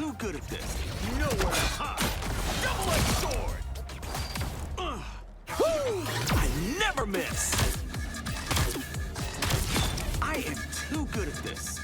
too good at this. Nowhere to hide. Double-edged sword! I never miss! I am too good at this.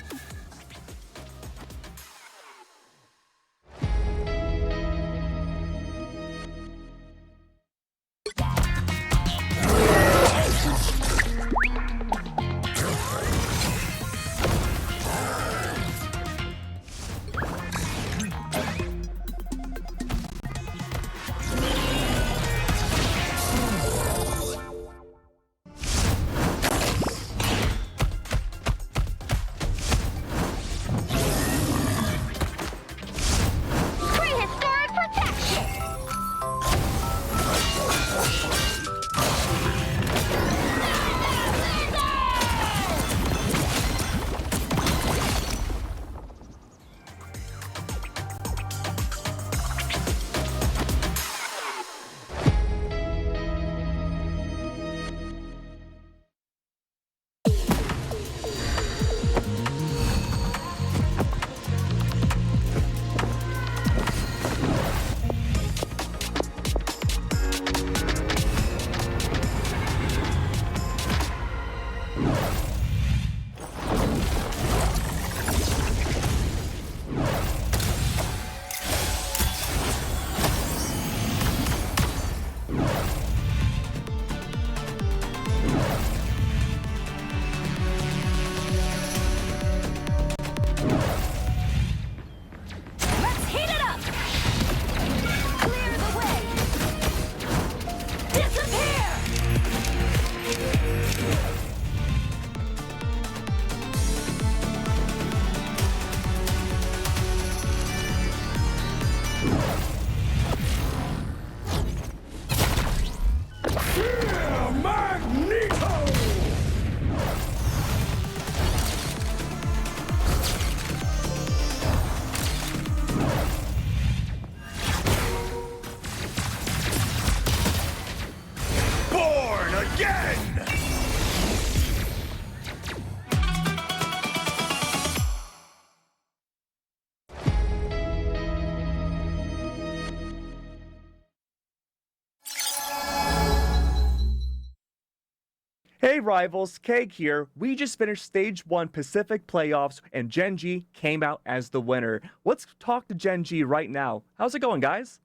Hey rivals, Keg here. We just finished Stage 1 Pacific Playoffs and Genji came out as the winner. Let's talk to Genji right now. How's it going, guys?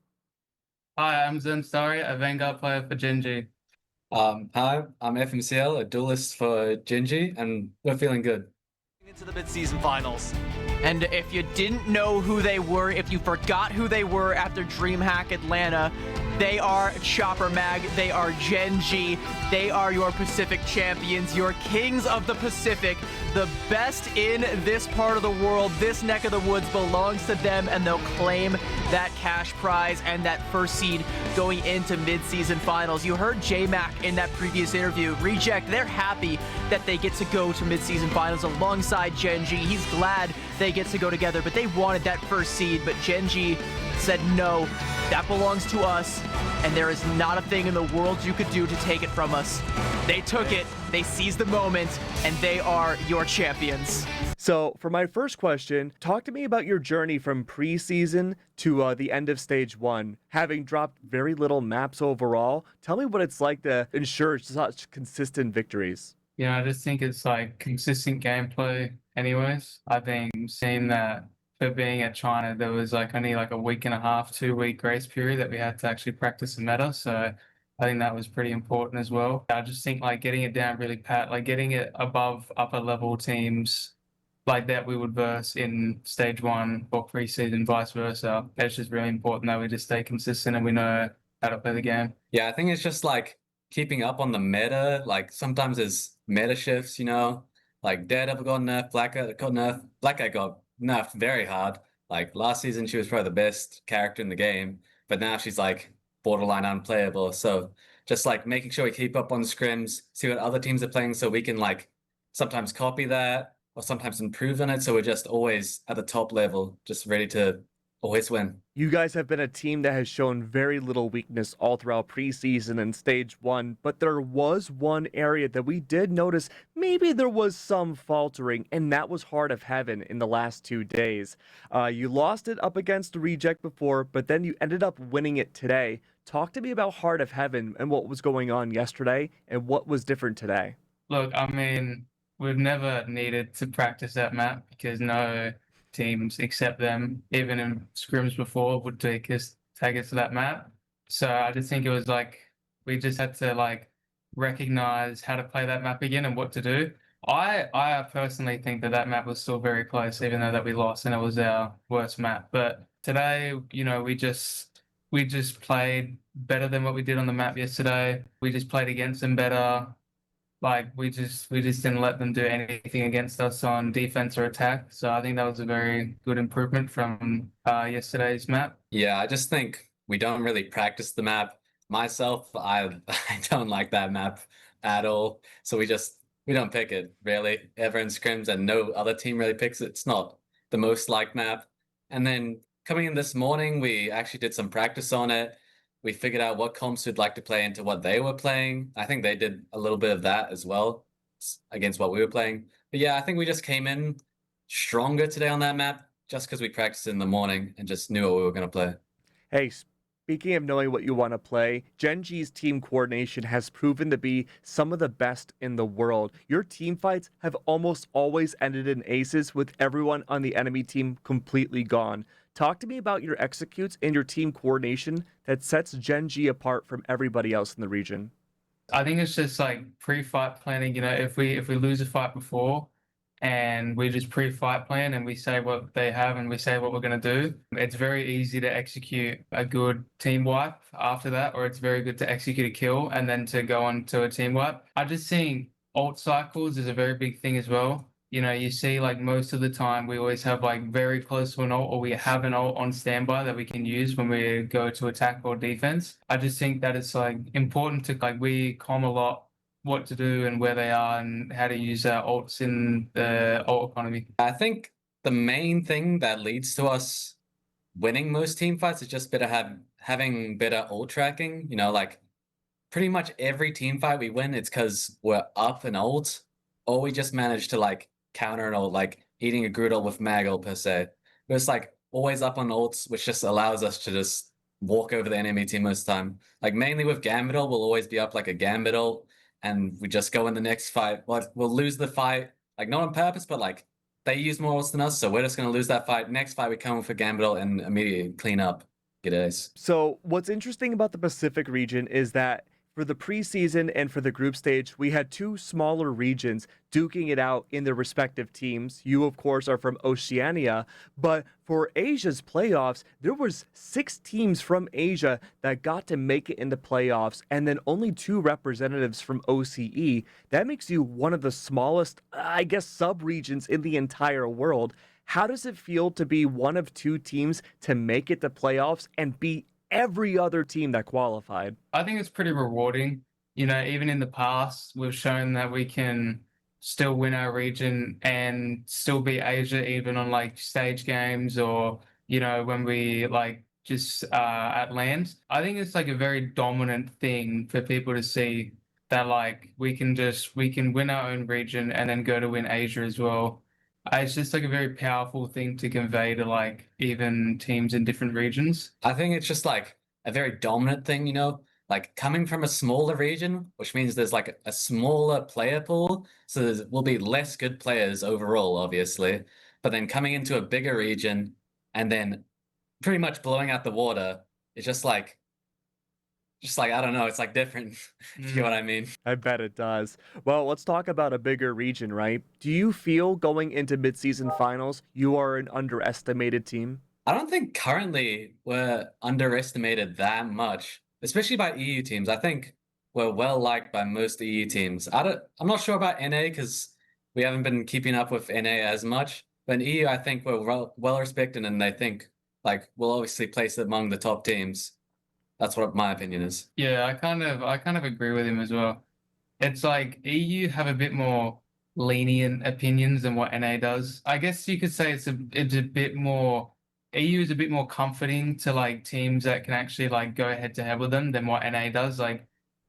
Hi, I'm Zen Story, a Vanguard player for Genji. Hi, I'm FMCL, a duelist for Genji, and we're feeling good. Into the mid-season finals. And if you didn't know who they were, if you forgot who they were after DreamHack Atlanta, they are Chopper Mag, they are Genji, they are your Pacific champions, your kings of the Pacific. The best in this part of the world, this neck of the woods belongs to them, and they'll claim that cash prize and that first seed going into mid-season finals. You heard J-Mac in that previous interview. Reject, they're happy that they get to go to mid-season finals alongside Genji. He's glad they get to go together, but they wanted that first seed, but Genji said no, that belongs to us, and there is not a thing in the world you could do to take it from us. They took it, they seized the moment, and they are your champions. So, for my first question, talk to me about your journey from preseason to the end of Stage 1. Having dropped very little maps overall, tell me what it's like to ensure such consistent victories. Yeah, I just think it's like consistent gameplay anyways. I've been seeing that for being at China, there was like only like a week and a half, 2-week grace period that we had to actually practice the meta. So I think that was pretty important as well. I just think like getting it down really pat, like getting it above upper level teams like that we would verse in Stage 1 or preseason, vice versa. It's just really important that we just stay consistent and we know how to play the game. Yeah, I think it's just like keeping up on the meta. Like sometimes there's meta shifts, you know, like Daredevil got nerfed, Black Cat got nerfed, Black Cat got nerfed very hard. Like last season, she was probably the best character in the game, but now she's like borderline unplayable. So just like making sure we keep up on scrims, see what other teams are playing, so we can like sometimes copy that or sometimes improve on it. So we're just always at the top level, just ready to always win. You guys have been a team that has shown very little weakness all throughout preseason and stage one, but there was one area that we did notice maybe there was some faltering, and that was Heart of Heaven in the last 2 days. You lost it up against the Reject before, but then you ended up winning it today. Talk to me about Heart of Heaven and what was going on yesterday and what was different today. Look, I mean, we've never needed to practice that map because no teams except them, even in scrims before, would take us to that map. So I just think it was like we just had to like recognize how to play that map again and what to do. I personally think that map was still very close, even though that we lost and it was our worst map. But today, we just played better than what we did on the map yesterday. We just played against them better. Like we just didn't let them do anything against us on defense or attack. So I think that was a very good improvement from yesterday's map. Yeah, I just think we don't really practice the map. Myself, I I don't like that map at all. So we don't pick it really ever in scrims, and no other team really picks it. It's not the most liked map. And then coming in this morning, we actually did some practice on it. We figured out what comps we'd like to play into what they were playing. I think they did a little bit of that as well against what we were playing. But yeah, I think we just came in stronger today on that map just because we practiced in the morning and just knew what we were going to play. Hey, speaking of knowing what you want to play, Gen G's team coordination has proven to be some of the best in the world. Your team fights have almost always ended in aces with everyone on the enemy team completely gone. Talk to me about your executes and your team coordination that sets Gen G apart from everybody else in the region. I think it's just like pre-fight planning. If we lose a fight before, and we just pre-fight plan and we say what they have and we say what we're going to do, it's very easy to execute a good team wipe after that, or it's very good to execute a kill and then to go on to a team wipe. I just think ult cycles is a very big thing as well. You see like most of the time we always have like very close to an ult, or we have an ult on standby that we can use when we go to attack or defense. I just think that it's like important to like we comm a lot what to do and where they are and how to use our ults in the ult economy. I think the main thing that leads to us winning most team fights is just having better ult tracking. Like pretty much every team fight we win, it's because we're up an ult, or we just manage to like counter an ult, like eating a Groot ult with mag ult per se. But it's like always up on ults, which just allows us to just walk over the enemy team most of the time. Like mainly with Gambit ult, we'll always be up like a Gambit ult, and we just go in the next fight. We'll lose the fight, like not on purpose, but like they use more ults than us, so we're just going to lose that fight. Next fight, we come in for Gambit ult and immediately clean up, get ace. So what's interesting about the Pacific region is that for the preseason and for the group stage, we had two smaller regions duking it out in their respective teams. You, of course, are from Oceania, but for Asia's playoffs, there was 6 teams from Asia that got to make it into playoffs, and then only 2 representatives from OCE. That makes you one of the smallest, I guess, sub-regions in the entire world. How does it feel to be one of 2 teams to make it to playoffs and beat every other team that qualified? I think it's pretty rewarding. Even in the past, we've shown that we can still win our region and still beat Asia, even on like stage games or, when we like just at land. I think it's like a very dominant thing for people to see that like we can win our own region and then go to win Asia as well. It's just like a very powerful thing to convey to like even teams in different regions. I think it's just like a very dominant thing, like coming from a smaller region, which means there's like a smaller player pool. So there will be less good players overall, obviously. But then coming into a bigger region and then pretty much blowing out the water, it's just like, I don't know, it's like different. You know what I mean? I bet it does. Well, let's talk about a bigger region, right? Do you feel going into midseason finals, you are an underestimated team? I don't think currently we're underestimated that much, especially by EU teams. I think we're well liked by most EU teams. I'm not sure about NA because we haven't been keeping up with NA as much. But in EU, I think we're well respected, and I think like we'll obviously place it among the top teams. That's what my opinion is. Yeah, I kind of agree with him as well. It's like EU have a bit more lenient opinions than what NA does. I guess you could say it's a bit more EU is a bit more comforting to like teams that can actually like go head to head with them than what NA does. Like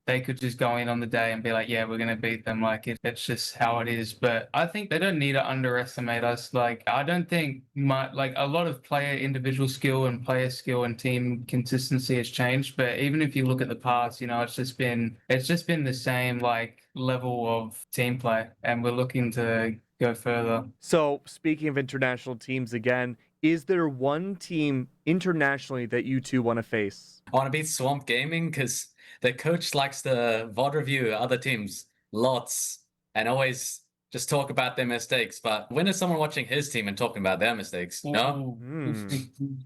they could just go in on the day and be like, yeah, we're gonna beat them. Like it's just how it is. But I think they don't need to underestimate us. Like I don't think like a lot of player individual skill and player skill and team consistency has changed. But even if you look at the past, you know, it's just been the same like level of team play, and we're looking to go further. So, speaking of international teams again, is there one team internationally that you two want to face? I want to beat Swamp Gaming because their coach likes to VOD review other teams lots and always just talk about their mistakes. But when is someone watching his team and talking about their mistakes? No?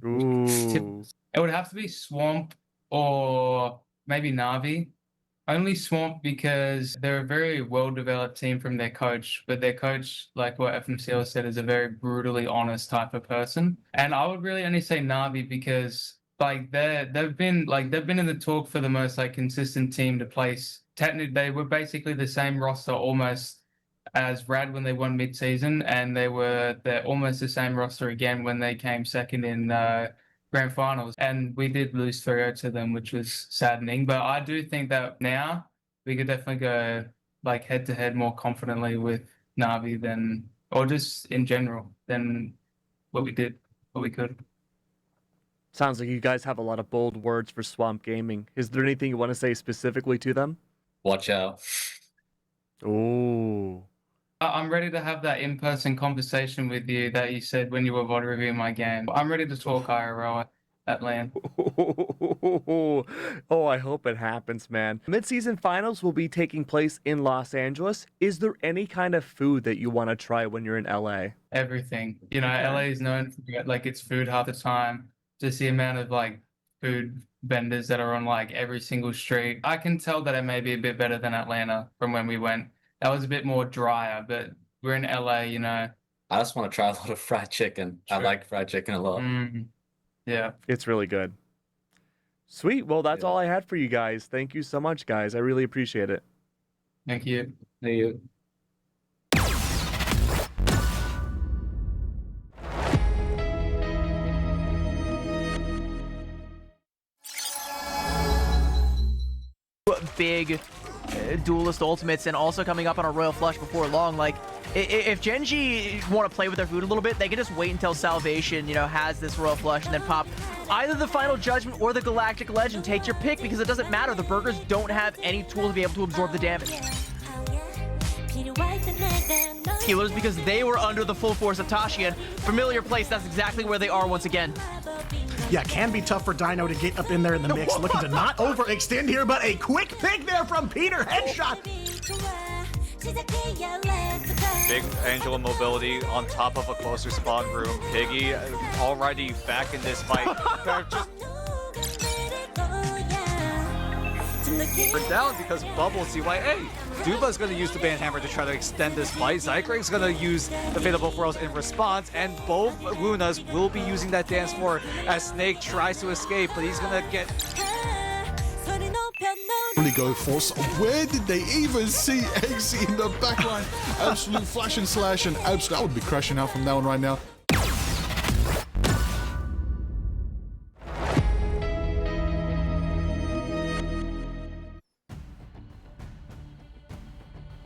Ooh. It would have to be Swamp or maybe Navi. Only Swamp because they're a very well-developed team from their coach, but their coach, like what FMCL said, is a very brutally honest type of person. And I would really only say Navi because like they've been in the talk for the most like consistent team to place. Technically, they were basically the same roster almost as Rad when they won mid-season, and they're almost the same roster again when they came second in grand finals, and we did lose 3-0 to them, which was saddening. But I do think that now we could definitely go like head to head more confidently with Navi than, or just in general, than what we could. Sounds like you guys have a lot of bold words for Swamp Gaming. Is there anything you want to say specifically to them? Watch out. Oh. I'm ready to have that in-person conversation with you that you said when you were VOD reviewing my game. I'm ready to talk IRL at LAN. Oh, I hope it happens, man. Mid-season finals will be taking place in Los Angeles. Is there any kind of food that you want to try when you're in LA? Everything. You know, LA is known for like its food half the time. Just the amount of like food vendors that are on like every single street. I can tell that it may be a bit better than Atlanta from when we went. That was a bit more drier, but we're in LA, you know. I just want to try a lot of fried chicken. I like fried chicken a lot. Yeah. It's really good. Sweet. Well, that's all I had for you guys. Thank you so much, guys. I really appreciate it. Thank you. Thank you. Big duelist ultimates, and also coming up on a royal flush before long. Like if Gen G want to play with their food a little bit, they can just wait until Salvation, you know, has this royal flush and then pop either the Final Judgment or the Galactic Legend. Take your pick, because it doesn't matter. The burgers don't have any tool to be able to absorb the damage. Healers, because they were under the full force of Tashi, and familiar place, that's exactly where they are once again. Yeah, can be tough for Dino to get up in there in the mix. Looking to not overextend here, but a quick pick there from Peter. Headshot. Big Angela mobility on top of a closer spawn room. Piggy already back in this fight. We're down because Bubble CYA. Duba's going to use the Banhammer to try to extend this fight. Zycrank's going to use the Fatal Bofurls in response, and both Lunas will be using that dance floor as Snake tries to escape, but he's going to get... Really go for. So where did they even see Eggsy in the backline? Absolute flash and slash, and absolute. I would be crashing out from that one right now.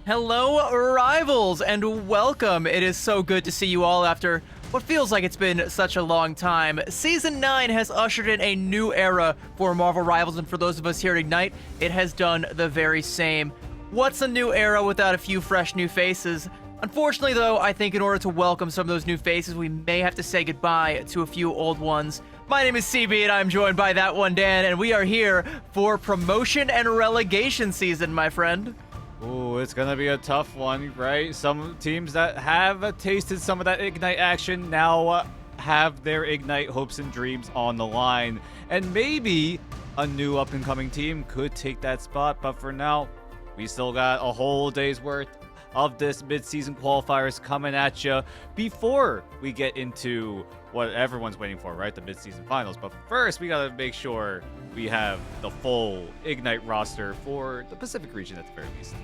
Hello, rivals, and welcome. It is so good to see you all after what feels like it's been such a long time. Season 9 has ushered in a new era for Marvel Rivals, and for those of us here at Ignite, it has done the very same. What's a new era without a few fresh new faces? Unfortunately, though, I think in order to welcome some of those new faces, we may have to say goodbye to a few old ones. My name is CB, and I'm joined by that one Dan, and we are here for promotion and relegation season, my friend. Ooh, it's gonna be a tough one, right? Some teams that have tasted some of that Ignite action now have their Ignite hopes and dreams on the line. And maybe a new up-and-coming team could take that spot, but for now, we still got a whole day's worth of this mid-season qualifiers coming at you before we get into what everyone's waiting for, right? The mid-season finals. But first, we gotta make sure we have the full Ignite roster for the Pacific region at the very least.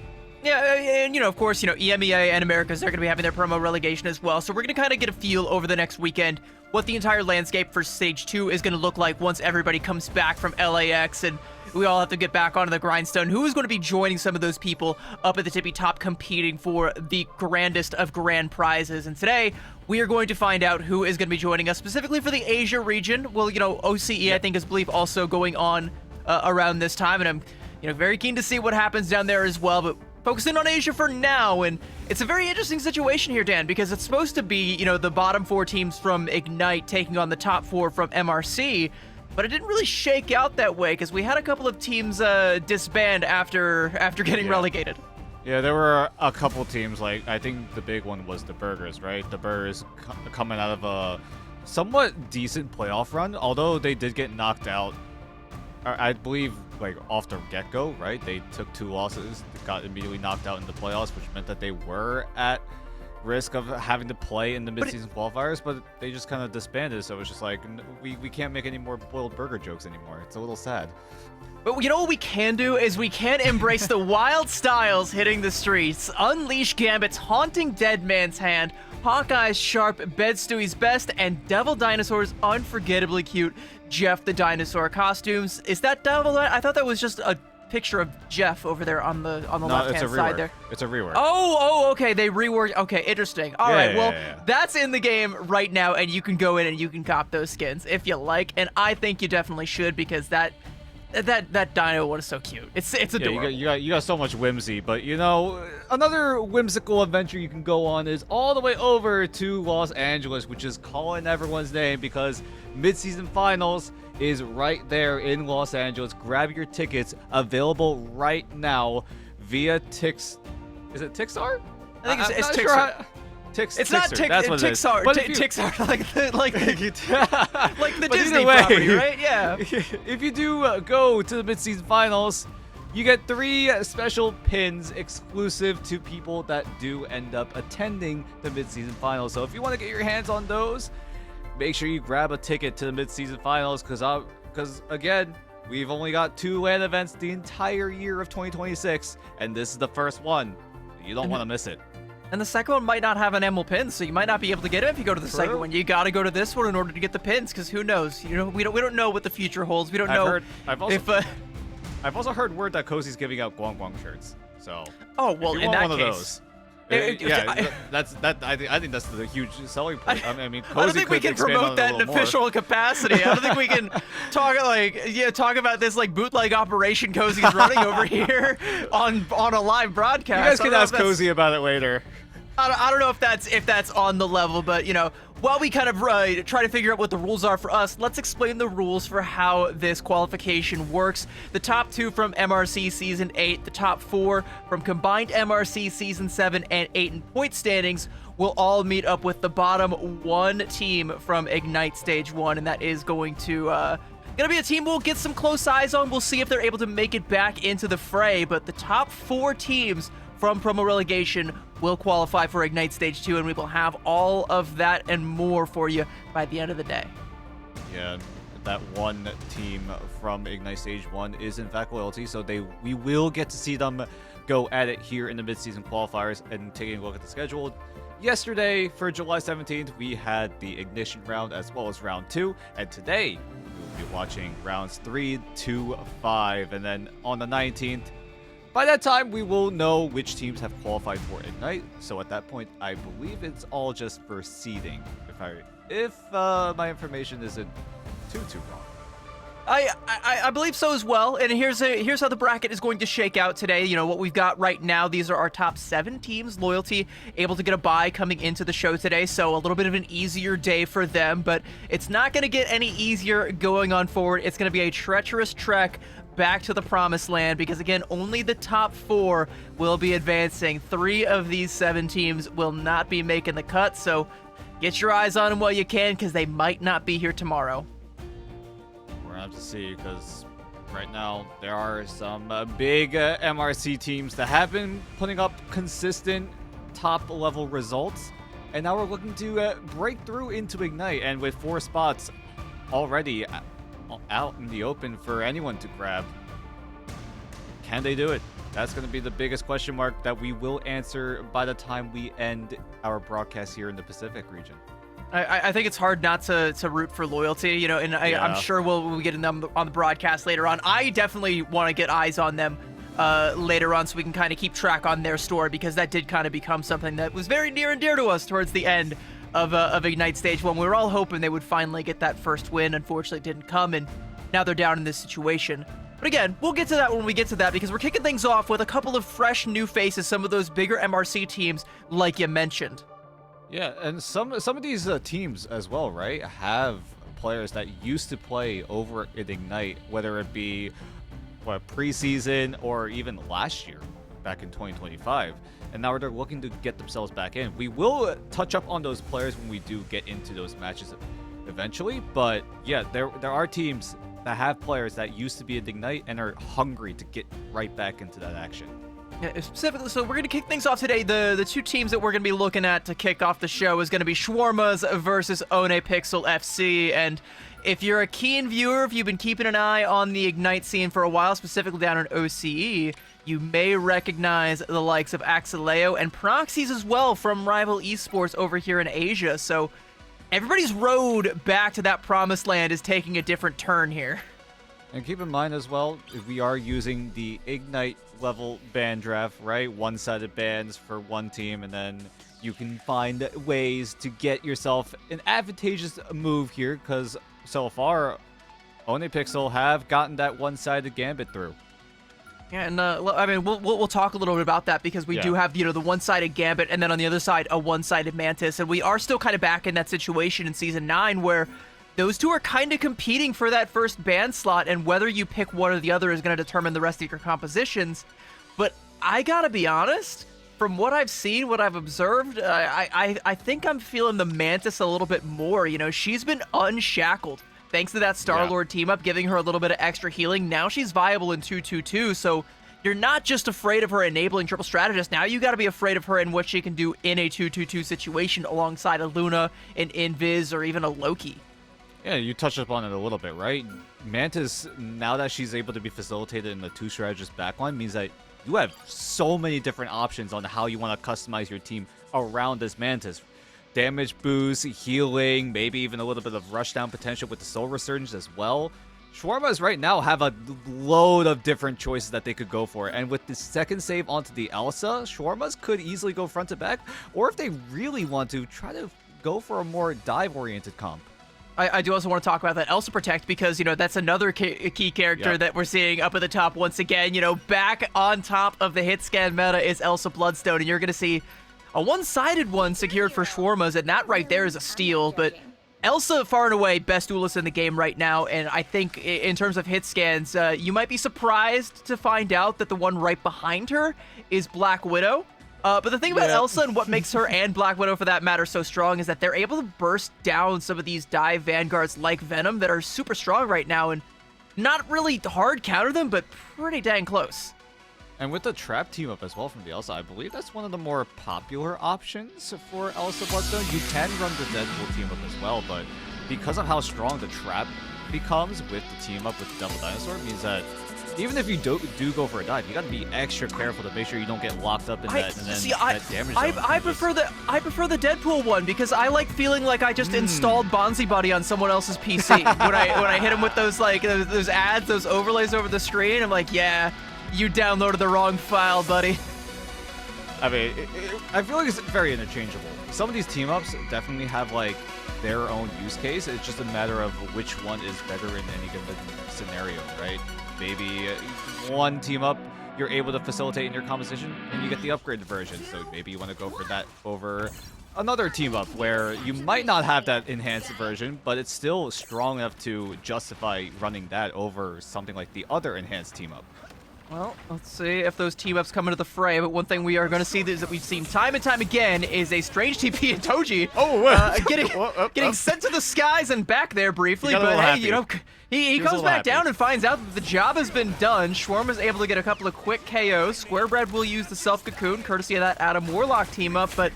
Yeah, and of course, EMEA and Americas, they're going to be having their promo relegation as well. So we're going to kind of get a feel over the next weekend what the entire landscape for Stage 2 is going to look like once everybody comes back from LAX and we all have to get back onto the grindstone. Who is going to be joining some of those people up at the tippy top competing for the grandest of grand prizes? And today, we are going to find out who is going to be joining us specifically for the Asia region. Well, OCE, I think, is believe also going on around this time. And I'm, very keen to see what happens down there as well. But focusing on Asia for now, and it's a very interesting situation here, Dan, because it's supposed to be, the bottom 4 teams from Ignite taking on the top 4 from MRC, but it didn't really shake out that way because we had a couple of teams disband after getting relegated. Yeah, there were a couple teams, like, I think the big one was the Burgers, right? The Burgers coming out of a somewhat decent playoff run, although they did get knocked out, I believe, like, off the get-go, right? They took 2 losses, got immediately knocked out in the playoffs, which meant that they were at risk of having to play in the mid-season qualifiers, but they just kind of disbanded, so it's just like, we can't make any more boiled burger jokes anymore. It's a little sad. But what we can do is we can embrace the wild styles hitting the streets, unleash Gambit's haunting Dead Man's Hand, Hawkeye's sharp Bed Stewie's best, and Devil Dinosaur's unforgettably cute Jeff the Dinosaur costumes. Is that Devil? I thought that was just a picture of Jeff over there on the left-hand side there. It's a rework. Oh, okay. They reworked. Okay, interesting. All right, well, that's in the game right now, and you can go in and you can cop those skins if you like, and I think you definitely should because that dino one is so cute. It's adorable. You got so much whimsy, but another whimsical adventure you can go on is all the way over to Los Angeles, which is calling everyone's name because mid-season finals is right there in Los Angeles. Grab your tickets, available right now via Tix. Is it Tixar? I think it's Tixar. It's not Tixar. Tixar, like the Disney property, right? Yeah. If you do go to the mid-season finals, you get 3 special pins exclusive to people that do end up attending the mid-season finals. So if you want to get your hands on those, make sure you grab a ticket to the mid-season finals because again, we've only got 2 LAN events the entire year of 2026, and this is the first one. You don't want to miss it. And the second one might not have an emerald pin, so you might not be able to get it if you go to the second one. You got to go to this one in order to get the pins, because who knows? We don't know what the future holds. We don't know. I've also heard word that Cozy's giving out Guang Guang shirts. So. Oh well, if you in want that one case. Of those. I think that's the huge selling point. I mean, Cozy I don't think we can promote that in official capacity. I don't think we can talk about this like bootleg operation Cozy's running over here on a live broadcast. You guys can ask Cozy about it later. I don't know if that's on the level, but while we kind of try to figure out what the rules are for us, let's explain the rules for how this qualification works. The top 2 from MRC Season 8, the top 4 from combined MRC Season 7 and 8 in point standings will all meet up with the bottom 1 team from Ignite Stage 1, and that is going to be a team we'll get some close eyes on. We'll see if they're able to make it back into the fray, but the top 4 teams from promo relegation will qualify for Ignite Stage 2, and we will have all of that and more for you by the end of the day. Yeah, that one team from Ignite Stage 1 is in fact Loyalty, so we will get to see them go at it here in the mid-season qualifiers. And taking a look at the schedule, yesterday for July 17th, we had the Ignition round as well as round 2, and today we will be watching rounds 3 to 5, and then on the 19th, by that time, we will know which teams have qualified for Ignite. So at that point, I believe it's all just for seeding. If my information isn't too wrong. I believe so as well. And here's how the bracket is going to shake out today. What we've got right now. These are our top 7 teams. Loyalty able to get a bye coming into the show today, so a little bit of an easier day for them. But it's not going to get any easier going on forward. It's going to be a treacherous trek back to the promised land, because again, only the top 4 will be advancing. 3 of these 7 teams will not be making the cut, so get your eyes on them while you can, because they might not be here tomorrow. We're gonna have to see, because right now there are some big MRC teams that have been putting up consistent top level results, and now we're looking to break through into Ignite, and with 4 spots already out in the open for anyone to grab. Can they do it? That's going to be the biggest question mark that we will answer by the time we end our broadcast here in the Pacific region. I think it's hard not to root for loyalty, you know, and I'm sure we'll get them on the broadcast later on. I definitely want to get eyes on them later on so we can kind of keep track on their story, because that did kind of become something that was very near and dear to us towards the end of Ignite Stage 1. We were all hoping they would finally get that first win. Unfortunately, it didn't come, and now they're down in this situation. But again, we'll get to that when we get to that, because we're kicking things off with a couple of fresh new faces, some of those bigger MRC teams like you mentioned. Yeah, and some of these teams as well, right, have players that used to play over at Ignite, whether it be preseason or even last year, back in 2025. And now they're looking to get themselves back in. We will touch up on those players when we do get into those matches eventually. But yeah, there are teams that have players that used to be at Ignite and are hungry to get right back into that action. Yeah, specifically, so we're going to kick things off today. The two teams that we're going to be looking at to kick off the show is going to be Shawarmas versus Onepixel FC. And if you're a keen viewer, if you've been keeping an eye on the Ignite scene for a while, specifically down in OCE, you may recognize the likes of Axeleo and Proxies as well from Rival Esports over here in Asia. So everybody's road back to that promised land is taking a different turn here. And keep in mind as well, we are using the Ignite level ban draft, right? One-sided bans for one team, and then you can find ways to get yourself an advantageous move here, because so far, Onepixel have gotten that one-sided gambit through. Yeah, and I mean, we'll talk a little bit about that, because we do have, you know, the one-sided Gambit, and then on the other side, a one-sided Mantis, and we are still kind of back in that situation in Season 9 where those two are kind of competing for that first ban slot, and whether you pick one or the other is going to determine the rest of your compositions. But I gotta be honest, from what I've seen, what I've observed, I think I'm feeling the Mantis a little bit more. You know, she's been unshackled thanks to that Star-Lord team up, giving her a little bit of extra healing. Now she's viable in 2-2-2, so you're not just afraid of her enabling triple strategist. Now you got to be afraid of her and what she can do in a 2-2-2 situation alongside a Luna, an Invis, or even a Loki. Yeah, you touched upon it a little bit, right? Mantis, now that she's able to be facilitated in the two strategist backline, means that you have so many different options on how you want to customize your team around this Mantis. Damage boost, healing, maybe even a little bit of rushdown potential with the Soul Resurgence as well. Shawarmas right now have a load of different choices that they could go for. And with the second save onto the Elsa, Shawarmas could easily go front to back. Or if they really want to, try to go for a more dive-oriented comp. I do also want to talk about that Elsa Protect, because, you know, that's another key character that we're seeing up at the top once again. You know, back on top of the hit scan meta is Elsa Bloodstone, and you're going to see a one-sided one secured for Shawarmas, and that right there is a steal. But Elsa, far and away, best duelist in the game right now, and I think in terms of hit scans, you might be surprised to find out that the one right behind her is Black Widow. But the thing about Elsa and what makes her and Black Widow, for that matter, so strong is that they're able to burst down some of these dive vanguards like Venom that are super strong right now, and not really hard counter them, but pretty dang close. And with the trap team up as well from the Elsa, I believe that's one of the more popular options for Elsa Bloodstone. You can run the Deadpool team up as well, but because of how strong the trap becomes with the team up with Double Dinosaur, it means that even if you do go for a dive, you got to be extra careful to make sure you don't get locked up in that damage zone. I prefer the Deadpool one, because I like feeling like I just installed Bonzi Buddy on someone else's PC when I hit him with those those ads, those overlays over the screen. I'm like, yeah, you downloaded the wrong file, buddy. I mean, I feel like it's very interchangeable. Some of these team ups definitely have like their own use case. It's just a matter of which one is better in any given scenario, right? Maybe one team up you're able to facilitate in your composition and you get the upgraded version. So maybe you want to go for that over another team up where you might not have that enhanced version, but it's still strong enough to justify running that over something like the other enhanced team up. Well, let's see if those team-ups come into the fray, but one thing we are going to see is that we've seen time and time again is a strange TP in Toji getting sent to the skies and back there briefly, but hey, you know, he comes back down and finds out that the job has been done. Schwarm is able to get a couple of quick KOs. Squarebread will use the self-cocoon, courtesy of that Adam Warlock team-up, but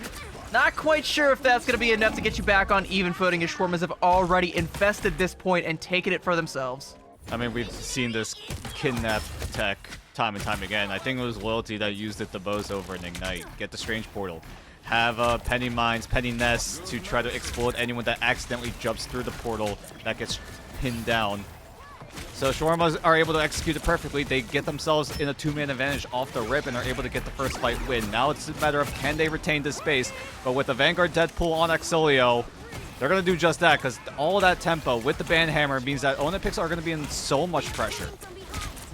not quite sure if that's going to be enough to get you back on even footing, as Schwarmers have already infested this point and taken it for themselves. I mean, we've seen this kidnap tech time and time again. I think it was Loyalty that used it the most over in Ignite. Get the Strange Portal. Have Penny Mines, Penny Nests to try to explode anyone that accidentally jumps through the portal that gets pinned down. So Shawarmas are able to execute it perfectly. They get themselves in a 2-man advantage off the rip and are able to get the first fight win. Now it's a matter of can they retain this space. But with the Vanguard Deadpool on Exilio, they're going to do just that, because all of that tempo with the Banhammer means that Onapix are going to be in so much pressure.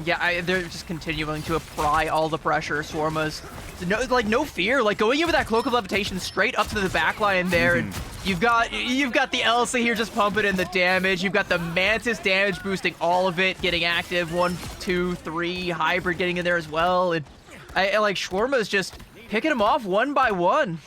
Yeah, they're just continuing to apply all the pressure. Swarmas, no fear, like going in with that Cloak of Levitation straight up to the back line there. And you've got the Elsa here just pumping in the damage. You've got the Mantis damage boosting all of it, getting active. 1, 2, 3, Hybrid getting in there as well. And I like Shawarma's just picking them off one by one.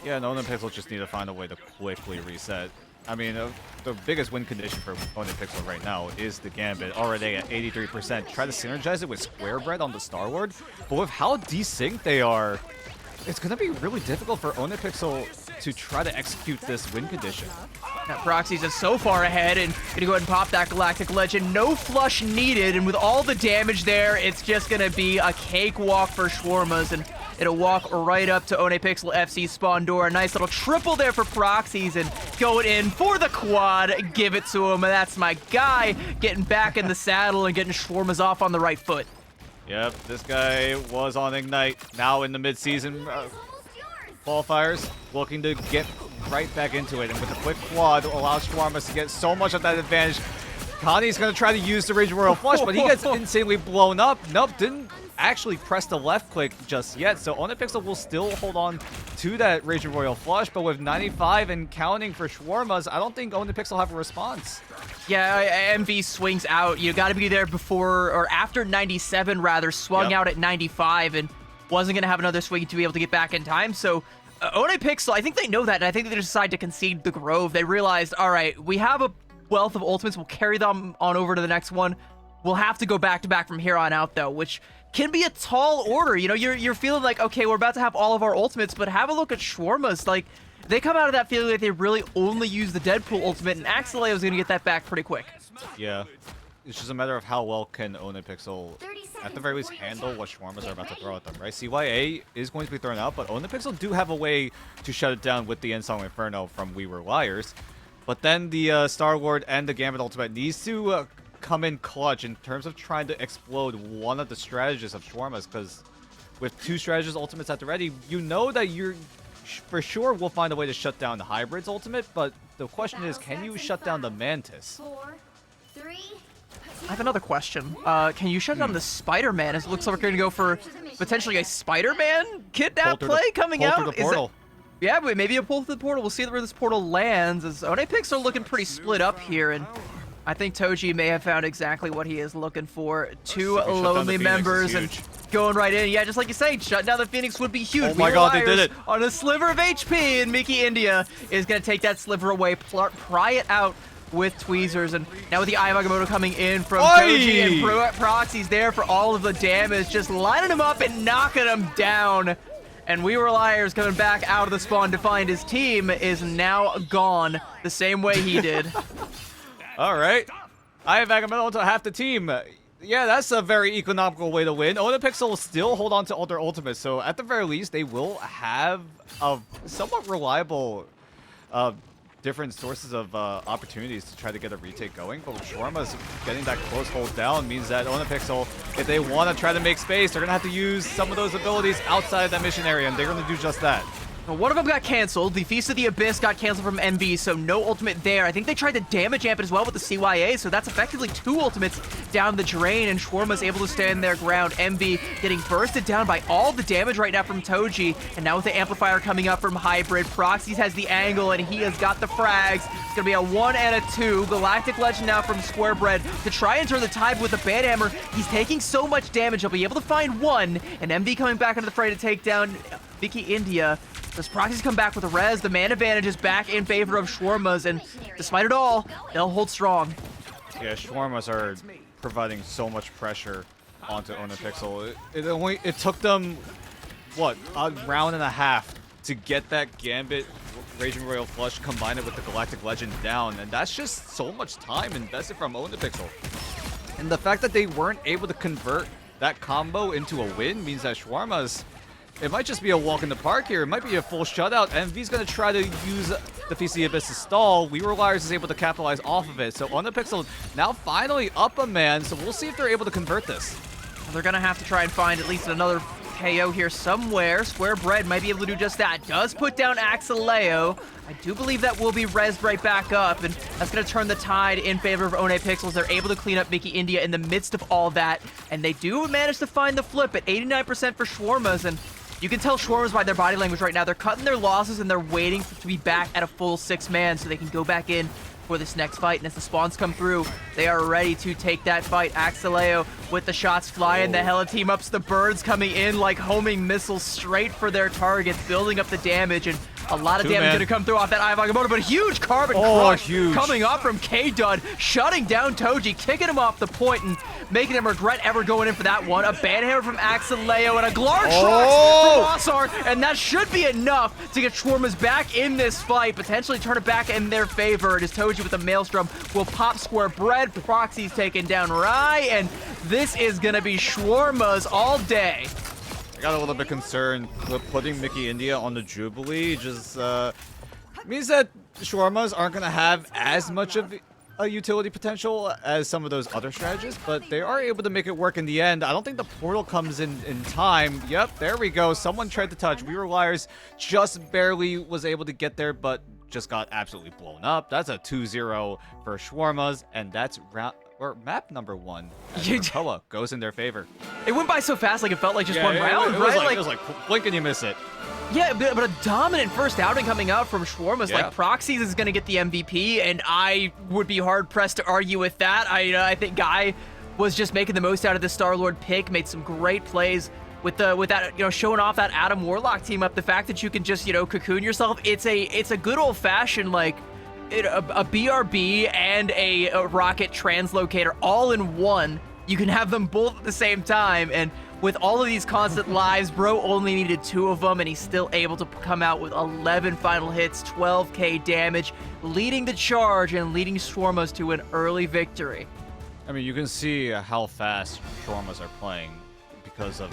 Yeah, and Onapix will just need to find a way to quickly reset. I mean, the biggest win condition for Onapixel right now is the Gambit, already at 83%. Try to synergize it with Square Bread on the Star Lord, but with how desynced they are, it's going to be really difficult for Onapixel to try to execute this win condition. Now, Proxy's is so far ahead and gonna go ahead and pop that Galactic Legend. No flush needed, and with all the damage there, it's just gonna be a cakewalk for Shawarmas, and it'll walk right up to Onapixel FC spawn door. A nice little triple there for Proxies, and going in for the quad. Give it to him, and that's my guy getting back in the saddle and getting Shawarmas off on the right foot. Yep, this guy was on Ignite, now in the mid-season qualifiers, looking to get right back into it, and with the quick quad allows Shawarmas to get so much of that advantage. Connie's going to try to use the Raging Royal Flush, but he gets insanely blown up. Nope, didn't actually press the left click just yet, so Onapixel will still hold on to that Raging Royal Flush, but with 95 and counting for Shawarmas, I don't think Onapixel have a response. Yeah, MV swings out. You got to be there before, or after 97 rather, swung out at 95 and wasn't going to have another swing to be able to get back in time. So Onapixel, I think they know that, and I think they decide to concede the Grove. They realized, all right, we have a wealth of ultimates. We'll carry them on over to the next one. We'll have to go back-to-back from here on out, though, which can be a tall order. You know, you're feeling like, okay, we're about to have all of our ultimates, but have a look at Shawarmas. Like, they come out of that feeling like they really only use the Deadpool ultimate, and Axelay was going to get that back pretty quick. Yeah. It's just a matter of how well can Onapixel, at the very least, handle what Shawarmas are about to throw at them, right? CYA is going to be thrown out, but Onapixel do have a way to shut it down with the Ensong Inferno from We Were Liars. But then the Star Lord and the Gambit ultimate needs to come in clutch in terms of trying to explode one of the strategists of Shawarmas, because with 2 strategist ultimates at the ready, you know that you're for sure will find a way to shut down the Hybrid's ultimate, but the question is, can you shut down the Mantis? 4, 3. I have another question. Can you shut down the Spider-Man? It looks like we're going to go for potentially a Spider-Man kidnap play coming out. Pull through the portal. Yeah, but maybe a pull through the portal. We'll see where this portal lands, as Onapix are looking pretty split up here, and I think Toji may have found exactly what he is looking for. 2 lonely members and going right in. Yeah, just like you say, shut down the Phoenix would be huge. Oh my god, they did it. On a sliver of HP, and Mickey India is going to take that sliver away, pry it out with tweezers, and now with the Eye of Agamotto coming in from Toji and Proxy's there for all of the damage, just lining him up and knocking him down. And We Were Liars coming back out of the spawn to find his team is now gone the same way he did. All right. Eye of Agamotto to half the team. Yeah, that's a very economical way to win. Onapixel will still hold on to all their ultimates, so at the very least, they will have a somewhat reliable different sources of opportunities to try to get a retake going, but with Shawarma's getting that close hold down means that Onapixel, if they want to try to make space, they're going to have to use some of those abilities outside of that mission area, and they're going to do just that. Well, one of them got canceled. The Feast of the Abyss got canceled from MB, so no ultimate there. I think they tried to damage amp it as well with the CYA, so that's effectively 2 ultimates down the drain, and Shawarma's able to stand their ground. MB getting bursted down by all the damage right now from Toji, and now with the amplifier coming up from Hybrid, Proxies has the angle, and he has got the frags. It's gonna be a 1 and a 2. Galactic Legend now from Square Bread to try and turn the tide with the Banhammer. He's taking so much damage, he'll be able to find 1, and MB coming back into the fray to take down Vicky India. Does Proxies come back with a res? The man advantage is back in favor of Shawarmas, and despite it all, they'll hold strong. Yeah, Shawarmas are providing so much pressure onto Onapixel. It took them, what, a round and a half to get that Gambit Raging Royal Flush, combine it with the Galactic Legend down, and that's just so much time invested from Onapixel. And the fact that they weren't able to convert that combo into a win means that Shawarma's, it might just be a walk in the park here. It might be a full shutout. MV's going to try to use the Feast of the Abyss to stall. We Liars is able to capitalize off of it. So on the Pixel, now finally up a man. So we'll see if they're able to convert this. They're going to have to try and find at least another KO here somewhere. Square Bread might be able to do just that. Does put down Axeleo. I do believe that will be rezzed right back up, and that's going to turn the tide in favor of One Pixels. They're able to clean up Mickey India in the midst of all that, and they do manage to find the flip at 89% for Shawarmas, and you can tell Shawarmas by their body language right now. They're cutting their losses, and they're waiting to be back at a full 6-man so they can go back in for this next fight. And as the spawns come through, they are ready to take that fight. Axeleo with the shots flying. The Hella team ups, the birds coming in like homing missiles straight for their targets, building up the damage, and a lot of damage going to come through off that Eye of Agamotto, but a huge carbon crush coming up from K-Dud, shutting down Toji, kicking him off the point and making him regret ever going in for that one. A banhammer from Axeleo and a Glarg Shrox from Ossar, and that should be enough to get Shawarmas back in this fight, potentially turn it back in their favor. It is Toji with the Maelstrom will pop Square Bread. Proxy's taken down Rai, and this is going to be Shawarmas all day. I got a little bit concerned with putting Mickey India on the Jubilee. Just means that Shawarmas aren't going to have as much of a utility potential as some of those other strategies, but they are able to make it work in the end. I don't think the portal comes in time. Yep, there we go. Someone tried to touch. We Were Liars just barely was able to get there, but just got absolutely blown up. That's a 2-0 for Shawarmas, and that's map number 1. Koa goes in their favor. It went by so fast, like it felt like just one round, right? It was like blink and you miss it. Yeah, but a dominant first outing coming out from Shawarmas. Yeah. Like, Proxies is going to get the MVP, and I would be hard-pressed to argue with that. I think Guy was just making the most out of the Star-Lord pick, made some great plays with that, showing off that Adam Warlock team up. The fact that you can just, cocoon yourself. It's a good old-fashioned, like, a BRB and a rocket translocator all in one. You can have them both at the same time, and with all of these constant lives, bro only needed 2 of them, and he's still able to come out with 11 final hits, 12k damage, leading the charge and leading Shawarmas to an early victory. I mean, you can see how fast Shawarmas are playing because of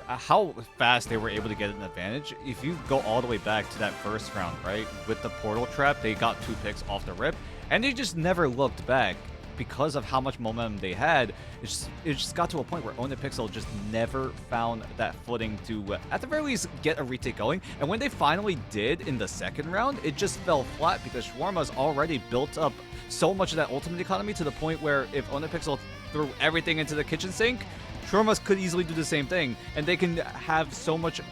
how fast they were able to get an advantage. If you go all the way back to that first round, right, with the portal trap, they got 2 picks off the rip, and they just never looked back because of how much momentum they had. It just got to a point where One Pixel just never found that footing to, at the very least, get a retake going. And when they finally did in the second round, it just fell flat because Shawarma's already built up so much of that ultimate economy to the point where if One Pixel threw everything into the kitchen sink, Shawarmas could easily do the same thing, and they can have so much,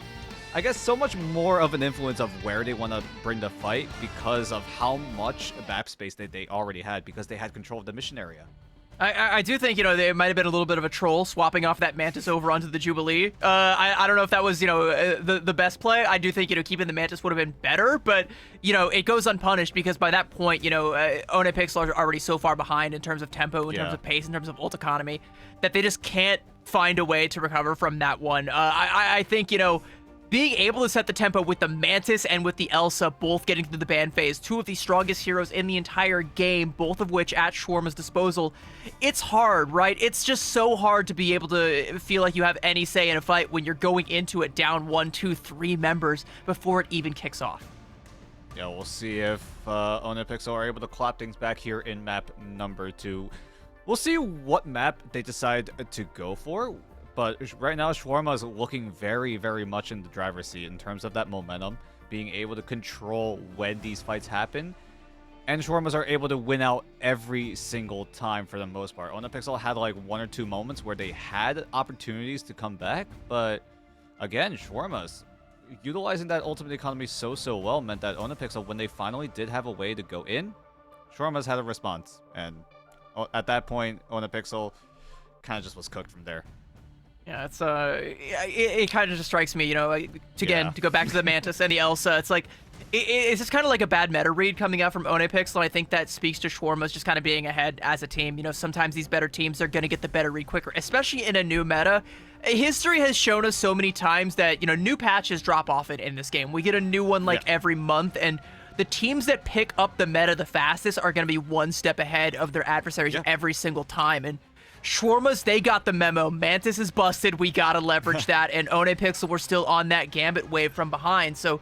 I guess, so much more of an influence of where they want to bring the fight because of how much map space that they already had because they had control of the mission area. I do think, there might have been a little bit of a troll swapping off that Mantis over onto the Jubilee. I don't know if that was, the best play. I do think, keeping the Mantis would have been better, but, it goes unpunished because by that point, One Pixel are already so far behind in terms of tempo, in terms of pace, in terms of ult economy, that they just can't find a way to recover from that one. I think, being able to set the tempo with the Mantis and with the Elsa both getting through the ban phase, 2 of the strongest heroes in the entire game, both of which at Shawarma's disposal, it's hard, right? It's just so hard to be able to feel like you have any say in a fight when you're going into it down 1, 2, 3 members before it even kicks off. Yeah, we'll see if One Pixel are able to clap things back here in map number 2. We'll see what map they decide to go for. But right now, Shawarma is looking very, very much in the driver's seat in terms of that momentum, being able to control when these fights happen. And Shawarmas are able to win out every single time for the most part. One Pixel had like 1 or 2 moments where they had opportunities to come back. But again, Shawarmas utilizing that ultimate economy so well meant that One Pixel, when they finally did have a way to go in, Shawarmas had a response. And at that point, One Pixel kind of just was cooked from there. Yeah, it's it kind of just strikes me, to go back to the Mantis and the Elsa. It's like it's just kind of like a bad meta read coming out from One Pixel, and I think that speaks to Shawarma's just kind of being ahead as a team. Sometimes these better teams are going to get the better read quicker, especially in a new meta. History has shown us so many times that new patches drop off in this game. We get a new one every month, and the teams that pick up the meta the fastest are going to be one step ahead of their adversaries every single time. And Shawarmas, they got the memo. Mantis is busted. We got to leverage that. And One Pixel were still on that Gambit wave from behind. So,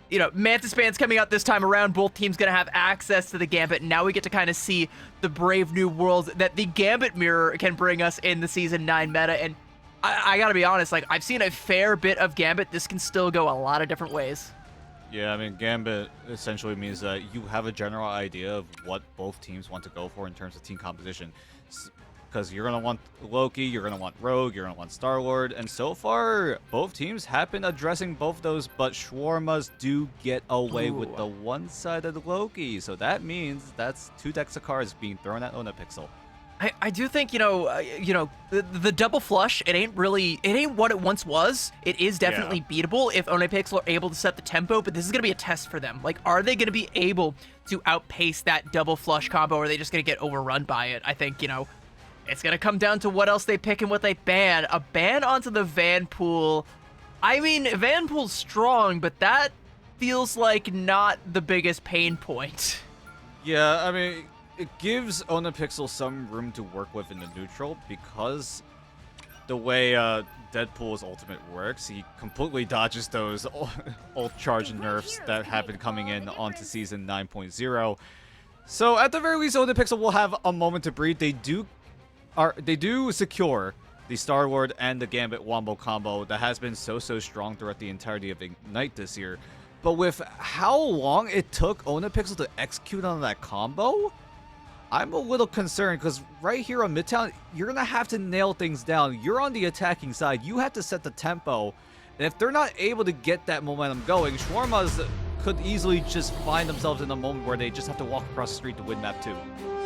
you know, Mantis bands coming out this time around. Both teams going to have access to the Gambit. Now we get to kind of see the brave new world that the Gambit mirror can bring us in the Season 9 meta. And I got to be honest, like, I've seen a fair bit of Gambit. This can still go a lot of different ways. Yeah, I mean, Gambit essentially means that you have a general idea of what both teams want to go for in terms of team composition. Because you're going to want Loki, you're going to want Rogue, you're going to want Star-Lord, and so far, both teams have been addressing both those, but Shawarmas do get away with the one-sided Loki, so that means that's 2 decks of cards being thrown at One Pixel. I do think, the double flush, it ain't what it once was. It is definitely beatable if One Pixel are able to set the tempo, but this is going to be a test for them. Like, are they going to be able to outpace that double flush combo, or are they just going to get overrun by it? I think, it's going to come down to what else they pick and what they ban. A ban onto the Vanpool. I mean, Vanpool's strong, but that feels like not the biggest pain point. Yeah, I mean, it gives One Pixel some room to work with in the neutral because the way Deadpool's ultimate works, he completely dodges those ult charge nerfs that have been coming in onto Season 9.0. So at the very least, One Pixel will have a moment to breathe. They do secure the Star-Lord and the Gambit Wombo combo that has been so strong throughout the entirety of Ignite this year. But with how long it took One Pixel to execute on that combo, I'm a little concerned because right here on Midtown, you're going to have to nail things down. You're on the attacking side. You have to set the tempo. And if they're not able to get that momentum going, Shawarmas could easily just find themselves in a moment where they just have to walk across the street to win map 2.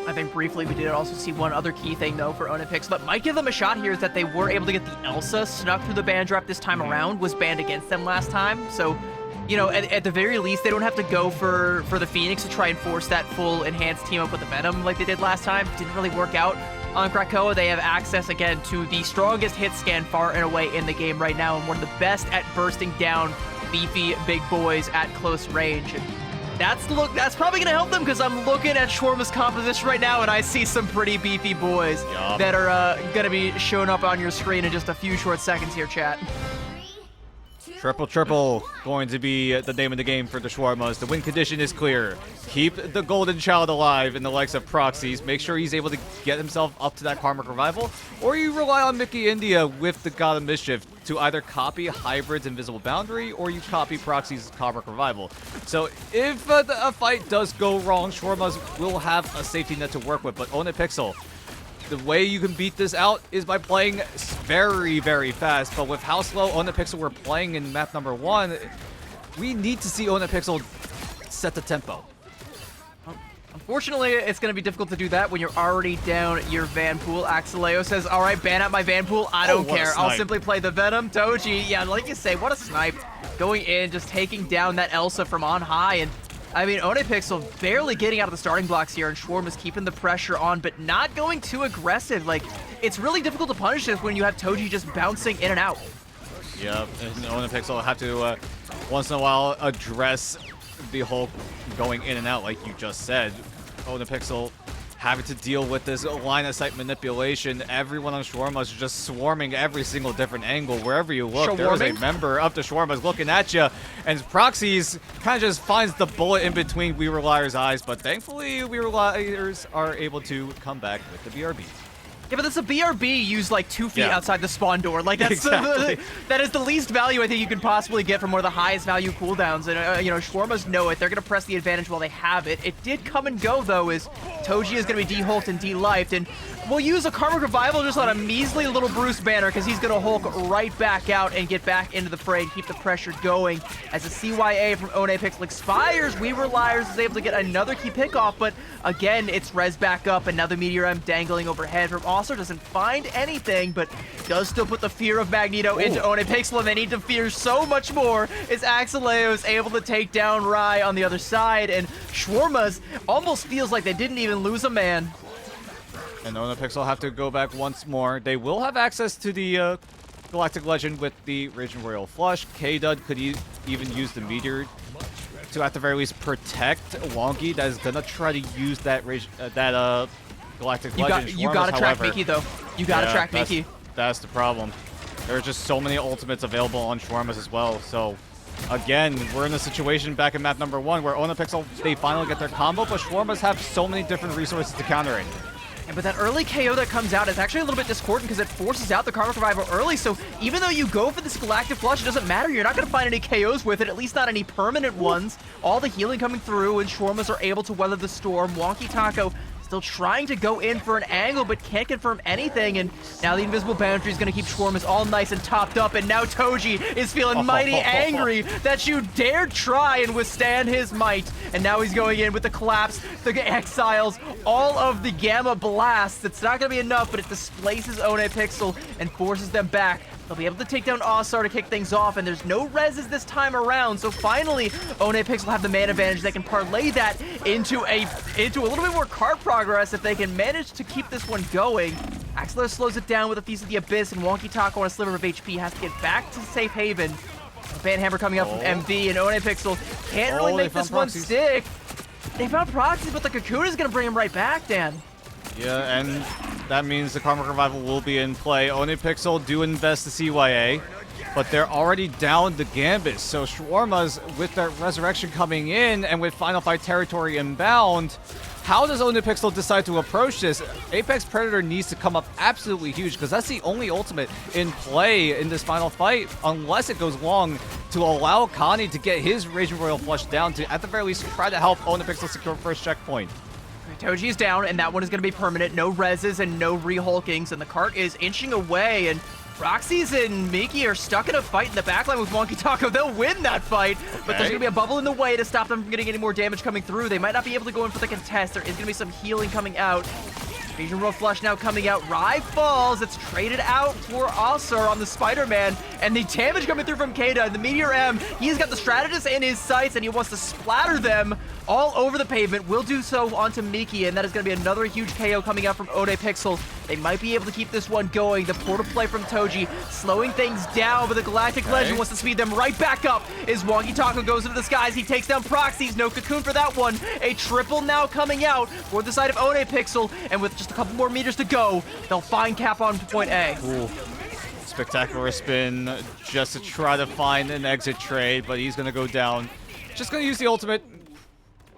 I think briefly we did also see one other key thing, though, for One Pixel that might give them a shot here is that they were able to get the Elsa snuck through the ban drop this time around, was banned against them last time. So, at the very least, they don't have to go for the Phoenix to try and force that full enhanced team up with the Venom like they did last time. Didn't really work out. On Krakoa, they have access, again, to the strongest hit scan far and away in the game right now, and one of the best at bursting down beefy big boys at close range. That's probably going to help them because I'm looking at Shawarma's composition right now, and I see some pretty beefy boys that are going to be showing up on your screen in just a few short seconds here, chat. Triple going to be the name of the game for the Shawarmas. The win condition is clear. Keep the golden child alive in the likes of Proxies. Make sure he's able to get himself up to that Karmic Revival. Or you rely on Mickey India with the God of Mischief to either copy Hybrid's Invisible Boundary or you copy Proxy's Karmic Revival. So if a fight does go wrong, Shawarmas will have a safety net to work with. But One Pixel, the way you can beat this out is by playing very fast, but with how slow One Pixel were playing in map number 1, we need to see One Pixel set the tempo. Unfortunately, it's going to be difficult to do that when you're already down your Vanpool. Axeleo says, all right, ban out my Vanpool. I don't care. I'll simply play the Venom. Toji, yeah, like you say, what a snipe. Going in, just taking down that Elsa from on high, and I mean, One Pixel barely getting out of the starting blocks here, and Shawarma's keeping the pressure on, but not going too aggressive. Like, it's really difficult to punish this when you have Toji just bouncing in and out. Yep, and One Pixel have to, once in a while, address the whole going in and out, like you just said. One Pixel having to deal with this line of sight manipulation. Everyone on Shawarma is just swarming every single different angle. Wherever you look, there is a member of the Shawarmas looking at you. And Proxies kind of just finds the bullet in between We Were Liars' eyes. But thankfully, We Were Liars are able to come back with the BRB. Yeah, but that's a BRB used like 2 feet outside the spawn door. Like that's exactly. That is the least value I think you can possibly get from one of the highest value cooldowns. And Shawarmas know it. They're gonna press the advantage while they have it. It did come and go though, as Toji is gonna be de-hulked and de-lifed, and we'll use a Karmic Revival just on a measly little Bruce banner because he's gonna Hulk right back out and get back into the fray and keep the pressure going. As the CYA from One Pixel expires, We Were Liars is able to get another key pickoff, but again, it's res back up, and now the Meteor M dangling overhead from also doesn't find anything, but does still put the fear of Magneto into One Pixel, and they need to fear so much more as Axeleo is able to take down Rai on the other side, and Shawarmas almost feels like they didn't even lose a man. And One Pixel have to go back once more. They will have access to the Galactic Legend with the Raging Royal Flush. K-Dud could even use the Meteor to, at the very least, protect Wonky. That is gonna try to use that Galactic You Legend. got to track however, Miki though. You got to yeah, track that's- Miki. That's the problem. There are just so many ultimates available on Shawarmas as well. So again, we're in a situation back in map number 1 where Onapixel, they finally get their combo, but Shawarmas have so many different resources to counter it. Yeah, but that early KO that comes out is actually a little bit discordant because it forces out the Karmic Revival early. So even though you go for this Galactic Flush, it doesn't matter. You're not going to find any KOs with it, at least not any permanent ones. All the healing coming through, and Shawarmas are able to weather the storm. Wonky Taco still trying to go in for an angle, but can't confirm anything. And now the Invisible Boundary is going to keep Shawarmas all nice and topped up. And now Toji is feeling mighty angry that you dared try and withstand his might. And now he's going in with the collapse, the exiles, all of the gamma blasts. It's not going to be enough, but it displaces Onapixel and forces them back. They'll be able to take down Ossar to kick things off, and there's no reses this time around. So finally, Onapixel have the man advantage. They can parlay that into a little bit more card progress if they can manage to keep this one going. Axelar slows it down with a Feast of the Abyss, and Wonky Taco on a sliver of HP has to get back to safe haven. Banhammer coming up from MV, and Onapixel can't really make this one stick. They found proxies, but the Cocoon is going to bring him right back, Dan. Yeah, and that means the Karmic Revival will be in play. Onapixel do invest the CYA, but they're already down the Gambit. So Shawarmas, with that Resurrection coming in, and with Final Fight territory inbound, how does Onapixel decide to approach this? Apex Predator needs to come up absolutely huge, because that's the only ultimate in play in this final fight, unless it goes long, to allow Connie to get his Raging Royal Flush down to, at the very least, try to help Onapixel secure first checkpoint. Toji is down, and that one is going to be permanent. No reses and no re-hulkings, and the cart is inching away, and Roxy's and Miki are stuck in a fight in the backline with Wonky Taco. They'll win that fight, but there's going to be a bubble in the way to stop them from getting any more damage coming through. They might not be able to go in for the contest. There is going to be some healing coming out. Raging Royal Flush now coming out. Rai falls. It's traded out for Ossar on the Spider-Man. And the damage coming through from Keita. The Meteor M, he's got the Strategist in his sights, and he wants to splatter them all over the pavement. Will do so onto Miki, and that is going to be another huge KO coming out from Onapixel. They might be able to keep this one going. The portal play from Toji slowing things down, but the Galactic Legend wants to speed them right back up. As Wonky Taco goes into the skies, he takes down Proxies. No Cocoon for that one. A triple now coming out for the side of Onapixel, and with just a couple more meters to go, they'll find Cap on point A. Ooh. Spectacular spin just to try to find an exit trade, but he's going to go down. Just going to use the ultimate.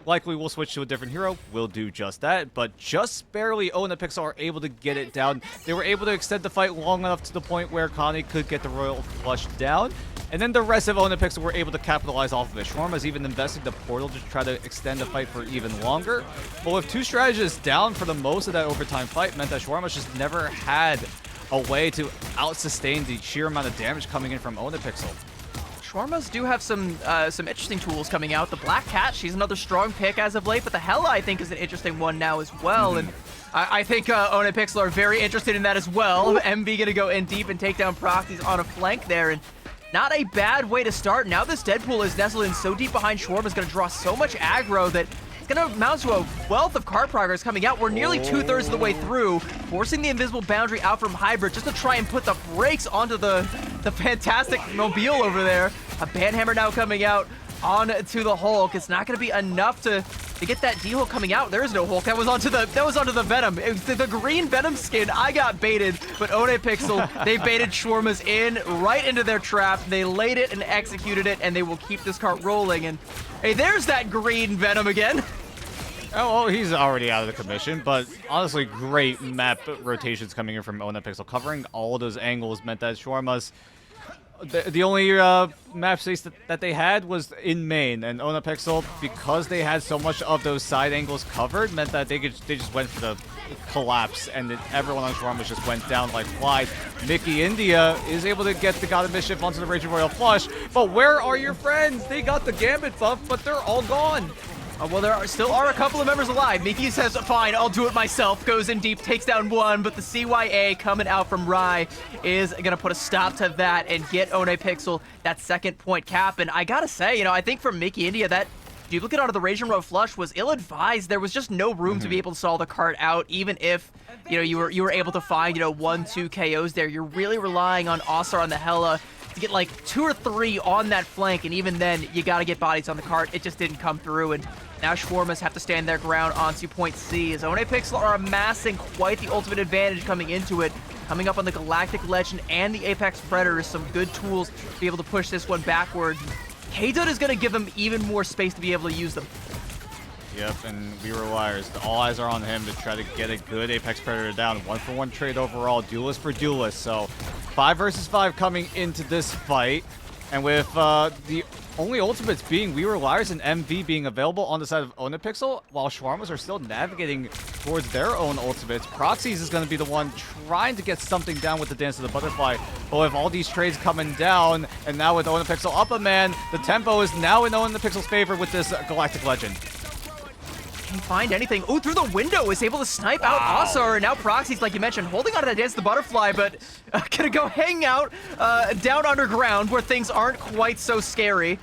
Likely we'll switch to a different hero. We'll do just that, but just barely Onapixel are able to get it down. They were able to extend the fight long enough to the point where Connie could get the Royal Flush down, and then the rest of Onapixel were able to capitalize off of it. Shawarma's even invested the portal to try to extend the fight for even longer, but with two strategists down for the most of that overtime fight meant that Shawarma's just never had a way to out-sustain the sheer amount of damage coming in from Onapixel. Shawarmas do have some interesting tools coming out. The Black Cat, she's another strong pick as of late, but the Hela, I think, is an interesting one now as well. And I think Onapixel are very interested in that as well. MV gonna go in deep and take down Proxies on a flank there, and not a bad way to start. Now this Deadpool is nestled in so deep behind Shawarma's gonna draw so much aggro that it's gonna amount to a wealth of card progress coming out. We're nearly 2/3 of the way through, forcing the Invisible Boundary out from Hybrid just to try and put the brakes onto the fantastic Mobile over there. A Banhammer now coming out onto the Hulk. It's not gonna be enough to get that D-Hulk coming out. There is no Hulk. That was onto the Venom. It was the green Venom skin. I got baited, but Onapixel, they baited Shawarmas in right into their trap. They laid it and executed it, and they will keep this cart rolling. And hey, there's that green Venom again. Oh, well, he's already out of the commission, but honestly, great map rotations coming in from Onapixel. Covering all of those angles meant that Shawarma's the only map space that they had was in main, and Onapixel, because they had so much of those side angles covered, meant that they just went for the collapse, and everyone on Shawarma just went down like flies. Mickey India is able to get the God of Mischief onto the Raging Royal Flush, but where are your friends? They got the Gambit buff, but they're all gone. Well, there still are a couple of members alive. Miki says, fine, I'll do it myself. Goes in deep, takes down one, but the CYA coming out from Rai is going to put a stop to that and get Onapixel that second point cap. And I got to say, I think for Miki India, that duplicate out of the Raging Road Flush was ill-advised. There was just no room to be able to stall the cart out, even if, you were able to find, 1-2 KOs there. You're really relying on Ossar on the Hela to get like 2 or 3 on that flank, and even then, you got to get bodies on the cart. It just didn't come through, and Now Shawarmas have to stand their ground onto point C, as Onepixel are amassing quite the ultimate advantage coming into it. Coming up on the Galactic Legend and the Apex Predator, some good tools to be able to push this one backwards. K-Dud is going to give them even more space to be able to use them. Yep, and We Were Liars. All eyes are on him to try to get a good Apex Predator down. 1-for-1 trade overall, duelist for duelist. So 5 versus 5 coming into this fight. And with the only ultimates being We Were Liars and MV being available on the side of Onepixel, while Shawarmas are still navigating towards their own ultimates, Proxies is going to be the one trying to get something down with the Dance of the Butterfly. But with all these trades coming down, and now with Onepixel up a man, the tempo is now in Onepixel's favor with this Galactic Legend. Can't find anything. Oh, through the window is able to snipe out Asar, and now Proxies, like you mentioned, holding on to that Dance of the Butterfly, but gonna go hang out down underground where things aren't quite so scary.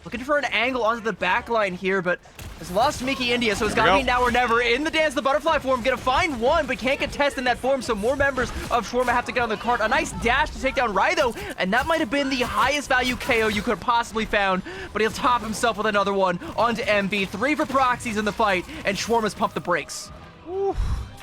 Looking for an angle onto the back line here, but has lost Mickey India, so it's gotta be now or never. In the Dance of the Butterfly form, gonna find one, but can't contest in that form, so more members of Shawarma have to get on the cart. A nice dash to take down Rai, though, and that might have been the highest value KO you could have possibly found, but he'll top himself with another one onto MV. 3 for Proxies in the fight, and Shawarma's pumped the brakes. Oof.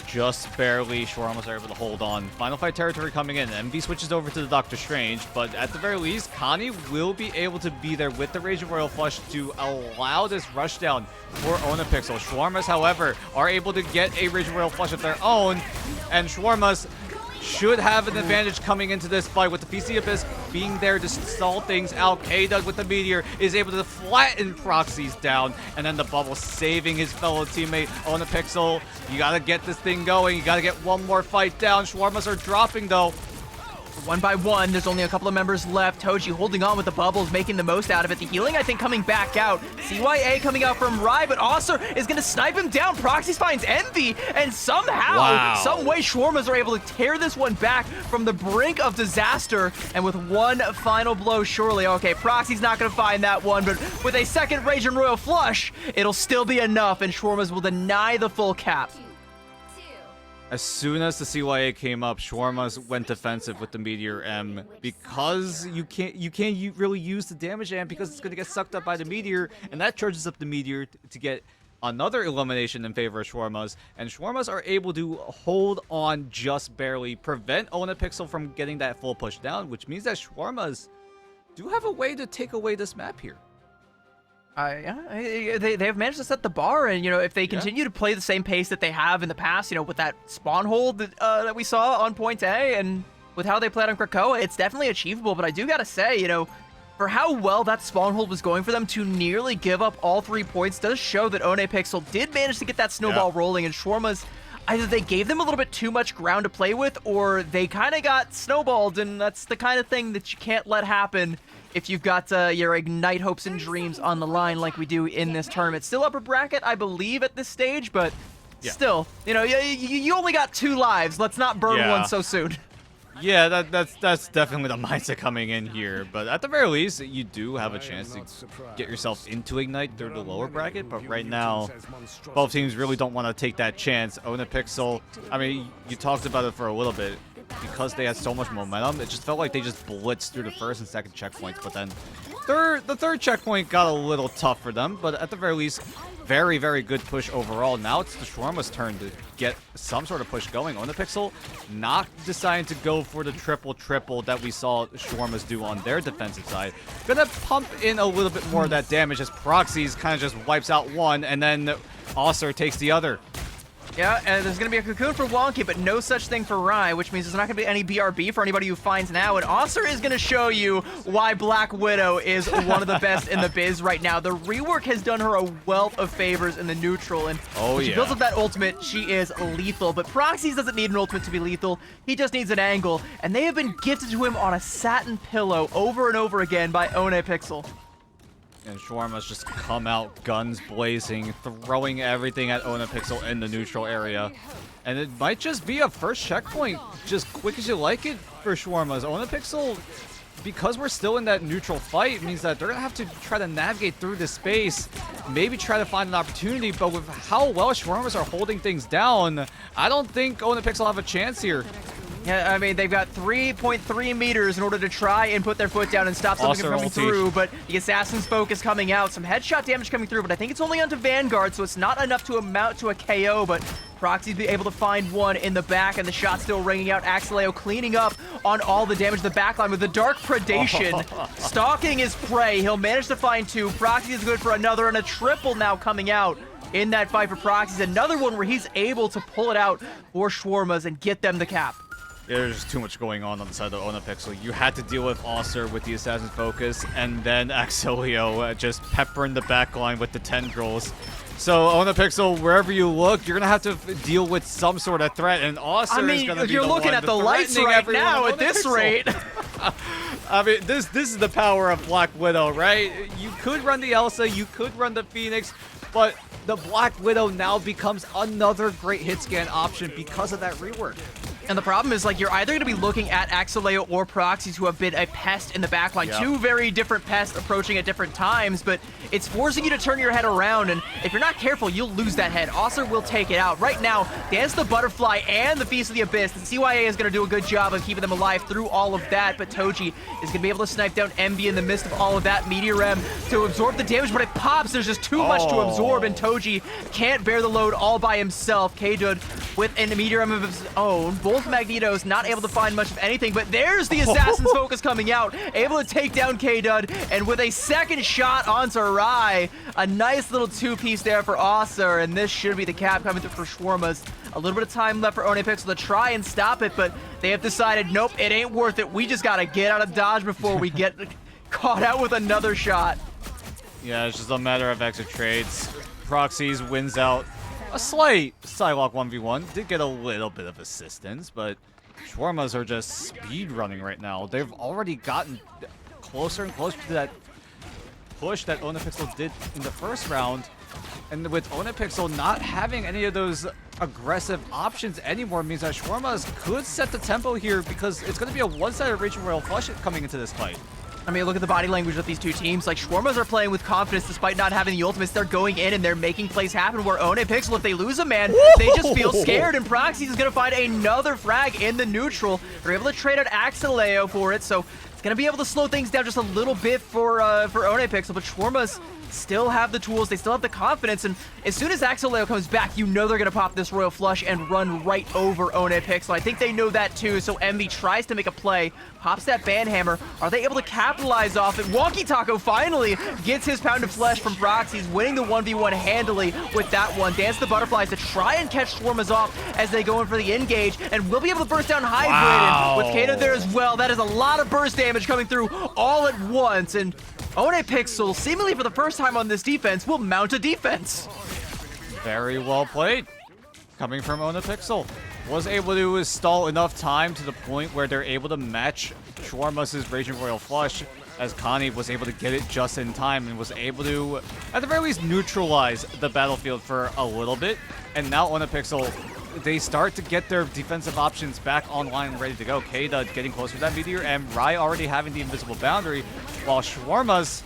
Just barely, Shawarmas are able to hold on. Final fight territory coming in. MV switches over to the Doctor Strange, but at the very least, Connie will be able to be there with the Raging Royal Flush to allow this rush down for Onepixel. Shawarmas, however, are able to get a Raging Royal Flush of their own, and Shawarmas should have an advantage coming into this fight with the PC Abyss being there to stall things out. K-Dud with the Meteor is able to flatten Proxies down, and then the Bubble saving his fellow teammate Onepixel. You gotta get this thing going. You gotta get one more fight down. Shawarmas are dropping though. One by one, there's only a couple of members left. Toji holding on with the bubbles, making the most out of it. The healing, I think, coming back out. CYA coming out from Rai, but Asar is going to snipe him down. Proxies finds Envy, and somehow, some way, Shawarmas are able to tear this one back from the brink of disaster. And with one final blow, surely, okay, Proxy's not going to find that one, but with a second Raging Royal Flush, it'll still be enough, and Shawarmas will deny the full cap. As soon as the CYA came up, Shawarmas went defensive with the Meteor M because you can't really use the damage amp because it's going to get sucked up by the Meteor, and that charges up the Meteor to get another elimination in favor of Shawarmas, and Shawarmas are able to hold on just barely, prevent Onepixel from getting that full push down, which means that Shawarmas do have a way to take away this map here. Yeah, they have managed to set the bar, and, you know, if they continue to play the same pace that they have in the past, you know, with that spawn hold that we saw on point A, and with how they played on Krakoa, it's definitely achievable. But I do gotta say, you know, for how well that spawn hold was going for them, to nearly give up all 3 points does show that Onepixel did manage to get that snowball rolling, and Shawarmas, either they gave them a little bit too much ground to play with, or they kind of got snowballed, and that's the kind of thing that you can't let happen if you've got your Ignite hopes and dreams on the line like we do in this tournament. Still upper bracket, I believe, at this stage, but still, you know, you only got 2 lives. Let's not burn one so soon. Yeah, that's definitely the mindset coming in here. But at the very least, you do have a chance to get yourself into Ignite through the lower bracket. But right now, both teams really don't want to take that chance. Onepixel, I mean, you talked about it for a little bit. Because they had so much momentum, it just felt like they just blitzed through the first and second checkpoints. But then the third checkpoint got a little tough for them. But at the very least, very, very good push overall. Now it's the Shawarma's turn to get some sort of push going. Onepixel not deciding to go for the triple that we saw Shawarmas do on their defensive side. Gonna pump in a little bit more of that damage as Proxies kind of just wipes out one, and then Asar takes the other. Yeah, and there's going to be a Cocoon for Wonky, but no such thing for Rai, which means there's not going to be any BRB for anybody who finds now. And Asar is going to show you why Black Widow is one of the best in the biz right now. The rework has done her a wealth of favors in the neutral, and when she builds up that ultimate, she is lethal. But Proxies doesn't need an ultimate to be lethal. He just needs an angle, and they have been gifted to him on a satin pillow over and over again by Onepixel. And Shawarmas just come out guns blazing, throwing everything at Onepixel in the neutral area. And it might just be a first checkpoint, just quick as you like it for Shawarmas. Onepixel, because we're still in that neutral fight, means that they're going to have to try to navigate through this space, maybe try to find an opportunity, but with how well Shawarmas are holding things down, I don't think Onepixel have a chance here. Yeah, I mean, they've got 3.3 meters in order to try and put their foot down and stop something from coming through, but the Assassin's Focus coming out. Some headshot damage coming through, but I think it's only onto Vanguard, so it's not enough to amount to a KO, but Proxy's be able to find one in the back, and the shot still ringing out. Axeleo cleaning up on all the damage to the backline with the Dark Predation. Stalking his prey. He'll manage to find two. Proxy is good for another, and a triple now coming out in that fight for Proxy's. Another one where he's able to pull it out for Shawarmas and get them the cap. There's too much going on the side of Onapixel. You had to deal with Oster with the Assassin's Focus, and then Axelio just peppering the backline with the tendrils. So Onapixel, wherever you look, you're gonna have to deal with some sort of threat, and Oster is gonna be you're looking at the lights right now at this rate. I mean, this is the power of Black Widow, right? You could run the Elsa, you could run the Phoenix, but the Black Widow now becomes another great hit scan option because of that rework. And the problem is, like, you're either going to be looking at Axeleo or Proxies, who have been a pest in the backline. Yeah. Two very different pests approaching at different times, but it's forcing you to turn your head around, and if you're not careful, you'll lose that head. Oster will take it out. Right now, Dance the Butterfly and the Feast of the Abyss, the CYA is going to do a good job of keeping them alive through all of that, but Toji is going to be able to snipe down Envy in the midst of all of that. Meteor M to absorb the damage, but it pops. There's just too much to absorb, and Toji can't bear the load all by himself. K-Dud with a Meteor M of his own. Both Magnetos not able to find much of anything, but there's the Assassin's Focus coming out, able to take down K-Dud, and with a second shot onto Rai, a nice little two-piece there for Oster, and this should be the cap coming through for Shawarmas. A little bit of time left for Onapixel to try and stop it, but they have decided, nope, it ain't worth it. We just gotta get out of dodge before we get caught out with another shot. Yeah, it's just a matter of exit trades. Proxies wins out a slight Psylocke 1v1. Did get a little bit of assistance, but Shawarmas are just speed running right now. They've already gotten closer and closer to that push that Onapixel did in the first round. And with Onapixel not having any of those aggressive options anymore means that Shawarmas could set the tempo here, because it's going to be a one-sided Raging Royal Flush coming into this fight. I mean, look at the body language of these two teams. Like, Shawarmas are playing with confidence despite not having the ultimates. They're going in and they're making plays happen, where Onapixel, if they lose a man, they just feel scared, and Proxies is going to find another frag in the neutral. They're able to trade out Axeleo for it, so it's going to be able to slow things down just a little bit for Onapixel, but Shawarmas still have the tools, they still have the confidence, and as soon as Axeleo comes back, you know they're going to pop this Royal Flush and run right over Onapixel. I think they know that too, so Envy tries to make a play, pops that Banhammer. Are they able to capitalize off it? Wonky Taco finally gets his pound of flesh from Proxies, winning the 1v1 handily with that one. Dance the Butterflies to try and catch Shawarmas off as they go in for the engage, and will be able to burst down Hybrid. Wow. And with Kata there as well, that is a lot of burst damage coming through all at once, and Onapixel, seemingly for the first time on this defense, will mount a defense. Very well played. Coming from Onapixel. Was able to stall enough time to the point where they're able to match Shawarmas' Raging Royal Flush, as Connie was able to get it just in time and was able to, at the very least, neutralize the battlefield for a little bit. And now Onapixel, they start to get their defensive options back online and ready to go. Kata getting closer to that Meteor, and Rai already having the invisible boundary, while Shawarmas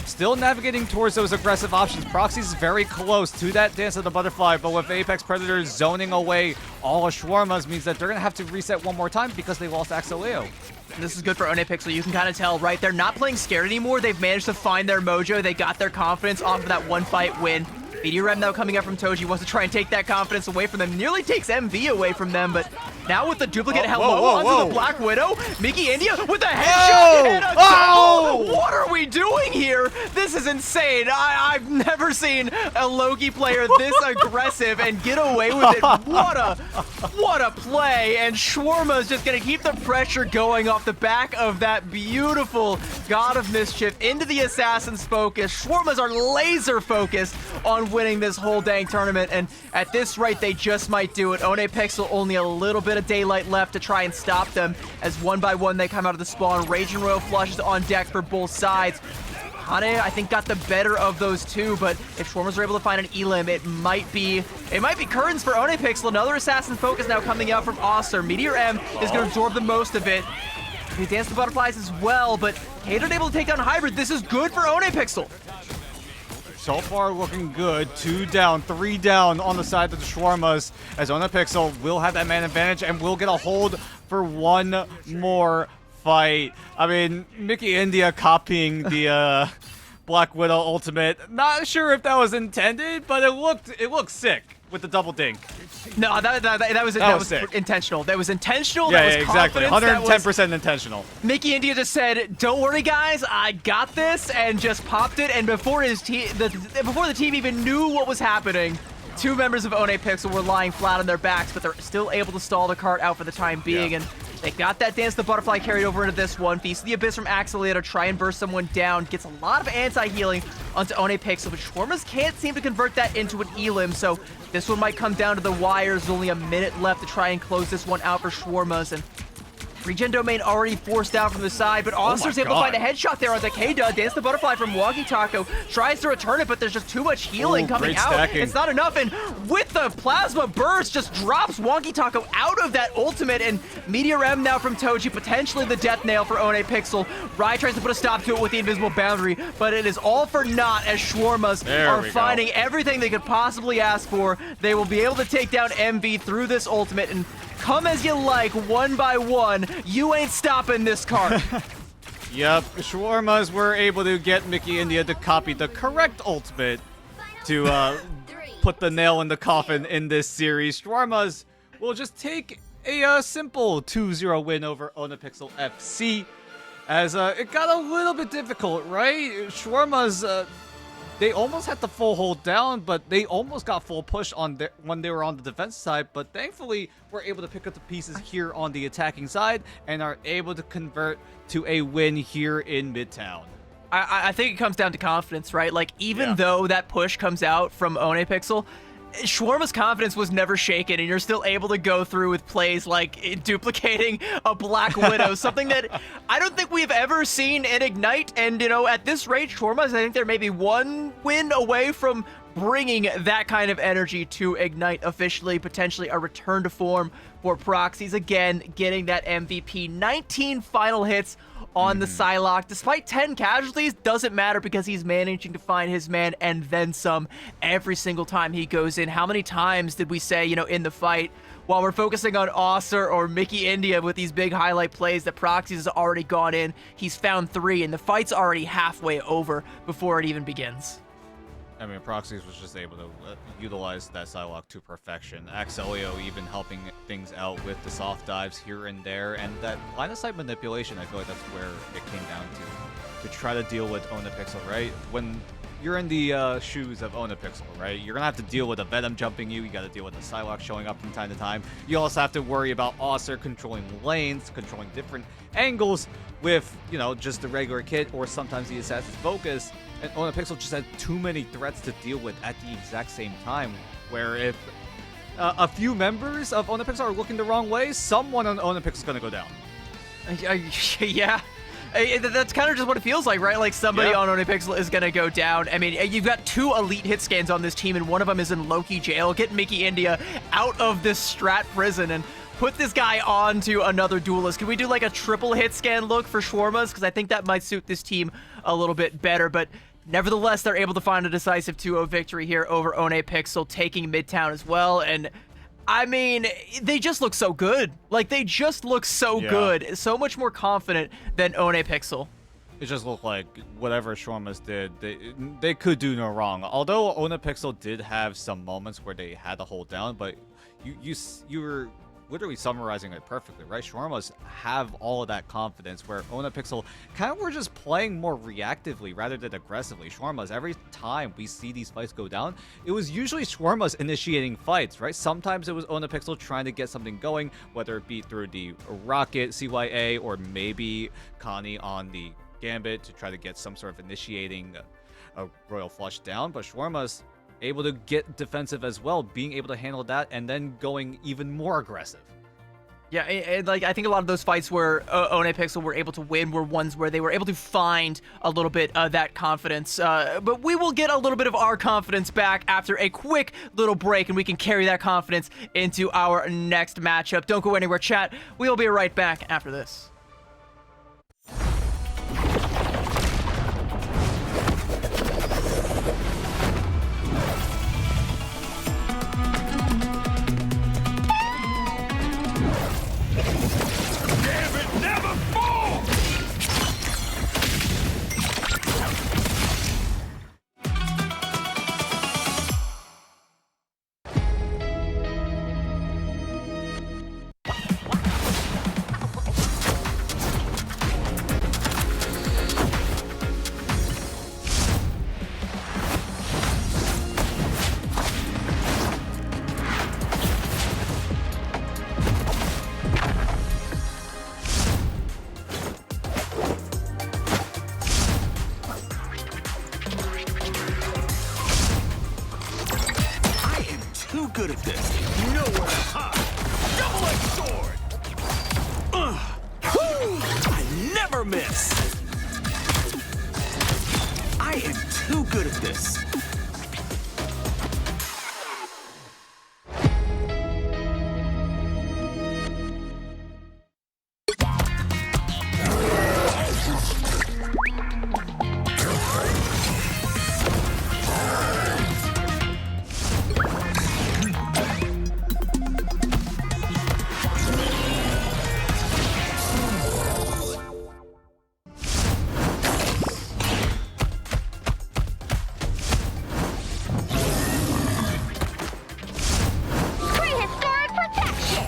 still navigating towards those aggressive options. Proxies is very close to that Dance of the Butterfly, but with Apex Predators zoning away all of Shawarmas means that they're going to have to reset one more time because they lost Axeleo. This is good for Onapixel. You can kind of tell, right? They're not playing scared anymore. They've managed to find their mojo. They got their confidence off of that one fight win. Meteor M now coming up from Toji, wants to try and take that confidence away from them. Nearly takes MV away from them, but now with the duplicate hello onto the Black Widow, Mickey India with a headshot and a double! What are we doing here? This is insane. I've never seen a Loki player this aggressive and get away with it. What a play, and Shawarma is just gonna keep the pressure going off the back of that beautiful God of Mischief into the Assassin's Focus. Shawarmas are laser focused on winning this whole dang tournament, and at this rate, they just might do it. Onapixel only a little bit of daylight left to try and stop them, as one by one they come out of the spawn. Raging Royal Flush is on deck for both sides. Hane, I think, got the better of those two, but if Shawarmas are able to find an Elim, it might be curtains for Onapixel. Another Assassin Focus now coming out from Oster. Meteor M is going to absorb the most of it. He danced the Butterflies as well, but Kato able to take down Hybrid. This is good for Onapixel. So far looking good. 2 down, 3 down on the side of the Shawarmas, as Onapixel will have that man advantage and will get a hold for one more fight. I mean, Mickey India copying the Black Widow ultimate. Not sure if that was intended, but it looked sick with the double dink. No, that was sick. intentional. That was intentional. Yeah, that was exactly. confidence. 110% intentional. Mickey India just said, "Don't worry, guys, I got this," and just popped it. And before before the team even knew what was happening, two members of One Pixel were lying flat on their backs, but they're still able to stall the cart out for the time being. Yeah. And they got that Dance the Butterfly carried over into this one. Feast of the Abyss from Axelita, try and burst someone down. Gets a lot of anti-healing onto One Pixel, but Shawarmas can't seem to convert that into an Elim, so this one might come down to the wires. There's only a minute left to try and close this one out for Shawarmas, and Regen Domain already forced out from the side, but Oster's able to find a headshot there on Takeda. Dance the Butterfly from Walkie Taco tries to return it, but there's just too much healing coming out. Stacking. It's not enough, and with the Plasma Burst, just drops Wonky Taco out of that ultimate, and Meteor M now from Toji, potentially the death nail for One Pixel. Rai tries to put a stop to it with the invisible boundary, but it is all for naught as Shawarmas are finding everything they could possibly ask for. They will be able to take down MV through this ultimate, and come as you like, one by one, you ain't stopping this cart. Yep, Shawarmas were able to get Mickey India to copy the correct ultimate to put the nail in the coffin in this series. Shawarmas will just take a simple 2-0 win over Onapixel FC, as it got a little bit difficult, right? Shawarmas, they almost had the full hold down, but they almost got full push on when they were on the defense side, but thankfully were able to pick up the pieces here on the attacking side and are able to convert to a win here in Midtown. I think it comes down to confidence, right? Like, even though that push comes out from One Pixel, Shawarma's confidence was never shaken, and you're still able to go through with plays like duplicating a Black Widow, something that I don't think we've ever seen in Ignite. And, you know, at this rate, Shawarma's, I think they're maybe one win away from bringing that kind of energy to Ignite officially, potentially a return to form for Proxies. Again, getting that MVP, 19 final hits on the Psylocke. Despite 10 casualties, doesn't matter because he's managing to find his man and then some every single time he goes in. How many times did we say, you know, in the fight, while we're focusing on Osser or Mickey India with these big highlight plays, that Proxies has already gone in, he's found 3, and the fight's already halfway over before it even begins. I mean, Proxies was just able to utilize that Psylocke to perfection. Axelio even helping things out with the soft dives here and there, and that line of sight manipulation, I feel like that's where it came down to try to deal with Onapixel, right? When you're in the shoes of Onapixel, right? You're gonna have to deal with a Venom jumping you, you gotta deal with the Psylocke showing up from time to time. You also have to worry about Osser controlling lanes, controlling different angles with, you know, just the regular kit or sometimes the Assassin's Focus. And Onapixel just had too many threats to deal with at the exact same time, where if a few members of Onapixel are looking the wrong way, someone on Onapixel is gonna go down. Yeah. That's kind of just what it feels like, right? Like somebody on One Pixel is going to go down. I mean, you've got 2 elite hit scans on this team, and one of them is in Loki jail. Get Mickey India out of this strat prison and put this guy on to another duelist. Can we do like a triple hit scan look for Shawarmas? Because I think that might suit this team a little bit better, but nevertheless, they're able to find a decisive 2-0 victory here over One Pixel, taking Midtown as well. And I mean, they just look so good. Like, they just look so good. So much more confident than One Pixel. It just looked like whatever Shawarmas did, they could do no wrong. Although Onapixel did have some moments where they had to hold down, but you were literally summarizing it perfectly, right? Shawarmas have all of that confidence, where Onapixel kind of were just playing more reactively rather than aggressively. Shawarmas, every time we see these fights go down, it was usually Shawarmas initiating fights, right? Sometimes it was Onapixel trying to get something going, whether it be through the Rocket CYA or maybe Connie on the Gambit to try to get some sort of initiating a Royal Flush down, but Shawarmas able to get defensive as well, being able to handle that and then going even more aggressive. Yeah, and like, I think a lot of those fights where One Pixel were able to win were ones where they were able to find a little bit of that confidence. But we will get a little bit of our confidence back after a quick little break, and we can carry that confidence into our next matchup. Don't go anywhere, chat. We'll be right back after this. good at this. Prehistoric protection!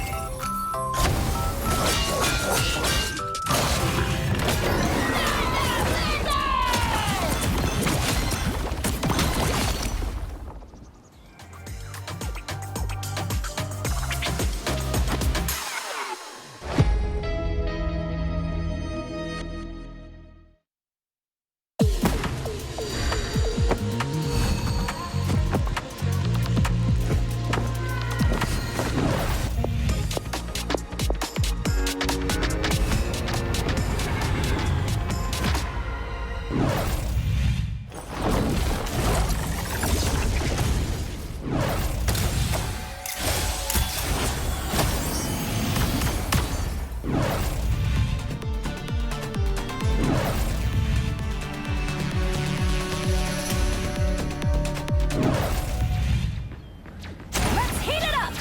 Let's heat it up!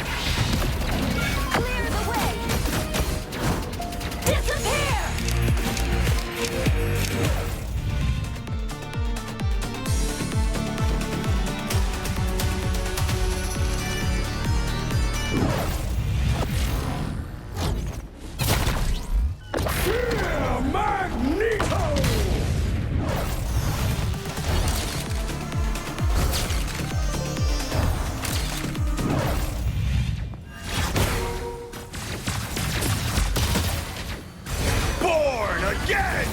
Clear the way! Disappear! Born again!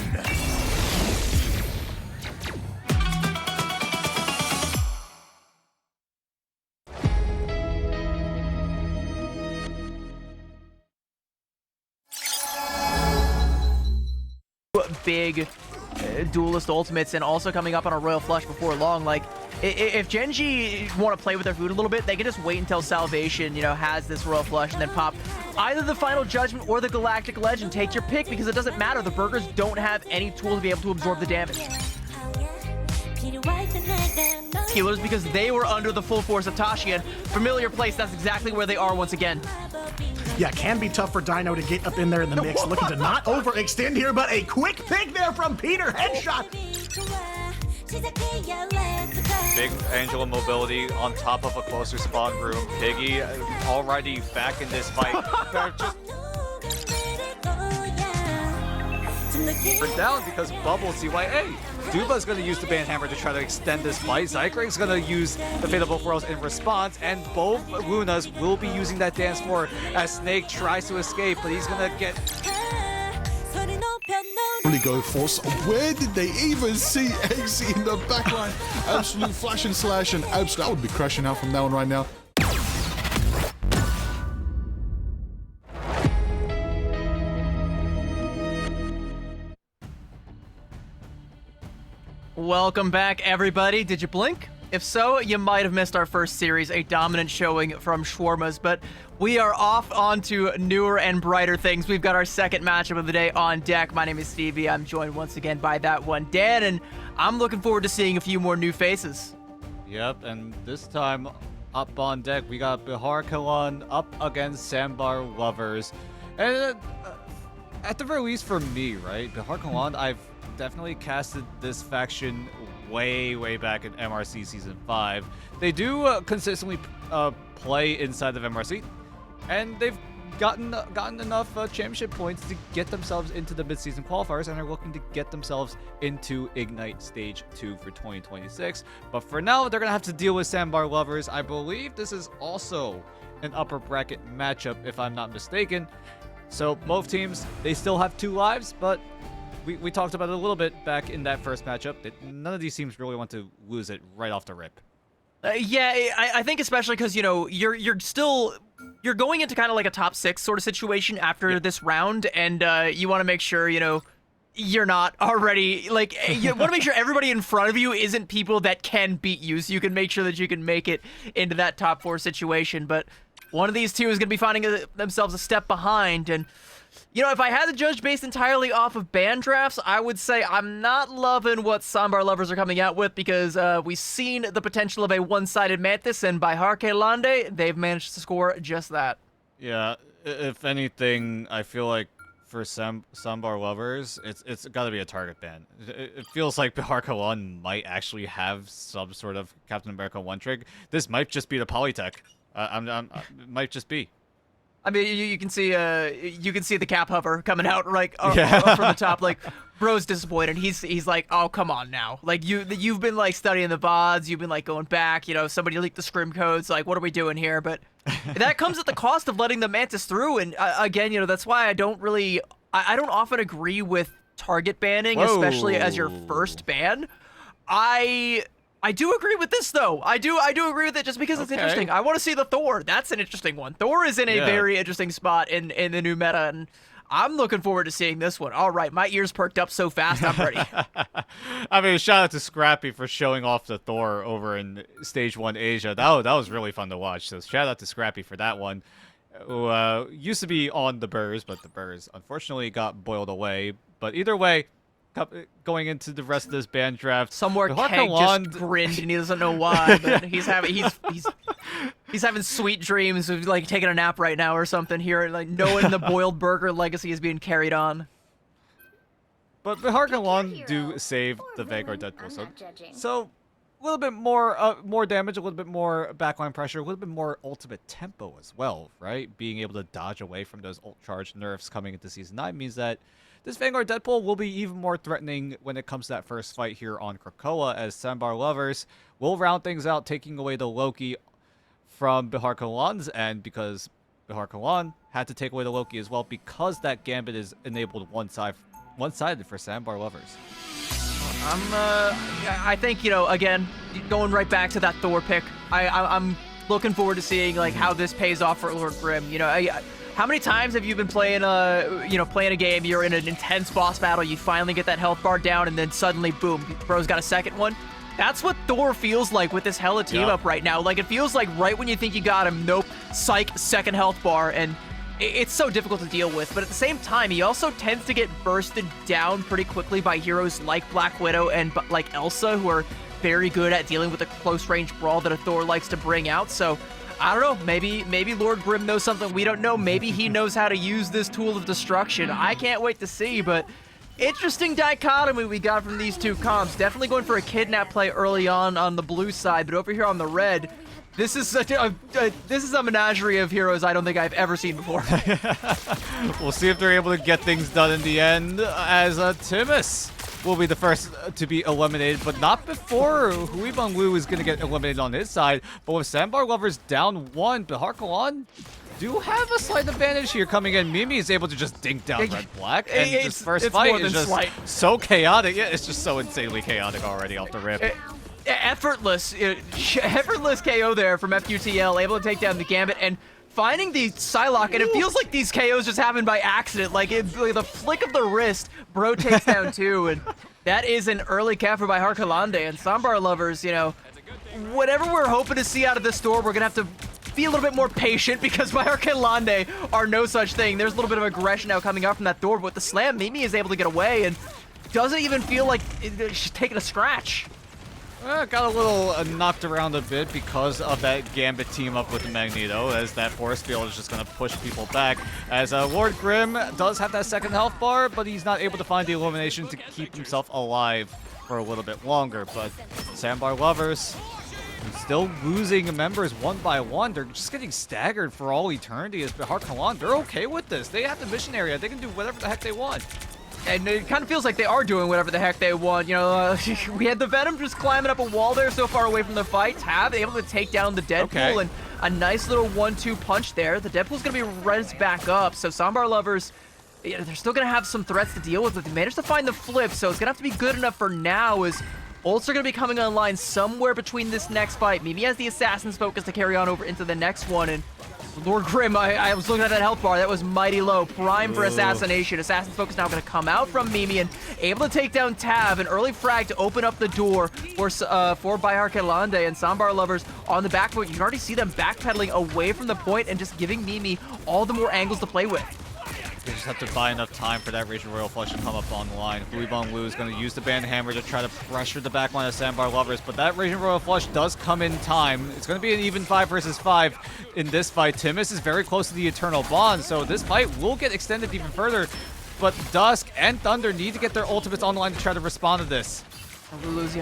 Big duelist ultimates, and also coming up on a royal flush before long. Like, if Genji want to play with their food a little bit, they can just wait until Salvation, you know, has this royal flush and then pop either the Final Judgment or the Galactic Legend. Take your pick, because it doesn't matter. The Burgers don't have any tool to be able to absorb the damage. Healers, because they were under the full force of Tashian. Familiar place, that's exactly where they are once again. Yeah, can be tough for Dino to get up in there in the mix. Looking to not overextend here, but a quick pick there from Peter. Headshot. Big Angela mobility on top of a closer spawn room. Piggy already back in this fight. Just down because Bubble CYA. Duba's going to use the Band Hammer to try to extend this fight. Zykrig's going to use the Fatal Both Worlds in response, and both Lunas will be using that dance floor as Snake tries to escape, but he's going to get... Really go force. Where did they even see Eggsy in the backline? Absolute flash and slash, and absolute. I would be crashing out from that one right now. Welcome back, everybody. Did you blink? If so, you might have missed our first series, a dominant showing from Shawarmas, but we are off onto newer and brighter things. We've got our second matchup of the day on deck. My name is Stevie. I'm joined once again by that one, Dan, and I'm looking forward to seeing a few more new faces. Yep, and this time up on deck, we got Bihar Kalan up against Sandbar Lovers. And at the very least for me, right, Bihar Kalan, I've definitely casted this faction way back in MRC Season 5. They do consistently play inside of MRC, and they've gotten enough championship points to get themselves into the mid-season qualifiers, and are looking to get themselves into Ignite Stage 2 for 2026. But for now, they're going to have to deal with Sandbar Lovers. I believe this is also an upper bracket matchup, if I'm not mistaken. So both teams, they still have 2 lives, but we talked about it a little bit back in that first matchup, that none of these teams really want to lose it right off the rip. Yeah, I think especially because, you know, you're going into kind of like a top 6 sort of situation after this round, and you want to make sure, you know, you're not already, like, you want to make sure everybody in front of you isn't people that can beat you, so you can make sure that you can make it into that top 4 situation. But one of these two is going to be finding themselves a step behind, and you know, if I had to judge based entirely off of ban drafts, I would say I'm not loving what Sambar lovers are coming out with, because we've seen the potential of a one-sided Mantis, and by Harkelande, they've managed to score just that. Yeah, if anything, I feel like for Sambar lovers, it's got to be a target ban. It feels like Bihar Kalan might actually have some sort of Captain America 1 trig. This might just be the Polytech. It might just be. I mean, you can see the cap hover coming out right from the top. Like, bro's disappointed. He's like, oh, come on now. Like, you've been like studying the VODs. You've been like going back. You know, somebody leaked the scrim codes. Like, what are we doing here? But that comes at the cost of letting the Mantis through. And again, you know, that's why I don't often agree with target banning, especially as your first ban. I do agree with this, though. I do agree with it just because it's interesting. I want to see the Thor. That's an interesting one. Thor is in a very interesting spot in the new meta, and I'm looking forward to seeing this one. All right, my ears perked up so fast, I'm ready. I mean, shout out to Scrappy for showing off the Thor over in Stage 1 Asia. That was really fun to watch, so shout out to Scrappy for that one. Who used to be on the Burrs, but the Burrs unfortunately got boiled away. But either way, going into the rest of this ban draft, somewhere Keg just grinned and he doesn't know why, but he's having sweet dreams of like taking a nap right now or something here, like knowing the boiled burger legacy is being carried on. But Bihar Kalan do save the Vanguard Deadpool, so a little bit more damage, a little bit more backline pressure, a little bit more ultimate tempo as well, right? Being able to dodge away from those ult charge nerfs coming into Season 9 means that this Vanguard Deadpool will be even more threatening when it comes to that first fight here on Krakoa, as Sambar lovers will round things out, taking away the Loki from Bihar Kalan's end, because Bihar Kalan had to take away the Loki as well, because that Gambit is enabled one-sided for Sambar lovers. I think, you know, again, going right back to that Thor pick, I'm looking forward to seeing like how this pays off for Lord Grim. You know, how many times have you been playing a game, you're in an intense boss battle, you finally get that health bar down, and then suddenly, boom, bro's got a second one? That's what Thor feels like with this Hella team up right now. Like, it feels like right when you think you got him, nope, psych, second health bar, and it's so difficult to deal with. But at the same time, he also tends to get bursted down pretty quickly by heroes like Black Widow and like Elsa, who are very good at dealing with the close-range brawl that a Thor likes to bring out. So I don't know, maybe Lord Grim knows something we don't know. Maybe he knows how to use this tool of destruction. I can't wait to see, but interesting dichotomy we got from these two comps. Definitely going for a kidnap play early on the blue side, but over here on the red, this is a menagerie of heroes I don't think I've ever seen before. We'll see if they're able to get things done in the end, as Timus will be the first to be eliminated, but not before Hui Bang Wu is going to get eliminated on his side. But with Sambar lovers down 1, Bihar Kalan do have a slight advantage here coming in. Mimi is able to just dink down Red Black, and this first fight is just so chaotic. Yeah, it's just so insanely chaotic already off the rip. Effortless KO there from FUTL, able to take down the Gambit and finding the Psylocke, and it feels like these KOs just happen by accident. Like, the flick of the wrist, bro takes down 2, and that is an early capture by Harkalande. And Sambar lovers, you know, whatever we're hoping to see out of this store, we're gonna have to be a little bit more patient, because by Harkalande are no such thing. There's a little bit of aggression now coming up from that door, but with the slam, Mimi is able to get away and doesn't even feel like she's taking a scratch. Got a little knocked around a bit because of that Gambit team up with Magneto, as that force field is just going to push people back. As Lord Grim does have that second health bar, but he's not able to find the illumination to keep himself alive for a little bit longer. But Sambar lovers still losing members one by one. They're just getting staggered for all eternity. As Bihar Kalan, they're okay with this. They have the mission area. They can do whatever the heck they want. And it kind of feels like they are doing whatever the heck they want. You know, we had the Venom just climbing up a wall there so far away from the fight. Tab able to take down the Deadpool, and a nice little 1-2 punch there. The Deadpool's going to be rezzed back up, so Sambar lovers, they're still going to have some threats to deal with, but they managed to find the flip, so it's going to have to be good enough for now, as ults are going to be coming online somewhere between this next fight. Mimi has the Assassin's Focus to carry on over into the next one, and Lord Grim, I was looking at that health bar. That was mighty low. Prime for assassination. Assassin's Focus now going to come out from Mimi and able to take down Tav. An early frag to open up the door for Bayar Kelande and Sambar Lovers on the back foot. You can already see them backpedaling away from the point and just giving Mimi all the more angles to play with. They just have to buy enough time for that Raging Royal Flush to come up on the line. Huibon Lu is going to use the Band Hammer to try to pressure the backline of Sandbar Lovers, but that Raging Royal Flush does come in time. It's going to be an even 5 versus 5 in this fight. Timus is very close to the Eternal Bond, so this fight will get extended even further, but Dusk and Thunder need to get their ultimates on the line to try to respond to this. Luluzi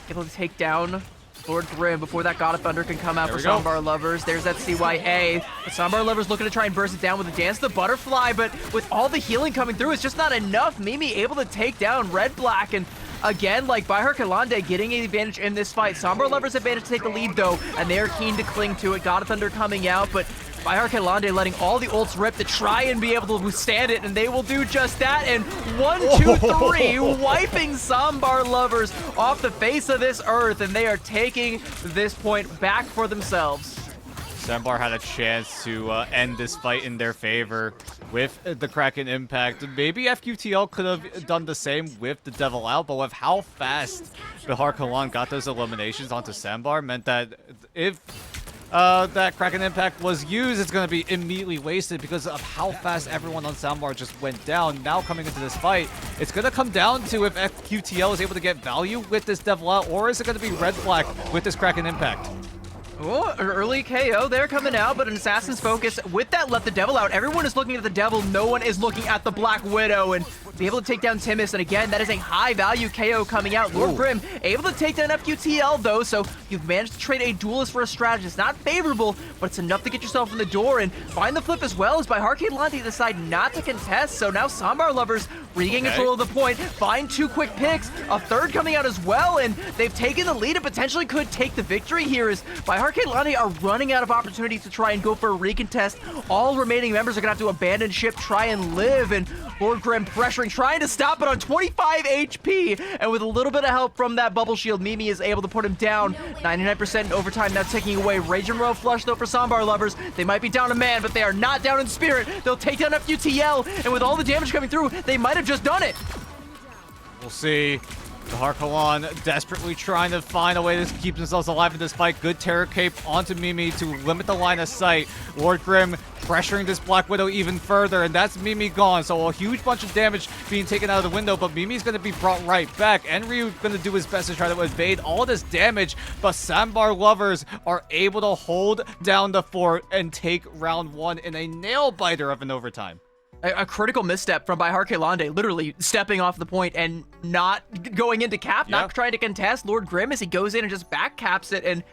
able to take down Lord Grim before that God of Thunder can come out for go. Sambar Lovers. There's that CYA. But Sambar Lovers looking to try and burst it down with a Dance the Butterfly, but with all the healing coming through, it's just not enough. Mimi able to take down Red Black, and again, like Bayar Kelande getting an advantage in this fight. Sambar Lovers advantage to take the lead though, and they are keen to cling to it. God of Thunder coming out, but Bayar Kelande letting all the ults rip to try and be able to withstand it, and they will do just that. And 1, 2, 3, wiping Sambar Lovers off the face of this earth, and they are taking this point back for themselves. Sambar had a chance to end this fight in their favor with the Kraken Impact. Maybe FQTL could have done the same with the Devil Out, but with how fast Bihar Kalan got those eliminations onto Sambar meant that if that Kraken Impact was used, it's going to be immediately wasted because of how fast everyone on Soundbar just went down. Now coming into this fight, it's going to come down to if FQTL is able to get value with this Devil Out, or is it going to be Red Black with this Kraken Impact? Oh, an early KO there coming out, but an Assassin's Focus with that let the Devil out. Everyone is looking at the Devil, no one is looking at the Black Widow, and be able to take down Timus, and again, that is a high value KO coming out. Lord Grim able to take down FQTL though, so you've managed to trade a duelist for a strategist. Not favorable, but it's enough to get yourself in the door, and find the flip as well as by Arcade Lanti decide not to contest, so now Sambar Lovers regain control of the point, find 2 quick picks, a third coming out as well, and they've taken the lead and potentially could take the victory here as by Arcade Lanti are running out of opportunities to try and go for a recontest. All remaining members are gonna have to abandon ship, try and live, and Lord Grim pressuring, trying to stop it on 25 HP, and with a little bit of help from that bubble shield, Mimi is able to put him down. 99% in overtime, now taking away Raging Royal Flush though for Sambar Lovers. They might be down a man, but they are not down in spirit. They'll take down FQTL, and with all the damage coming through, they might have just done it. We'll see. The Harkalan desperately trying to find a way to keep themselves alive in this fight. Good Terror Cape onto Mimi to limit the line of sight. Lord Grim pressuring this Black Widow even further, and that's Mimi gone. So a huge bunch of damage being taken out of the window, but Mimi's going to be brought right back. Enryu going to do his best to try to evade all this damage, but Sambar Lovers are able to hold down the fort and take round 1 in a nail-biter of an overtime. A critical misstep from Bayar Kelande, literally stepping off the point and not going into cap, not trying to contest Lord Grim as he goes in and just back caps it. And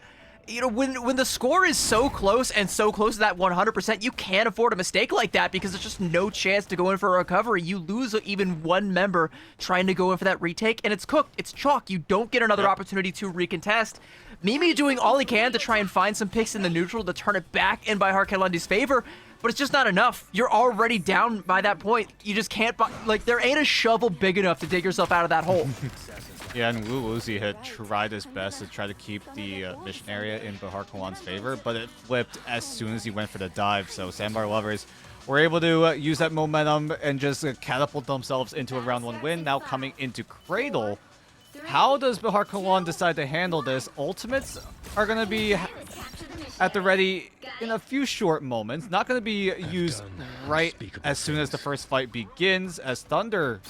you know, when the score is so close and so close to that 100%, you can't afford a mistake like that because there's just no chance to go in for a recovery. You lose even one member trying to go in for that retake, and it's cooked. It's chalk. You don't get another opportunity to recontest. Mimi doing all he can to try and find some picks in the neutral to turn it back in Bayar Kelande's favor, but it's just not enough. You're already down by that point. You just can't, like, there ain't a shovel big enough to dig yourself out of that hole. Yeah, and Wu Uzi had tried his best to try to keep the mission area in Bahar Kalan's favor, but it flipped as soon as he went for the dive. So Sambar Lovers were able to use that momentum and just catapult themselves into a round 1 win. Now coming into Cradle. How does Bahar Kalan decide to handle this? Ultimates are going to be at the ready in a few short moments. Not going to be used right as soon as the first fight begins, as Thunder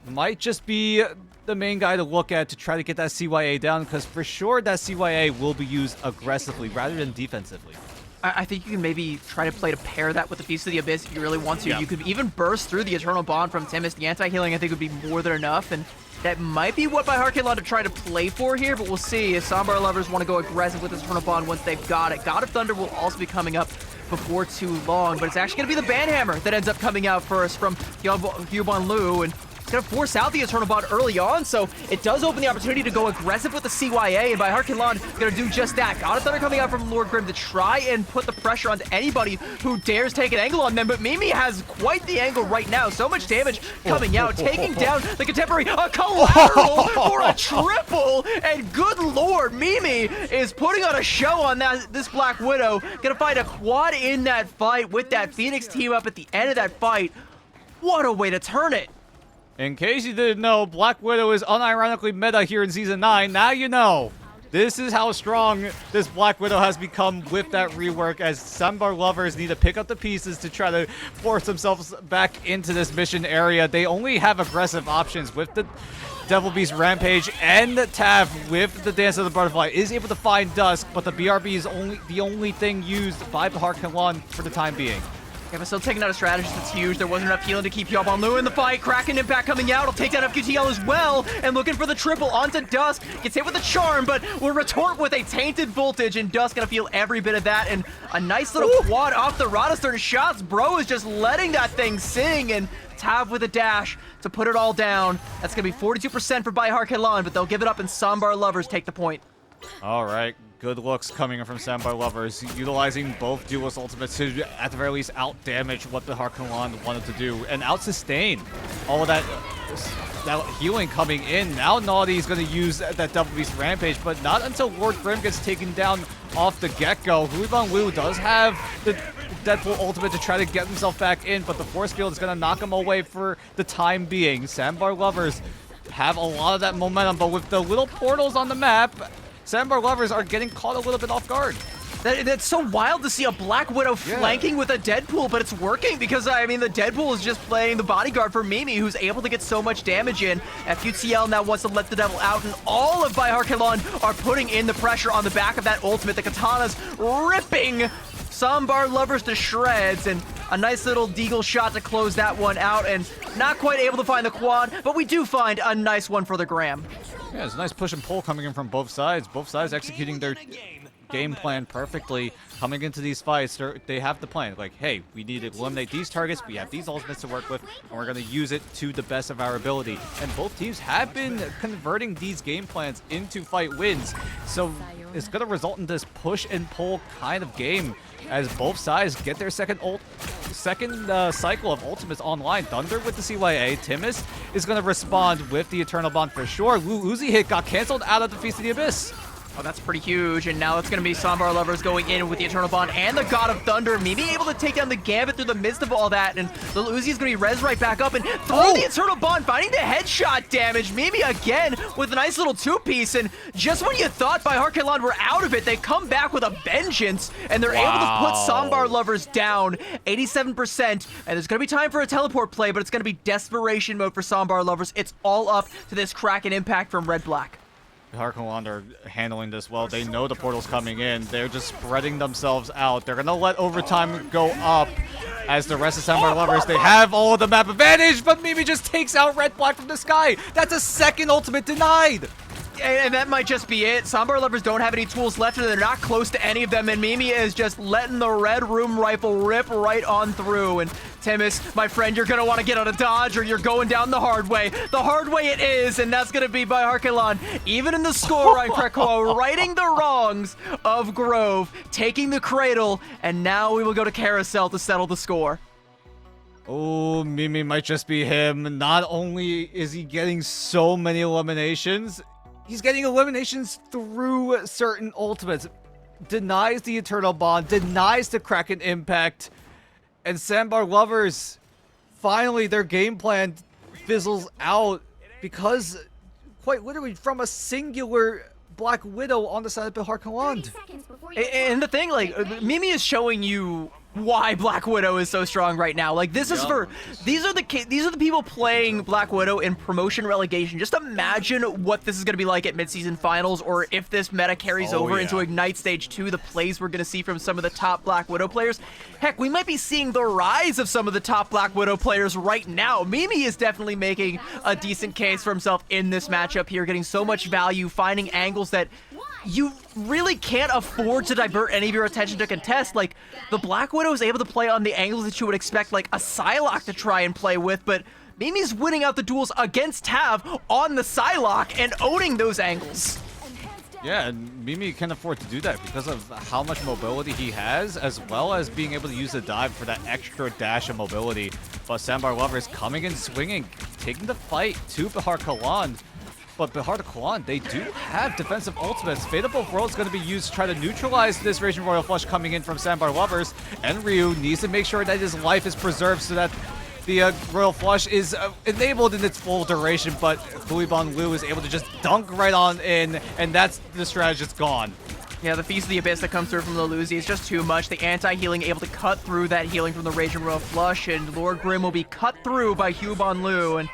might just be the main guy to look at to try to get that CYA down, because for sure that CYA will be used aggressively rather than defensively. I think you can maybe try to play to pair that with the Feast of the Abyss if you really want to. You could even burst through the Eternal Bond from Timus. The anti-healing I think would be more than enough, and that might be what Bayar Kelande try to play for here, but we'll see if Sambar Lovers want to go aggressive with this Eternal Bond once they've got it. God of Thunder will also be coming up before too long, but it's actually going to be the Banhammer that ends up coming out first from Hyubon Lu, and going to force out the Eternal Bond early on, so it does open the opportunity to go aggressive with the CYA, and by Harkinlon going to do just that. God of Thunder coming out from Lord Grim to try and put the pressure onto anybody who dares take an angle on them, but Mimi has quite the angle right now. So much damage coming out, taking down the Contemporary, a collateral for a triple, and good lord, Mimi is putting on a show on this Black Widow. Gonna find a quad in that fight with that Phoenix team up at the end of that fight. What a way to turn it. In case you didn't know, Black Widow is unironically meta here in Season 9. Now you know. This is how strong this Black Widow has become with that rework, as Sambar lovers need to pick up the pieces to try to force themselves back into this mission area. They only have aggressive options with the Devil Beast Rampage, and Tav with the Dance of the Butterfly is able to find Dusk, but the BRB is the only thing used by the Harkinlon for the time being. Yeah, but still taking out a strategist that's huge. There wasn't enough healing to keep Hyobon Lu in the fight. Kraken Impact coming out. He'll take down FQTL as well. And looking for the triple onto Dusk. Gets hit with a charm, but will retort with a tainted voltage. And Dusk gonna feel every bit of that. And a nice little quad off the Radastern shots. Bro is just letting that thing sing. And Tav with a dash to put it all down. That's gonna be 42% for Bai Harkinlon, but they'll give it up and Sambar lovers take the point. All right, good looks coming in from Sambar lovers, utilizing both duelist ultimates to, at the very least, out-damage what the Harkinlon wanted to do, and out-sustain all of that healing coming in. Now Naughty is going to use that Double Beast Rampage, but not until Lord Grim gets taken down off the get-go. Hyobon Lu does have the Deadpool ultimate to try to get himself back in, but the force field is going to knock him away for the time being. Sambar lovers have a lot of that momentum, but with the little portals on the map, Sambar lovers are getting caught a little bit off guard. That's so wild to see a Black Widow flanking with a Deadpool, but it's working because, I mean, the Deadpool is just playing the bodyguard for Mimi, who's able to get so much damage in. FUTL now wants to let the devil out, and all of Bai Harkinlon are putting in the pressure on the back of that ultimate. The katanas ripping Sambar lovers to shreds, and a nice little deagle shot to close that one out, and not quite able to find the quad, but we do find a nice one for the Graham. Yeah, it's a nice push and pull coming in from both sides. Both sides executing their game plan perfectly. Coming into these fights, they have the plan. Like, hey, we need to eliminate these targets. We have these ultimates to work with, and we're going to use it to the best of our ability. And both teams have been converting these game plans into fight wins. So it's going to result in this push and pull kind of game as both sides get their second cycle of ultimates online. Thunder with the CYA. Timus is going to respond with the Eternal Bond for sure. Uzi hit got canceled out of the Feast of the Abyss. Oh, that's pretty huge, and now it's going to be Sambar lovers going in with the Eternal Bond and the God of Thunder. Mimi able to take down the Gambit through the midst of all that, and Lil Uzi is going to be res right back up and throw the Eternal Bond, finding the headshot damage. Mimi again with a nice little two-piece, and just when you thought Bai Harkinlon were out of it, they come back with a vengeance, and they're able to put Sambar lovers down 87%, and there's going to be time for a teleport play, but it's going to be desperation mode for Sambar lovers. It's all up to this Kraken Impact from Red-Black. Harkinlon are handling this well. They know the portal's coming in. They're just spreading themselves out. They're going to let overtime go up as the rest of Sambar lovers. They have all of the map advantage, but Mimi just takes out Red-Black from the sky. That's a second ultimate denied. And that might just be it. Sambar lovers don't have any tools left, and they're not close to any of them, and Mimi is just letting the Red Room Rifle rip right on through. And Timus, my friend, you're going to want to get on a dodge, or you're going down the hard way. The hard way it is, and that's going to be by Harkinlon. Even in the score on Krakoa, righting the wrongs of Grove, taking the cradle, and now we will go to Carousel to settle the score. Oh, Mimi might just be him. Not only is he getting so many eliminations, he's getting eliminations through certain ultimates. Denies the Eternal Bond, denies the Kraken Impact, and Sambar lovers, finally their game plan fizzles out because, quite literally, from a singular Black Widow on the side of the Harkinlon. And the thing, like, Mimi is showing you why Black Widow is so strong right now. Like, this is for these are the people playing Black Widow in promotion relegation. Just imagine what this is going to be like at midseason finals, or if this meta carries over into Ignite Stage 2, the plays we're going to see from some of the top Black Widow players. Heck, we might be seeing the rise of some of the top Black Widow players right now. Mimi is definitely making a decent case for himself in this matchup here, getting so much value, finding angles that you really can't afford to divert any of your attention to contest. Like, the Black Widow is able to play on the angles that you would expect, like, a Psylocke to try and play with, but Mimi's winning out the duels against Tav on the Psylocke and owning those angles. Yeah, and Mimi can afford to do that because of how much mobility he has, as well as being able to use the dive for that extra dash of mobility. But Sandbar Lovers coming and swinging, taking the fight to Behar Kalan. But Behar Kalan, they do have defensive ultimates. Fate of Both Worlds is going to be used to try to neutralize this Raging Royal Flush coming in from Sandbar Lovers. And Ryu needs to make sure that his life is preserved so that the Royal Flush is enabled in its full duration, but Huibon Liu is able to just dunk right on in, and that's the strategist gone. Yeah, the Feast of the Abyss that comes through from the Luzi is just too much. The anti-healing able to cut through that healing from the Raging Royal Flush, and Lord Grim will be cut through by Huibon Liu, and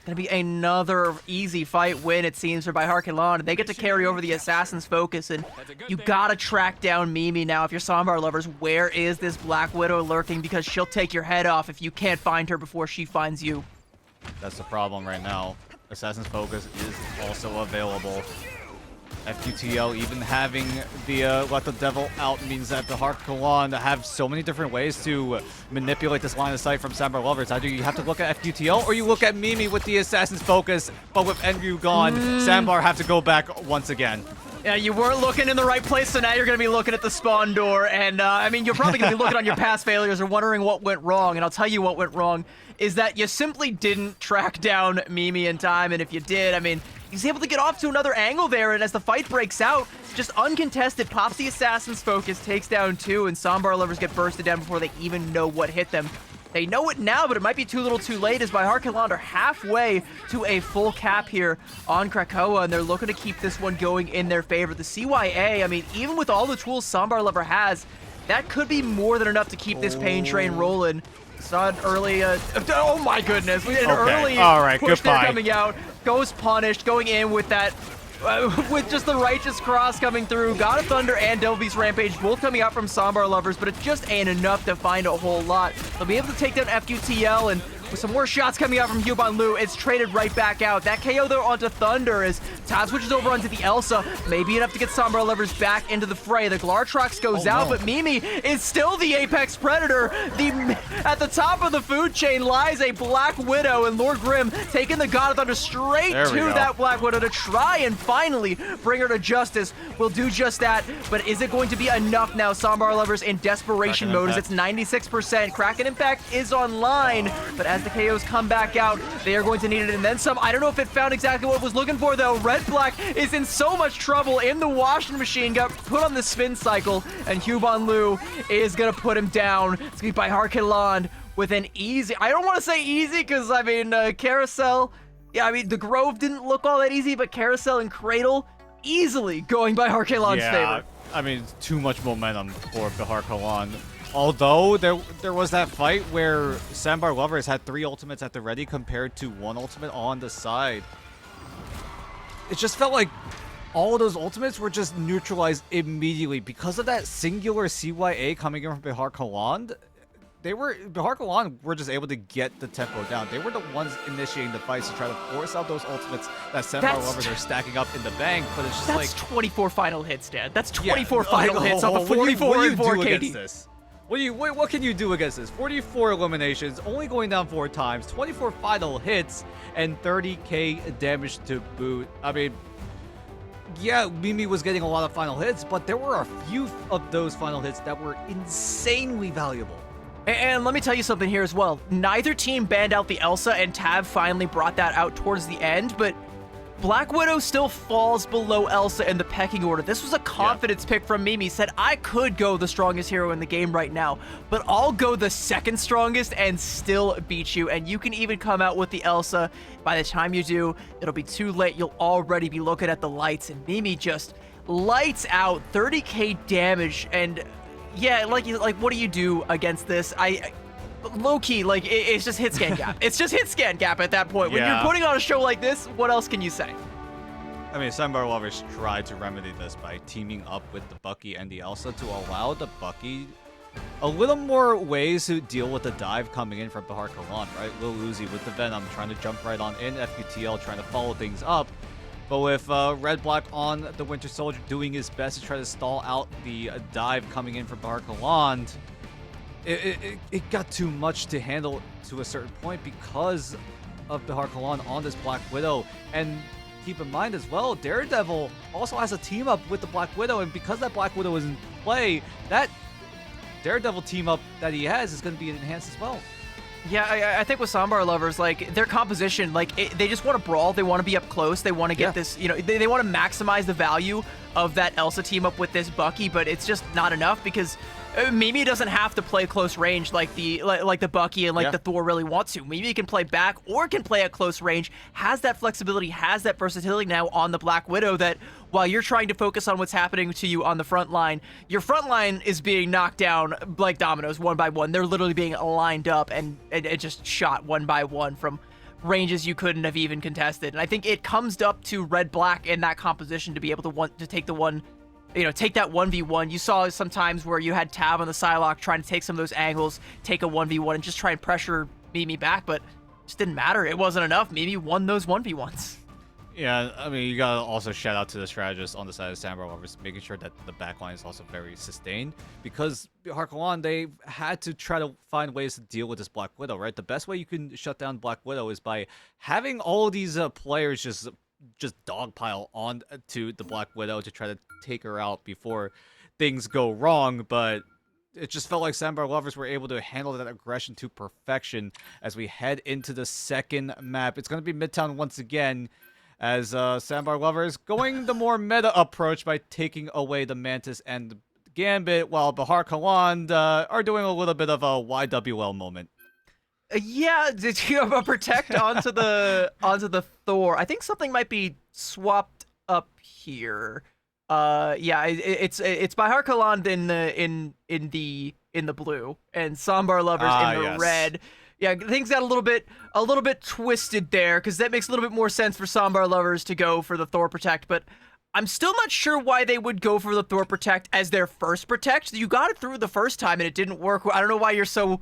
gonna be another easy fight win, it seems, for Behar Kalan. They get to carry over the Assassin's Focus, and you gotta track down Mimi now if you're Sambar Lovers. Where is this Black Widow lurking? Because she'll take your head off if you can't find her before she finds you. That's the problem right now. Assassin's Focus is also available. FQTL even having the Let the Devil out means that the Behar Kalan have so many different ways to manipulate this line of sight from Sambar Lovers. Either you have to look at FQTL or you look at Mimi with the Assassin's Focus, but with Enryu gone, Sambar have to go back once again. Yeah, you weren't looking in the right place, so now you're going to be looking at the spawn door. And, I mean, you're probably going to be looking on your past failures or wondering what went wrong. And I'll tell you what went wrong is that you simply didn't track down Mimi in time. And if you did, I mean, he's able to get off to another angle there. And as the fight breaks out, just uncontested, pops the Assassin's Focus, takes down 2, and Sambar Lovers get bursted down before they even know what hit them. They know it now, but it might be too little too late as Behar Kalan are halfway to a full cap here on Krakoa, and they're looking to keep this one going in their favor. The CYA, I mean, even with all the tools Sambar Lover has, that could be more than enough to keep this pain train rolling. Saw an early, oh my goodness, we had an early all right, push there goodbye. coming out. Goes punished, going in with that, with just the Righteous Cross coming through. God of Thunder and Devil Beast Rampage both coming out from Sambar Lovers, but it just ain't enough to find a whole lot. They'll be able to take down FQTL, and with some more shots coming out from Huibon Liu, it's traded right back out. That KO though onto Thunder as Todd switches over onto the Elsa. Maybe enough to get Sambar Lovers back into the fray. The Glartrox goes out, but Mimi is still the Apex Predator. At the top of the food chain lies a Black Widow, and Lord Grim taking the God of Thunder straight to that Black Widow to try and finally bring her to justice. Will do just that, but is it going to be enough now? Sambar Lovers in desperation mode as it's 96%. Kraken Impact is online, but as the KOs come back out, they are going to need it and then some. I don't know if it found exactly what it was looking for though. Red Black is in so much trouble in the washing machine, got put on the spin cycle, and Huibon Liu is gonna put him down. It's gonna be by Kalan with an easy, I don't want to say easy because I mean Carousel, yeah, I mean the Grove didn't look all that easy, but Carousel and Cradle easily going by Kalan's favor. I mean, too much momentum for Behar Kalan. Although there was that fight where Sambar Lovers had 3 ultimates at the ready compared to 1 ultimate on the side. It just felt like all of those ultimates were just neutralized immediately because of that singular CYA coming in from Behar Kalan. Behar Kalan were just able to get the tempo down. They were the ones initiating the fights to try to force out those ultimates that Sambar Lovers are stacking up in the bank, but it's just that's like 24 final hits, Dad. That's 24 final hits on the 44 and 4 KD. This? What can you do against this? 44 eliminations, only going down 4 times, 24 final hits, and 30k damage to boot. I mean, yeah, Mimi was getting a lot of final hits, but there were a few of those final hits that were insanely valuable. And let me tell you something here as well. Neither team banned out the Elsa, and Tav finally brought that out towards the end, but Black Widow still falls below Elsa in the pecking order. This was a confidence pick from Mimi. Said, I could go the strongest hero in the game right now, but I'll go the second strongest and still beat you. And you can even come out with the Elsa. By the time you do, it'll be too late. You'll already be looking at the lights. And Mimi just lights out 30k damage. And yeah, like what do you do against this? Low-key, like, it's just hit scan gap. It's just hit scan gap at that point. When you're putting on a show like this, what else can you say? I mean, Sambar Lovers tried to remedy this by teaming up with the Bucky and the Elsa to allow the Bucky a little more ways to deal with the dive coming in from Behar Kalan, right? Lil Uzi with the Venom trying to jump right on in, FQTL trying to follow things up. But with Red Black on the Winter Soldier doing his best to try to stall out the dive coming in from Behar Kalan, it got too much to handle to a certain point because of Behar Kalan on this Black Widow. And keep in mind as well, Daredevil also has a team up with the Black Widow, and because that Black Widow is in play, that Daredevil team up that he has is going to be enhanced as well. Yeah, I think with Sambar Lovers, like, their composition, like, they just want to brawl. They want to be up close. They want to get this, you know, they want to maximize the value of that Elsa team up with this Bucky, but it's just not enough because Mimi doesn't have to play close range like the Bucky and the Thor really wants to. Mimi can play back or can play at close range, has that flexibility, has that versatility now on the Black Widow that while you're trying to focus on what's happening to you on the front line, your front line is being knocked down like dominoes one by one. They're literally being lined up and just shot one by one from ranges you couldn't have even contested. And I think it comes up to Red Black in that composition to be able to take the one, you know, take that 1v1. You saw sometimes where you had Tab on the Psylocke trying to take some of those angles, take a 1v1 and just try and pressure Mimi back, but it just didn't matter. It wasn't enough. Mimi won those 1v1s. Yeah, I mean, you gotta also shout out to the strategist on the side of Sambar Lovers, making sure that the backline is also very sustained, because Harkalan, they had to try to find ways to deal with this Black Widow, right? The best way you can shut down Black Widow is by having all of these players just dogpile on to the Black Widow to try to take her out before things go wrong, but it just felt like Sambar Lovers were able to handle that aggression to perfection as we head into the second map. It's going to be Midtown once again, as Sambar Lovers going the more meta approach by taking away the Mantis and the Gambit, while Behar Kaland are doing a little bit of a YWL moment. Yeah, did you protect onto the Thor? I think something might be swapped up here. Yeah, it's Behar Kaland in the blue and Sambar Lovers in the red. Yeah, things got a little bit twisted there, because that makes a little bit more sense for Sambar Lovers to go for the Thor Protect, but I'm still not sure why they would go for the Thor Protect as their first Protect. You got it through the first time and it didn't work. I don't know why you're so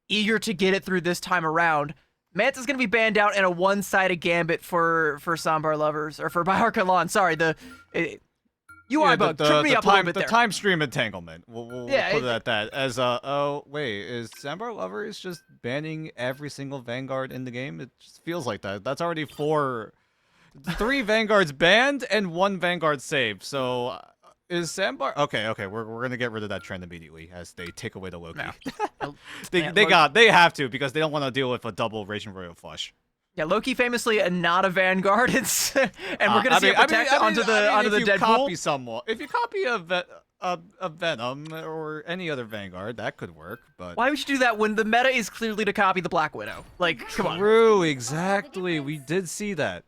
eager to get it through this time around. Manta's gonna be banned out in a one-sided Gambit for Sambar Lovers, or for Behar Kaland. Sorry, UI bug tripped me up a little bit there. The time stream entanglement. We'll put it at that. As oh wait, is Sambar Lovers just banning every single Vanguard in the game? It just feels like that. That's already 3 Vanguards banned and 1 Vanguard saved. So is Sambar okay? We're gonna get rid of that trend immediately as they take away the Loki. No. they have to, because they don't want to deal with a double Raging Royal flush. Yeah, Loki famously not a Vanguard, and we're gonna see a Protect onto the Deadpool. Copy someone, if you copy a Venom or any other Vanguard, that could work. But why would you do that when the meta is clearly to copy the Black Widow? Like, come on. True, exactly. We did see that.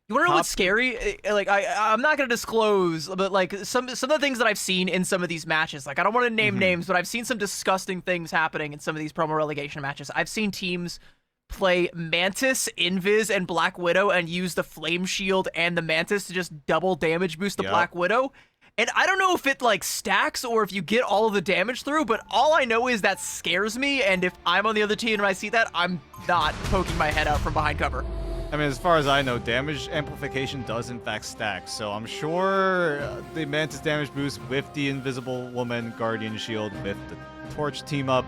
You wanna know what's scary? Like, I'm not gonna disclose, but like some of the things that I've seen in some of these matches. Like, I don't want to name names, but I've seen some disgusting things happening in some of these promo relegation matches. I've seen teams play Mantis, Invis, and Black Widow and use the Flame Shield and the Mantis to just double damage boost the Black Widow. And I don't know if it like stacks or if you get all of the damage through, but all I know is that scares me, and if I'm on the other team and I see that, I'm not poking my head out from behind cover. I mean, as far as I know, damage amplification does in fact stack, so I'm sure the Mantis damage boost with the Invisible Woman Guardian Shield with the Torch team up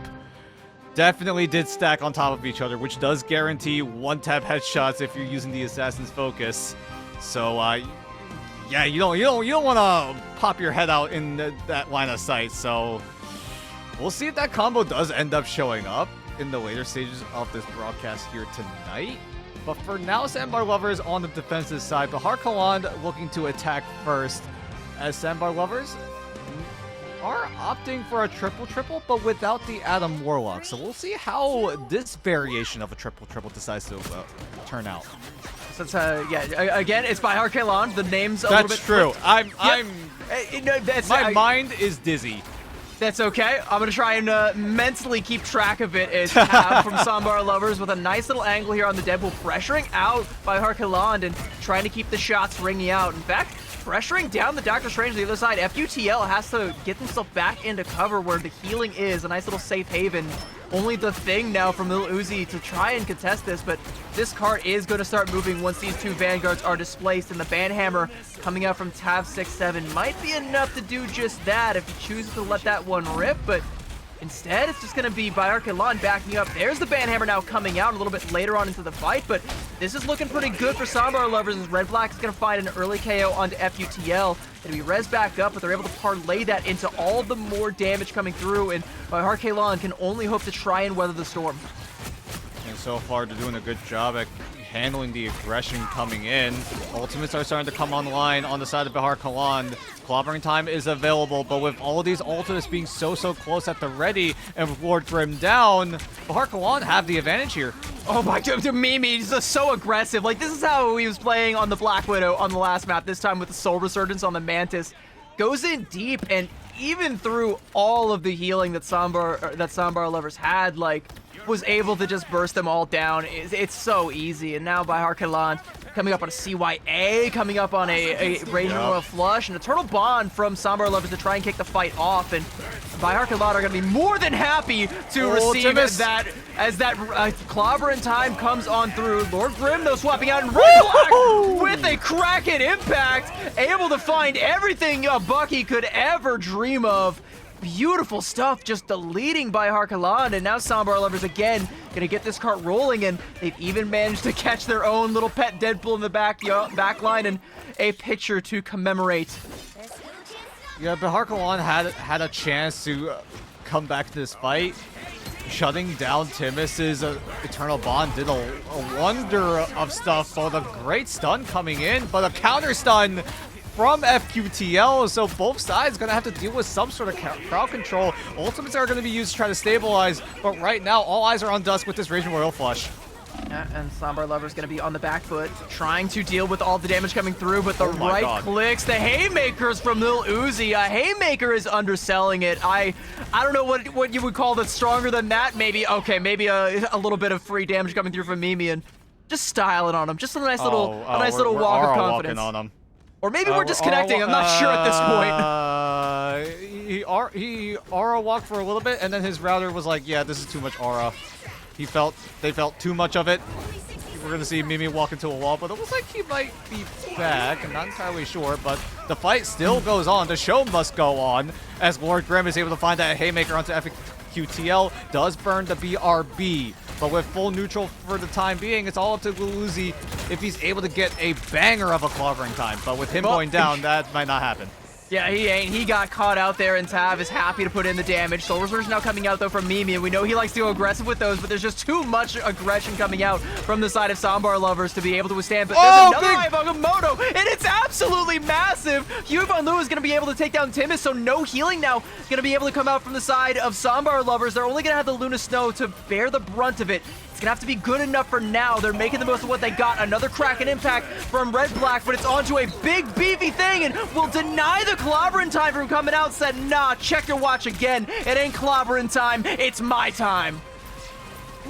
definitely did stack on top of each other, which does guarantee one-tap headshots if you're using the Assassin's Focus. So, yeah, you don't want to pop your head out in that line of sight. So, we'll see if that combo does end up showing up in the later stages of this broadcast here tonight. But for now, Sambar Lovers on the defensive side, Behar Kaland looking to attack first, as Sambar Lovers are opting for a triple, but without the Adam Warlock. So we'll see how this variation of a triple decides to turn out. So it's, yeah, again, it's Behar Kaland. The name's a little bit... That's true. My my mind is dizzy. That's okay. I'm going to try and mentally keep track of it. It's Tab from Sambar Lovers with a nice little angle here on the Deadpool, pressuring out Behar Kaland and trying to keep the shots ringing out. In fact, pressuring down the Doctor Strange on the other side. FUTL has to get himself back into cover where the healing is. A nice little safe haven. Only the Thing now from Lil Uzi to try and contest this, but this cart is going to start moving once these 2 Vanguards are displaced, and the Banhammer coming out from Tav 6-7 might be enough to do just that if he chooses to let that one rip, but Instead, it's just going to be Bayarkalan backing up. There's the Banhammer now coming out a little bit later on into the fight, but this is looking pretty good for Sambar Lovers as Red Black is going to find an early KO onto FUTL. It'll be res back up, but they're able to parlay that into all the more damage coming through, and Bayarkalan can only hope to try and weather the storm. And so far, they're doing a good job at handling the aggression coming in. Ultimates are starting to come online on the side of Bahar Kalan. Clobbering time is available, but with all of these ultimates being so close at the ready and with Lord Grim down, Bahar Kalan have the advantage here. Oh my god, Mimi is just so aggressive. Like, this is how he was playing on the Black Widow on the last map, this time with the Soul Resurgence on the Mantis. Goes in deep, and even through all of the healing that Sambar Lovers had, like, was able to just burst them all down. It's so easy. And now Bahar Kalan coming up on a CYA, coming up on a Raging Royal Flush, and Eternal Bond from Sambar Lovers to try and kick the fight off. And Bahar Kalan are going to be more than happy to receive that as that clobbering time comes on through. Lord Grim, though, swapping out, and Red Black with a Kraken impact, able to find everything a Bucky could ever dream of. Beautiful stuff, just deleting by Harkalan, and now Sambar Lovers again gonna get this cart rolling, and they've even managed to catch their own little pet Deadpool in the back line, and a picture to commemorate. Yeah, but Harkalan had a chance to come back to this fight. Shutting down Timus's Eternal Bond did a wonder of stuff, but a great stun coming in, but a counter stun from FQTL, so both sides gonna have to deal with some sort of crowd control. Ultimates are gonna be used to try to stabilize, but right now all eyes are on Dusk with this Raging Royal Flush. Yeah, and Sambar Lover's gonna be on the back foot, trying to deal with all the damage coming through, but the right clicks, the haymakers from Lil Uzi. A haymaker is underselling it. I don't know what you would call that stronger than that. Maybe, okay, maybe a little bit of free damage coming through from Mimi, and just styling on him. Just a nice little walk of confidence. On him. Or maybe we're disconnecting. I'm not sure at this point. He aura walked for a little bit, and then his router was like, "Yeah, this is too much aura." They felt too much of it. We're gonna see Mimi walk into a wall, but it looks like he might be back. I'm not entirely sure, but the fight still goes on. The show must go on as Lord Grim is able to find that haymaker onto FQTL. Does burn the BRB. But with full neutral for the time being, it's all up to Uzi if he's able to get a banger of a clobbering time. But with him going down, that might not happen. Yeah, he ain't. He got caught out there, and Tav is happy to put in the damage. Soul Resurge now coming out, though, from Mimi, and we know he likes to go aggressive with those, but there's just too much aggression coming out from the side of Sambar Lovers to be able to withstand. But there's another Ivamoto, and it's absolutely massive. Hugh Von Liu is going to be able to take down Timus, so no healing now is going to be able to come out from the side of Sambar Lovers. They're only going to have the Luna Snow to bear the brunt of it. It's going to have to be good enough for now. They're making the most of what they got. Another Kraken impact from Red Black, but it's onto a big, beefy thing, and will deny the clobbering time from coming out. Said, nah, check your watch again. It ain't clobbering time. It's my time.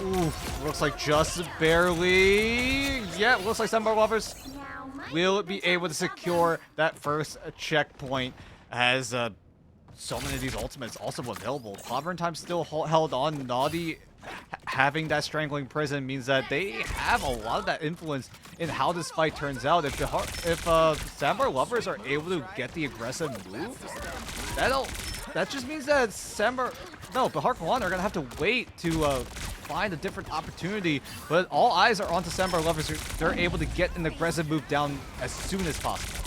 Ooh, looks like just barely. Yeah, looks like Sambar Lovers will be able to secure that first checkpoint as so many of these ultimates also available. Clobbering time still held on. Naughty having that strangling prison means that they have a lot of that influence in how this fight turns out. If Sambar Lovers are able to get the aggressive move, that just means that Bahar Kalan are gonna have to wait to find a different opportunity. But all eyes are onto Sambar Lovers. They're able to get an aggressive move down as soon as possible.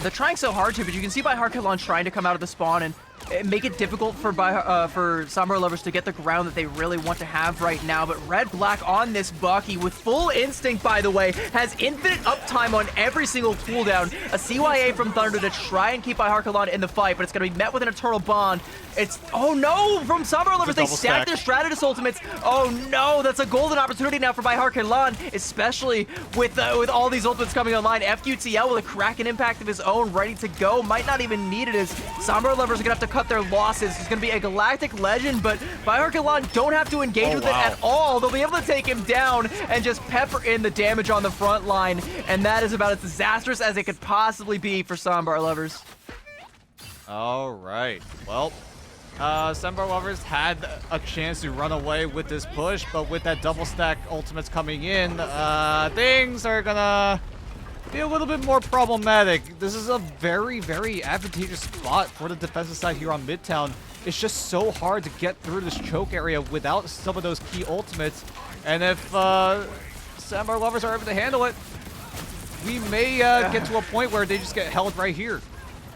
They're trying so hard to, but you can see Bahar Kalan trying to come out of the spawn and make it difficult for Sambar Lovers to get the ground that they really want to have right now. But Red Black on this Bucky with full instinct, by the way, has infinite uptime on every single cooldown. A CYA from Thunder to try and keep Bahar Kalan in the fight, but it's going to be met with an Eternal Bond. It's, oh no, from Sambar Lovers, they stack their Stratus ultimates. Oh no, that's a golden opportunity now for Bahar Kalan, especially with all these ultimates coming online. FQTL with a Kraken impact of his own, ready to go. Might not even need it, as Sambar Lovers are going to have to cut their losses. It's going to be a Galactic Legend, but Bahar Kalan don't have to engage with it at all. They'll be able to take him down and just pepper in the damage on the front line, and that is about as disastrous as it could possibly be for Sambar Lovers. All right, well, Sambar Lovers had a chance to run away with this push, but with that double stack ultimates coming in, things are gonna be a little bit more problematic. This is a very, very advantageous spot for the defensive side here on Midtown. it's just so hard to get through this choke area without some of those key ultimates. And if Sandbar Lovers are able to handle it, we may get to a point where they just get held right here.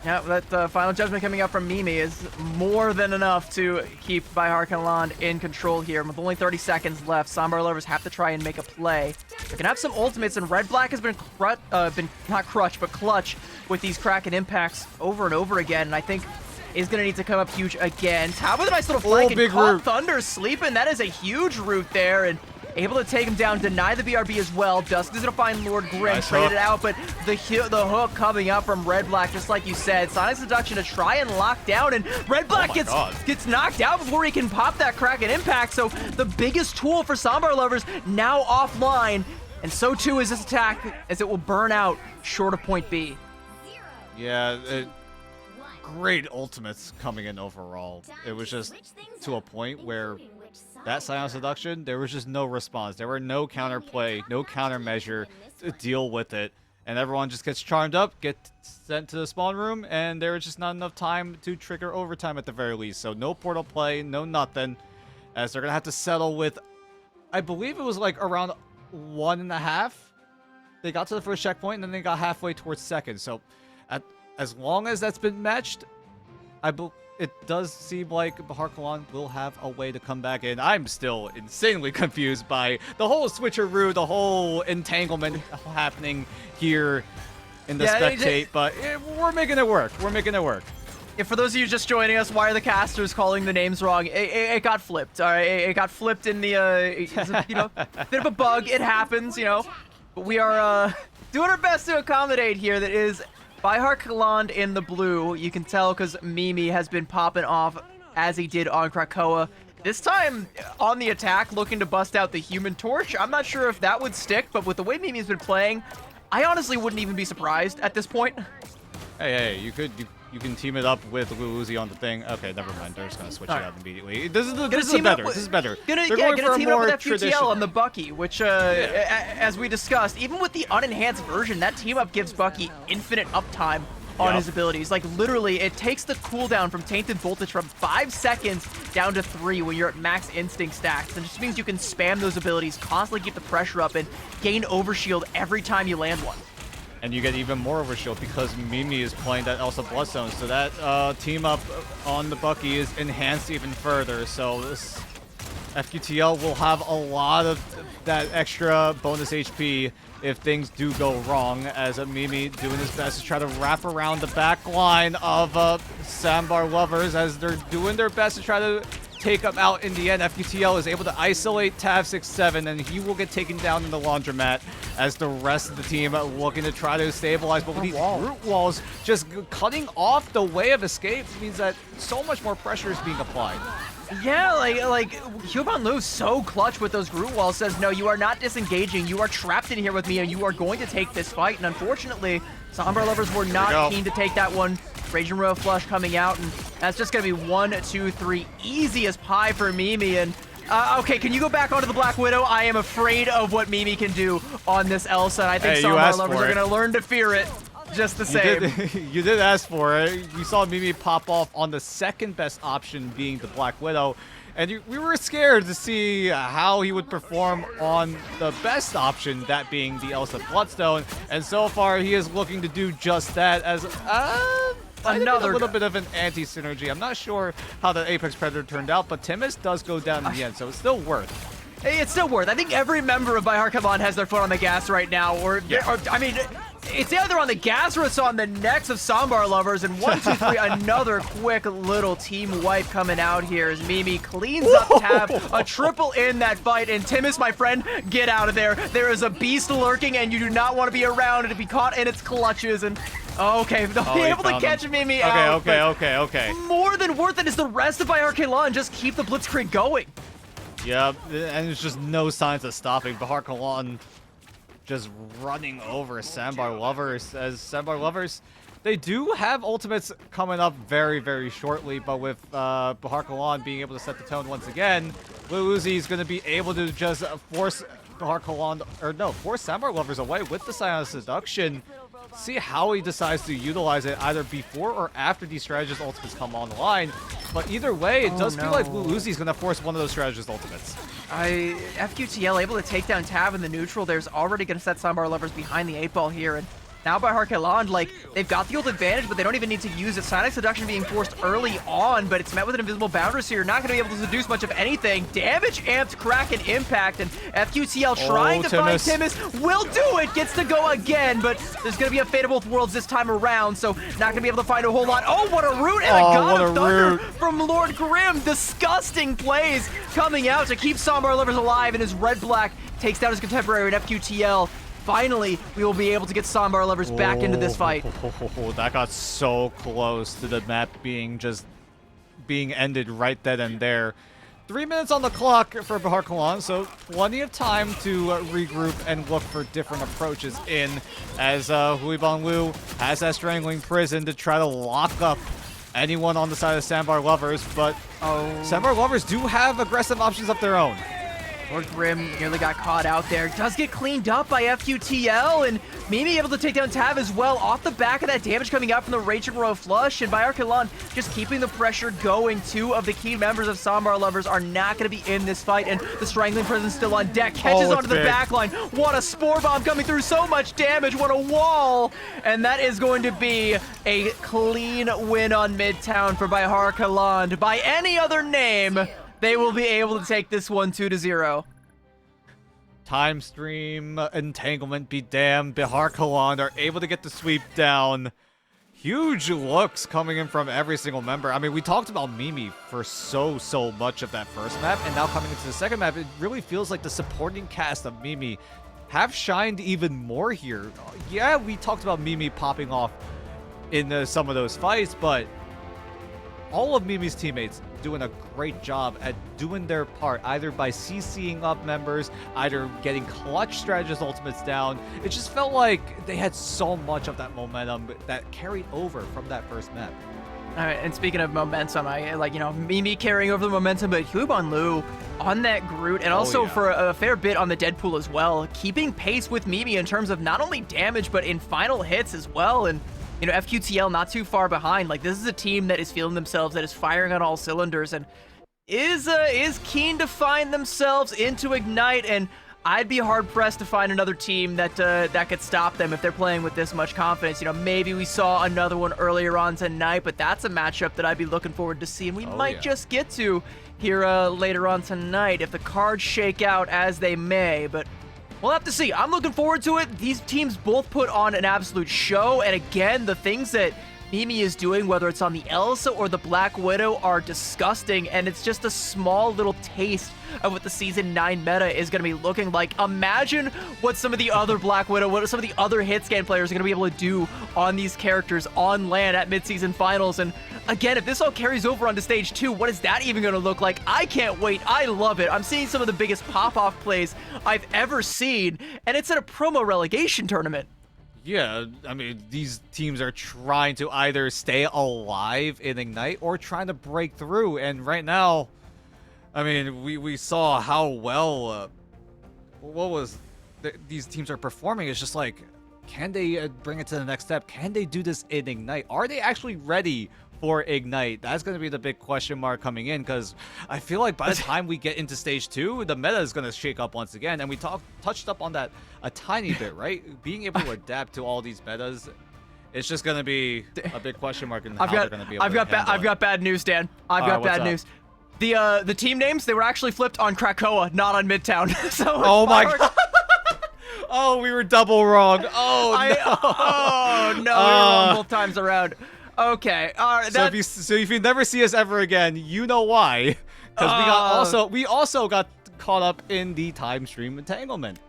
Yeah, that final judgment coming out from Mimi is more than enough to keep Baiharkaland in control here. With only 30 seconds left, Sandbar Lovers have to try and make a play. They're gonna have some ultimates, and Red Black has been not crutch, but clutch with these Kraken impacts over and over again. And I think is gonna need to come up huge again. Tao with a nice little flank and big caught root. Thunder sleeping. That is a huge root there, and able to take him down, deny the BRB as well. Dusk is gonna find Lord Grim, Nice trade hook. it out, but the hook coming up from Red Black, just like you said. Sonic Seduction to try and lock down, and Red Black my God. gets knocked out before he can pop that Kraken impact. So the biggest tool for Sandbar Lovers now offline, and so too is this attack, as it will burn out short of point B. Yeah, great ultimates coming in overall. It was just to a point where that Silent Seduction, there was just no response. There were no counterplay, no countermeasure to deal with it. And everyone just gets charmed up, gets sent to the spawn room, and there was just not enough time to trigger overtime at the very least. So no portal play, no nothing, as they're going to have to settle with, I believe it was like around 1.5. They got to the first checkpoint, and then they got halfway towards second. So as long as that's been matched, it does seem like Baiharkaland will have a way to come back in. I'm still insanely confused by the whole switcheroo, the whole entanglement happening here in the spectate, but we're making it work. We're making it work. Yeah, for those of you just joining us, why are the casters calling the names wrong? It got flipped, all right? It got flipped in the, you know, bit of a bug. It happens, you know. But we are doing our best to accommodate here. That is Baiharkaland in the blue. You can tell because Mimi has been popping off as he did on Krakoa. This time on the attack, looking to bust out the Human Torch. I'm not sure if that would stick, but with the way Mimi's been playing, I honestly wouldn't even be surprised at this point. Hey, you can team it up with Lil Uzi on the thing. Okay, never mind. They're just gonna switch it out immediately. This is better. This is better. Gonna They're going for a team up more with FUTL traditional. on the Bucky, which, as we discussed, even with the unenhanced version, that team up gives Bucky infinite uptime on his abilities. Like, literally, it takes the cooldown from Tainted Voltage from 5 seconds down to 3 when you're at max instinct stacks. And it just means you can spam those abilities, constantly keep the pressure up, and gain overshield every time you land one. And you get even more overshield because Mimi is playing that Elsa Bloodstone, so that team up on the Bucky is enhanced even further. So this FQTL will have a lot of that extra bonus HP if things do go wrong, as Mimi doing his best to try to wrap around the back line of Sandbar Lovers as they're doing their best to try to take him out. In the end, FQTL is able to isolate Tav 6-7, and he will get taken down in the laundromat as the rest of the team looking to try to stabilize. But with these root walls just cutting off the way of escape means that so much more pressure is being applied. Yeah, like Hyuban Lu's so clutch with those Groot walls, says, no, you are not disengaging. You are trapped in here with me, and you are going to take this fight. And unfortunately, Sandbar Lovers were not keen to take that one. Raging Royal Flush coming out, and that's just going to be 1, 2, 3. Easy as pie for Mimi. And okay, can you go back onto the Black Widow? I am afraid of what Mimi can do on this Elsa, and I think Sandbar Lovers are going to learn to fear it just the same. You did ask for it. You saw Mimi pop off on the second best option being the Black Widow. And we were scared to see how he would perform on the best option, that being the Elsa Bloodstone. And so far, he is looking to do just that as a little bit of an anti-synergy. I'm not sure how the Apex Predator turned out, but Timus does go down in the end, so it's still worth. It's still worth. I think every member of Baiharkaland has their foot on the gas right now, or I mean, it's either on the gas or it's on the necks of Sandbar Lovers. And 1, 2, 3, another quick little team wipe coming out here as Mimi cleans up Tav. A triple in that fight. And Timus, my friend, get out of there. There is a beast lurking, and you do not want to be around it to be caught in its clutches. And okay, they'll be able to catch Mimi out. Okay. More than worth it is the rest of Baiharkaland. Just keep the Blitzkrieg going. Yeah, and there's just no signs of stopping. Baiharkaland just running over Sandbar Lovers, as Sandbar Lovers, they do have ultimates coming up very, very shortly, but with Baiharkaland being able to set the tone once again, Lil Uzi is going to be able to just force Baiharkaland, or no, force Sandbar Lovers away with the Silent Seduction. see how he decides to utilize it either before or after these strategist ultimates come online. But either way, it does feel like Blue Uzi's going to force one of those strategist ultimates. FQTL able to take down Tav in the neutral. There's already going to set Sambar Lovers behind the 8 ball here. And now by Harkeland, like, they've got the ult advantage, but they don't even need to use it. Sonic Seduction being forced early on, but it's met with an invisible boundary, so you're not going to be able to seduce much of anything. Damage amped, Crack, and Impact, and FQTL trying to find Timus. Will do it, gets to go again, but there's going to be a Fate of Both Worlds this time around, so not going to be able to find a whole lot. Oh, what a root, and a God of Thunder from Lord Grimm. Disgusting plays coming out to keep Sambar Lovers alive, and his red-black takes down his contemporary at FQTL. Finally, we will be able to get Sambar Lovers back into this fight. That got so close to the map being ended right then and there. 3 minutes on the clock for Bahar Kalan, so plenty of time to regroup and look for different approaches in, as Huiban Liu has that Strangling Prison to try to lock up anyone on the side of Sambar Lovers, but Sambar Lovers do have aggressive options of their own. Lord Grimm nearly got caught out there. Does get cleaned up by FQTL, and Mimi able to take down Tav as well off the back of that damage coming out from the Raging Royal Flush. And by Arkalan just keeping the pressure going. 2 of the key members of Sambar Lovers are not going to be in this fight, and the Strangling Prison still on deck. Catches onto the backline. What a Spore Bomb coming through. So much damage. What a wall. And that is going to be a clean win on Midtown for Bihar Kaland. By any other name, they will be able to take this one 2-0. Time Stream, Entanglement be damned. Bihar Kaland are able to get the sweep down. Huge looks coming in from every single member. I mean, we talked about Mimi for so much of that first map, and now coming into the second map, it really feels like the supporting cast of Mimi have shined even more here. Yeah, we talked about Mimi popping off in some of those fights, but all of Mimi's teammates doing a great job at doing their part, either by CCing up members, either getting clutch strategist ultimates down. It just felt like they had so much of that momentum that carried over from that first map. All right, and speaking of momentum, I like, Mimi carrying over the momentum, but Huiban Liu on that Groot, and also for a fair bit on the Deadpool as well, keeping pace with Mimi in terms of not only damage, but in final hits as well. And FQTL not too far behind. Like, this is a team that is feeling themselves, that is firing on all cylinders, and is keen to find themselves into Ignite. And I'd be hard pressed to find another team that could stop them if they're playing with this much confidence. Maybe we saw another one earlier on tonight, but that's a matchup that I'd be looking forward to see, and we might just get to here later on tonight if the cards shake out as they may. But we'll have to see. I'm looking forward to it. These teams both put on an absolute show. And again, the things that Mimi is doing, whether it's on the Elsa or the Black Widow, are disgusting. And it's just a small little taste of what the Season 9 meta is going to be looking like. Imagine what some of the other Black Widow, what some of the other hit scan players are going to be able to do on these characters on LAN at mid-season finals. And again, if this all carries over onto Stage 2, what is that even going to look like? I can't wait. I love it. I'm seeing some of the biggest pop-off plays I've ever seen, and it's at a promo relegation tournament. Yeah, I mean, these teams are trying to either stay alive in Ignite or trying to break through. And right now, I mean, we saw how well these teams are performing. It's just like, can they bring it to the next step? Can they do this in Ignite? Are they actually ready for Ignite? That's going to be the big question mark coming in, because I feel like by the time we get into Stage 2, the meta is going to shake up once again. And we touched up on that a tiny bit, right? Being able to adapt to all these metas, it's just going to be a big question mark in how they're going to be able to handle it. I've got bad news, Dan. I've got bad news. The team names, they were actually flipped on Krakoa, not on Midtown. So oh my god. Oh, we were double wrong. Oh, no. We were wrong both times around. Okay. So if you never see us ever again, you know why. Because we also got caught up in the time stream entanglement.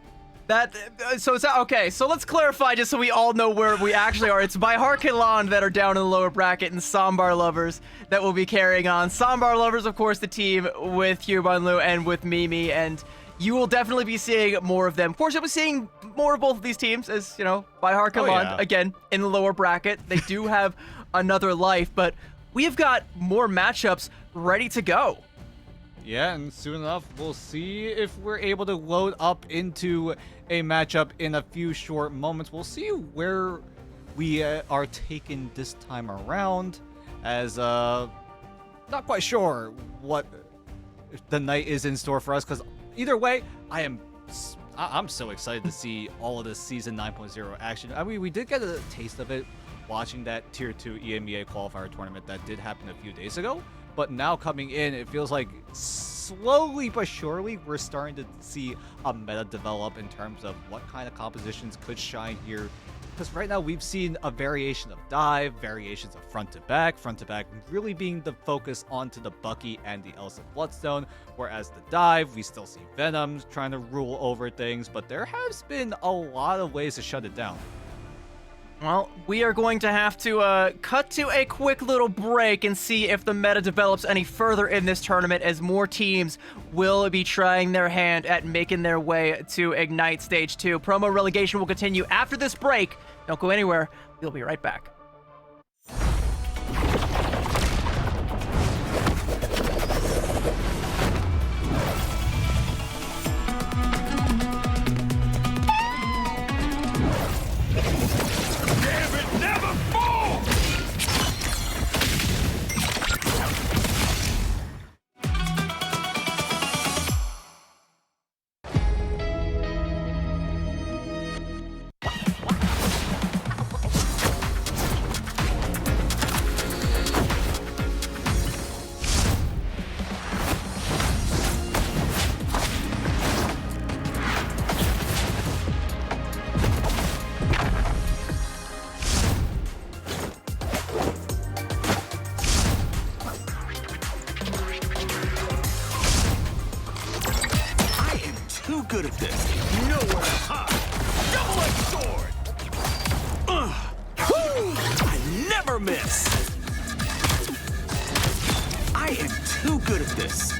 So is that okay? So let's clarify just so we all know where we actually are. It's Bihar Kaland that are down in the lower bracket, and Sambar Lovers that will be carrying on. Sambar Lovers, of course, the team with Huiban Liu and with Mimi, and you will definitely be seeing more of them. Of course, you'll be seeing more of both of these teams, as Bihar Kaland again in the lower bracket. They do have another life, but we have got more matchups ready to go. Yeah, and soon enough, we'll see if we're able to load up into a matchup in a few short moments. We'll see where we are taking this time around, as not quite sure what the night is in store for us, because either way, I'm so excited to see all of this Season 9.0 action. I mean, we did get a taste of it watching that Tier 2 EMEA qualifier tournament that did happen a few days ago, but now coming in, it feels like slowly but surely we're starting to see a meta develop in terms of what kind of compositions could shine here. Because right now we've seen a variation of dive, variations of front to back really being the focus onto the Bucky and the Elsa Bloodstone, whereas the dive, we still see Venom trying to rule over things, but there has been a lot of ways to shut it down. Well, we are going to have to cut to a quick little break and see if the meta develops any further in this tournament, as more teams will be trying their hand at making their way to Ignite Stage 2. Promo relegation will continue after this break. Don't go anywhere. We'll be right back. Good at this. Nowhere to hide. Double-edged sword. I never miss. I am too good at this.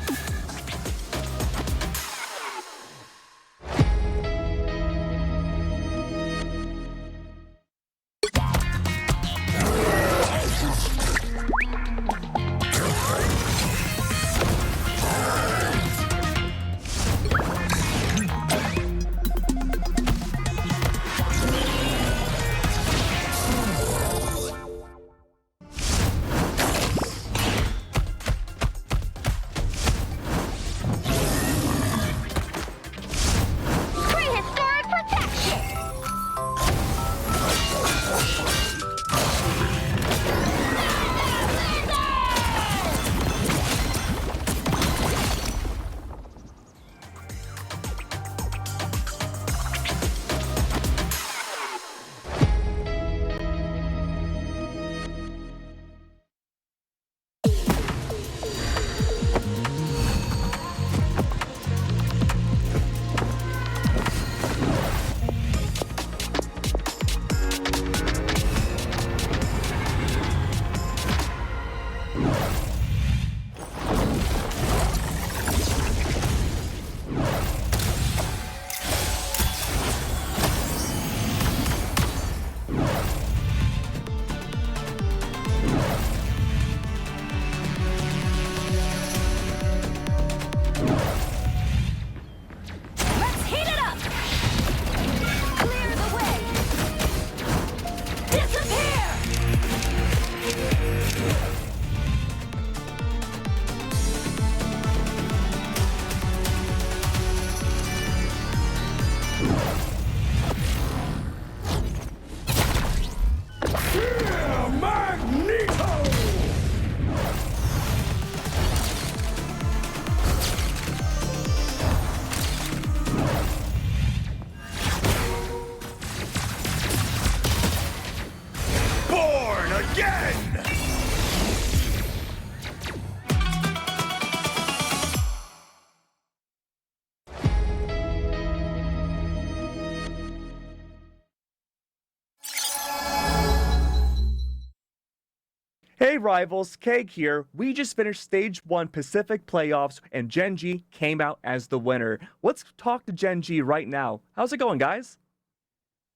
Hey rivals, Keg here. We just finished Stage 1 Pacific Playoffs and Genji came out as the winner. Let's talk to Genji right now. How's it going, guys?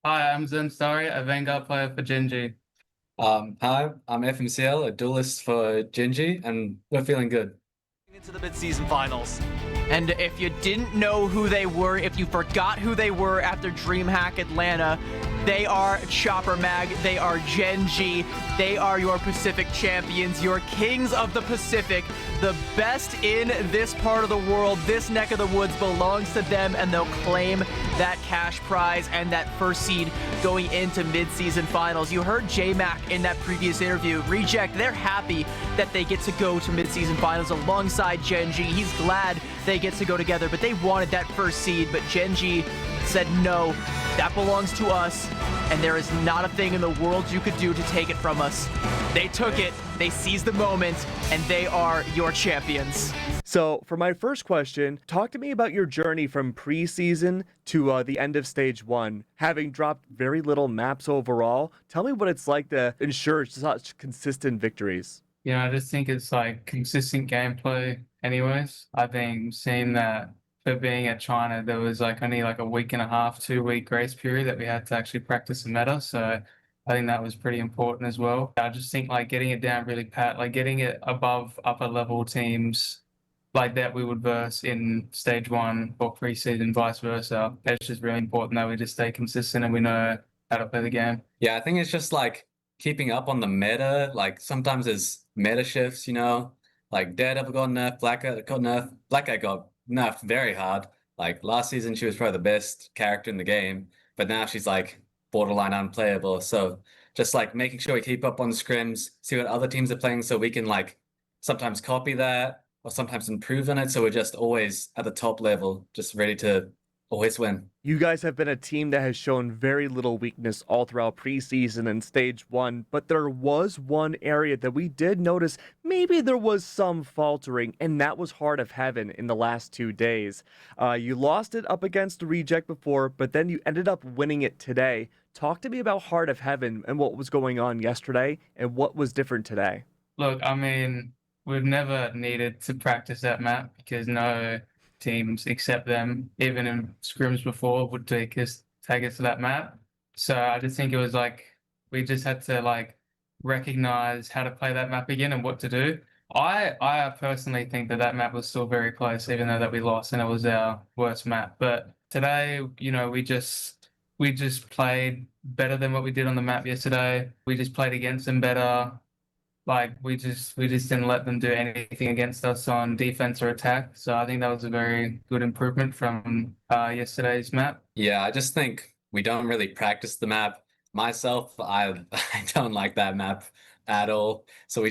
Hi, I'm Zunstari, a Vanguard player for Genji. Hi, I'm FMCL, a duelist for Genji, and we're feeling good. Into the mid-season finals. And if you didn't know who they were, if you forgot who they were after DreamHack Atlanta, they are Chopper Mag, they are Gen G, they are your Pacific champions, your kings of the Pacific. The best in this part of the world, this neck of the woods belongs to them, and they'll claim that cash prize and that first seed going into mid-season finals. You heard J-Mac in that previous interview. Reject, they're happy that they get to go to mid-season finals alongside Gen G. He's glad they get to go together, but they wanted that first seed, but Gen G said no, that belongs to us, and there is not a thing in the world you could do to take it from us. They took it, they seized the moment, and they are your champions. So, for my first question, talk to me about your journey from preseason to the end of stage 1. Having dropped very little maps overall, tell me what it's like to ensure such consistent victories. I just think it's like consistent gameplay anyways. I think seeing that for being at China, there was like only like a week and a half, 2 week grace period that we had to actually practice the meta. So I think that was pretty important as well. I just think like getting it down really pat, like getting it above upper level teams like that we would verse in stage 1 or preseason, vice versa. It's just really important that we just stay consistent and we know how to play the game. Yeah, I think it's just like keeping up on the meta. Like sometimes there's meta shifts, like Daredevil got nerfed, Black Cat got nerfed. Black Cat got nerfed very hard. Like last season, she was probably the best character in the game, but now she's like borderline unplayable. So just like making sure we keep up on scrims, see what other teams are playing, so we can like sometimes copy that or sometimes improve on it. So we're just always at the top level, just ready to always win. You guys have been a team that has shown very little weakness all throughout preseason and stage 1, but there was one area that we did notice maybe there was some faltering, and that was Heart of Heaven in the last 2 days. You lost it up against the Reject before, but then you ended up winning it today. Talk to me about Heart of Heaven and what was going on yesterday and what was different today. Look, I mean, we've never needed to practice that map because no teams except them, even in scrims before, would take us to that map. So I just think it was like we just had to like recognize how to play that map again and what to do. I personally think that map was still very close, even though that we lost and it was our worst map. But today, we just played better than what we did on the map yesterday. We just played against them better. Like we just didn't let them do anything against us on defense or attack. So I think that was a very good improvement from yesterday's map. Yeah, I just think we don't really practice the map. Myself, I don't like that map at all. So we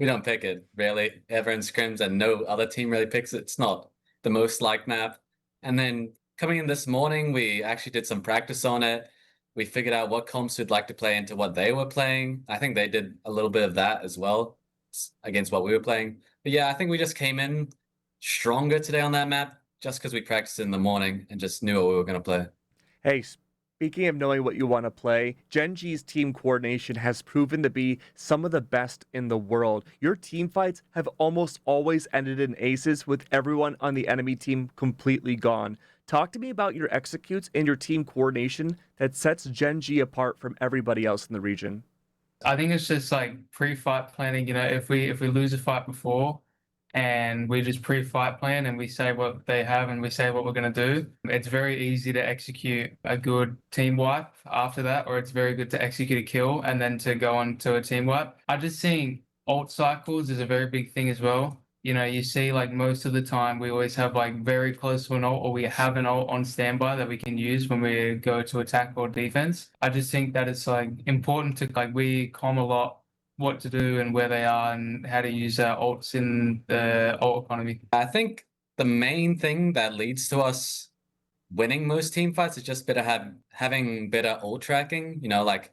don't pick it really ever in scrims, and no other team really picks it. It's not the most liked map. And then coming in this morning, we actually did some practice on it. We figured out what comps we'd like to play into what they were playing. I think they did a little bit of that as well against what we were playing. But yeah, I think we just came in stronger today on that map just because we practiced in the morning and just knew what we were going to play. Hey, speaking of knowing what you want to play, Gen G's team coordination has proven to be some of the best in the world. Your team fights have almost always ended in aces with everyone on the enemy team completely gone. Talk to me about your executes and your team coordination that sets Gen G apart from everybody else in the region. I think it's just like pre-fight planning. If we lose a fight before and we just pre-fight plan and we say what they have and we say what we're going to do, it's very easy to execute a good team wipe after that, or it's very good to execute a kill and then to go on to a team wipe. I just think ult cycles is a very big thing as well. You see like most of the time we always have like very close to an ult, or we have an ult on standby that we can use when we go to attack or defense. I just think that it's like important to like we comm a lot what to do and where they are and how to use our ults in the ult economy. I think the main thing that leads to us winning most team fights is just having better ult tracking. Like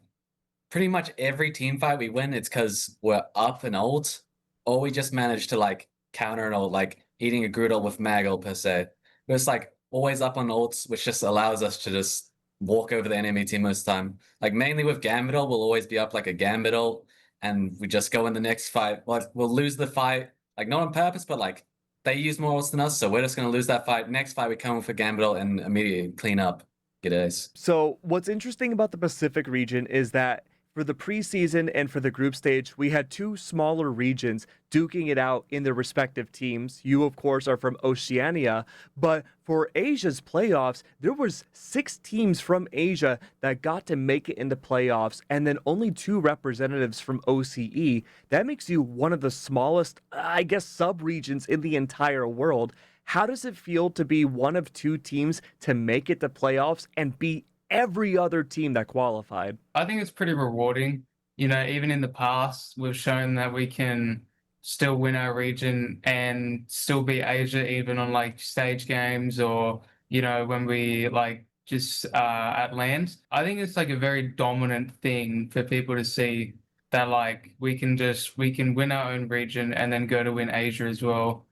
pretty much every team fight we win, it's because we're up an ult, or we just manage to like counter an ult, like eating a Groot ult with mag ult per se. But it's like always up on ults, which just allows us to just walk over the enemy team most of the time. Like mainly with Gambit ult, we'll always be up like a Gambit ult, and we just go in the next fight. Like we'll lose the fight, like not on purpose, but like they use more ults than us, so we're just gonna lose that fight. Next fight we come with a Gambit ult and immediately clean up, get ace. So what's interesting about the Pacific region is that For the preseason and for the group stage, we had two smaller regions duking it out in their respective teams. You, of course, are from Oceania, but for Asia's playoffs, there was 6 teams from Asia that got to make it into playoffs, and then only 2 representatives from OCE. That makes you one of the smallest, I guess, sub-regions in the entire world. How does it feel to be one of 2 teams to make it to playoffs and beat every other team that qualified? I think it's pretty rewarding. You know, even in the past, we've shown that we can still win our region and still beat Asia, even on like stage games or, you know, when we like just at land. I think it's like a very dominant thing for people to see that like we can win our own region and then go to win Asia as well.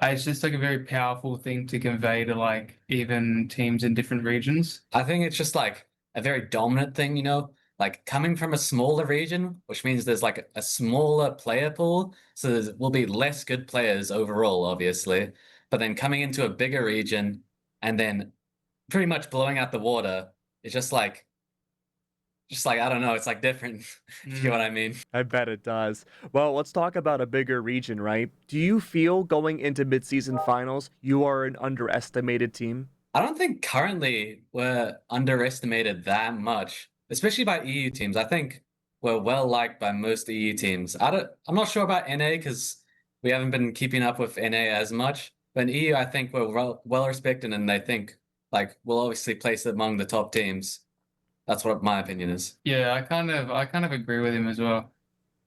It's just like a very powerful thing to convey to like even teams in different regions. I think it's just like a very dominant thing, you know, like coming from a smaller region, which means there's like a smaller player pool. So there will be less good players overall, obviously. But then coming into a bigger region and then pretty much blowing out the water, it's just like, I don't know, it's like different. You know what I mean? I bet it does. Well, let's talk about a bigger region, right? Do you feel going into midseason finals, you are an underestimated team? I don't think currently we're underestimated that much, especially by EU teams. I think we're well liked by most EU teams. I'm not sure about NA because we haven't been keeping up with NA as much. But in EU, I think we're well respected, and I think like we'll obviously place among the top teams. That's what my opinion is. Yeah, I kind of agree with him as well.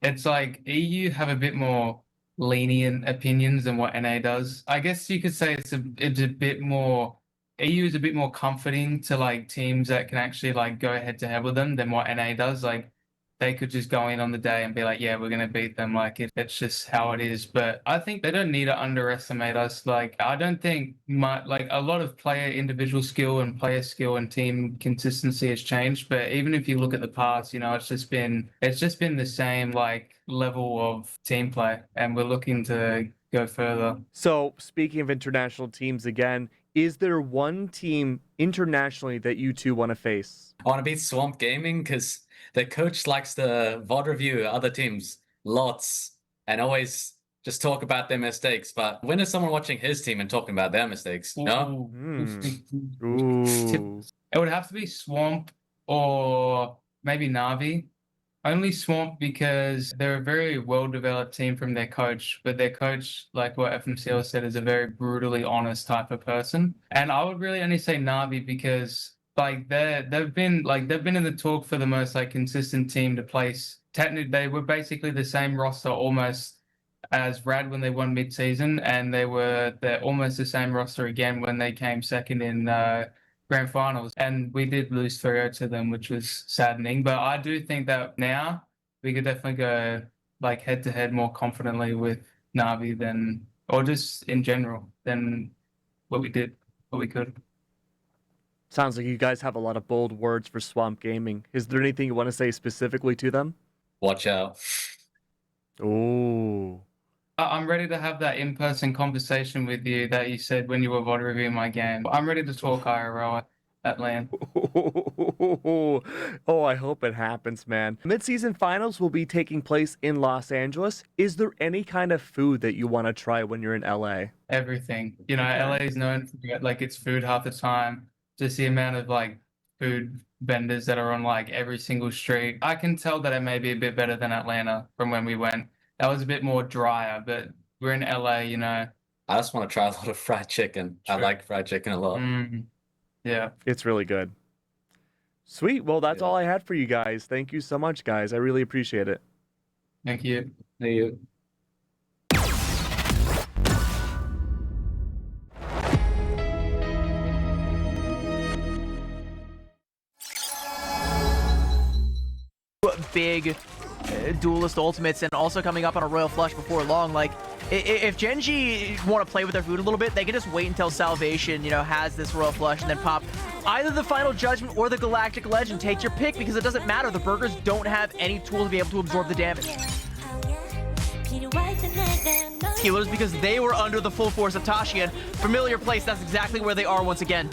It's like EU have a bit more lenient opinions than what NA does. I guess you could say it's a bit more, EU is a bit more comforting to like teams that can actually like go head to head with them than what NA does. Like they could just go in on the day and be like, yeah, we're going to beat them. Like it's just how it is. But I think they don't need to underestimate us. Like I don't think like a lot of player individual skill and player skill and team consistency has changed. But even if you look at the past, you know, it's just been the same like level of team play, and we're looking to go further. So speaking of international teams again, is there one team internationally that you two want to face? I want to beat Swamp Gaming because their coach likes to VOD review other teams lots and always just talk about their mistakes. But when is someone watching his team and talking about their mistakes? No? Ooh. It would have to be Swamp or maybe Navi. Only Swamp because they're a very well-developed team from their coach, but their coach, like what FMCL said, is a very brutally honest type of person. And I would really only say Navi because like they've been in the talk for the most like consistent team to place. Technically, they were basically the same roster almost as Rad when they won mid-season, and they're almost the same roster again when they came second in grand finals, and we did lose 3-0 to them, which was saddening. But I do think that now we could definitely go like head to head more confidently with Navi than, or just in general, than what we could. Sounds like you guys have a lot of bold words for Swamp Gaming. Is there anything you want to say specifically to them? Watch out. Oh. I'm ready to have that in-person conversation with you that you said when you were VOD reviewing my game. I'm ready to talk IRL at LAN. Oh, I hope it happens, man. Mid-season finals will be taking place in Los Angeles. Is there any kind of food that you want to try when you're in LA? Everything. You know, LA is known for like its food half the time. Just the amount of like food vendors that are on like every single street. I can tell that it may be a bit better than Atlanta from when we went. That was a bit more drier, but we're in LA, you know. I just want to try a lot of fried chicken. True. I like fried chicken a lot. Yeah. It's really good. Sweet. Well, that's all I had for you guys. Thank you so much, guys. I really appreciate it. Thank you. Thank you. Big duelist ultimates, and also coming up on a royal flush before long. Like if Genji want to play with their food a little bit, they can just wait until Salvation, you know, has this royal flush and then pop either the Final Judgment or the Galactic Legend. Take your pick, because it doesn't matter. The burgers don't have any tool to be able to absorb the damage. Healers, because they were under the full force of Tashi, and familiar place, that's exactly where they are once again.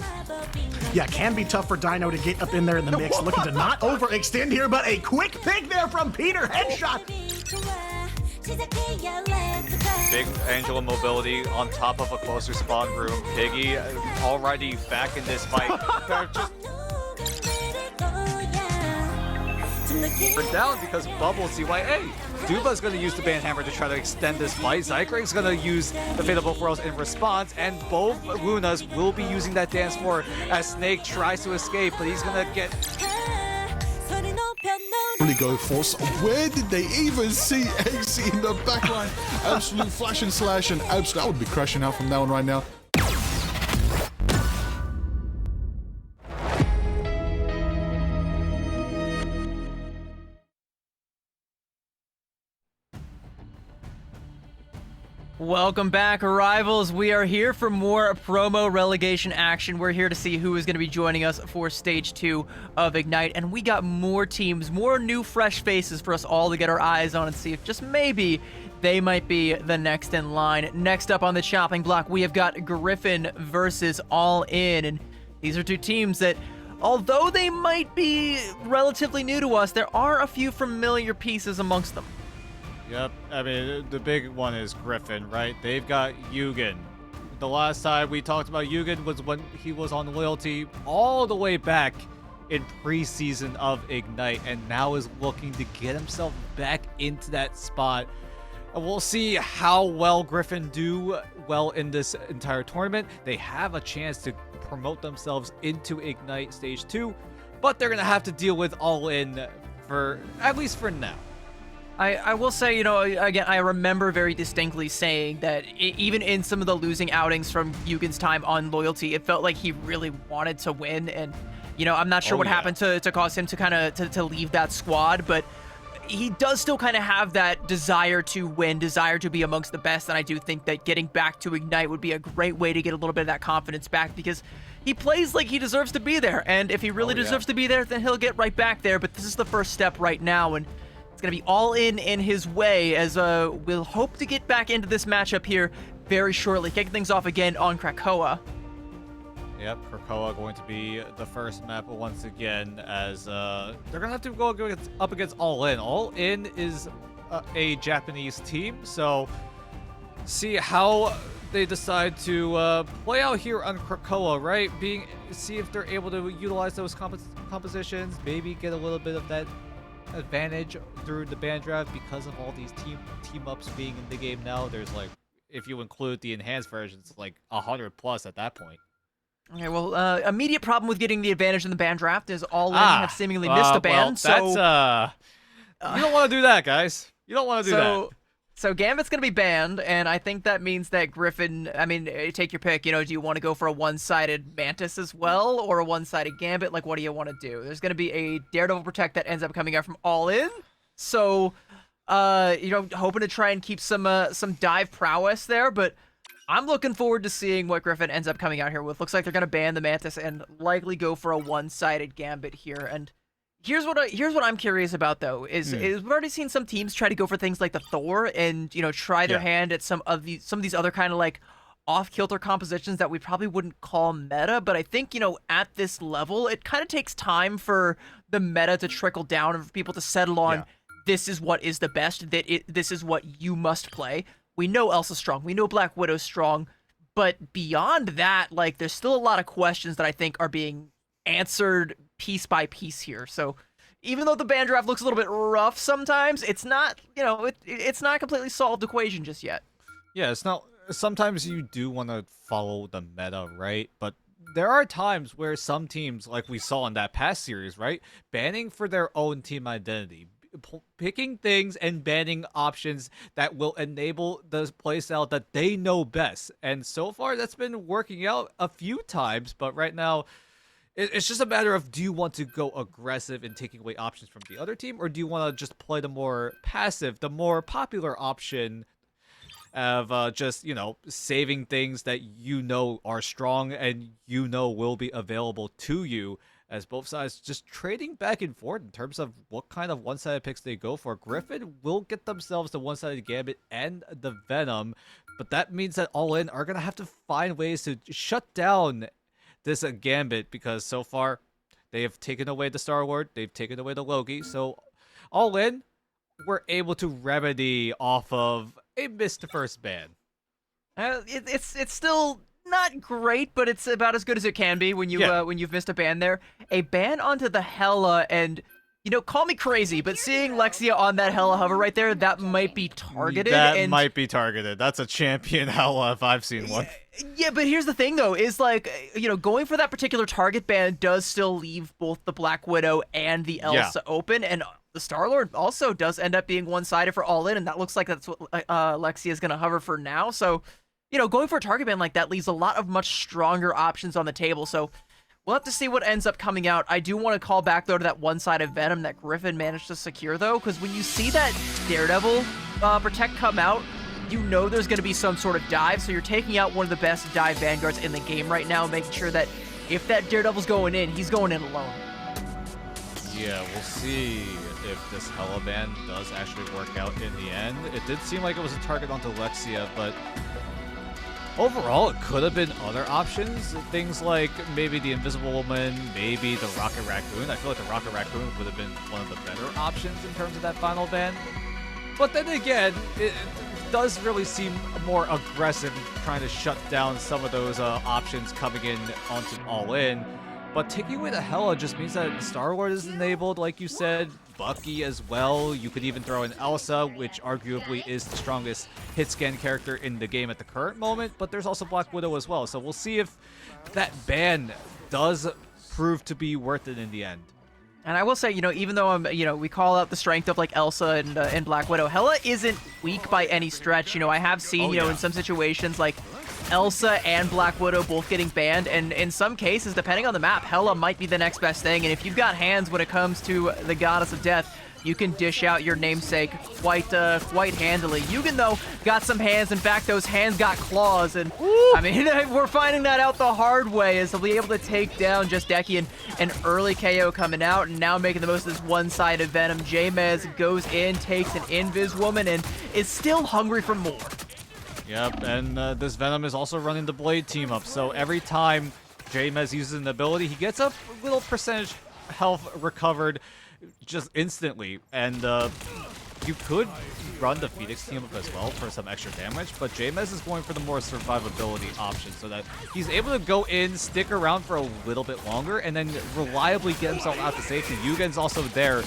Yeah, can be tough for Dino to get up in there in the mix. Looking to not overextend here, but a quick pick there from Peter. Headshot. Big Angela mobility on top of a closer spawn room. Piggy already back in this fight. Just down because Bubble CYA. Duba's going to use the Band Hammer to try to extend this fight. Zycrank's going to use the Fate of both Worlds in response, and both Lunas will be using that dance floor as Snake tries to escape, but he's going to get... Really go force. Where did they even see Eggsy in the backline? Absolute flash and slash and absolute. I would be crashing out from that one right now. Welcome back, Rivals. We are here for more promo relegation action. We're here to see who is going to be joining us for Stage 2 of Ignite, and we got more teams, more new fresh faces for us all to get our eyes on and see if just maybe they might be the next in line. Next up on the chopping block, we have got Griffin versus All In, and these are two teams that, although they might be relatively new to us, there are a few familiar pieces amongst them. Yep, I mean, the big one is Griffin, right? They've got Yugen. The last time we talked about Yugen was when he was on Loyalty all the way back in preseason of Ignite, and now is looking to get himself back into that spot. And we'll see how well Griffin do well in this entire tournament. They have a chance to promote themselves into Ignite Stage 2, but they're going to have to deal with All In for, at least for now. I will say, you know, again, I remember very distinctly saying that even in some of the losing outings from Yugen's time on Loyalty, it felt like he really wanted to win. And, you know, I'm not sure what happened to cause him to kind of to leave that squad, but he does still kind of have that desire to win, desire to be amongst the best. And I do think that getting back to Ignite would be a great way to get a little bit of that confidence back, because he plays like he deserves to be there. And if he really deserves to be there, then he'll get right back there. But this is the first step right now, and it's going to be All In his way, as we'll hope to get back into this matchup here very shortly. Kicking things off again on Krakoa. Yep, Krakoa going to be the first map once again, as they're going to have to go up against All In. All In is a Japanese team, so see how they decide to play out here on Krakoa, right? See if they're able to utilize those compositions, maybe get a little bit of that advantage through the ban draft because of all these team ups being in the game now. There's like, if you include the enhanced versions, like 100 plus at that point. Okay, well, immediate problem with getting the advantage in the ban draft is All In have seemingly missed a ban. Well, that's you don't want to do that, guys. You don't want to do that. So Gambit's going to be banned, and I think that means that Griffin, I mean, take your pick. You know, do you want to go for a one-sided Mantis as well, or a one-sided Gambit? Like, what do you want to do? There's going to be a Daredevil Protect that ends up coming out from All In. So, you know, hoping to try and keep some dive prowess there, but I'm looking forward to seeing what Griffin ends up coming out here with. Looks like they're going to ban the Mantis and likely go for a one-sided Gambit here. And here's what I'm curious about, though, is we've already seen some teams try to go for things like the Thor and, you know, try their hand at some of these other kind of like off-kilter compositions that we probably wouldn't call meta. But I think, you know, at this level, it kind of takes time for the meta to trickle down and for people to settle on this is what is the best, this is what you must play. We know Elsa's strong, we know Black Widow's strong, but beyond that, like, there's still a lot of questions that I think are being answered piece by piece here. So even though the ban draft looks a little bit rough sometimes, it's not, you know, it's not a completely solved equation just yet. Yeah, it's not. Sometimes you do want to follow the meta, right? But there are times where some teams, like we saw in that past series, right, banning for their own team identity, picking things and banning options that will enable the playstyle that they know best. And so far, that's been working out a few times, but right now, it's just a matter of, do you want to go aggressive in taking away options from the other team, or do you want to just play the more passive, the more popular option of just, you know, saving things that you know are strong and you know will be available to you, as both sides just trading back and forth in terms of what kind of one-sided picks they go for. Griffin will get themselves the one-sided Gambit and the Venom, but that means that All In are going to have to find ways to shut down this gambit, because so far they have taken away the Star-Lord, they've taken away the Loki, so all in, we're able to remedy off of a missed first ban. It's still not great, but it's about as good as it can be when you've missed a ban there. A ban onto the Hela, and call me crazy, but seeing Lexia on that Hela hover right there, that might be targeted. That might be targeted. That's a champion Hela if I've seen one. Yeah, but here's the thing though, is like, going for that particular target ban does still leave both the Black Widow and the Elsa open, and the Star-Lord also does end up being one-sided for all in, and that looks like that's what Lexia is going to hover for now. So, going for a target ban like that leaves a lot of much stronger options on the table. So we'll have to see what ends up coming out. I do want to call back, though, to that one-sided Venom that Griffin managed to secure, though, because when you see that Daredevil Protect come out, there's going to be some sort of dive, so you're taking out one of the best dive Vanguards in the game right now, making sure that if that Daredevil's going in, he's going in alone. Yeah, we'll see if this Hela ban does actually work out in the end. It did seem like it was a target onto Lexia, but overall, it could have been other options. Things like maybe the Invisible Woman, maybe the Rocket Raccoon. I feel like the Rocket Raccoon would have been one of the better options in terms of that final ban. But then again, it does really seem more aggressive, trying to shut down some of those options coming in onto all-in. But taking away the Hela just means that Star-Lord is enabled, like you said, Bucky as well. You could even throw in Elsa, which arguably is the strongest hit scan character in the game at the current moment, but there's also Black Widow as well. So we'll see if that ban does prove to be worth it in the end. And I will say, even though we call out the strength of like Elsa and Black Widow, Hela isn't weak by any stretch. I have seen, in some situations like Elsa and Black Widow both getting banned, and in some cases, depending on the map, Hela might be the next best thing. And if you've got hands when it comes to the Goddess of Death, you can dish out your namesake quite handily. Yugen, though, got some hands. In fact, those hands got claws, and I mean, we're finding that out the hard way, as he'll be able to take down just Deki, and an early KO coming out, and now making the most of this one-sided Venom. Jamez goes in, takes an Invis Woman, and is still hungry for more. Yep, and this Venom is also running the Blade team up, so every time Jamez uses an ability, he gets a little percentage health recovered just instantly, and you could run the Phoenix team up as well for some extra damage, but Jamez is going for the more survivability option so that he's able to go in, stick around for a little bit longer, and then reliably get himself out to safety. Yugen's also there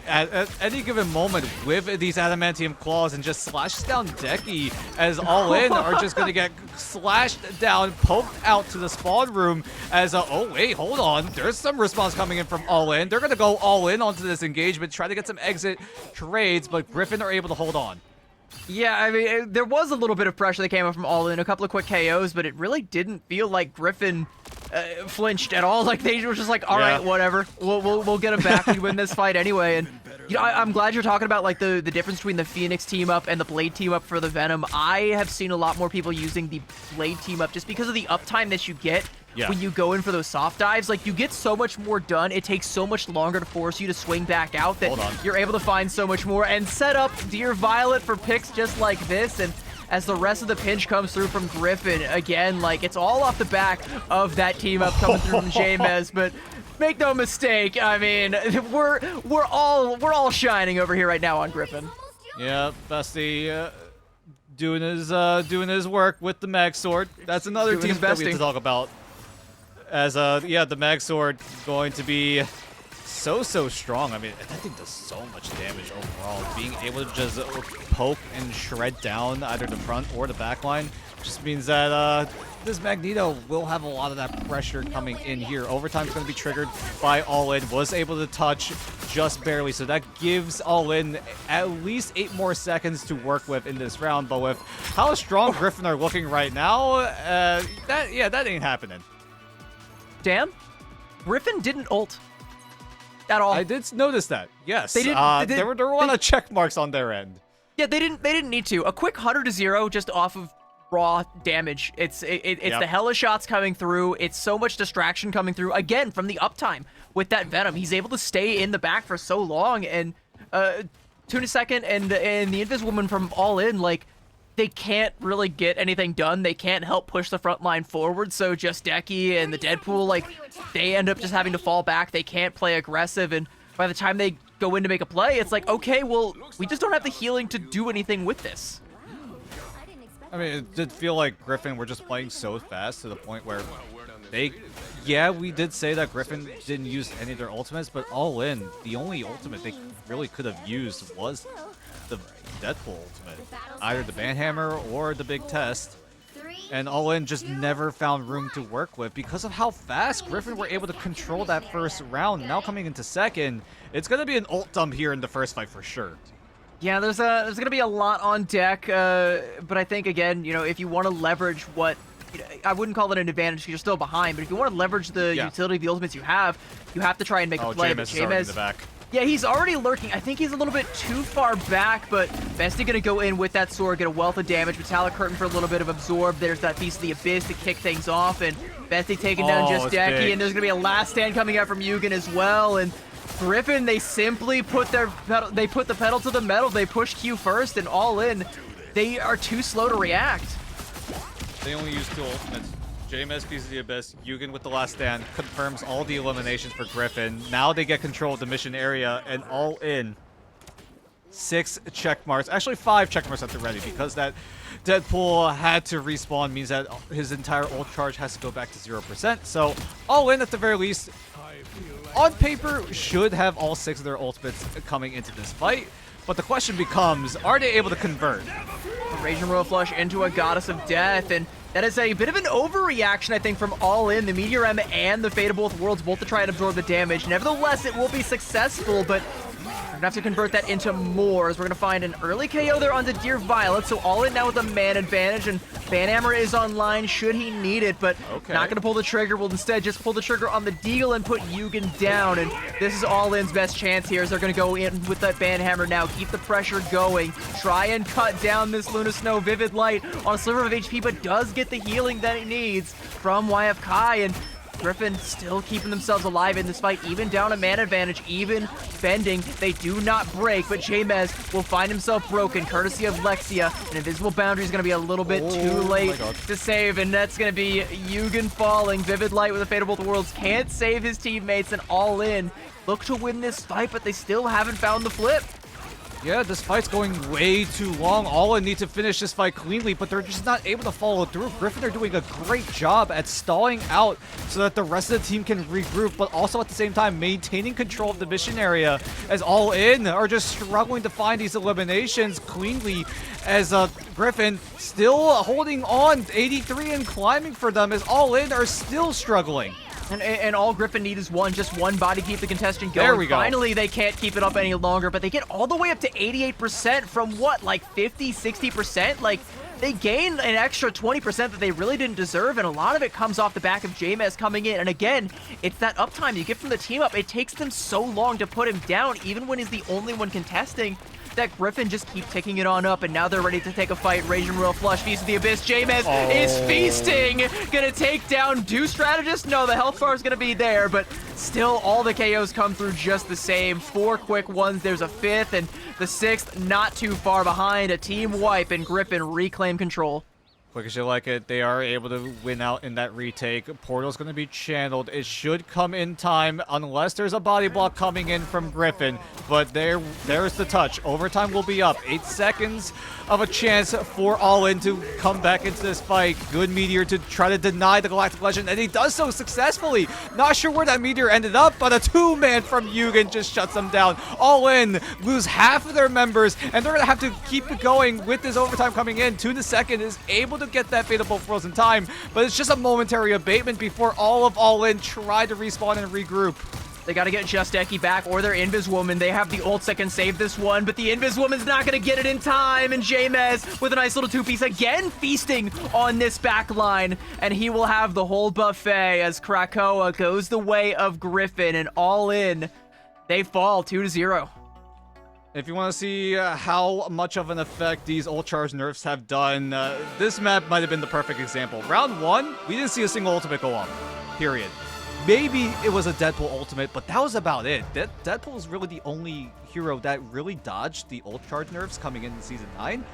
at any given moment with these adamantium claws and just slashes down Deki, as all in are just going to get slashed down, poked out to the spawn room as oh wait, hold on, there's some response coming in from all in. They're going to go all in onto this engagement, try to get some exit trades, but Griffin are able to hold on. Yeah, I mean, there was a little bit of pressure that came up from all in, a couple of quick KOs, but it really didn't feel like Griffin flinched at all. Like, they were just like, all right, whatever, we'll get him back. We win this fight anyway. And I'm glad you're talking about like the difference between the Phoenix team up and the Blade team up for the Venom. I have seen a lot more people using the Blade team up just because of the uptime that you get when you go in for those soft dives. Like, you get so much more done. It takes so much longer to force you to swing back out that you're able to find so much more and set up Dear Violet for picks just like this. And as the rest of the pinch comes through from Griffin, again, like, it's all off the back of that team up coming through from Jamez. But make no mistake, I mean, we're all shining over here right now on Griffin. Yeah, Bestie doing his work with the Mag Sword. That's another team that we have to talk about. As the Mag Sword going to be so strong. I mean, that thing does so much damage overall. Being able to just poke and shred down either the front or the back line just means that this Magneto will have a lot of that pressure coming in here. Overtime is going to be triggered by All In. Was able to touch just barely, so that gives All In at least 8 more seconds to work with in this round. But with how strong Griffin are looking right now, that ain't happening. Damn, Griffin didn't ult at all. I did notice that. Yes, there were a lot of check marks on their end. Yeah, they didn't need to. A quick 100-0 just off of raw damage. It's the Hela shots coming through. It's so much distraction coming through again from the uptime with that Venom. He's able to stay in the back for so long, and Tuna Second and the Invis Woman from All In, like, they can't really get anything done. They can't help push the front line forward. So just Decky and the Deadpool, like, they end up just having to fall back. They can't play aggressive. And by the time they go in to make a play, it's like, okay, well, we just don't have the healing to do anything with this. I mean, it did feel like Griffin were just playing so fast to the point where yeah, we did say that Griffin didn't use any of their ultimates, but all in, the only ultimate they really could have used was the Deadpool ultimate. Either the Banhammer or the Big Test. And all in just never found room to work with because of how fast Griffin were able to control that first round. Now coming into second, it's going to be an ult dump here in the first fight for sure. Yeah, there's going to be a lot on deck, but I think, again, you know, if you want to leverage what, you know, I wouldn't call it an advantage because you're still behind, but if you want to leverage the utility of the ultimates you have to try and make a play. Jameis is already in the back. Yeah, he's already lurking. I think he's a little bit too far back, but Bestie going to go in with that sword, get a wealth of damage. Metallic Curtain for a little bit of absorb. There's that Feast of the Abyss to kick things off, and Bestie taking down just Decky, and there's going to be a last stand coming out from Yugen as well, and Griffin, they simply put the pedal to the metal. They push Q first, and all in, they are too slow to react. They only use 2 ultimates. JMS Feast of the Abyss, Yugen with the last stand, confirms all the eliminations for Griffin. Now they get control of the mission area, and all in. 6 check marks, actually 5 check marks at the ready, because that Deadpool had to respawn means that his entire ult charge has to go back to 0%. So all in at the very least, on paper, should have all 6 of their ultimates coming into this fight. But the question becomes, are they able to convert? A Raging Royal Flush into a Goddess of Death, and that is a bit of an overreaction, I think, from All In. The Meteor M and the Fate of Both Worlds both to try and absorb the damage. Nevertheless, it will be successful, but we're gonna have to convert that into more, as we're gonna find an early KO there onto Dear Violet. So All In now with a man advantage, and Banhammer is online should he need it, but not gonna pull the trigger. Will instead just pull the trigger on the Deagle and put Yugen down, and this is All In's best chance here, as they're gonna go in with that Banhammer now, keep the pressure going, try and cut down this Luna Snow Vivid Light on a sliver of HP, but does get the healing that he needs from YF Kai, and Griffin still keeping themselves alive in this fight, even down a man advantage, even bending. They do not break, but Jamez will find himself broken, courtesy of Lexia. An invisible boundary is going to be a little bit too late to save, and that's going to be Yugen falling. Vivid Light with the Fate of Both Worlds can't save his teammates, and All In look to win this fight, but they still haven't found the flip. Yeah, this fight's going way too long. All in need to finish this fight cleanly, but they're just not able to follow through. Griffin are doing a great job at stalling out so that the rest of the team can regroup, but also at the same time maintaining control of the mission area, as All In are just struggling to find these eliminations cleanly, as Griffin still holding on, 83 and climbing for them, as All In are still struggling. And all Griffin need is just one body to keep the contestant going. There we go. Finally, they can't keep it up any longer, but they get all the way up to 88% from what, like 50, 60%? Like, they gain an extra 20% that they really didn't deserve, and a lot of it comes off the back of Jamez coming in. And again, it's that uptime you get from the team up. It takes them so long to put him down, even when he's the only one contesting, that Griffin just keep ticking it on up, and now they're ready to take a fight. Raging Royal Flush, Feast of the Abyss. Jamez is feasting. Gonna take down Do Strategist? No, the health bar is gonna be there, but still all the KOs come through just the same. 4 quick ones. There's a 5th, and the 6th not too far behind. A team wipe, and Griffin reclaim control. Quick as you like it, they are able to win out in that retake. Portal's going to be channeled. It should come in time unless there's a body block coming in from Griffin. But there's the touch. Overtime will be up. 8 seconds of a chance for All In to come back into this fight. Good Meteor to try to deny the Galactic Legend, and he does so successfully. Not sure where that Meteor ended up, but a 2-man from Yugen just shuts them down. All In lose half of their members, and they're going to have to keep it going with this overtime coming in. Tune the second is able to get that Fate of Both Worlds in time, but it's just a momentary abatement before All In try to respawn and regroup. They got to get Just Eki back or their Invis Woman. They have the ults that can save this one, but the Invis Woman's not going to get it in time. And Jamez with a nice little 2-piece again, feasting on this back line. And he will have the whole buffet as Krakoa goes the way of Griffin, and All In, they fall 2-0. If you want to see how much of an effect these ult charge nerfs have done, this map might have been the perfect example. Round 1, we didn't see a single ultimate go off, period. Maybe it was a Deadpool ultimate, but that was about it. Deadpool is really the only hero that really dodged the ult charge nerfs coming in Season 9.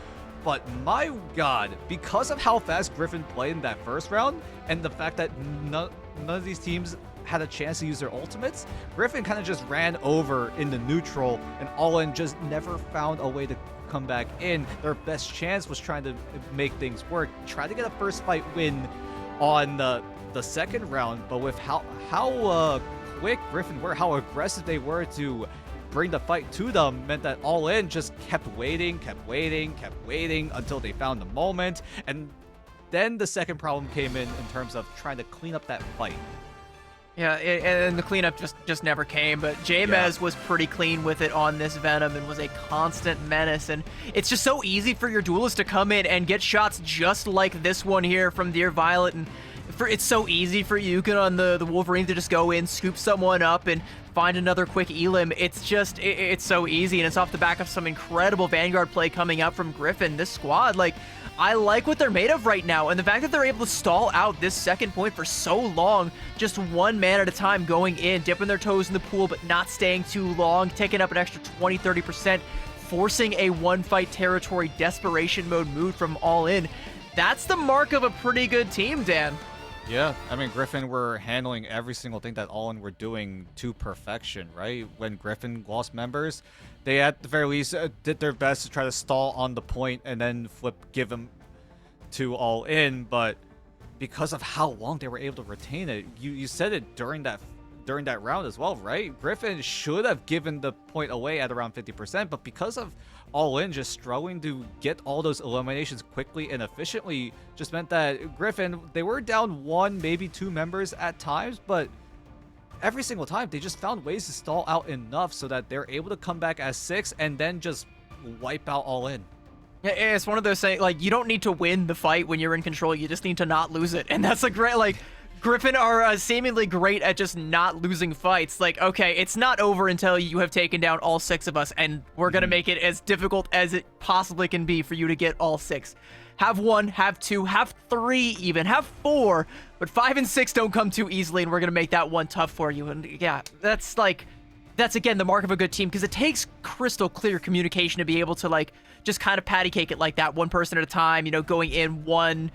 but my god, because of how fast Griffin played in that first round, and the fact that none of these teams had a chance to use their ultimates, Griffin kind of just ran over in the neutral, and All In just never found a way to come back in. Their best chance was trying to make things work, try to get a first fight win on the second round, but with how quick Griffin were, how aggressive they were to bring the fight to them, meant that All In just kept waiting until they found the moment. And then the second problem came in terms of trying to clean up that fight. Yeah, and the cleanup just never came, but Jamez was pretty clean with it on this Venom and was a constant menace, and it's just so easy for your duelist to come in and get shots just like this one here from Dear Violet, and it's so easy for Yukon on the Wolverine to just go in, scoop someone up, and find another quick elim. It's just, it's so easy, and it's off the back of some incredible Vanguard play coming out from Griffin. This squad, like, I like what they're made of right now, and the fact that they're able to stall out this second point for so long, just one man at a time going in, dipping their toes in the pool, but not staying too long, taking up an extra 20-30%, forcing a one-fight territory desperation mode mood from All In. That's the mark of a pretty good team, Dan. Yeah, I mean, Griffin were handling every single thing that All In were doing to perfection, right? When Griffin lost members, they at the very least did their best to try to stall on the point and then give them to All In, but because of how long they were able to retain it, you said it during that round as well, right? Griffin should have given the point away at around 50%, but because of All In just struggling to get all those eliminations quickly and efficiently, just meant that Griffin, they were down one, maybe two members at times, but every single time they just found ways to stall out enough so that they're able to come back as 6 and then just wipe out All In. Yeah, it's one of those things, like, you don't need to win the fight when you're in control, you just need to not lose it, and that's a great, like, Griffin are seemingly great at just not losing fights. Like, okay, it's not over until you have taken down all 6 of us, and we're going to make it as difficult as it possibly can be for you to get all 6. Have 1, have 2, have 3 even, have 4, but 5 and 6 don't come too easily, and we're going to make that one tough for you. And yeah, that's again the mark of a good team, because it takes crystal clear communication to be able to, like, just kind of patty cake it like that, one person at a time, you know, going in one,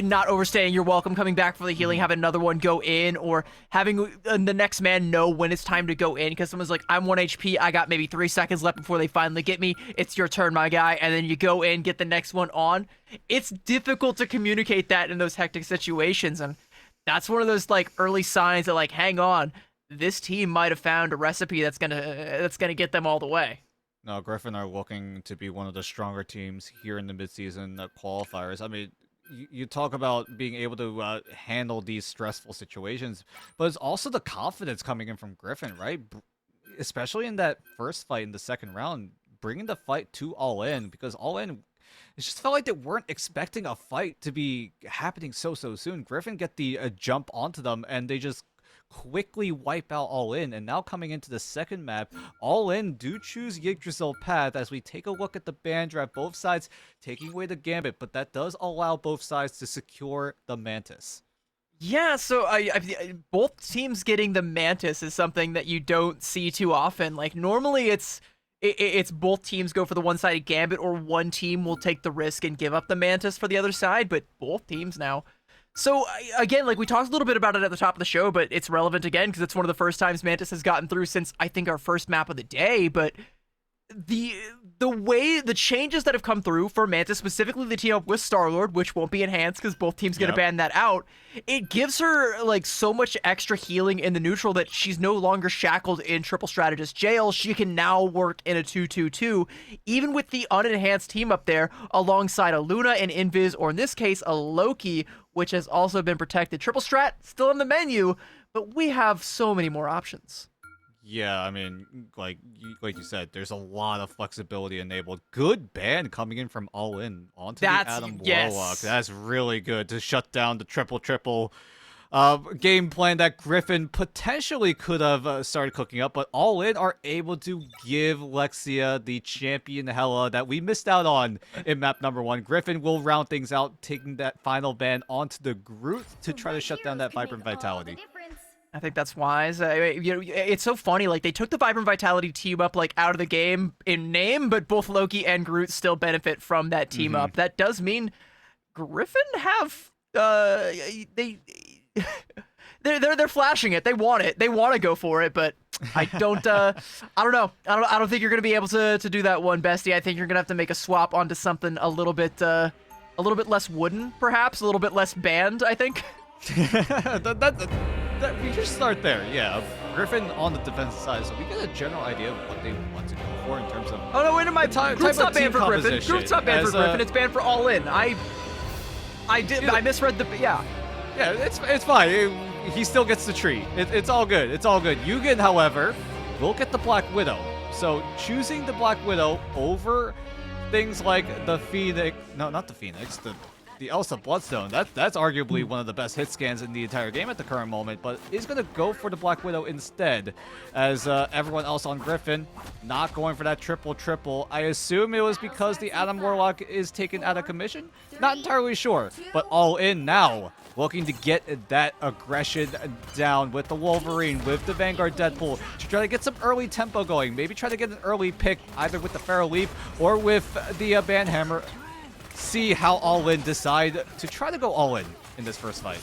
not overstaying your welcome, coming back for the healing, having another one go in, or having the next man know when it's time to go in, because someone's like, I'm 1 HP, I got maybe 3 seconds left before they finally get me, it's your turn, my guy, and then you go in, get the next one on. It's difficult to communicate that in those hectic situations, and that's one of those, like, early signs that, like, hang on, this team might have found a recipe that's gonna get them all the way. No, Griffin are looking to be one of the stronger teams here in the midseason qualifiers. I mean, you talk about being able to handle these stressful situations, but it's also the confidence coming in from Griffin, right? Especially in that first fight in the second round, bringing the fight to All In, because All In, it just felt like they weren't expecting a fight to be happening so soon. Griffin get the jump onto them, and they just quickly wipe out All In. And now coming into the second map, All In do choose Yggdrasil path as we take a look at the ban draft, both sides taking away the gambit, but that does allow both sides to secure the Mantis. Yeah, so both teams getting the Mantis is something that you don't see too often. Like, normally it's both teams go for the one-sided gambit, or one team will take the risk and give up the Mantis for the other side, but both teams now. So, again, like, we talked a little bit about it at the top of the show, but it's relevant again because it's one of the first times Mantis has gotten through since, I think, our first map of the day, but the changes that have come through for Mantis, specifically the team up with Star-Lord, which won't be enhanced because both teams going to ban that out, it gives her, like, so much extra healing in the neutral that she's no longer shackled in triple strategist jail. She can now work in a 2-2-2, even with the unenhanced team up there, alongside a Luna, an Invis, or in this case, a Loki, which has also been protected. Triple strat, still on the menu, but we have so many more options. Yeah, I mean, like you said, there's a lot of flexibility enabled. Good ban coming in from All In onto the Adam Warlock. That's really good to shut down the triple game plan that Griffin potentially could have started cooking up, but All In are able to give Lexia the champion Hela that we missed out on in map number 1. Griffin will round things out, taking that final ban onto the Groot to try to shut down that Vibrant Vitality. I think that's wise. You know, it's so funny. Like, they took the Vibrant Vitality team up like out of the game in name, but both Loki and Groot still benefit from that team up. That does mean Griffin have they're flashing it. They want it. They want to go for it, but I don't know. I don't think you're gonna be able to do that one, Bestie. I think you're gonna have to make a swap onto something a little bit less wooden, perhaps a little bit less banned. I think. We just start there. Yeah, Griffin on the defensive side, so we get a general idea of what they want to go for in terms of. Oh no, wait a minute. Groot's not banned for Griffin. Groot's not banned for Griffin. It's banned for All In. I misread the. Yeah. Yeah, it's fine. He still gets the tree. It's all good. It's all good. Yugen, however, will get the Black Widow. So choosing the Black Widow over things like the Phoenix. No, not the Phoenix. The Elsa Bloodstone, that's arguably one of the best hit scans in the entire game at the current moment, but is going to go for the Black Widow instead, as everyone else on Griffin not going for that triple. I assume it was because the Adam Warlock is taken out of commission? Not entirely sure, but All In now, looking to get that aggression down with the Wolverine, with the Vanguard Deadpool, to try to get some early tempo going, maybe try to get an early pick either with the Pharaoh Leap or with the Banhammer. See how All In decide to try to go all in this first fight.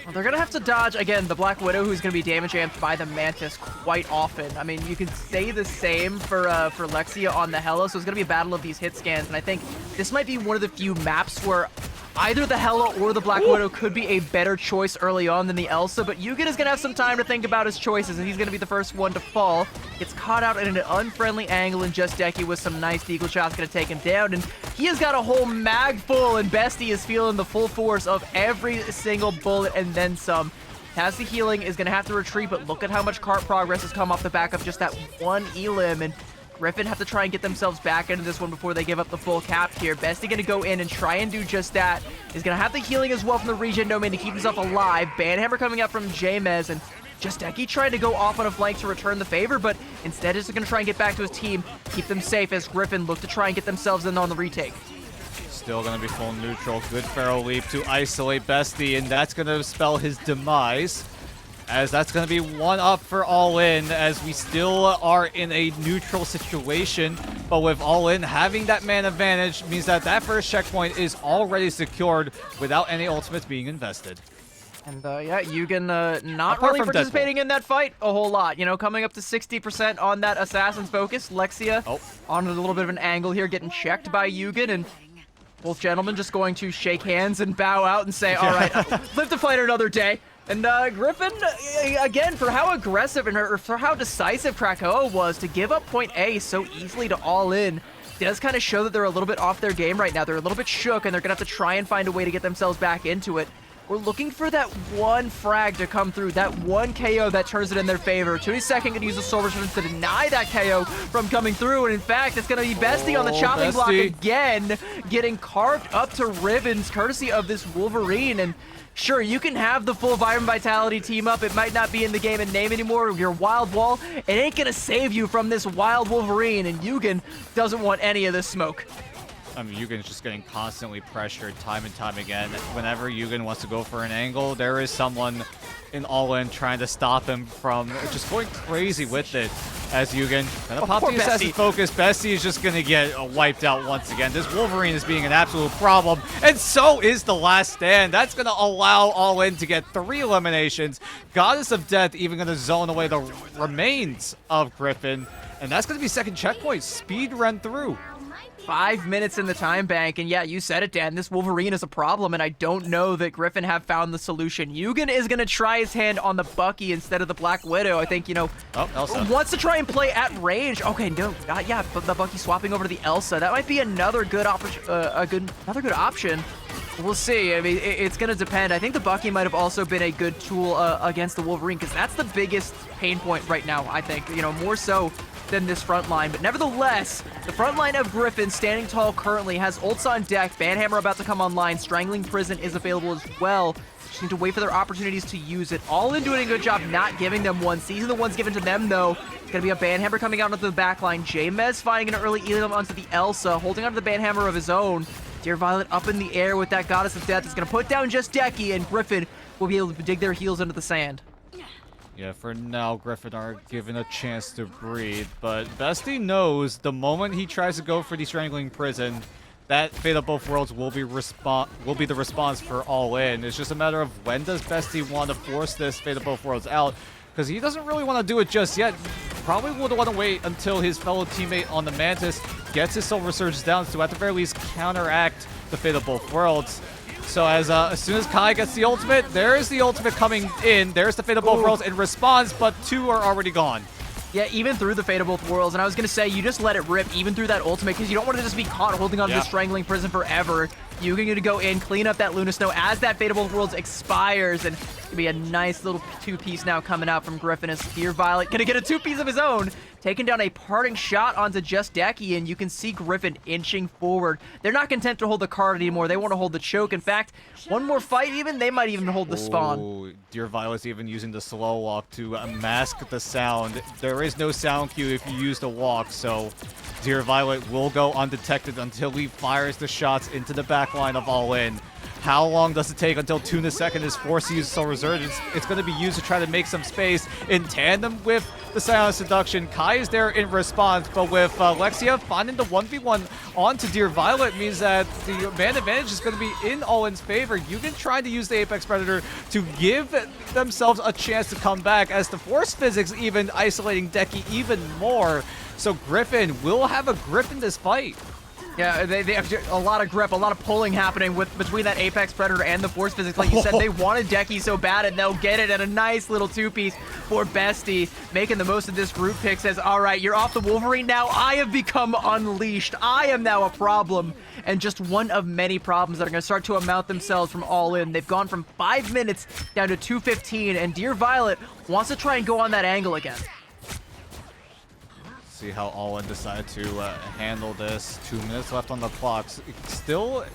Well, they're going to have to dodge, again, the Black Widow, who's going to be damage amped by the Mantis quite often. I mean, you can say the same for Lexia on the Hela, so it's going to be a battle of these hit scans, and I think this might be one of the few maps where either the Hela or the Black Widow could be a better choice early on than the Elsa, but Yugen is going to have some time to think about his choices, and he's going to be the first one to fall. Gets caught out at an unfriendly angle, and Just Decky with some nice deagle shots going to take him down, and he has got a whole mag full, and Bestie is feeling the full force of every single bullet and then some. Has the healing, is going to have to retreat, but look at how much cart progress has come off the back of just that one elim, and Griffin have to try and get themselves back into this one before they give up the full cap here. Bestie going to go in and try and do just that. Is going to have the healing as well from the regen domain to keep himself alive. Banhammer coming out from Jamez, and Just Decky trying to go off on a flank to return the favor, but instead is going to try and get back to his team, keep them safe as Griffin look to try and get themselves in on the retake. Still going to be full neutral. Good Pharaoh Leap to isolate Bestie, and that's going to spell his demise, as that's going to be one up for All In, as we still are in a neutral situation. But with All In having that man advantage means that that first checkpoint is already secured without any ultimates being invested. And yeah, Yugen not Apart really from participating Deadpool in that fight a whole lot. You know, coming up to 60% on that Assassin's focus. Lexia on a little bit of an angle here, getting checked by Yugen, and both gentlemen just going to shake hands and bow out and say, all right, live to fight another day. And Griffin, again, for how aggressive and for how decisive Krakoa was to give up point A so easily to All In, does kind of show that they're a little bit off their game right now. They're a little bit shook, and they're going to have to try and find a way to get themselves back into it. We're looking for that one frag to come through, that one KO that turns it in their favor. 22nd can use the Soul Returns to deny that KO from coming through, and in fact, it's going to be Bestie on the chopping block again, getting carved up to ribbons, courtesy of this Wolverine. And sure, you can have the full Vibrant Vitality team up. It might not be in the game in name anymore. Your Wild Wall, it ain't going to save you from this Wild Wolverine, and Yugen doesn't want any of this smoke. I mean, Yugen's just getting constantly pressured time and time again. Whenever Yugen wants to go for an angle, there is someone in All In trying to stop him from just going crazy with it. As Yugen gonna pop the Assassin focus, Bestie is just gonna get wiped out once again. This Wolverine is being an absolute problem, and so is the Last Stand. That's gonna allow All In to get 3 eliminations. Goddess of Death even gonna zone away the remains of Griffin, and that's gonna be second checkpoint. Speed run through. 5 minutes in the time bank, and yeah, you said it, Dan. This Wolverine is a problem, and I don't know that Griffin have found the solution. Yugen is going to try his hand on the Bucky instead of the Black Widow. I think, you know, wants to try and play at range. Okay, no, yeah, but the Bucky swapping over to the Elsa. That might be another good another good option. We'll see. I mean, it's going to depend. I think the Bucky might have also been a good tool against the Wolverine, because that's the biggest pain point right now, I think. You know, more so than this front line. But nevertheless, the front line of Griffin standing tall currently has ults on deck. Banhammer about to come online. Strangling Prison is available as well. Just need to wait for their opportunities to use it. All In doing a good job not giving them one. Seizing the ones given to them, though. It's going to be a Banhammer coming out onto the back line. Jamez finding an early Elium onto the Elsa, holding onto the Banhammer of his own. Dear Violet up in the air with that Goddess of Death is going to put down Just Decky, and Griffin will be able to dig their heels into the sand. Yeah, for now, Griffin are given a chance to breathe, but Bestie knows the moment he tries to go for the Strangling Prison, that Fate of Both Worlds will be the response for All In. It's just a matter of when does Bestie want to force this Fate of Both Worlds out, because he doesn't really want to do it just yet. Probably would want to wait until his fellow teammate on the Mantis gets his Soul Resurgence down to at the very least counteract the Fate of Both Worlds. So as soon as Kai gets the ultimate, there is the ultimate coming in. There's the Fate of Both Worlds in response, but 2 are already gone. Yeah, even through the Fate of Both Worlds, and I was going to say, you just let it rip even through that ultimate, because you don't want to just be caught holding on to the Strangling Prison forever. You're going to go in, clean up that Luna Snow as that Fate of Both Worlds expires, and it's going to be a nice little 2-piece now coming out from Griffin as Dear Violet going to get a 2-piece of his own, taking down a parting shot onto Just Decky, and you can see Griffin inching forward. They're not content to hold the card anymore. They want to hold the choke. In fact, one more fight even, they might even hold the spawn. Ooh, Dear Violet's even using the slow walk to mask the sound. There is no sound cue if you use the walk, so Dear Violet will go undetected until he fires the shots into the back line of All In. How long does it take until Tuna Second is forced to use Soul Resurgence? It's going to be used to try to make some space in tandem with the Silent Seduction. Kai is there in response, but with Lexia finding the 1v1 onto Dear Violet means that the man advantage is going to be in All In's favor. Yugen trying to use the Apex Predator to give themselves a chance to come back, as the Force Physics even isolating Decky even more. So Griffin will have a grip in this fight. Yeah, they have a lot of grip, a lot of pulling happening between that Apex Predator and the Force Physics. Like you said, they wanted Decky so bad, and they'll get it at a nice little 2-piece for Bestie. Making the most of this group pick, says, all right, you're off the Wolverine now. I have become unleashed. I am now a problem. And just one of many problems that are going to start to amount themselves from All In. They've gone from 5 minutes down to 2:15, and Dear Violet wants to try and go on that angle again. See how All In decide to handle this. 2 minutes left on the clock. Still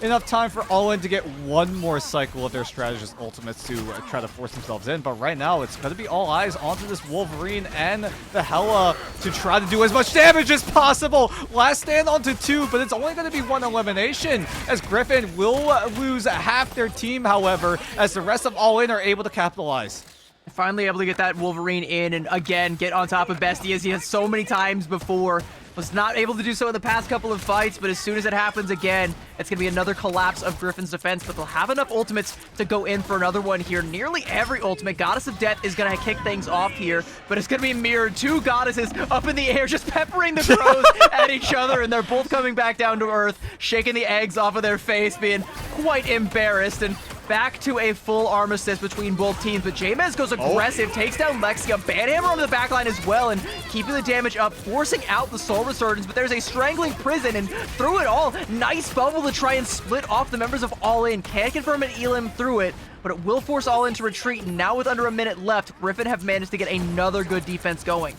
enough time for All In to get one more cycle of their strategist ultimates to try to force themselves in. But right now, it's going to be all eyes onto this Wolverine and the Hela to try to do as much damage as possible. Last stand onto 2, but it's only going to be 1 elimination, as Griffin will lose half their team, however, as the rest of All In are able to capitalize. Finally able to get that Wolverine in and again get on top of Bestie, as he has so many times before. Was not able to do so in the past couple of fights, but as soon as it happens again, it's going to be another collapse of Griffin's defense, but they'll have enough ultimates to go in for another one here. Nearly every ultimate. Goddess of Death is going to kick things off here, but it's going to be mirrored. 2 goddesses up in the air, just peppering the crows at each other, and they're both coming back down to earth, shaking the eggs off of their face, being quite embarrassed, and back to a full armistice between both teams, but J-Mez goes aggressive, takes down Lexia, Banhammer onto the backline as well, and keeping the damage up, forcing out the Soul Resurgence, but there's a Strangling Prison, and through it all, nice bubble to try and split off the members of All In. Can't confirm an Elim through it, but it will force All In to retreat, and now with under a minute left, Griffin have managed to get another good defense going.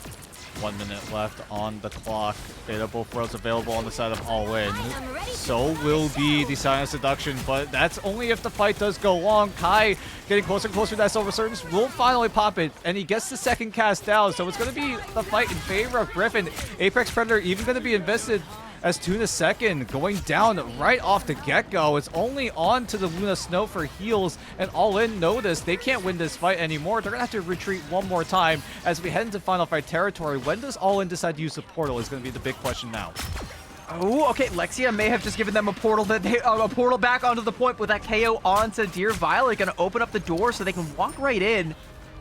1 minute left on the clock. Fate of Both Worlds available on the side of All In. So will be the Silent Seduction, but that's only if the fight does go long. Kai getting closer and closer to that Soul Resurgence will finally pop it, and he gets the second cast down, so it's going to be the fight in favor of Griffin. Apex Predator even going to be invested, as Tuna Second going down right off the get-go. It's only on to the Luna Snow for heals, and All In notice they can't win this fight anymore. They're going to have to retreat one more time as we head into Final Fight territory. When does All In decide to use the portal is going to be the big question now. Oh, okay. Lexia may have just given them a portal a portal back onto the point with that KO onto Dear Violet. Going to open up the door so they can walk right in.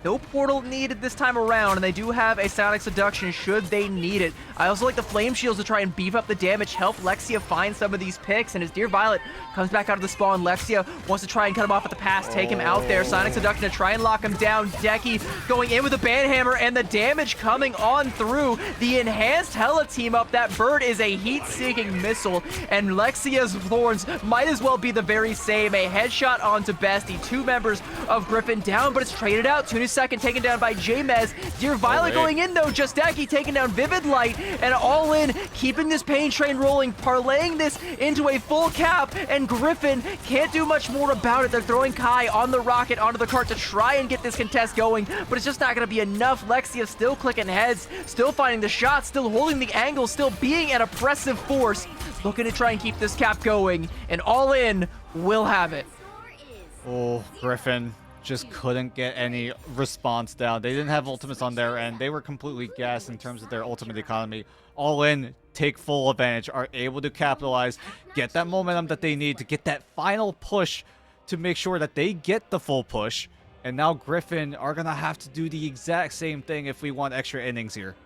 No portal needed this time around, and they do have a Sonic Seduction should they need it. I also like the Flame Shields to try and beef up the damage, help Lexia find some of these picks, and as Dear Violet comes back out of the spawn, Lexia wants to try and cut him off at the pass, take him out there. Sonic Seduction to try and lock him down. Decky going in with a Banhammer, and the damage coming on through. The enhanced Hela team up. That bird is a heat-seeking missile, and Lexia's Thorns might as well be the very same. A headshot onto Bestie. 2 members of Griffin down, but it's traded out. Tuna Second taken down by J-Mez. Dear Violet going in though. Just Decky taking down Vivid Light, and All In keeping this pain train rolling, parlaying this into a full cap, and Griffin can't do much more about it. They're throwing Kai on the rocket onto the cart to try and get this contest going, but it's just not going to be enough. Lexia still clicking heads, still finding the shots, still holding the angle, still being an oppressive force, looking to try and keep this cap going, and All In will have it. Oh, Griffin just couldn't get any response down. They didn't have ultimates on their end. They were completely gassed in terms of their ultimate economy. All in, take full advantage, are able to capitalize, get that momentum that they need to get that final push to make sure that they get the full push. And now Griffin are going to have to do the exact same thing if we want extra innings here.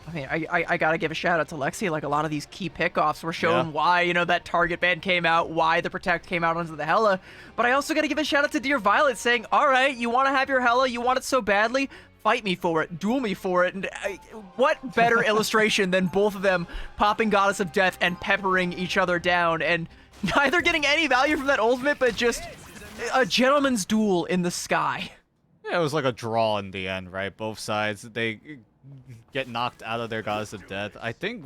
I mean, I gotta give a shout out to Lexi. Like, a lot of these key pickoffs were showing why, you know, that target ban came out, why the Protect came out onto the Hella. But I also gotta give a shout out to Dear Violet saying, all right, you want to have your Hella, you want it so badly, fight me for it, duel me for it. And what better illustration than both of them popping Goddess of Death and peppering each other down, and neither getting any value from that ultimate, but just a gentleman's duel in the sky. Yeah, it was like a draw in the end, right? Both sides, they get knocked out of their Goddess of Death. I think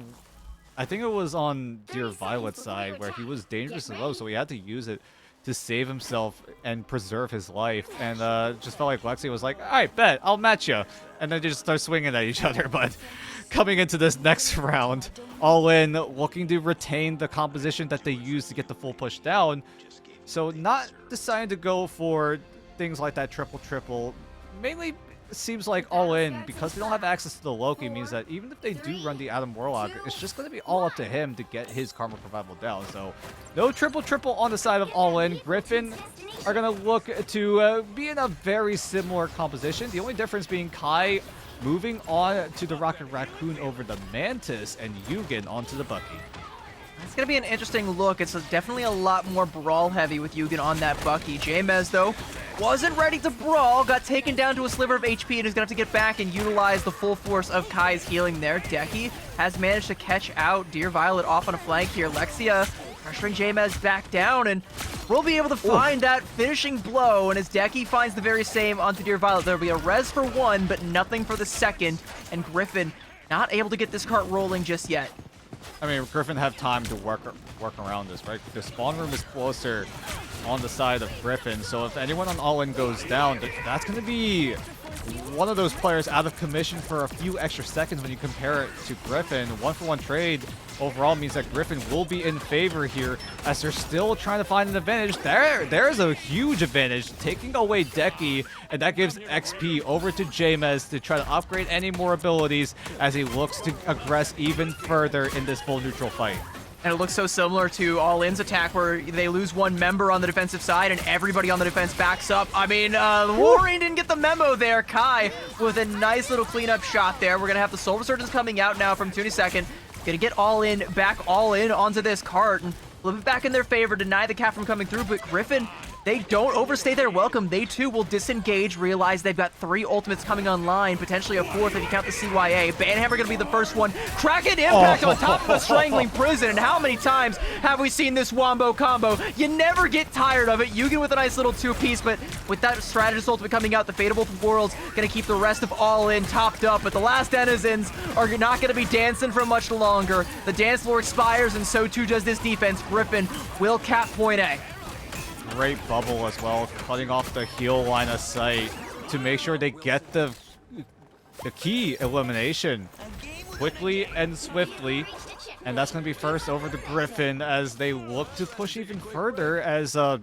it was on Dear Violet's side where he was dangerously low, so he had to use it to save himself and preserve his life. And just felt like Lexi was like, all right, bet, I'll match you. And then they just start swinging at each other. But coming into this next round, All In looking to retain the composition that they used to get the full push down. So not deciding to go for things like that triple. Mainly seems like All In, because they don't have access to the Loki, means that even if they do run the Adam Warlock, it's just going to be all up to him to get his Karma Revival down. So no triple on the side of All In. Griffin are going to look to be in a very similar composition. The only difference being Kai moving on to the Rocket Raccoon over the Mantis, and Yugen onto the Bucky. It's going to be an interesting look. It's definitely a lot more brawl heavy with Yugen on that Bucky. J-Mez, though, wasn't ready to brawl, got taken down to a sliver of HP, and is going to have to get back and utilize the full force of Kai's healing there. Deki has managed to catch out Dear Violet off on a flank here. Lexia pressuring J-Mez back down, and we'll be able to find that finishing blow. And as Deki finds the very same onto Dear Violet, there'll be a res for one, but nothing for the second, and Griffin not able to get this cart rolling just yet. I mean, Griffin have time to work around this, right? The spawn room is closer on the side of Griffin, so if anyone on All In goes down, that's going to be one of those players out of commission for a few extra seconds when you compare it to Griffin. 1-for-1 trade overall means that Griffin will be in favor here as they're still trying to find an advantage. There's a huge advantage, taking away Deki, and that gives XP over to J-Mez to try to upgrade any more abilities as he looks to aggress even further in this full neutral fight. And it looks so similar to All In's attack where they lose one member on the defensive side and everybody on the defense backs up. I mean, Wolverine didn't get the memo there. Kai with a nice little cleanup shot there. We're going to have the Soul Resurgence coming out now from 22nd. Going to get All In back All In onto this cart and flip it back in their favor, deny the cap from coming through. But Griffin, they don't overstay their welcome. They too will disengage, realize they've got 3 ultimates coming online, potentially a 4th if you count the CYA. Banhammer going to be the first one. Kraken Impact on top of a Strangling Prison. And how many times have we seen this Wombo combo? You never get tired of it. Yugen with a nice little 2-piece, but with that Strategist ultimate coming out, the Fate of Both Worlds going to keep the rest of All In topped up. But the last denizens are not going to be dancing for much longer. The dance floor expires, and so too does this defense. Griffin will cap point A. Great bubble as well, cutting off the heal line of sight to make sure they get the key elimination quickly and swiftly. And that's going to be first over to Griffin as they look to push even further as, I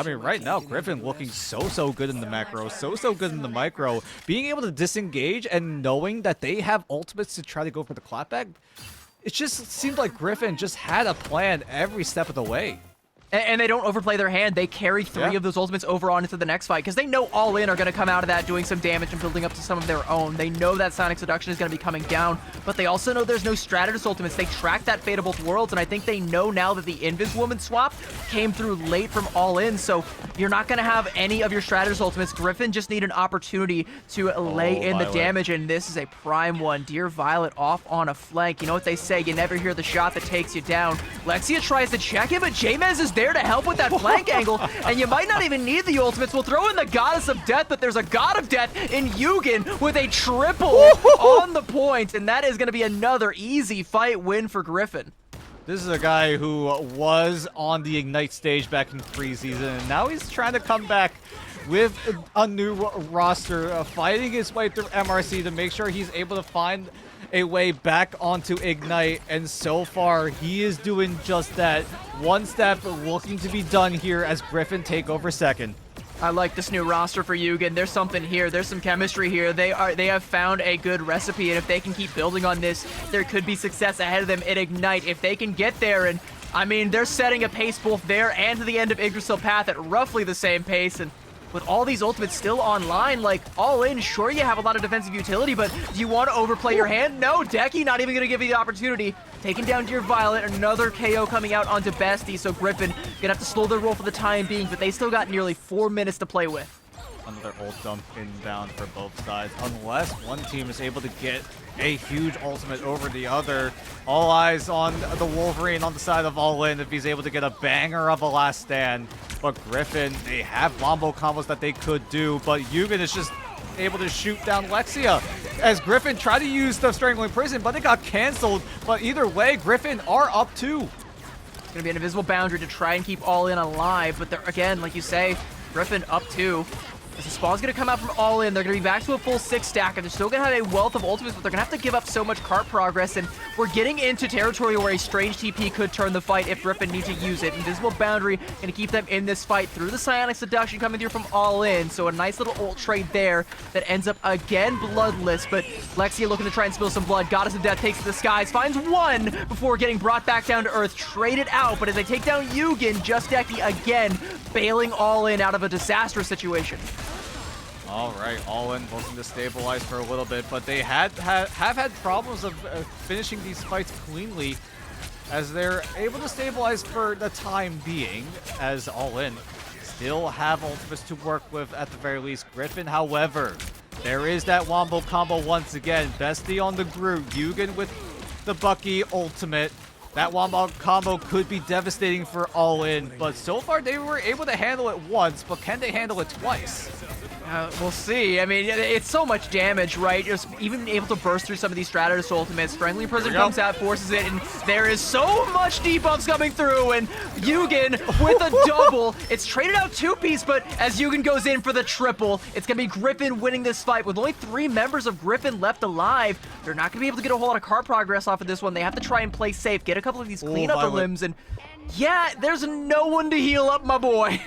mean, right now, Griffin looking so good in the macro, so good in the micro. Being able to disengage and knowing that they have ultimates to try to go for the clapback, it just seemed like Griffin just had a plan every step of the way. And they don't overplay their hand. They carry 3 of those ultimates over on into the next fight because they know All In are going to come out of that doing some damage and building up to some of their own. They know that Sonic Seduction is going to be coming down, but they also know there's no Strategist ultimates. They track that Fate of Both Worlds, and I think they know now that the Invis Woman swap came through late from All In, so you're not going to have any of your Strategist ultimates. Griffin just need an opportunity to lay in the damage, and this is a prime one. Dear Violet off on a flank. You know what they say, you never hear the shot that takes you down. Lexia tries to check it, but J-Mez is there to help with that flank angle, and you might not even need the ultimates. We'll throw in the Goddess of Death, but there's a God of Death in Yugen with a triple on the point, and that is going to be another easy fight win for Griffin. This is a guy who was on the Ignite stage back in preseason, and now he's trying to come back with a new roster, fighting his way through MRC to make sure he's able to find a way back onto Ignite, and so far he is doing just that. One step looking to be done here as Griffin take over second. I like this new roster for Yugen. There's something here. There's some chemistry here. They have found a good recipe, and if they can keep building on this, there could be success ahead of them at Ignite. If they can get there, and I mean, they're setting a pace both there and to the end of Yggdrasil Path at roughly the same pace, and with all these ultimates still online, like, all in, sure, you have a lot of defensive utility, but do you want to overplay your hand? No, Decky not even going to give you the opportunity. Taking down Dear Violet, another KO coming out onto Bestie, so Griffin gonna have to slow their roll for the time being, but they still got nearly 4 minutes to play with. Another ult dump inbound for both sides, unless one team is able to get a huge ultimate over the other. All eyes on the Wolverine on the side of All In if he's able to get a banger of a last stand. But Griffin, they have wombo combos that they could do, but Yugen is just able to shoot down Lexia as Griffin tried to use the Strangling Prison, but it got canceled. But either way, Griffin are up 2. It's gonna be an invisible boundary to try and keep All In alive, but they're, again, like you say, Griffin up 2. As the spawn's gonna come out from All In, they're gonna be back to a full 6 stack, and they're still gonna have a wealth of ultimates, but they're gonna have to give up so much cart progress, and we're getting into territory where a strange TP could turn the fight if Griffin need to use it. Invisible Boundary gonna keep them in this fight through the Psionic Seduction coming through from All In, so a nice little ult trade there that ends up again bloodless, but Lexia looking to try and spill some blood. Goddess of Death takes to the skies, finds one before getting brought back down to earth, traded out, but as they take down Yugen, Just Decky again bailing All In out of a disastrous situation. All right, All In looking to stabilize for a little bit, but they have had problems of finishing these fights cleanly as they're able to stabilize for the time being, as All In still have ultimates to work with at the very least. Griffin, however, there is that wombo combo once again. Bestie on the Groot, Yugen with the Bucky ultimate. That wombo combo could be devastating for All In, but so far they were able to handle it once, but can they handle it twice? We'll see. I mean, it's so much damage, right? Just even able to burst through some of these Stratos ultimates. Strangling Prison comes out, forces it, and there is so much debuffs coming through, and Yugen with a double. It's traded out 2-piece, but as Yugen goes in for the triple, it's going to be Griffin winning this fight. With only 3 members of Griffin left alive, they're not going to be able to get a whole lot of card progress off of this one. They have to try and play safe, get a couple of these clean up limbs, and yeah, there's no one to heal up, my boy.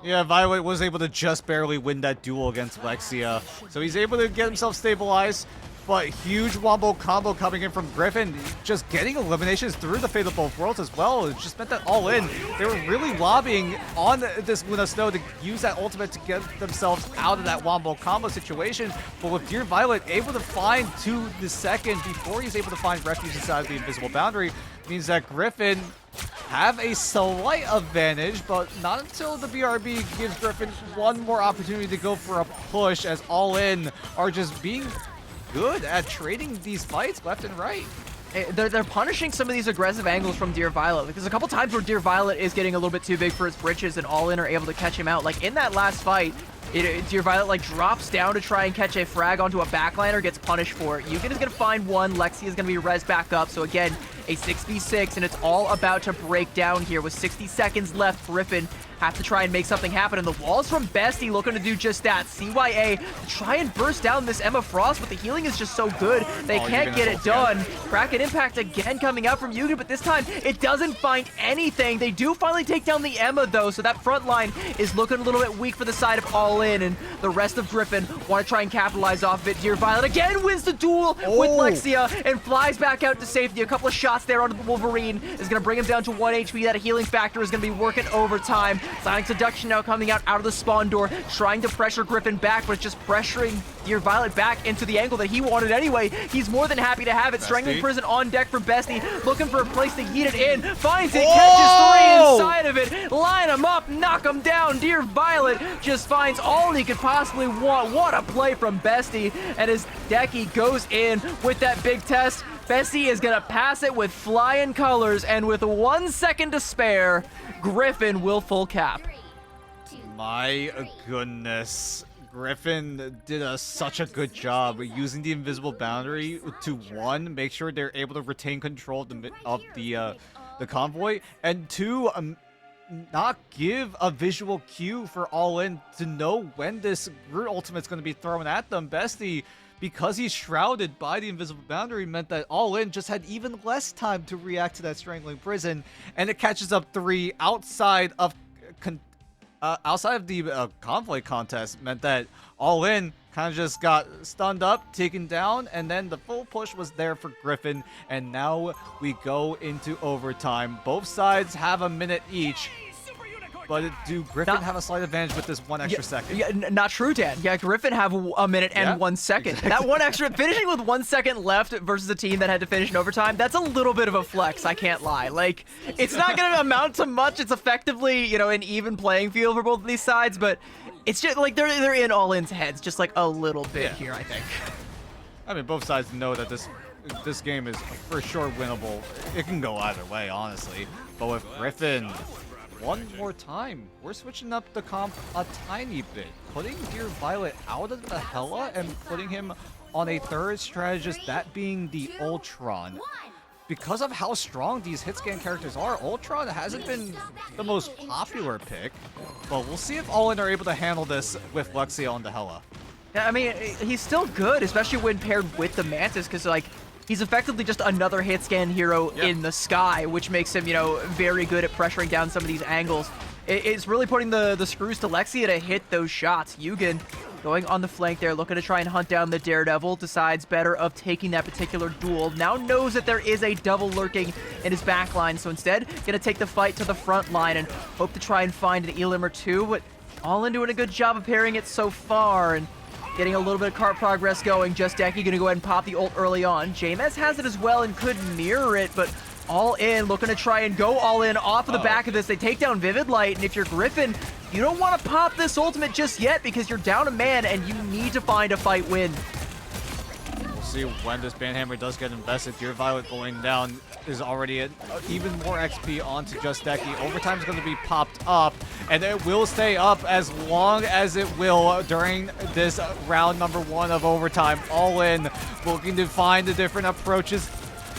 Yeah, Violet was able to just barely win that duel against Lexia. So he's able to get himself stabilized, but huge wombo combo coming in from Griffin. Just getting eliminations through the Fate of Both Worlds as well. It just meant that All In, they were really lobbying on this Luna Snow to use that ultimate to get themselves out of that wombo combo situation. But with Dear Violet able to find to the second before he's able to find refuge inside of the invisible boundary, means that Griffin have a slight advantage, but not until the BRB gives Griffin one more opportunity to go for a push, as All In are just being good at trading these fights left and right. They're punishing some of these aggressive angles from Dear Violet. There's a couple times where Dear Violet is getting a little bit too big for his britches, and All In are able to catch him out. Like in that last fight, Dear Violet like drops down to try and catch a frag onto a backliner, gets punished for it. Yugen is going to find one, Lexi is going to be res back up, so again, a 6v6, and it's all about to break down here with 60 seconds left. Griffin have to try and make something happen, and the walls from Bestie looking to do just that. CYA to try and burst down this Emma Frost, but the healing is just so good, they can't get it done. Kraken Impact again coming out from Yugen, but this time it doesn't find anything. They do finally take down the Emma though, so that front line is looking a little bit weak for the side of All In, and the rest of Griffin want to try and capitalize off of it. Dear Violet again wins the duel with Lexia and flies back out to safety. A couple of shots there onto the Wolverine is going to bring him down to 1 HP. That healing factor is going to be working overtime. Psionic Seduction now coming out of the spawn door, trying to pressure Griffin back, but it's just pressuring Dear Violet back into the angle that he wanted anyway. He's more than happy to have it. Strangling Prison on deck for Bestie, looking for a place to heat it in. Finds it, catches 3 inside of it. Line him up, knock him down. Dear Violet just finds all he could possibly want. What a play from Bestie. And as Decky goes in with that big test, Bessie is gonna pass it with flying colors, and with 1 second to spare, Griffin will full cap. My goodness. Griffin did such a good job using the invisible boundary to, 1, make sure they're able to retain control of the convoy, and 2, not give a visual cue for All In to know when this Groot ultimate's going to be thrown at them. Bestie, because he's shrouded by the invisible boundary, meant that All In just had even less time to react to that Strangling Prison, and it catches up 3 outside of outside of the conflict contest meant that All In kind of just got stunned up, taken down, and then the full push was there for Griffin, and now we go into overtime. Both sides have a minute each, but do Griffin have a slight advantage with this one extra second? Yeah, not true, Dan. Yeah, Griffin have a minute and 1 second. Exactly. That one extra, finishing with 1 second left versus a team that had to finish in overtime, that's a little bit of a flex, I can't lie. Like, it's not going to amount to much. It's effectively, you know, an even playing field for both of these sides, but it's just like they're in All In's heads just like a little bit here, I think. I mean, both sides know that this game is for sure winnable. It can go either way, honestly. But with Griffin, one more time, we're switching up the comp a tiny bit, putting Dear Violet out of the Hela and putting him on a third strategist, that being the Ultron. Because of how strong these hitscan characters are, Ultron hasn't been the most popular pick, but we'll see if All In are able to handle this with Lexia on the Hela. Yeah, I mean, he's still good, especially when paired with the Mantis, because, like, he's effectively just another hit scan hero in the sky, which makes him, you know, very good at pressuring down some of these angles. It's really putting the screws to Lexia to hit those shots. Yugen going on the flank there, looking to try and hunt down the Daredevil, decides better of taking that particular duel. Now knows that there is a double lurking in his backline, so instead, gonna take the fight to the front line and hope to try and find an Elim or two, but All In doing a good job of pairing it so far, and getting a little bit of cart progress going. Just Decky gonna go ahead and pop the ult early on. Jameez has it as well and could mirror it, but All In looking to try and go all in off of the back of this. They take down Vivid Light, and if you're Griffin, you don't want to pop this ultimate just yet because you're down a man and you need to find a fight win. We'll see when this Banhammer does get invested. Dear Violet going down is already at even more XP onto Just Decky. Overtime is going to be popped up, and it will stay up as long as it will during this round number 1 of overtime. All In looking to find the different approaches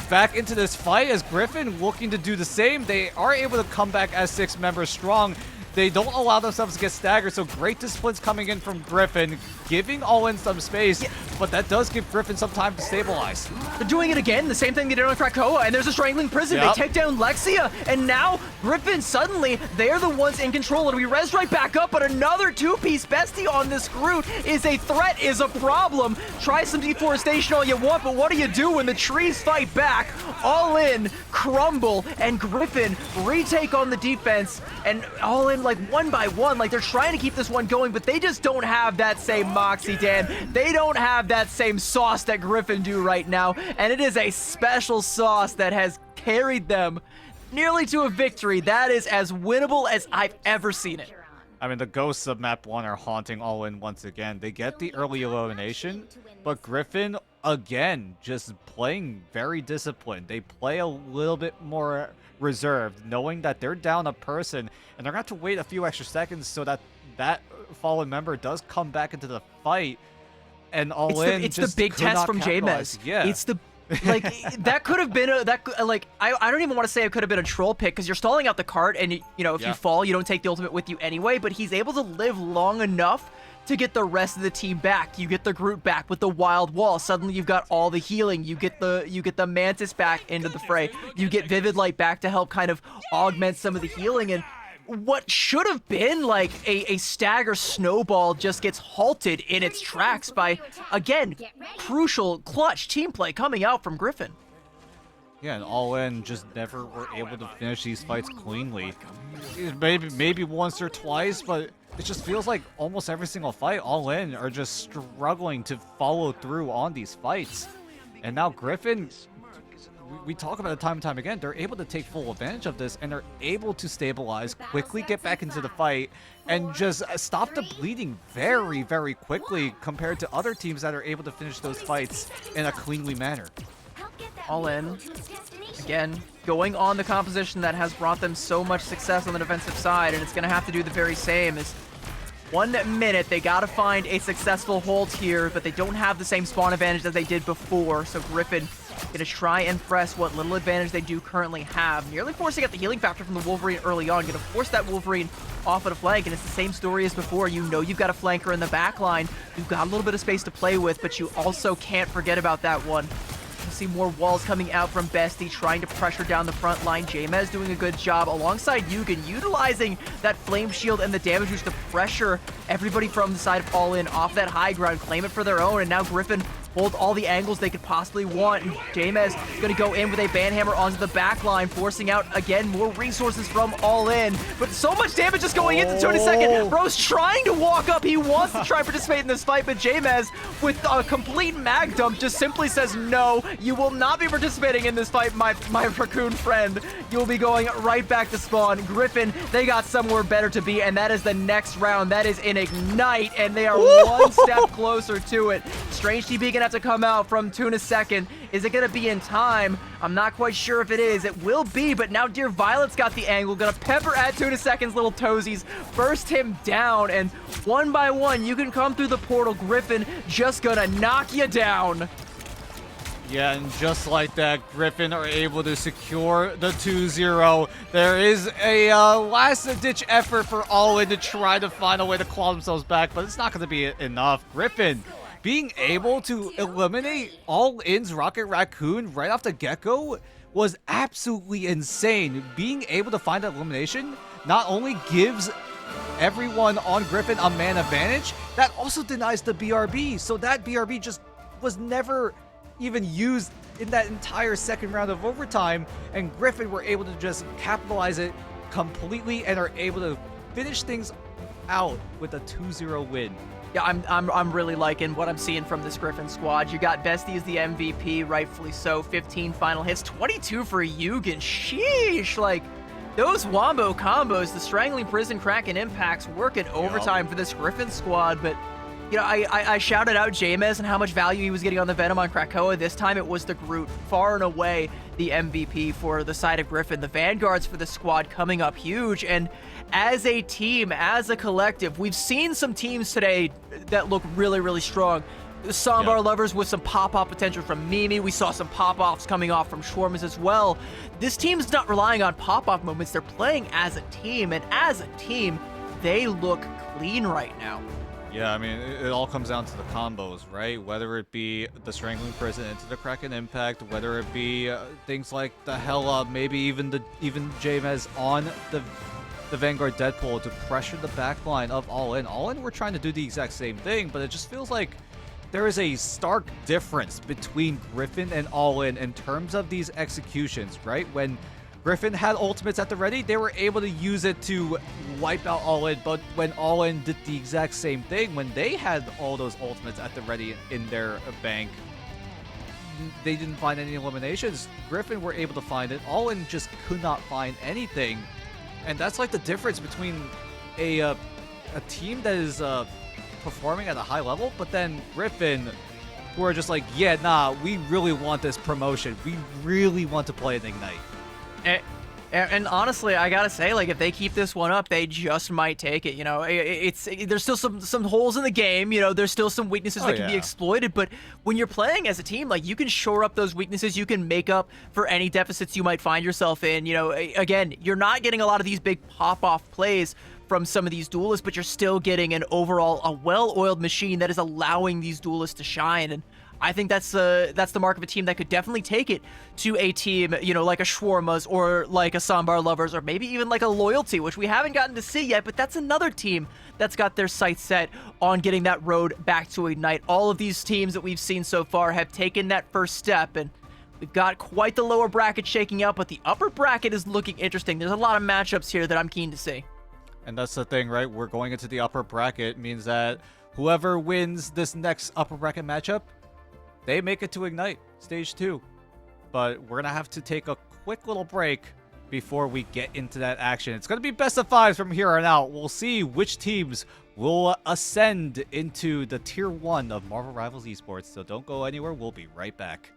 back into this fight as Griffin looking to do the same. They are able to come back as 6 members strong. They don't allow themselves to get staggered, so great disciplines coming in from Griffin, giving All In some space, but that does give Griffin some time to stabilize. They're doing it again, the same thing they did on Krakoa, and there's a Strangling Prison. They take down Lexia, and now Griffin, suddenly, they're the ones in control, and we res right back up, but another 2-piece bestie on this Groot is a threat, is a problem. Try some deforestation all you want, but what do you do when the trees fight back? All In crumble, and Griffin retake on the defense, and All In, like, one by one, like, they're trying to keep this one going, but they just don't have that same moxie, Dan. They don't have that same sauce that Griffin do right now, and it is a special sauce that has carried them nearly to a victory. That is as winnable as I've ever seen it. I mean, the ghosts of map 1 are haunting All In once again. They get the early elimination, but Griffin, again, just playing very disciplined. They play a little bit more reserved, knowing that they're down a person, and they're going to have to wait a few extra seconds so that that fallen member does come back into the fight, and All In it's just the big could test not from capitalize. Jameez. Yeah. It's the like that could have been I don't even want to say it could have been a troll pick because you're stalling out the cart, and you know if you fall, you don't take the ultimate with you anyway. But he's able to live long enough to get the rest of the team back. You get the Groot back with the Wild Wall. Suddenly you've got all the healing. You get the Mantis back into the fray. You get Vivid Light back to help kind of augment some of the healing, and what should have been like a stagger snowball just gets halted in its tracks by, again, crucial clutch team play coming out from Griffin. Yeah, and All In just never were able to finish these fights cleanly. Maybe once or twice, but it just feels like almost every single fight, All In are just struggling to follow through on these fights. And now Griffin, we talk about it time and time again, they're able to take full advantage of this, and they're able to stabilize, quickly get back into the fight, and just stop the bleeding very, very quickly compared to other teams that are able to finish those fights in a cleanly manner. All In, again, going on the composition that has brought them so much success on the defensive side, and it's going to have to do the very same. Is 1 minute, they got to find a successful hold here, but they don't have the same spawn advantage as they did before, so Griffin going to try and press what little advantage they do currently have, nearly forcing out the healing factor from the Wolverine early on, going to force that Wolverine off of the flank, and it's the same story as before. You know you've got a flanker in the back line, you've got a little bit of space to play with, but you also can't forget about that one. see more walls coming out from Bestie, trying to pressure down the front line. Jamez doing a good job alongside Yugen, utilizing that flame shield and the damage boost to pressure everybody from the side of All In off that high ground, claim it for their own, and now Griffin hold all the angles they could possibly want. And Jamez gonna go in with a banhammer onto the back line, forcing out, again, more resources from All In. But so much damage just going into 22nd. Bro's trying to walk up. He wants to try and participate in this fight, but Jamez, with a complete mag dump, just simply says, no, you will not be participating in this fight, my raccoon friend. You'll be going right back to spawn. Griffin, they got somewhere better to be, and that is the next round. That is an Ignite, and they are one step closer to it. Strange TP gonna have to come out from Tuna second. Is it gonna be in time? I'm not quite sure if it is. It will be, but now Dear Violet's got the angle, gonna pepper at Tuna second's little toesies, burst him down, and one by one, you can come through the portal. Griffin just gonna knock you down. Yeah, and just like that, Griffin are able to secure the 2-0. There is a last-ditch effort for All In to try to find a way to claw themselves back, but it's not going to be enough. Griffin being able to eliminate All In's Rocket Raccoon right off the get-go was absolutely insane. Being able to find that elimination not only gives everyone on Griffin a man advantage, that also denies the BRB. So that BRB just was never even used in that entire second round of overtime, and Griffin were able to just capitalize it completely and are able to finish things out with a 2-0 win. Yeah, I'm really liking what I'm seeing from this Griffin squad. You got Bestie as the MVP, rightfully so. 15 final hits, 22 for Yugen. Sheesh, like those wombo combos, the Strangling Prison Crack and impacts work in overtime for this Griffin squad, but you know, I shouted out Jamez and how much value he was getting on the Venom on Krakoa. This time it was the Groot, far and away the MVP for the side of Griffin. The Vanguards for the squad coming up huge, and as a team, as a collective, we've seen some teams today that look really, really strong. Sambar Lovers with some pop-off potential from Mimi. We saw some pop-offs coming off from Schwarmers as well. This team's not relying on pop-off moments. They're playing as a team, and as a team, they look clean right now. Yeah, I mean, it all comes down to the combos, right? Whether it be the Strangling Prison into the Kraken Impact, whether it be things like the Hella, maybe even Jamez on the Vanguard Deadpool to pressure the backline of All In. All In were trying to do the exact same thing, but it just feels like there is a stark difference between Griffin and All In terms of these executions, right? When Griffin had ultimates at the ready, they were able to use it to wipe out All In, but when All In did the exact same thing, when they had all those ultimates at the ready in their bank, they didn't find any eliminations. Griffin were able to find it. All In just could not find anything. And that's like the difference between a team that is performing at a high level, but then Griffin, who are just like, yeah, nah, we really want this promotion. We really want to play an Ignite. And honestly, I gotta say, like, if they keep this one up, they just might take it. You know, there's still some holes in the game. You know, there's still some weaknesses that can be exploited. But when you're playing as a team, like, you can shore up those weaknesses. You can make up for any deficits you might find yourself in. You know, again, you're not getting a lot of these big pop-off plays from some of these duelists, but you're still getting an overall a well-oiled machine that is allowing these duelists to shine. And I think that's the mark of a team that could definitely take it to a team, you know, like a Shawarmas or like a Sambar Lovers or maybe even like a Loyalty, which we haven't gotten to see yet, but that's another team that's got their sights set on getting that road back to Ignite. All of these teams that we've seen so far have taken that first step, and we've got quite the lower bracket shaking out, but the upper bracket is looking interesting. There's a lot of matchups here that I'm keen to see. And that's the thing, right? We're going into the upper bracket, means that whoever wins this next upper bracket matchup, they make it to Ignite, Stage 2. But we're going to have to take a quick little break before we get into that action. It's going to be best of 5s from here on out. We'll see which teams will ascend into the Tier 1 of Marvel Rivals Esports. So don't go anywhere. We'll be right back.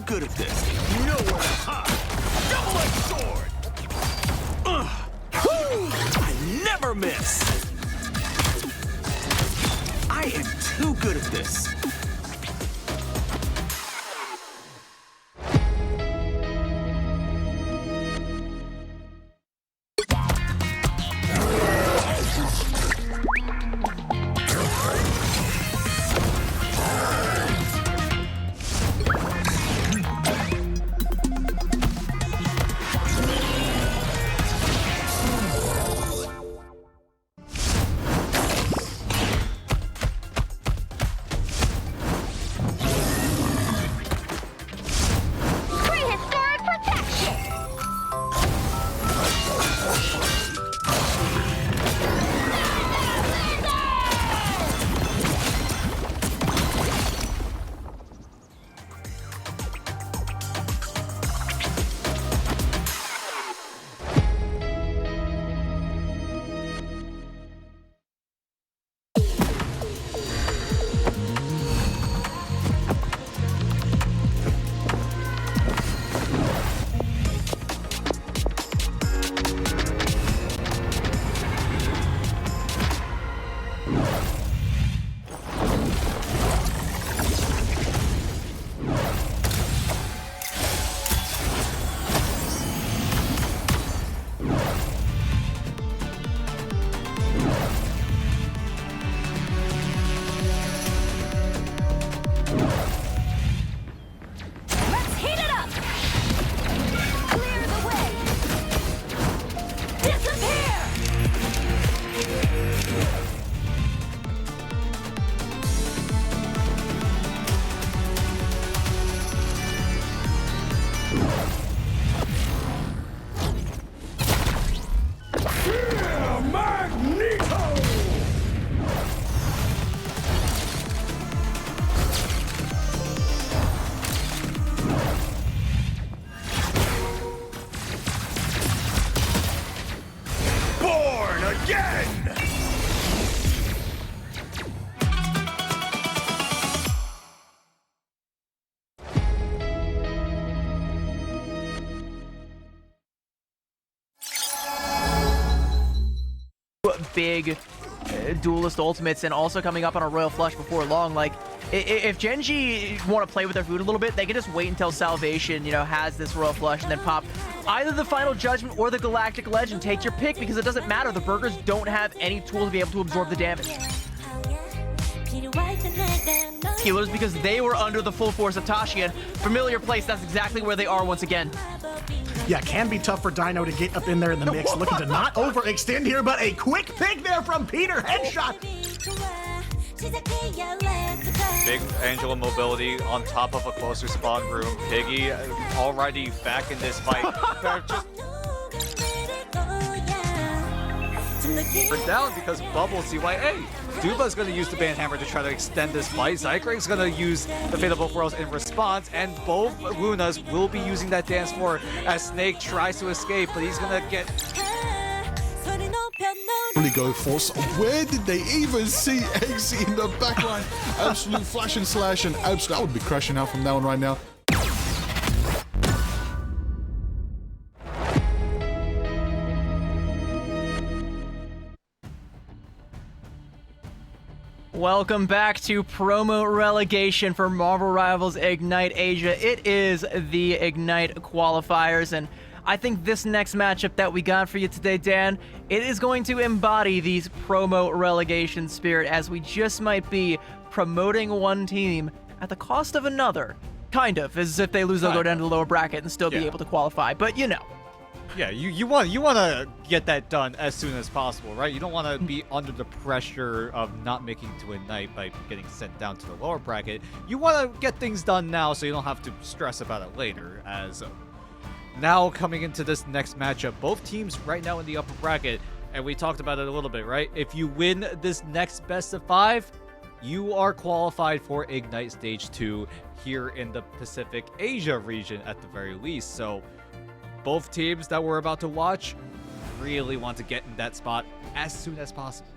good at this. Nowhere to hide. Double-edged sword. I never miss. I am too good at this. Prehistoric protection. Let's heat it up. Clear the way. Disappear. Born again! Big duelist ultimates, and also coming up on a royal flush before long. Like, if Genji want to play with their food a little bit, they can just wait until Salvation, you know, has this royal flush and then pop either the Final Judgment or the Galactic Legend. Take your pick, because it doesn't matter. The Burgers don't have any tools to be able to absorb the damage. Healers, because they were under the full force of Tashi, and familiar place, that's exactly where they are once again. Yeah, can be tough for Dino to get up in there in the mix. Looking to not overextend here, but a quick pick there from Peter. Headshot. Big Angela mobility on top of a closer spawn room. Piggy already back in this fight. They're just We're down because Bubble CYA. Duba's going to use the Banhammer to try to extend this fight. Zykrig's going to use the Fatal Bifrost in response, and both Lunas will be using that dance floor as Snake tries to escape, but he's going to get... Really go force. Where did they even see Eggsy in the backline? Absolute flash and slash, and absolute. I would be crashing out from now on right now. Welcome back to promo relegation for Marvel Rivals Ignite Asia. It is the Ignite qualifiers, and I think this next matchup that we got for you today, Dan, it is going to embody these promo relegation spirit, as we just might be promoting one team at the cost of another. Kind of, as if they lose, they'll go down to the lower bracket and still be able to qualify, but you know. Yeah, you want to get that done as soon as possible, right? You don't want to be under the pressure of not making to Ignite by getting sent down to the lower bracket. You want to get things done now so you don't have to stress about it later. As now coming into this next matchup, both teams right now in the upper bracket, and we talked about it a little bit, right? If you win this next best of 5, you are qualified for Ignite Stage 2 here in the Pacific Asia region at the very least. So both teams that we're about to watch really want to get in that spot as soon as possible.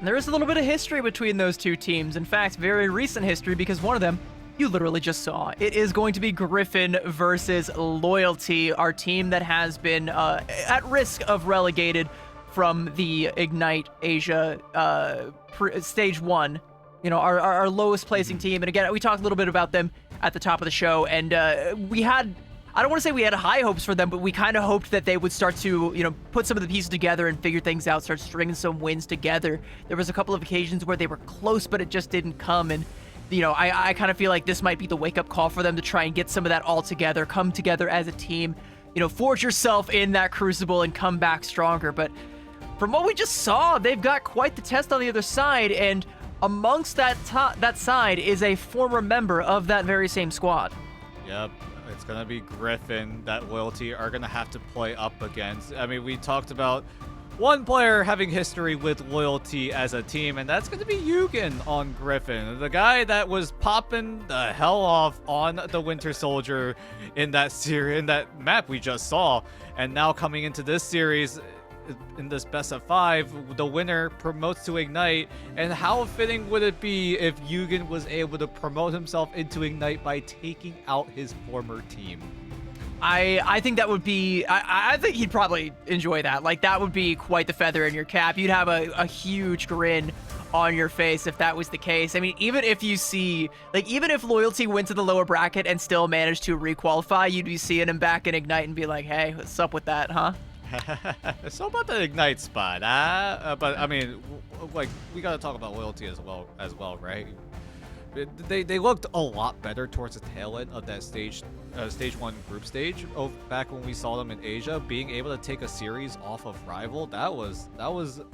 There is a little bit of history between those two teams. In fact, very recent history, because one of them you literally just saw. It is going to be Griffin versus Loyalty, our team that has been at risk of relegated from the Ignite Asia Stage 1. You know, our lowest placing team. And again, we talked a little bit about them at the top of the show, and we had, I don't want to say we had high hopes for them, but we kind of hoped that they would start to, you know, put some of the pieces together and figure things out, start stringing some wins together. There was a couple of occasions where they were close, but it just didn't come. And, you know, I kind of feel like this might be the wake-up call for them to try and get some of that all together, come together as a team, you know, forge yourself in that crucible and come back stronger. But from what we just saw, they've got quite the test on the other side, and amongst that side is a former member of that very same squad. Yep, it's going to be Griffin that Loyalty are going to have to play up against. I mean, we talked about one player having history with Loyalty as a team, and that's going to be Yugen on Griffin, the guy that was popping the hell off on the Winter Soldier in that map we just saw. And now coming into this series, in this best of 5, the winner promotes to Ignite. And how fitting would it be if Yugen was able to promote himself into Ignite by taking out his former team? I think that would be, I think he'd probably enjoy that. Like, that would be quite the feather in your cap. You'd have a huge grin on your face if that was the case. I mean, even if you see, like, even if Loyalty went to the lower bracket and still managed to requalify, you'd be seeing him back in Ignite and be like, hey, what's up with that, huh? So about the Ignite spot, but I mean, like, we gotta talk about Loyalty as well, right? They looked a lot better towards the tail end of that stage 1 group stage. Back when we saw them in Asia, being able to take a series off of Rival, that was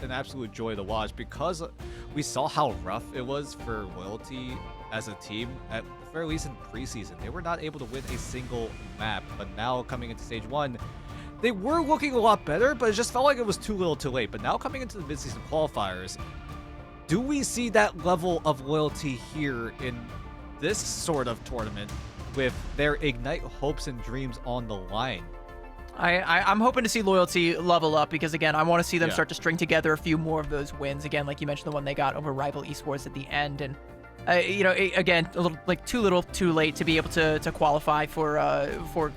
an absolute joy to watch, because we saw how rough it was for Loyalty as a team. At the very least in preseason, they were not able to win a single map, but now coming into stage 1. They were looking a lot better, but it just felt like it was too little too late. But now coming into the midseason qualifiers, do we see that level of Loyalty here in this sort of tournament with their Ignite hopes and dreams on the line? I'm hoping to see Loyalty level up, because, again, I want to see them start to string together a few more of those wins. Again, like you mentioned, the one they got over Rival Esports at the end. And, you know, again, a little, like, too little too late to be able to qualify for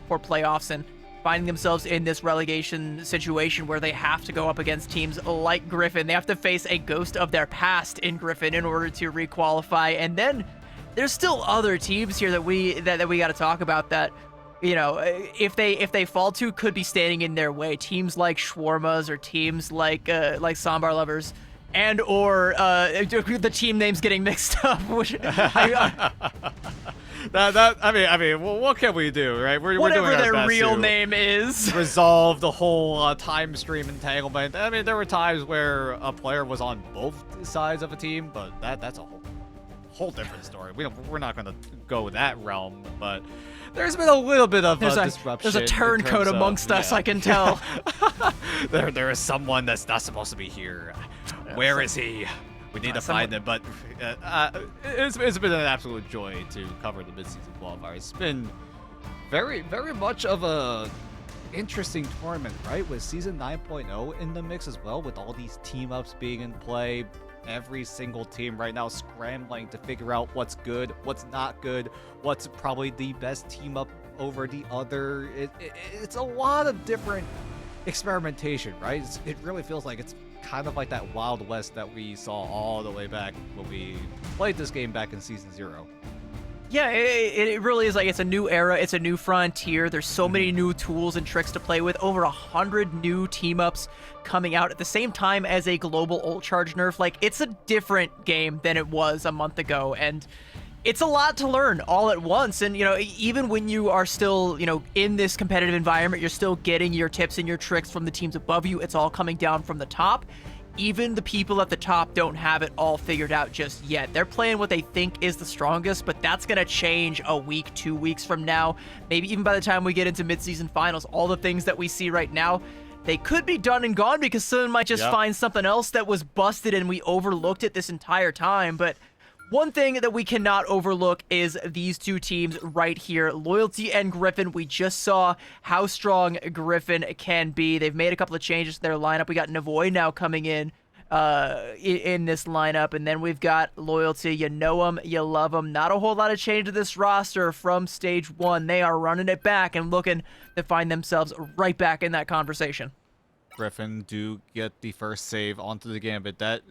playoffs, and finding themselves in this relegation situation where they have to go up against teams like Griffin. They have to face a ghost of their past in Griffin in order to requalify. And then there's still other teams here that we got to talk about that, you know, if they fall to, could be standing in their way. Teams like Shawarmas, or teams like Sambar Lovers, and or the team names getting mixed up. Which I mean, well, what can we do, right? We're whatever doing our their best real to name is. resolve the whole time stream entanglement. I mean, there were times where a player was on both sides of a team, but that's a whole different story. We're not going to go that realm, but there's been a little bit of disruption. There's a turncoat amongst us, I can tell. there is someone that's not supposed to be here. Where is he? We need to find him, but it's been an absolute joy to cover the midseason qualifiers. It's been very, very much of a interesting tournament, right? With Season 9.0 in the mix as well, with all these team-ups being in play. Every single team right now scrambling to figure out what's good, what's not good, what's probably the best team-up over the other. It's a lot of different experimentation, right? It really feels like it's kind of like that Wild West that we saw all the way back when we played this game back in Season 0. Yeah, it really is. Like, it's a new era, it's a new frontier. There's so many new tools and tricks to play with. Over 100 new team-ups coming out at the same time as a global ult charge nerf. Like, it's a different game than it was a month ago, and it's a lot to learn all at once. And, you know, even when you are still, you know, in this competitive environment, you're still getting your tips and your tricks from the teams above you. It's all coming down from the top. Even the people at the top don't have it all figured out just yet. They're playing what they think is the strongest, but that's going to change a week, 2 weeks from now. Maybe even by the time we get into mid-season finals, all the things that we see right now, they could be done and gone, because someone might just find something else that was busted and we overlooked it this entire time. But one thing that we cannot overlook is these two teams right here, Loyalty and Griffin. We just saw how strong Griffin can be. They've made a couple of changes to their lineup. We got Navoy now coming in in this lineup. And then we've got Loyalty. You know them, you love them. Not a whole lot of change to this roster from stage 1. They are running it back and looking to find themselves right back in that conversation. Griffin do get the first save onto the Gambit. That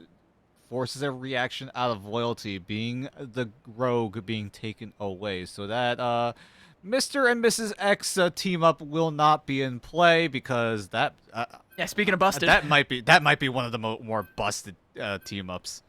forces a reaction out of Loyalty, being the rogue being taken away. So that Mr. and Mrs. X team up will not be in play because that Yeah, speaking of busted, that might be one of the more busted team ups.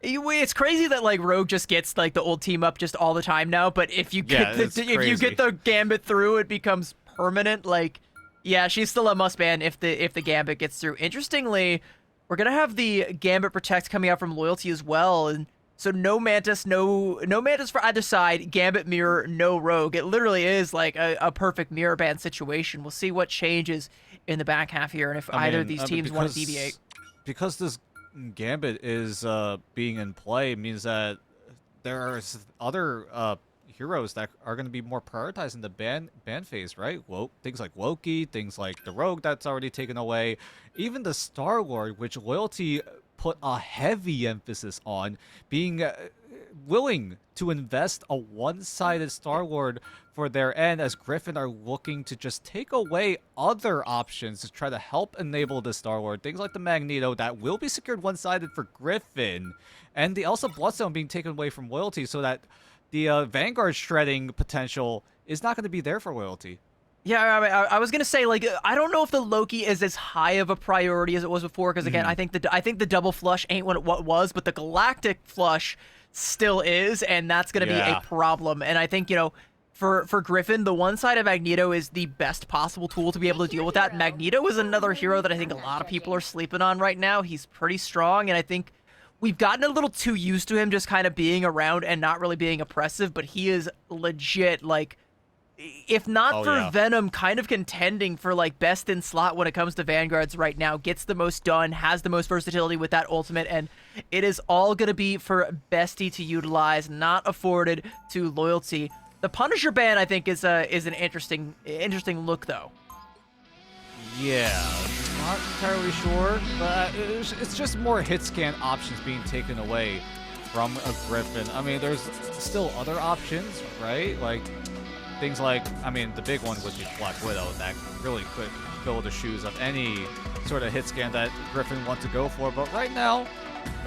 It's crazy that like Rogue just gets like the old team up just all the time now. But if you get if you get the Gambit through, it becomes permanent. Like, yeah, she's still a must ban if the Gambit gets through. Interestingly, we're gonna have the Gambit Protect coming out from Loyalty as well, and so no Mantis, no Mantis for either side. Gambit mirror, no Rogue. It literally is like a perfect mirror ban situation. We'll see what changes in the back half here, and if either of these teams want to deviate. Because this Gambit is being in play means that there are other heroes that are going to be more prioritized in the ban phase, right? Things like Loki, things like the Rogue that's already taken away, even the Star-Lord, which Loyalty put a heavy emphasis on, being willing to invest a one-sided Star-Lord for their end, as Griffin are looking to just take away other options to try to help enable the Star-Lord. Things like the Magneto that will be secured one-sided for Griffin, and the Elsa Bloodstone being taken away from Loyalty, so that the Vanguard shredding potential is not going to be there for Loyalty. Yeah, I was gonna say, like, I don't know if the Loki is as high of a priority as it was before, because again, I think the double flush ain't what it was, but the Galactic flush still is, and that's gonna be a problem. And I think, you know, for Griffin, the one side of Magneto is the best possible tool to be able to deal with that. Magneto is another hero that I think a lot of people are sleeping on right now. He's pretty strong, and I think we've gotten a little too used to him just kind of being around and not really being oppressive, but he is legit, like, if not for Venom, kind of contending for like best in slot when it comes to Vanguards right now. Gets the most done, has the most versatility with that ultimate, and it is all going to be for Bestie to utilize, not afforded to Loyalty. The Punisher ban, I think, is an interesting look, though. Yeah, not entirely sure, but it's just more hit scan options being taken away from a Griffin. I mean, there's still other options, right? Like things like, I mean, the big one would be Black Widow that really could fill the shoes of any sort of hit scan that Griffin wants to go for. But right now,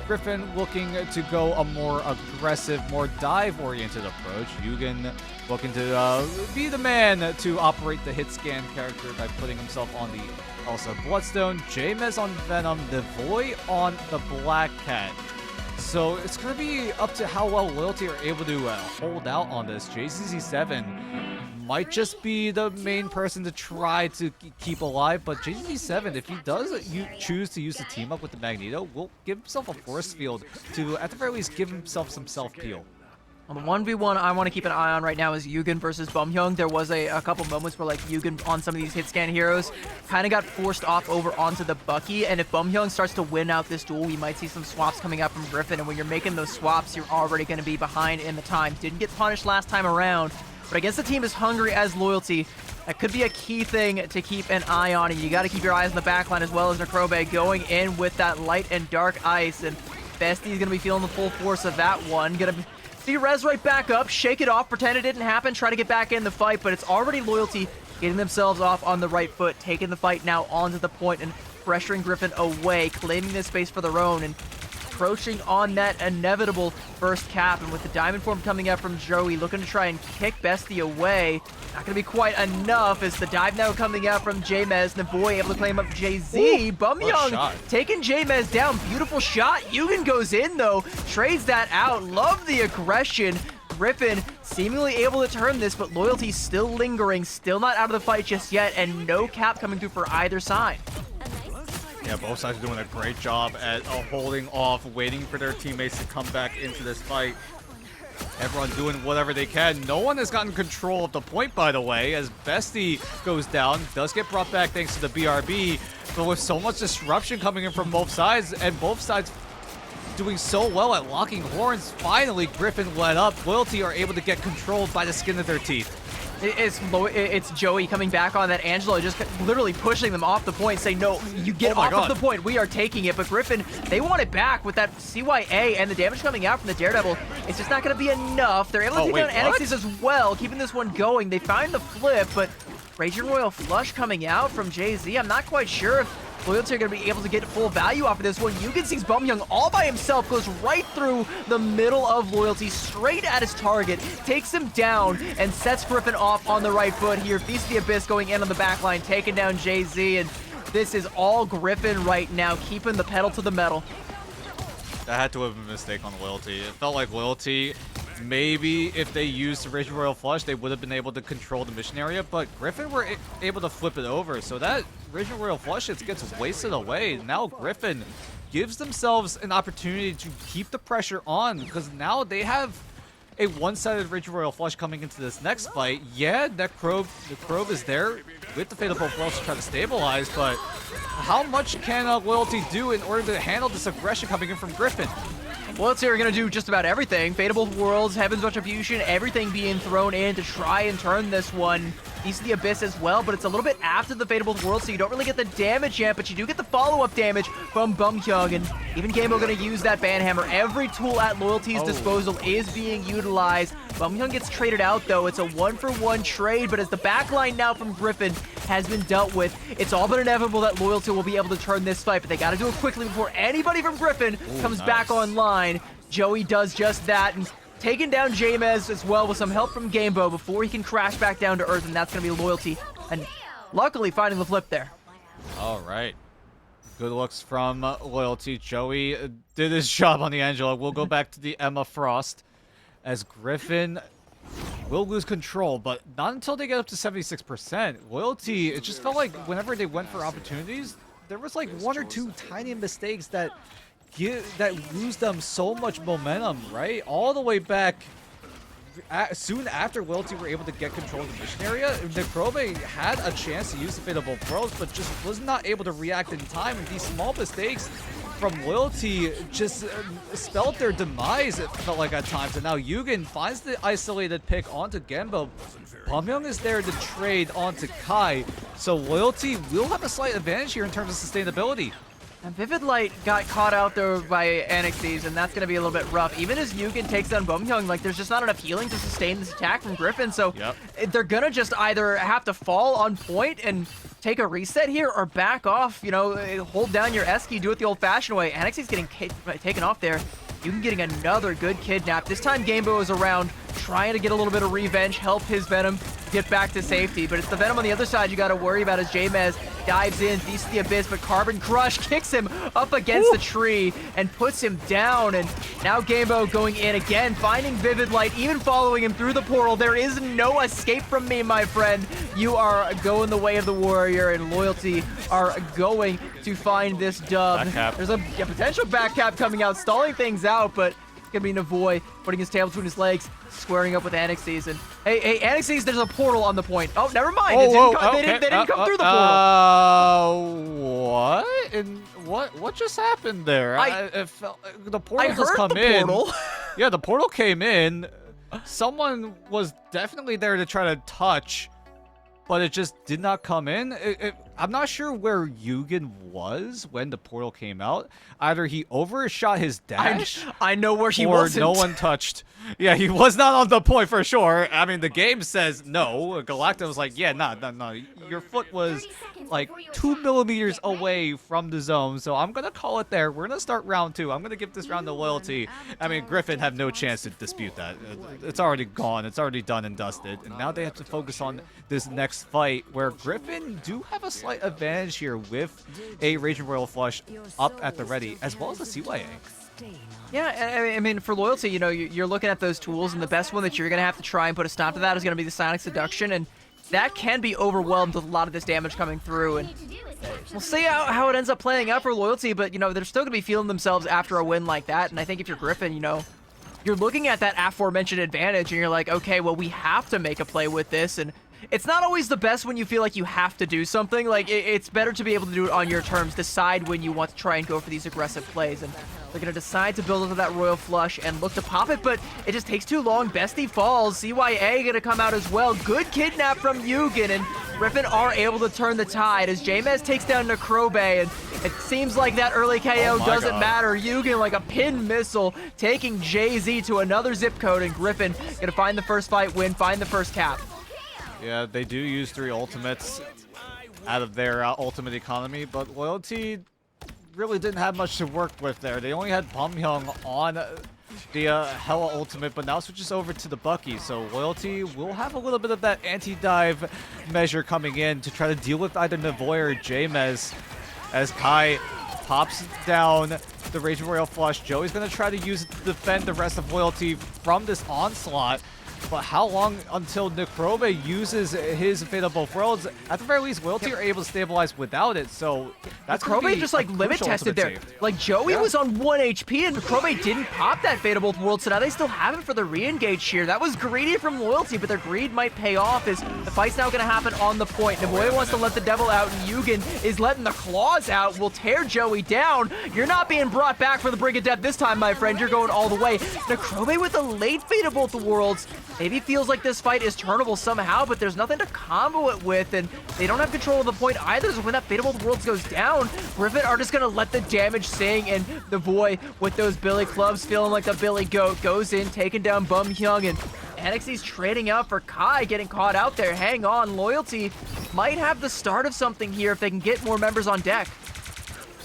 Griffin looking to go a more aggressive, more dive-oriented approach. Yugen looking to be the man to operate the hit scan character by putting himself on the Elsa Bloodstone, James on Venom, Devoy on the Black Cat. So it's going to be up to how well Loyalty are able to hold out on this. JCC7 might just be the main person to try to keep alive, but JCC7, if he does choose to use the team up with the Magneto, will give himself a force field to, at the very least, give himself some self-peel. Well, the 1v1 I want to keep an eye on right now is Yugen versus Bumhyung. There was a couple moments where like Yugen on some of these hit scan heroes kind of got forced off over onto the Bucky, and if Bumhyung starts to win out this duel, we might see some swaps coming out from Griffin, and when you're making those swaps, you're already going to be behind in the time. Didn't get punished last time around, but against a team as hungry as Loyalty, that could be a key thing to keep an eye on, and you got to keep your eyes on the backline as well as Necrobe going in with that light and dark ice, and Bestie's going to be feeling the full force of that one. Going to be res right back up, shake it off, pretend it didn't happen, try to get back in the fight, but it's already Loyalty getting themselves off on the right foot, taking the fight now onto the point and pressuring Griffin away, claiming this space for their own, and approaching on that inevitable first cap. And with the diamond form coming out from Joey, looking to try and kick Bestie away. Not going to be quite enough as the dive now coming out from James. Navoy able to claim up JZ. Bumhyung taking James down. Beautiful shot. Yugen goes in though. Trades that out. Love the aggression. Griffin seemingly able to turn this, but Loyalty still lingering. Still not out of the fight just yet, and no cap coming through for either side. Yeah, both sides are doing a great job at holding off, waiting for their teammates to come back into this fight. Everyone doing whatever they can. No one has gotten control of the point, by the way, as Bestie goes down. Does get brought back thanks to the BRB, but with so much disruption coming in from both sides, and both sides doing so well at locking horns, finally Griffin let up. Loyalty are able to get controlled by the skin of their teeth. It's Joey coming back on that. Angelo just literally pushing them off the point, saying, no, you get off of the point. We are taking it. But Griffin, they want it back with that CYA and the damage coming out from the Daredevil. It's just not going to be enough. They're able to take down Annexes as well, keeping this one going. They find the flip, but Raging Royal Flush coming out from Jay-Z. I'm not quite sure if Loyalty are going to be able to get full value off of this one. You can see Bumyoung all by himself, goes right through the middle of Loyalty, straight at his target, takes him down, and sets Griffin off on the right foot here. Feast of the Abyss going in on the back line, taking down Jay-Z, and this is all Griffin right now, keeping the pedal to the metal. That had to have been a mistake on Loyalty. It felt like Loyalty, maybe if they used the Raging Royal Flush, they would have been able to control the mission area, but Griffin were able to flip it over, so that Raging Royal Flush just gets wasted away. Now Griffin gives themselves an opportunity to keep the pressure on, because now they have a one-sided Raging Royal Flush coming into this next fight. Yeah, the Crow is there with the Fatal Flush to try to stabilize, but how much can Loyalty do in order to handle this aggression coming in from Griffin? Loyalty are going to do just about everything. Fatal Worlds, Heaven's Retribution, everything being thrown in to try and turn this one. Feast of the Abyss as well, but it's a little bit after the Fatal World, so you don't really get the damage yet, but you do get the follow-up damage from Bumyoung, and even Gamebo going to use that Banhammer. Every tool at Loyalty's disposal is being utilized. Bumyoung gets traded out, though. It's a one-for-one trade, but as the backline now from Griffin has been dealt with, it's all but inevitable that Loyalty will be able to turn this fight, but they got to do it quickly before anybody from Griffin comes back online. Joey does just that, and taking down Jamez as well with some help from Gamebo before he can crash back down to earth, and that's going to be Loyalty. And luckily finding the flip there. All right. Good looks from Loyalty. Joey did his job on the Angela. We'll go back to the Emma Frost as Griffin will lose control, but not until they get up to 76%. Loyalty, it just felt like whenever they went for opportunities, there was like one or two tiny mistakes that lose them so much momentum, right? All the way back soon after Loyalty were able to get control of the mission area, Necrobe had a chance to use the Fatal Pearls, but just was not able to react in time, and these small mistakes from Loyalty just spelled their demise, it felt like at times. And now Yugen finds the isolated pick onto Genbo. Bumyoung is there to trade onto Kai, so Loyalty will have a slight advantage here in terms of sustainability. And Vivid Light got caught out there by Annexes, and that's going to be a little bit rough. Even as Yugen takes down Bumyoung, like, there's just not enough healing to sustain this attack from Griffin, so they're going to just either have to fall on point and take a reset here, or back off, you know, hold down your Esky, do it the old-fashioned way. Annexes getting taken off there. Yugen getting another good kidnap. This time Gamebo is around, trying to get a little bit of revenge, help his Venom get back to safety. But it's the Venom on the other side you got to worry about as Jamez dives in, Feast of the Abyss, but Carbon Crush kicks him up against the tree and puts him down. And now Gamebo going in again, finding Vivid Light, even following him through the portal. There is no escape from me, my friend. You are going the way of the warrior, and Loyalty are going to find this dub. There's a potential back cap coming out, stalling things out, but it's going to be Navoy putting his tail between his legs, squaring up with Annexes. And hey, Annexes, there's a portal on the point. Oh, never mind. They didn't come through the portal. What? And what just happened there? It felt, the portal just come in. Portal. Yeah, the portal came in. Someone was definitely there to try to touch, but it just did not come in. I'm not sure where Yugen was when the portal came out. Either he overshot his dash, I know where he wasn't. Or no one touched. Yeah, he was not on the point for sure. I mean, the game says no. Galacta was like, yeah, no. Your foot was like 2 millimeters away from the zone, so I'm going to call it there. We're going to start round 2. I'm going to give this round to Loyalty. I mean, Griffin have no chance to dispute that. It's already gone. It's already done and dusted. And now they have to focus on this next fight, where Griffin do have a slight advantage here with a Raging Royal Flush up at the ready, as well as the CYA. Yeah, I mean, for Loyalty, you know, you're looking at those tools, and the best one that you're going to have to try and put a stop to that is going to be the Sonic Seduction, and that can be overwhelmed with a lot of this damage coming through, and we'll see how it ends up playing out for Loyalty, but, you know, they're still going to be feeling themselves after a win like that, and I think if you're Griffin, you know, you're looking at that aforementioned advantage, and you're like, okay, well, we have to make a play with this, and it's not always the best when you feel like you have to do something. Like, it's better to be able to do it on your terms, decide when you want to try and go for these aggressive plays, and They're going to decide to build into that Royal Flush and look to pop it, but it just takes too long. Bestie falls. CYA going to come out as well. Good kidnap from Yugen, and Griffin are able to turn the tide as Jamez takes down Necrobe, and it seems like that early KO doesn't matter. Yugen like a pin missile, taking Jay-Z to another zip code, and Griffin going to find the first fight win, find the first cap. Yeah, they do use 3 ultimates out of their ultimate economy, but Loyalty really didn't have much to work with there. They only had Bumhyung on the Hella ultimate, but now switches over to the Bucky. So Loyalty will have a little bit of that anti-dive measure coming in to try to deal with either Navoy or Jamez as Kai pops down the Raging Royal Flush. Joey's going to try to use it to defend the rest of Loyalty from this onslaught. But how long until Necrobe uses his Fate of Both Worlds? At the very least, Loyalty are able to stabilize without it, so that's Necrobe just like limit tested there. Like Joey was on 1 HP and Necrobe didn't pop that Fate of Both Worlds, so now they still have it for the re-engage here. That was greedy from Loyalty, but their greed might pay off as the fight's now going to happen on the point. Navoy wants to let the devil out, and Yugen is letting the claws out, will tear Joey down. You're not being brought back for the Brink of Death this time, my friend. You're going all the way. Necrobe with the late Fate of Both Worlds. Maybe feels like this fight is turnable somehow, but there's nothing to combo it with, and they don't have control of the point either, so when that Fate of Both Worlds goes down, Griffin are just going to let the damage sing, and the boy with those Billy clubs feeling like the Billy Goat goes in, taking down Bumhyung, and NXT's trading out for Kai, getting caught out there. Hang on, Loyalty might have the start of something here if they can get more members on deck.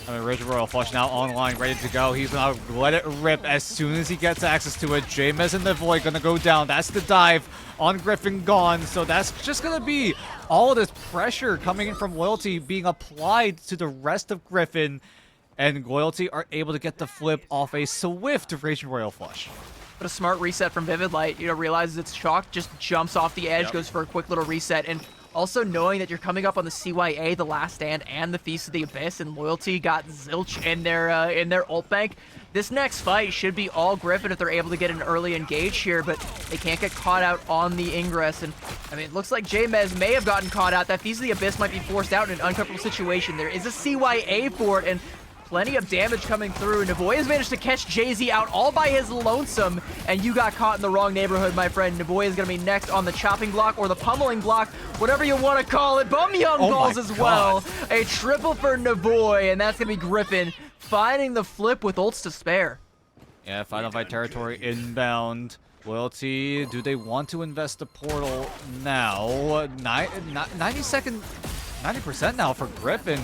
I mean, Raging Royal Flush now online, ready to go. He's gonna let it rip as soon as he gets access to it. Jamez and the Void gonna go down. That's the dive on Griffin gone. So that's just gonna be all of this pressure coming in from Loyalty being applied to the rest of Griffin. And Loyalty are able to get the flip off a swift Raging Royal Flush. But a smart reset from Vivid Light, realizes it's chalk, just jumps off the edge, goes for a quick little reset, and also knowing that you're coming up on the CYA, the Last Stand, and the Feast of the Abyss, and Loyalty got zilch in their ult bank. This next fight should be all Griffin if they're able to get an early engage here, but they can't get caught out on the ingress. And I mean, it looks like Jamez may have gotten caught out. That Feast of the Abyss might be forced out in an uncomfortable situation. There is a CYA for it, and plenty of damage coming through. Navoy has managed to catch Jay-Z out all by his lonesome, and you got caught in the wrong neighborhood, my friend. Navoy is going to be next on the chopping block or the pummeling block, whatever you want to call it. Bumhyung falls as well. A triple for Navoy, and that's going to be Griffin finding the flip with ults to spare. Yeah, Final Fight territory inbound. Loyalty, do they want to invest the portal now? 90% now for Griffin.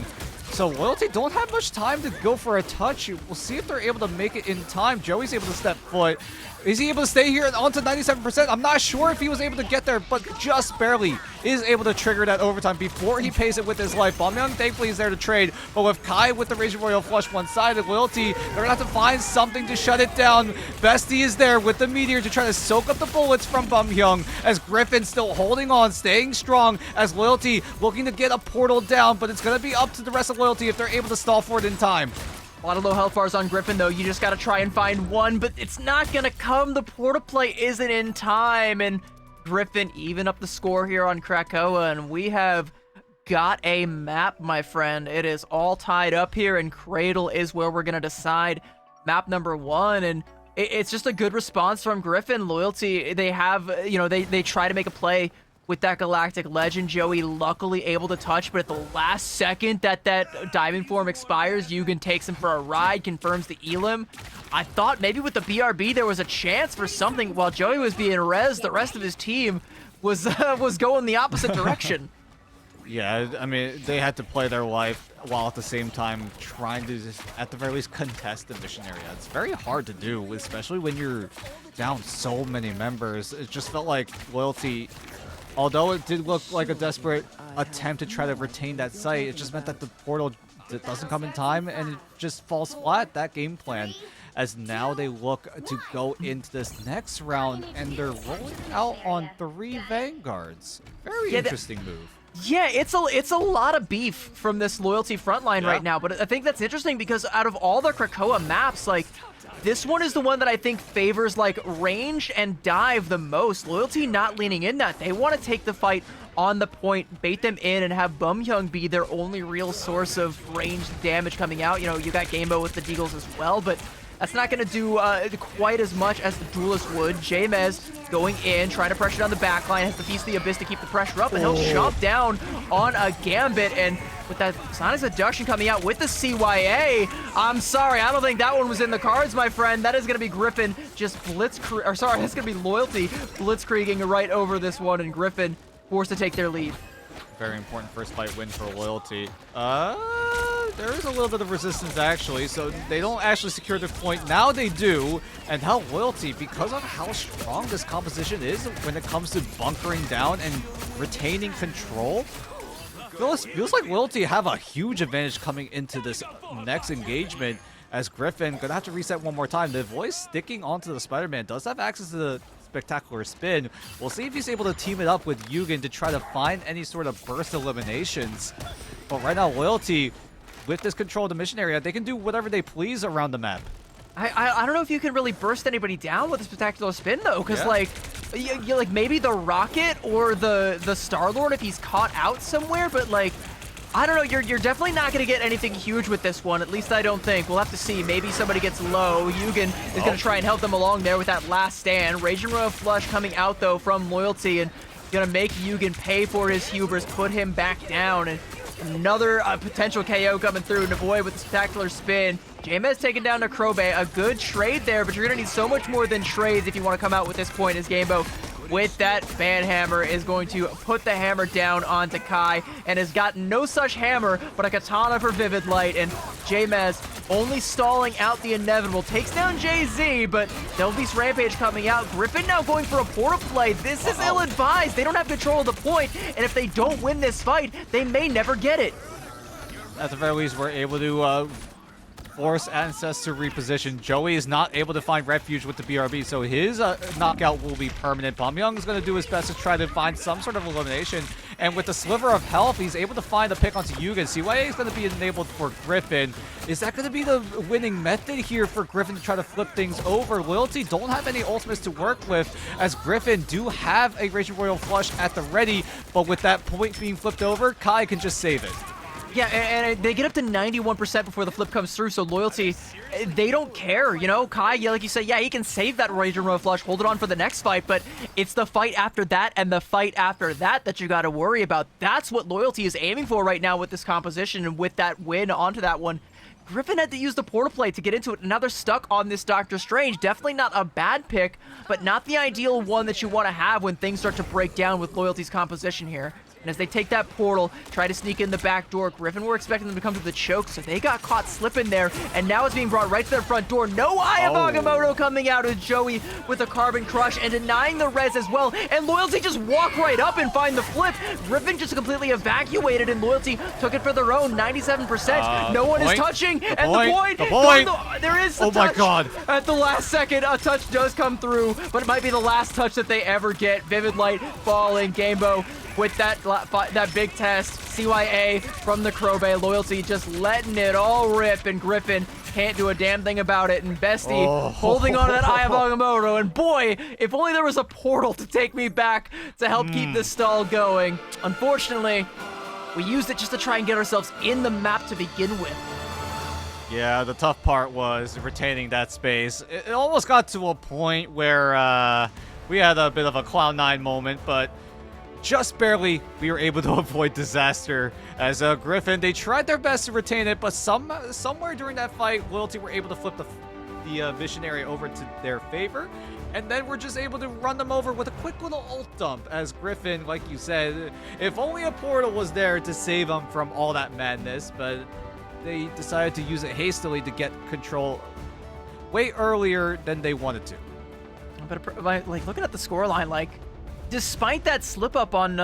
So Loyalty don't have much time to go for a touch. We'll see if they're able to make it in time. Joey's able to step foot. Is he able to stay here onto 97%? I'm not sure if he was able to get there, but just barely is able to trigger that overtime before he pays it with his life. Bumhyung thankfully is there to trade, but with Kai with the Raging Royal Flush one-sided, Loyalty, they're going to have to find something to shut it down. Bestie is there with the Meteor to try to soak up the bullets from Bumhyung, as Griffin still holding on, staying strong, as Loyalty looking to get a portal down, but it's going to be up to the rest of Loyalty if they're able to stall for it in time. A lot of low health bars on Griffin, though. You just got to try and find one, but it's not going to come. The portal play isn't in time, and Griffin even up the score here on Krakoa, and we have got a map, my friend. It is all tied up here, and Cradle is where we're going to decide map number 1, and it's just a good response from Griffin. Loyalty, they have, they try to make a play with that Galactic Legend. Joey luckily able to touch, but at the last second that Diamond Form expires, Yugen takes him for a ride, confirms the Elim. I thought maybe with the BRB there was a chance for something. While Joey was being rezzed, the rest of his team was going the opposite direction. Yeah, I mean, they had to play their life while at the same time trying to just, at the very least, contest the mission area. It's very hard to do, especially when you're down so many members. It just felt like Loyalty, although it did look like a desperate attempt to try to retain that site, it just meant that the portal doesn't come in time and it just falls flat, that game plan. As now they look to go into this next round and they're rolling out on 3 Vanguards. Very interesting move. Yeah, it's a lot of beef from this Loyalty frontline right now, but I think that's interesting because out of all the Krakoa maps, like, this one is the one that I think favors, like, range and dive the most. Loyalty not leaning in that. They want to take the fight on the point, bait them in, and have Bumhyung be their only real source of ranged damage coming out. You got Gamebo with the Deagles as well, but That's not going to do quite as much as the Duelist would. Jmez going in, trying to pressure down the backline, has to Feast the Abyss to keep the pressure up, and he'll chomp down on a Gambit, and with that Sonic Seduction coming out with the CYA, I'm sorry, I don't think that one was in the cards, my friend. That is going to be Griffin just blitzkrieg, or sorry, that's going to be Loyalty blitzkrieging right over this one, and Griffin forced to take their lead. Very important first fight win for Loyalty. There is a little bit of resistance actually, so they don't actually secure the point. Now they do, and how Loyalty, because of how strong this composition is when it comes to bunkering down and retaining control, feels like Loyalty have a huge advantage coming into this next engagement, as Griffin gonna have to reset one more time. The voice sticking onto the Spider-Man does have access to the spectacular spin. We'll see if he's able to team it up with Yugen to try to find any sort of burst eliminations. But right now, Loyalty, with this control of the mission area, they can do whatever they please around the map. I don't know if you can really burst anybody down with a spectacular spin though, because like maybe the Rocket or the Star-Lord if he's caught out somewhere, but like I don't know, you're definitely not going to get anything huge with this one, at least I don't think. We'll have to see. Maybe somebody gets low. Yugen is going to try and help them along there with that last stand. Raging Royal Flush coming out though from Loyalty and going to make Yugen pay for his hubris, put him back down, and another potential KO coming through. Navoy with the spectacular spin. Jmez taking down to Krobe. A good trade there, but you're going to need so much more than trades if you want to come out with this point as Gamebo with that fan hammer is going to put the hammer down onto Kai and has got no such hammer but a katana for Vivid Light, and Jmez only stalling out the inevitable. Takes down Jay-Z, but Devil Beast Rampage coming out. Griffin now going for a portal play. This is ill-advised. They don't have control of the point, and if they don't win this fight, they may never get it. At the very least, we're able to force Ancest to reposition. Joey is not able to find refuge with the BRB, so his knockout will be permanent. Bamyoung is going to do his best to try to find some sort of elimination, and with the sliver of health, he's able to find a pick onto Yugen. CYA is going to be enabled for Griffin. Is that going to be the winning method here for Griffin to try to flip things over? Loyalty don't have any ultimates to work with, as Griffin do have a Raging Royal Flush at the ready, but with that point being flipped over, Kai can just save it. Yeah, and they get up to 91% before the flip comes through, so Loyalty, they don't care, you know? Kai, yeah, like you say, yeah, he can save that Raging Royal Flush, hold it on for the next fight, but it's the fight after that and the fight after that that you got to worry about. That's what Loyalty is aiming for right now with this composition, and with that win onto that one. Griffin had to use the portal play to get into it. Now they're stuck on this Doctor Strange. Definitely not a bad pick, but not the ideal one that you want to have when things start to break down with Loyalty's composition here. And as they take that portal, try to sneak in the back door, Griffin were expecting them to come to the choke, so they got caught slipping there, and now it's being brought right to their front door. No Eye of Agamotto coming out of Joey with a Carbon Crush and denying the res as well, and Loyalty just walk right up and find the flip. Griffin just completely evacuated, and Loyalty took it for their own, 97%. No one is touching, and the point, there is a touch. My God. At the last second, a touch does come through, but it might be the last touch that they ever get. Vivid Light falling, Gamebo with that big test. CYA from the Krobe. Loyalty just letting it all rip, and Griffin can't do a damn thing about it. And Bestie holding on to that Eye of Agamotto. And boy, if only there was a portal to take me back to help keep this stall going. Unfortunately, we used it just to try and get ourselves in the map to begin with. Yeah, the tough part was retaining that space. It almost got to a point where we had a bit of a Cloud9 moment, but just barely we were able to avoid disaster. As Griffin, they tried their best to retain it, but somewhere during that fight, Loyalty were able to flip the mission area over to their favor, and then we're just able to run them over with a quick little ult dump. As Griffin, like you said, if only a portal was there to save them from all that madness, but they decided to use it hastily to get control way earlier than they wanted to. But like looking at the scoreline, like despite that slip up on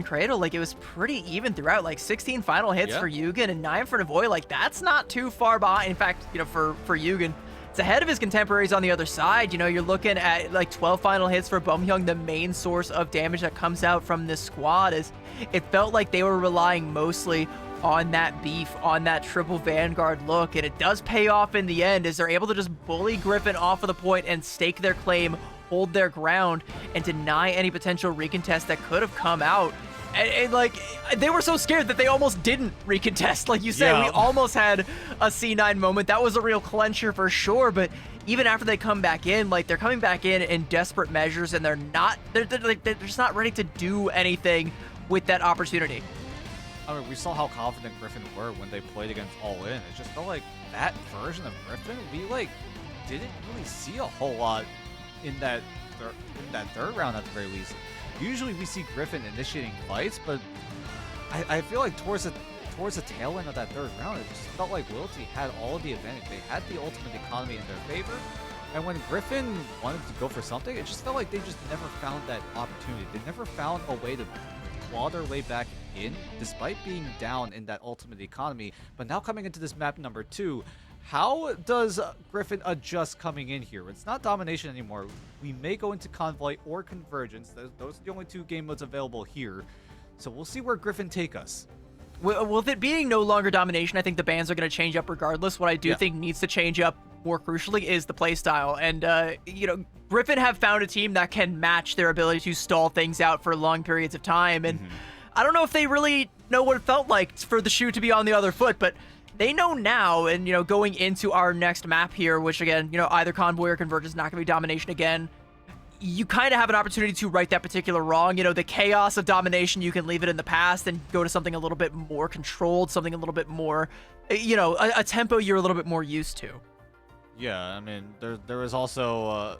Cradle, like it was pretty even throughout. Like 16 final hits for Yugen and 9 for Navoy. Like that's not too far behind. In fact, you know, for Yugen, it's ahead of his contemporaries on the other side. You know, you're looking at like 12 final hits for Bumhyung, the main source of damage that comes out from this squad. Is it felt like they were relying mostly on that beef, on that triple Vanguard look, and it does pay off in the end as they're able to just bully Griffin off of the point and stake their claim, hold their ground, and deny any potential recontest that could have come out. And like, they were so scared that they almost didn't recontest. Like you said, Yeah. we almost had a C9 moment. That was a real clincher for sure, but even after they come back in, like, they're coming back in desperate measures, and they're just not ready to do anything with that opportunity. I mean, we saw how confident Griffin were when they played against All In. It just felt like that version of Griffin, we like didn't really see a whole lot in that third round at the very least. Usually we see Griffin initiating fights, but I feel like towards the tail end of that third round, it just felt like Loyalty had all of the advantage. They had the ultimate economy in their favor, and when Griffin wanted to go for something, it just felt like they just never found that opportunity. They never found a way to claw their way back in, despite being down in that ultimate economy. But now coming into this map number 2, how does Griffin adjust coming in here? It's not domination anymore. We may go into Convoy or Convergence. Those are the only 2 game modes available here. So we'll see where Griffin take us. With it being no longer domination, I think the bans are going to change up regardless. What I do think needs to change up more crucially is the playstyle. And, you know, Griffin have found a team that can match their ability to stall things out for long periods of time. And I don't know if they really know what it felt like for the shoe to be on the other foot, but they know now. And, you know, going into our next map here, which again, you know, either Convoy or Convergence is not going to be domination again, you kind of have an opportunity to right that particular wrong. You know, the chaos of domination, you can leave it in the past and go to something a little bit more controlled, something a little bit more, you know, a tempo you're a little bit more used to. Yeah, I mean, there was also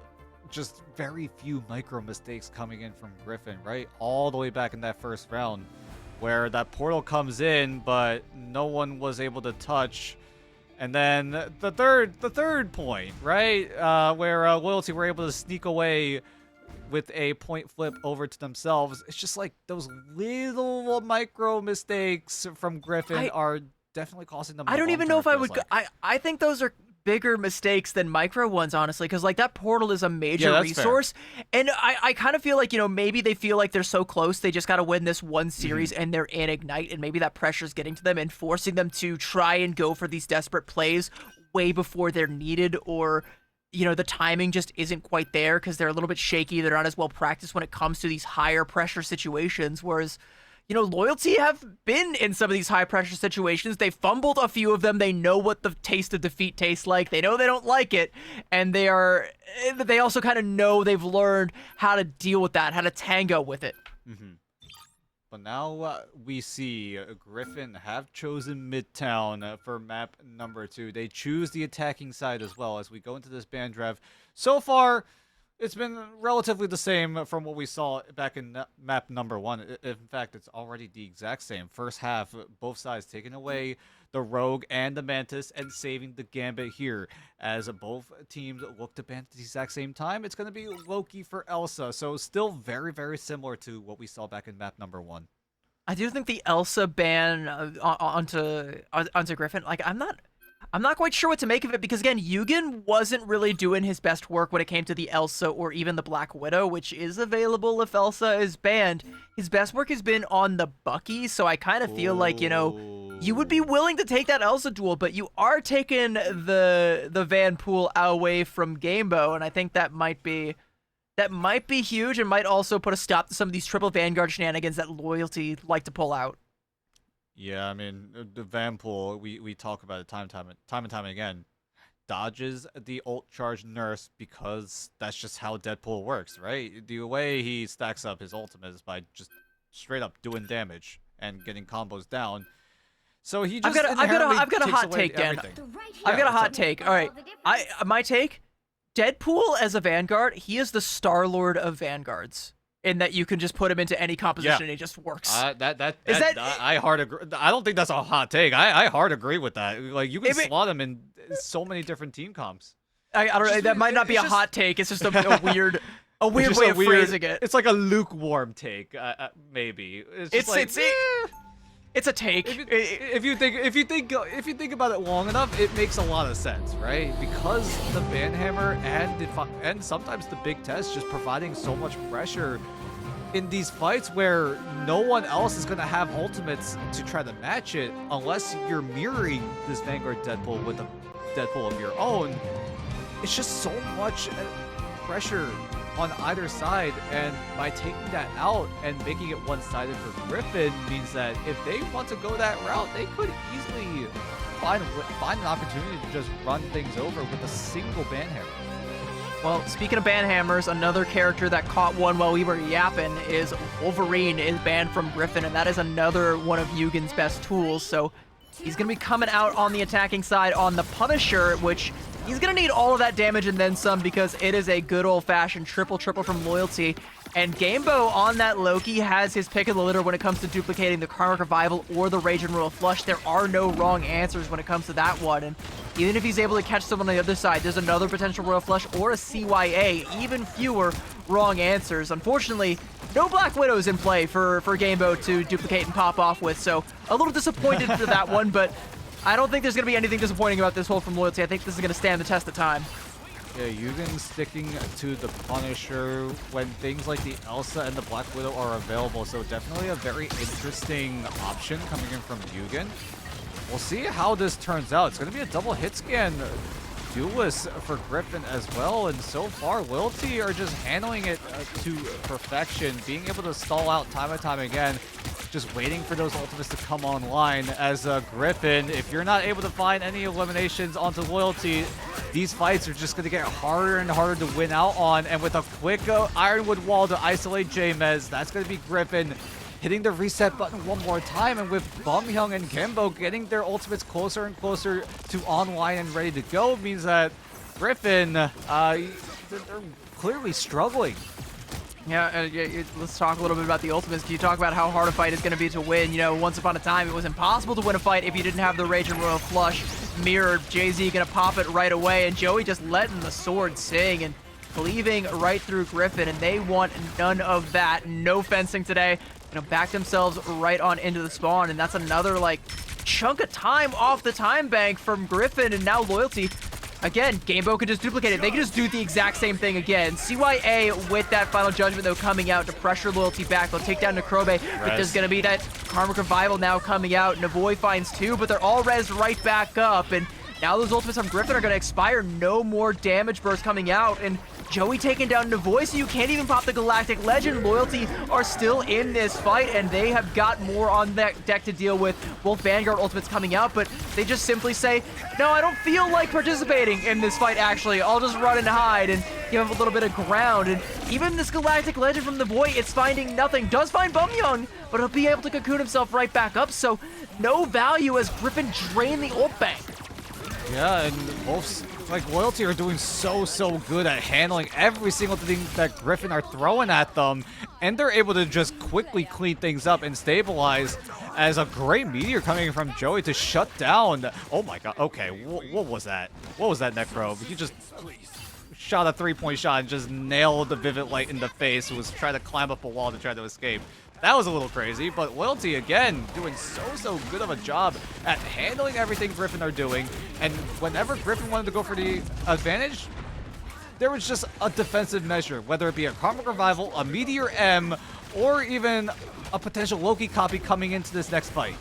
just very few micro mistakes coming in from Griffin, right? All the way back in that first round, where that portal comes in, but no one was able to touch. And then the third point, right, where Loyalty were able to sneak away with a point flip over to themselves. It's just like those little micro mistakes from Griffin are definitely costing them. I don't even know if I would. I think those are bigger mistakes than micro ones, honestly, because like that portal is a major resource, and I kind of feel like, you know, maybe they feel like they're so close, they just got to win this one series and they're in Ignite, and maybe that pressure's getting to them and forcing them to try and go for these desperate plays way before they're needed, or, you know, the timing just isn't quite there because they're a little bit shaky, they're not as well practiced when it comes to these higher pressure situations, whereas, you know, Loyalty have been in some of these high-pressure situations. They fumbled a few of them. They know what the taste of defeat tastes like. They know they don't like it. And they also kind of know, they've learned how to deal with that, how to tango with it. But now we see Griffin have chosen Midtown for map number 2. They choose the attacking side as well as we go into this band draft. So far, it's been relatively the same from what we saw back in map number 1. In fact, it's already the exact same. First half, both sides taking away the Rogue and the Mantis and saving the Gambit here. As both teams look to ban at the exact same time, it's going to be Loki for Elsa. So still very, very similar to what we saw back in map number 1. I do think the Elsa ban onto Griffin, like, I'm not quite sure what to make of it, because again, Yugen wasn't really doing his best work when it came to the Elsa or even the Black Widow, which is available if Elsa is banned. His best work has been on the Bucky, so I kind of feel like, you know, you would be willing to take that Elsa duel, but you are taking the Van pool away from Gamebo, and I think that might be huge, and might also put a stop to some of these triple Vanguard shenanigans that Loyalty like to pull out. Yeah, I mean, the Vanpool, we talk about it time and time again, dodges the ult charge nurse because that's just how Deadpool works, right? The way he stacks up his ultimate is by just straight up doing damage and getting combos down. So he just I've got a hot take, Dan. I've got a hot take. All right, my take: Deadpool as a Vanguard, he is the Star-Lord of Vanguards. In that you can just put him into any composition and it just works. I hard agree. I don't think that's a hot take. I hard agree with that. Like, you can slot him in so many different team comps. I don't know. That might not be a hot take. It's just a weird way of phrasing it. It's like a lukewarm take, maybe. It's a take. If you think about it long enough, it makes a lot of sense, right? Because the Banhammer and sometimes the Big Test just providing so much pressure in these fights where no one else is going to have ultimates to try to match it unless you're mirroring this Vanguard Deadpool with a Deadpool of your own. It's just so much pressure on either side, and by taking that out and making it one-sided for Griffin means that if they want to go that route, they could easily find an opportunity to just run things over with a single banhammer. Well, speaking of banhammers, another character that caught one while we were yapping is Wolverine is banned from Griffin, and that is another one of Yugen's best tools. So he's going to be coming out on the attacking side on the Punisher, which he's going to need all of that damage and then some because it is a good old-fashioned triple from Loyalty. And Gamebo on that Loki has his pick of the litter when it comes to duplicating the Karmic Revival or the Rage and Royal Flush. There are no wrong answers when it comes to that one. And even if he's able to catch someone on the other side, there's another potential Royal Flush or a CYA. Even fewer wrong answers. Unfortunately, no Black Widows in play for Gamebo to duplicate and pop off with. So a little disappointed for that one, but I don't think there's going to be anything disappointing about this hold from Loyalty. I think this is going to stand the test of time. Yeah, Yugen sticking to the Punisher when things like the Elsa and the Black Widow are available, so definitely a very interesting option coming in from Yugen. We'll see how this turns out. It's going to be a double hit scan duelist for Griffin as well, and so far Loyalty are just handling it to perfection, being able to stall out time and time again, just waiting for those ultimates to come online. As Griffin, if you're not able to find any eliminations onto Loyalty, these fights are just going to get harder and harder to win out on, and with a quick Ironwood wall to isolate James, that's going to be Griffin hitting the reset button one more time, and with Bumhyung and Gembo getting their ultimates closer and closer to online and ready to go, means that Griffin, they're clearly struggling. Yeah, let's talk a little bit about the ultimates. Can you talk about how hard a fight is going to be to win? You know, once upon a time, it was impossible to win a fight if you didn't have the Rage and Royal Flush mirrored. Jay-Z going to pop it right away, and Joey just letting the sword sing and cleaving right through Griffin, and they want none of that. No fencing today. Back themselves right on into the spawn, and that's another, like, chunk of time off the time bank from Griffin, and now Loyalty. Again, Gamebo could just duplicate it. They could just do the exact same thing again. CYA with that Final Judgment, though, coming out to pressure Loyalty back. They'll take down Necrobe, but there's going to be that Karmic Revival now coming out. Navoy finds two, but they're all rezzed right back up, and now those ultimates from Griffin are going to expire. No more damage burst coming out, and Joey taking down Navoy, so you can't even pop the Galactic Legend. Loyalty are still in this fight, and they have got more on that deck to deal with. Both Vanguard ultimates coming out, but they just simply say, no, I don't feel like participating in this fight, actually. I'll just run and hide and give him a little bit of ground. And even this Galactic Legend from Navoy, it's finding nothing. Does find Bumhyung, but he'll be able to cocoon himself right back up, so no value as Griffin drain the ult bank. Yeah, and both, like, Loyalty are doing so good at handling every single thing that Griffin are throwing at them, and they're able to just quickly clean things up and stabilize as a great meteor coming from Joey to shut down. Oh my god, okay, what was that? What was that, Necrobe? He just shot a 3-point shot and just nailed the Vivid Light in the face, who was trying to climb up a wall to try to escape. That was a little crazy, but Loyalty, again, doing so good of a job at handling everything Griffin are doing, and whenever Griffin wanted to go for the advantage, there was just a defensive measure, whether it be a Karmic Revival, a Meteor M, or even a potential Loki copy coming into this next fight.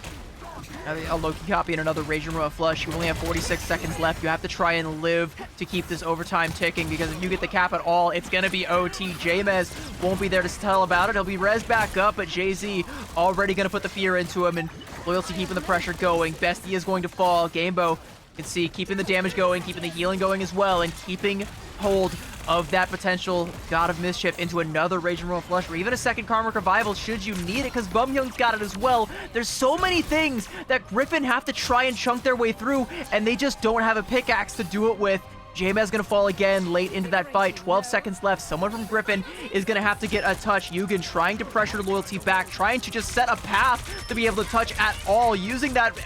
A Loki copy and another Rage and Royal Flush. You only have 46 seconds left. You have to try and live to keep this overtime ticking, because if you get the cap at all, it's going to be OT. James won't be there to tell about it. He'll be res back up, but Jay-Z already going to put the fear into him, and Loyalty keeping the pressure going. Bestie is going to fall. Gamebo, you can see, keeping the damage going, keeping the healing going as well, and keeping hold of that potential God of Mischief into another Rage and Royal Flush, or even a second Karmic Revival should you need it, because Bumhyung's got it as well. There's so many things that Griffin have to try and chunk their way through, and they just don't have a pickaxe to do it with. J-Maz gonna fall again late into that fight. 12 seconds left. Someone from Griffin is gonna have to get a touch. Yugen trying to pressure Loyalty back, trying to just set a path to be able to touch at all, using that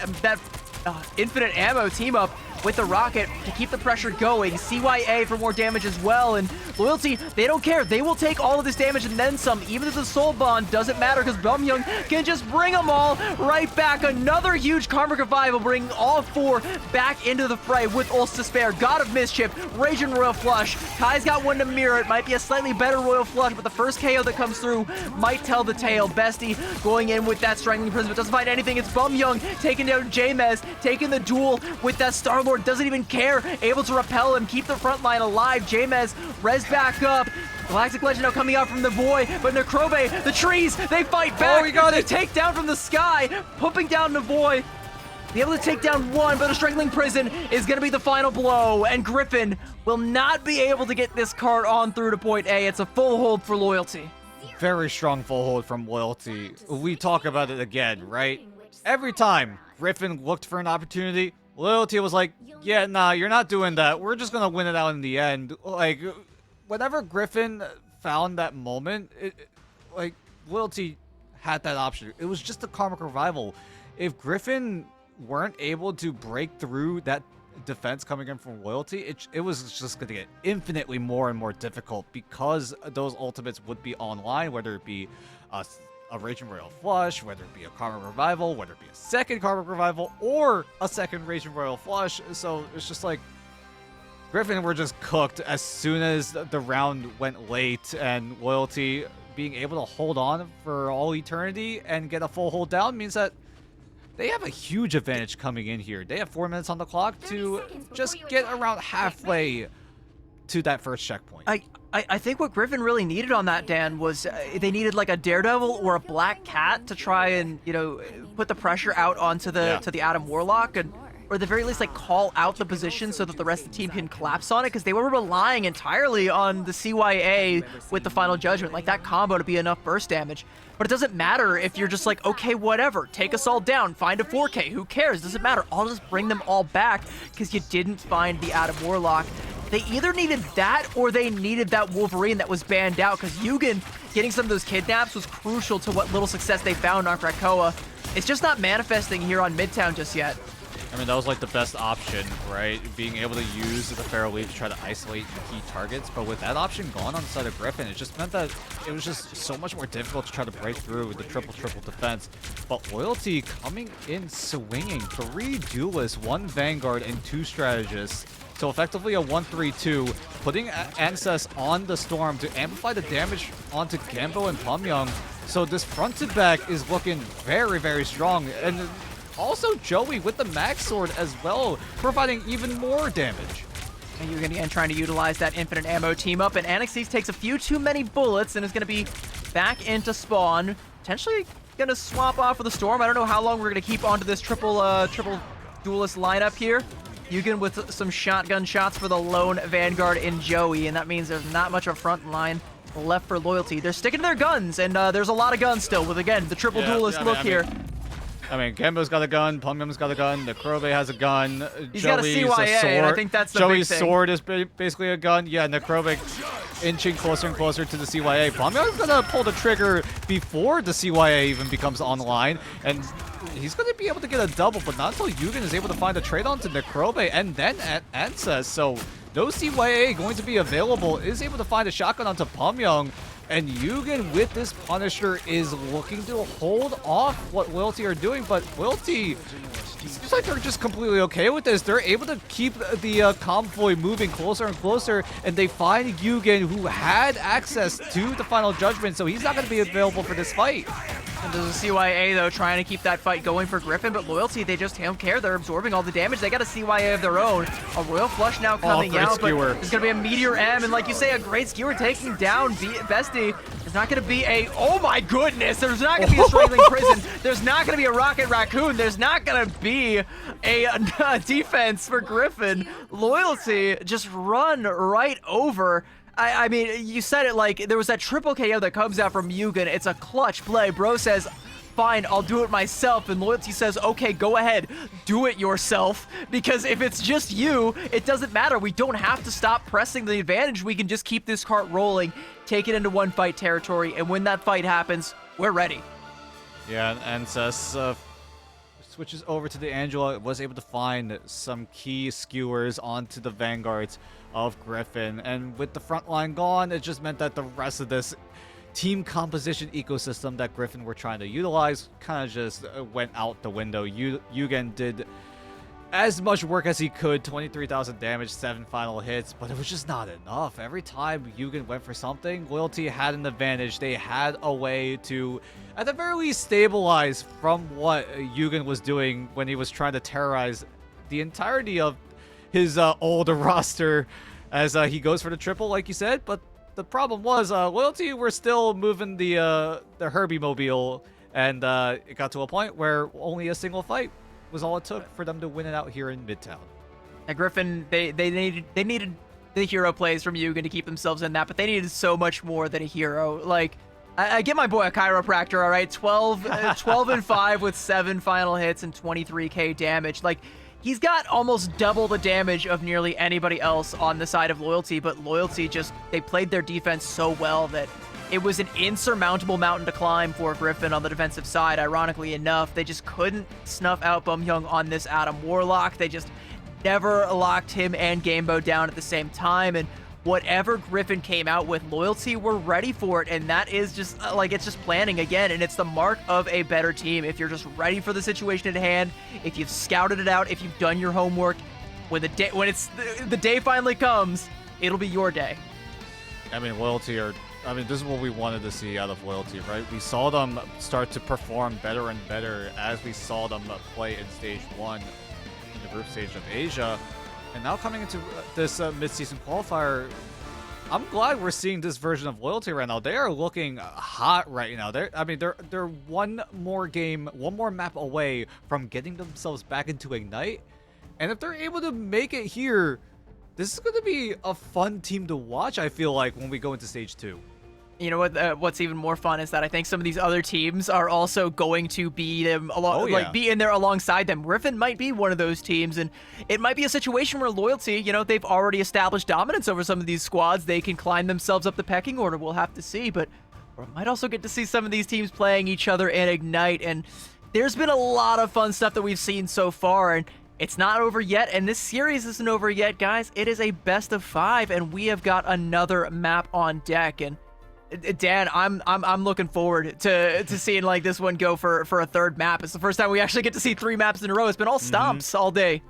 infinite ammo team up with the rocket to keep the pressure going. CYA for more damage as well, and Loyalty, they don't care. They will take all of this damage and then some. Even if the soul bond doesn't matter, because Bumhyung can just bring them all right back. Another huge Karmic Revival, bringing all four back into the fray with ults to spare. God of Mischief, Rage and Royal Flush. Kai's got one to mirror. It might be a slightly better Royal Flush, but the first KO that comes through might tell the tale. Bestie going in with that Strangling Prism, but doesn't find anything. It's Bumhyung taking down J-Mez, taking the duel with that Star-Lord Vanguard doesn't even care, able to repel him, keep the front line alive. Jamez res back up. Galactic Legend now coming out from the void, but Necrobe, the trees, they fight back. Oh, we got it. They take down from the sky, pumping down Navoy. Be able to take down one, but a Strangling Prison is going to be the final blow, and Griffin will not be able to get this card on through to point A. It's a full hold for Loyalty. Very strong full hold from Loyalty. We talk about it again, right? Every time Griffin looked for an opportunity, Loyalty was like, yeah, nah, you're not doing that. We're just going to win it out in the end. Like, whenever Griffin found that moment, like, Loyalty had that option. It was just a Karmic Revival. If Griffin weren't able to break through that defense coming in from Loyalty, it was just going to get infinitely more and more difficult because those ultimates would be online, whether it be a Raging Royal Flush, whether it be a Karmic Revival, whether it be a second Karmic Revival, or a second Raging Royal Flush. So it's just like Griffin were just cooked as soon as the round went late, and Loyalty being able to hold on for all eternity and get a full hold down means that they have a huge advantage coming in here. They have 4 minutes on the clock to just get around halfway to that first checkpoint. I think what Griffin really needed on that, Dan, was they needed like a Daredevil or a Black Cat to try and, you know, put the pressure out onto the to the Adam Warlock, and or at the very least like call out the position so that the rest of the team can collapse on it, because they were relying entirely on the CYA with the Final Judgment, like that combo to be enough burst damage. But it doesn't matter if you're just like, okay, whatever, take us all down, find a 4K, who cares? Doesn't matter. I'll just bring them all back because you didn't find the Adam Warlock. They either needed that or they needed that Wolverine that was banned out, because Yugen getting some of those kidnaps was crucial to what little success they found on Krakoa. It's just not manifesting here on Midtown just yet. I mean, that was like the best option, right? Being able to use the Pharaoh Leaf to try to isolate key targets. But with that option gone on the side of Griffin, it just meant that it was just so much more difficult to try to break through with the triple defense. But Loyalty coming in swinging. 3 duelists, 1 Vanguard, and 2 strategists. So effectively a 1-3-2, putting Ancest on the Storm to amplify the damage onto Gambo and Pamyong. So this front to back is looking very, very strong. And also Joey with the Max Sword as well, providing even more damage. And Yugen again trying to utilize that infinite ammo team up, and Anaxes takes a few too many bullets and is going to be back into spawn. Potentially going to swap off with the Storm. I don't know how long we're going to keep onto this triple duelist lineup here. Yugen with some shotgun shots for the lone Vanguard in Joey, and that means there's not much of a front line left for Loyalty. They're sticking to their guns, and there's a lot of guns still with, again, the triple duelist look here. I mean, Gambo's got a gun, Pumyum's got a gun, Necrobe has a gun, He's got a CYA, and I think that's the Joey's big thing. sword is basically a gun. Yeah, Necrobe inching closer and closer to the CYA. Pumyum's gonna pull the trigger before the CYA even becomes online, and he's gonna be able to get a double, but not until Yugen is able to find a trade onto Necrobe and then Ancest. So no CYA going to be available, is able to find a shotgun onto Pumyung. And Yugen with this Punisher is looking to hold off what Loyalty are doing, but Loyalty seems like they're just completely okay with this. They're able to keep the convoy moving closer and closer, and they find Yugen, who had access to the Final Judgment, so he's not going to be available for this fight. And there's a CYA, though, trying to keep that fight going for Griffin, but Loyalty, they just don't care. They're absorbing all the damage. They got a CYA of their own. A Royal Flush now coming out, skewer. but there's going to be a Meteor M, and like you say, a great skewer taking down Bestie. There's not going to be a, oh my goodness, there's not going to be a Strangling Prison. There's not going to be a Rocket Raccoon. There's not going to be a defense for Griffin. Loyalty just run right over. I mean, you said it, like, there was that triple KO that comes out from Yugen. It's a clutch play. Bro says, fine, I'll do it myself. And Loyalty says, okay, go ahead, do it yourself. Because if it's just you, it doesn't matter. We don't have to stop pressing the advantage. We can just keep this cart rolling, take it into one fight territory. And when that fight happens, we're ready. Yeah, and switches over to the Angela, was able to find some key skewers onto the Vanguards of Griffin, and with the front line gone, it just meant that the rest of this team composition ecosystem that Griffin were trying to utilize kind of just went out the window. Yugen did as much work as he could, 23,000 damage, 7 final hits, but it was just not enough. Every time Yugen went for something, Loyalty had an advantage. They had a way to, at the very least, stabilize from what Yugen was doing when he was trying to terrorize the entirety of his old roster as he goes for the triple, like you said. But the problem was Loyalty were still moving the Herbie mobile, and it got to a point where only a single fight was all it took for them to win it out here in Midtown. And Griffin, they needed the hero plays from Yugen to keep themselves in that, but they needed so much more than a hero. Like, I get my boy a chiropractor, all right? 12 and 5 with 7 final hits and 23k damage. Like, he's got almost double the damage of nearly anybody else on the side of Loyalty, but Loyalty just, they played their defense so well that it was an insurmountable mountain to climb for Griffin on the defensive side. Ironically enough, they just couldn't snuff out Bumhyung on this Adam Warlock. They just never locked him and Gamebo down at the same time, and whatever Griffin came out with, Loyalty were ready for it, and that is just like, it's just planning again, and it's the mark of a better team. If you're just ready for the situation at hand, if you've scouted it out, if you've done your homework, when the day finally comes, it'll be your day. I mean, this is what we wanted to see out of Loyalty, right? We saw them start to perform better and better as we saw them play in Stage 1 in the group stage of Asia. And now coming into this mid-season qualifier, I'm glad we're seeing this version of Loyalty right now. They are looking hot right now. They're one more map away from getting themselves back into Ignite. And if they're able to make it here, this is going to be a fun team to watch, I feel like, when we go into Stage 2. You know what? What's even more fun is that I think some of these other teams are also going to be be in there alongside them. Griffin might be one of those teams, and it might be a situation where Loyalty, you know, they've already established dominance over some of these squads. They can climb themselves up the pecking order. We'll have to see, but we might also get to see some of these teams playing each other in Ignite. And there's been a lot of fun stuff that we've seen so far, and it's not over yet, and this series isn't over yet, guys. It is a best of 5, and we have got another map on deck. And Dan, I'm looking forward to seeing like this one go for a third map. It's the first time we actually get to see 3 maps in a row. It's been all stomps all day.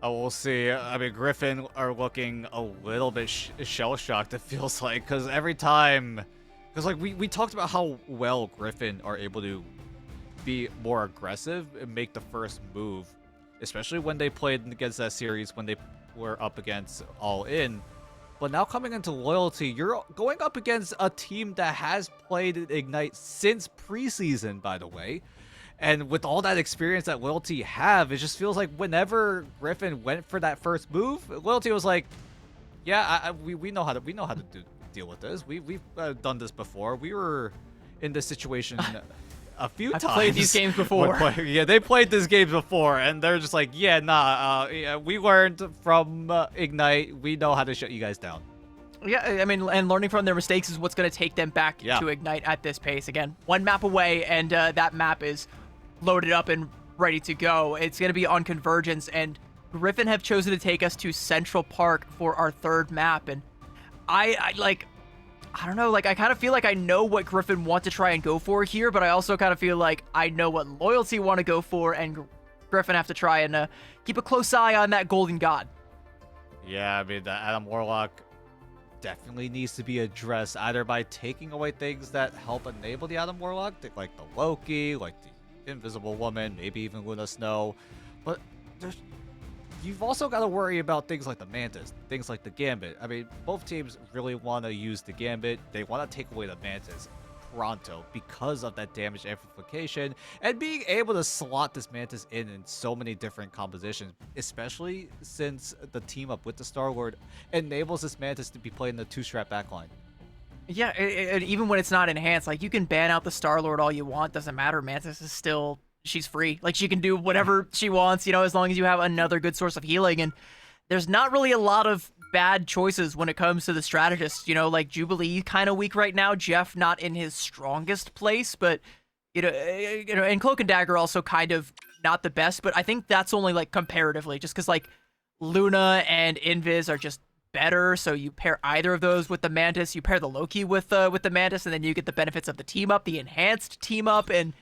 Oh, we'll see. I mean, Griffin are looking a little bit shell-shocked, it feels like, because every time... Because, like, we talked about how well Griffin are able to be more aggressive and make the first move, especially when they played against that series when they were up against All In. But now coming into Loyalty, you're going up against a team that has played Ignite since preseason, by the way. And with all that experience that Loyalty have, it just feels like whenever Griffin went for that first move, Loyalty was like, yeah, we know how to deal with this. We've done this before. We were in this situation a few times. I've played these games before. Yeah, they played this game before, and they're just like, yeah, we learned from Ignite. We know how to shut you guys down. Yeah, I mean, and learning from their mistakes is what's going to take them back to Ignite at this pace. Again, 1 map away, and that map is loaded up and ready to go. It's going to be on Convergence, and Griffin have chosen to take us to Central Park for our 3rd map, and I don't know, like, I kind of feel like I know what Griffin want to try and go for here, but I also kind of feel like I know what Loyalty want to go for, and Griffin have to try and keep a close eye on that Golden God. Yeah, I mean, the Adam Warlock definitely needs to be addressed, either by taking away things that help enable the Adam Warlock, like the Loki, like the Invisible Woman, maybe even Luna Snow, but you've also got to worry about things like the Mantis, things like the Gambit. I mean, both teams really want to use the Gambit. They want to take away the Mantis pronto because of that damage amplification and being able to slot this Mantis in so many different compositions, especially since the team up with the Star-Lord enables this Mantis to be played in the 2-strap backline. Yeah, and even when it's not enhanced, like, you can ban out the Star-Lord all you want. Doesn't matter. Mantis is still... she's free. Like, she can do whatever she wants, you know, as long as you have another good source of healing. And there's not really a lot of bad choices when it comes to the strategists. You know, like Jubilee kind of weak right now. Jeff not in his strongest place, but you know, and Cloak and Dagger also kind of not the best. But I think that's only like comparatively, just because like Luna and Invis are just better. So you pair either of those with the Mantis, you pair the Loki with the Mantis, and then you get the benefits of the team up, the enhanced team up, and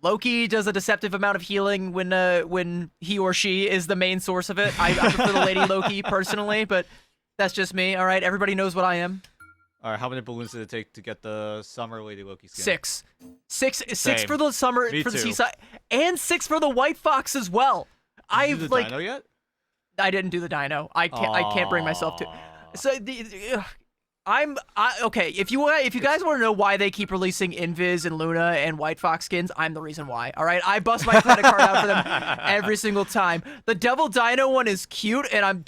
Loki does a deceptive amount of healing when he or she is the main source of it. I prefer the Lady Loki personally, but that's just me. All right, everybody knows what I am. All right, how many balloons did it take to get the summer Lady Loki skin? 6. Six Same. for the summer, Me for the too. seaside, and 6 for the White Fox as well. Did you do the like dino yet? I didn't do the dino. I can't bring myself to. So okay. If you guys want to know why they keep releasing Invis and Luna and White Fox skins, I'm the reason why. All right, I bust my credit card out for them every single time. The Devil Dino one is cute, and I'm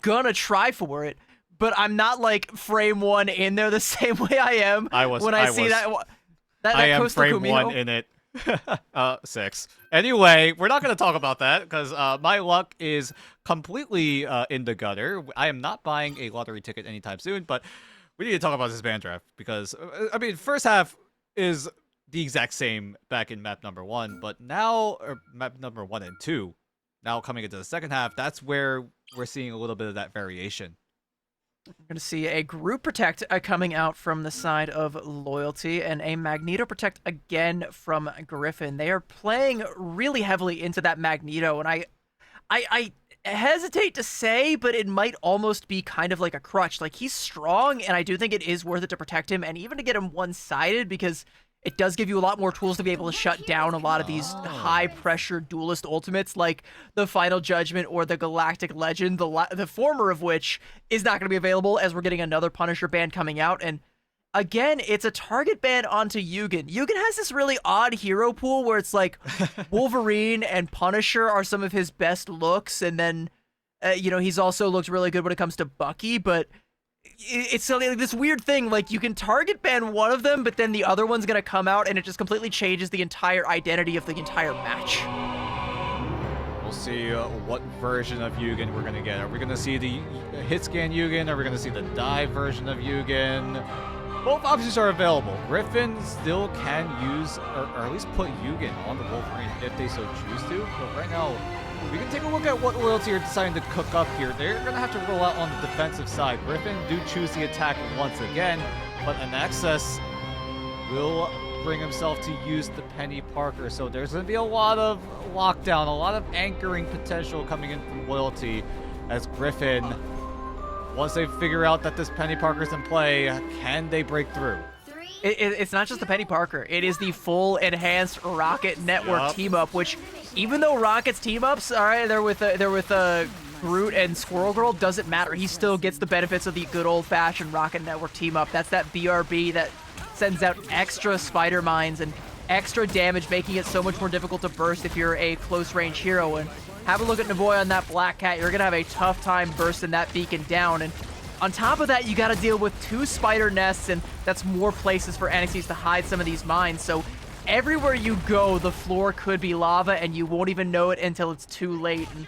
gonna try for it, but I'm not like frame 1 in there the same way I am when I see that I am Coastal frame Kumino. 1 in it. 6. Anyway, we're not going to talk about that because my luck is completely in the gutter. I am not buying a lottery ticket anytime soon, but we need to talk about this band draft because, I mean, first half is the exact same back in map number 1, but now, or map number 1 and 2, now coming into the second half, that's where we're seeing a little bit of that variation. We're going to see a Group Protect coming out from the side of Loyalty and a Magneto Protect again from Griffin. They are playing really heavily into that Magneto, and I hesitate to say, but it might almost be kind of like a crutch. Like, he's strong, and I do think it is worth it to protect him, and even to get him one-sided, because it does give you a lot more tools to be able to shut down a lot of these high-pressure duelist ultimates, like the Final Judgment or the Galactic Legend, the former of which is not going to be available, as we're getting another Punisher ban coming out. And again, it's a target ban onto Yugen. Yugen has this really odd hero pool where it's like Wolverine and Punisher are some of his best looks, and then, he's also looked really good when it comes to Bucky, but it's like this weird thing, like you can target ban one of them, but then the other one's gonna come out and it just completely changes the entire identity of the entire match. We'll see what version of Yugen we're gonna get. Are we gonna see the hit scan Yugen? Are we gonna see the dive version of Yugen? Both options are available. Griffin still can use, or at least put Yugen on the Wolverine if they so choose to, but right now, we can take a look at what Loyalty are deciding to cook up here. They're going to have to roll out on the defensive side. Griffin do choose the attack once again, but Anaxes will bring himself to use the Penny Parker. So there's going to be a lot of lockdown, a lot of anchoring potential coming in from Loyalty as Griffin, once they figure out that this Penny Parker's in play, can they break through? It's not just the Penny Parker. It is the full enhanced Rocket Network team up, which, even though Rocket's team ups, all right, they're with Groot and Squirrel Girl, doesn't matter. He still gets the benefits of the good old fashioned Rocket Network team up. That's that BRB that sends out extra spider mines and extra damage, making it so much more difficult to burst if you're a close range hero. And have a look at Navoy on that Black Cat. You're gonna have a tough time bursting that beacon down. And on top of that, you got to deal with 2 spider nests, and that's more places for Anaxes to hide some of these mines. So everywhere you go, the floor could be lava, and you won't even know it until it's too late. And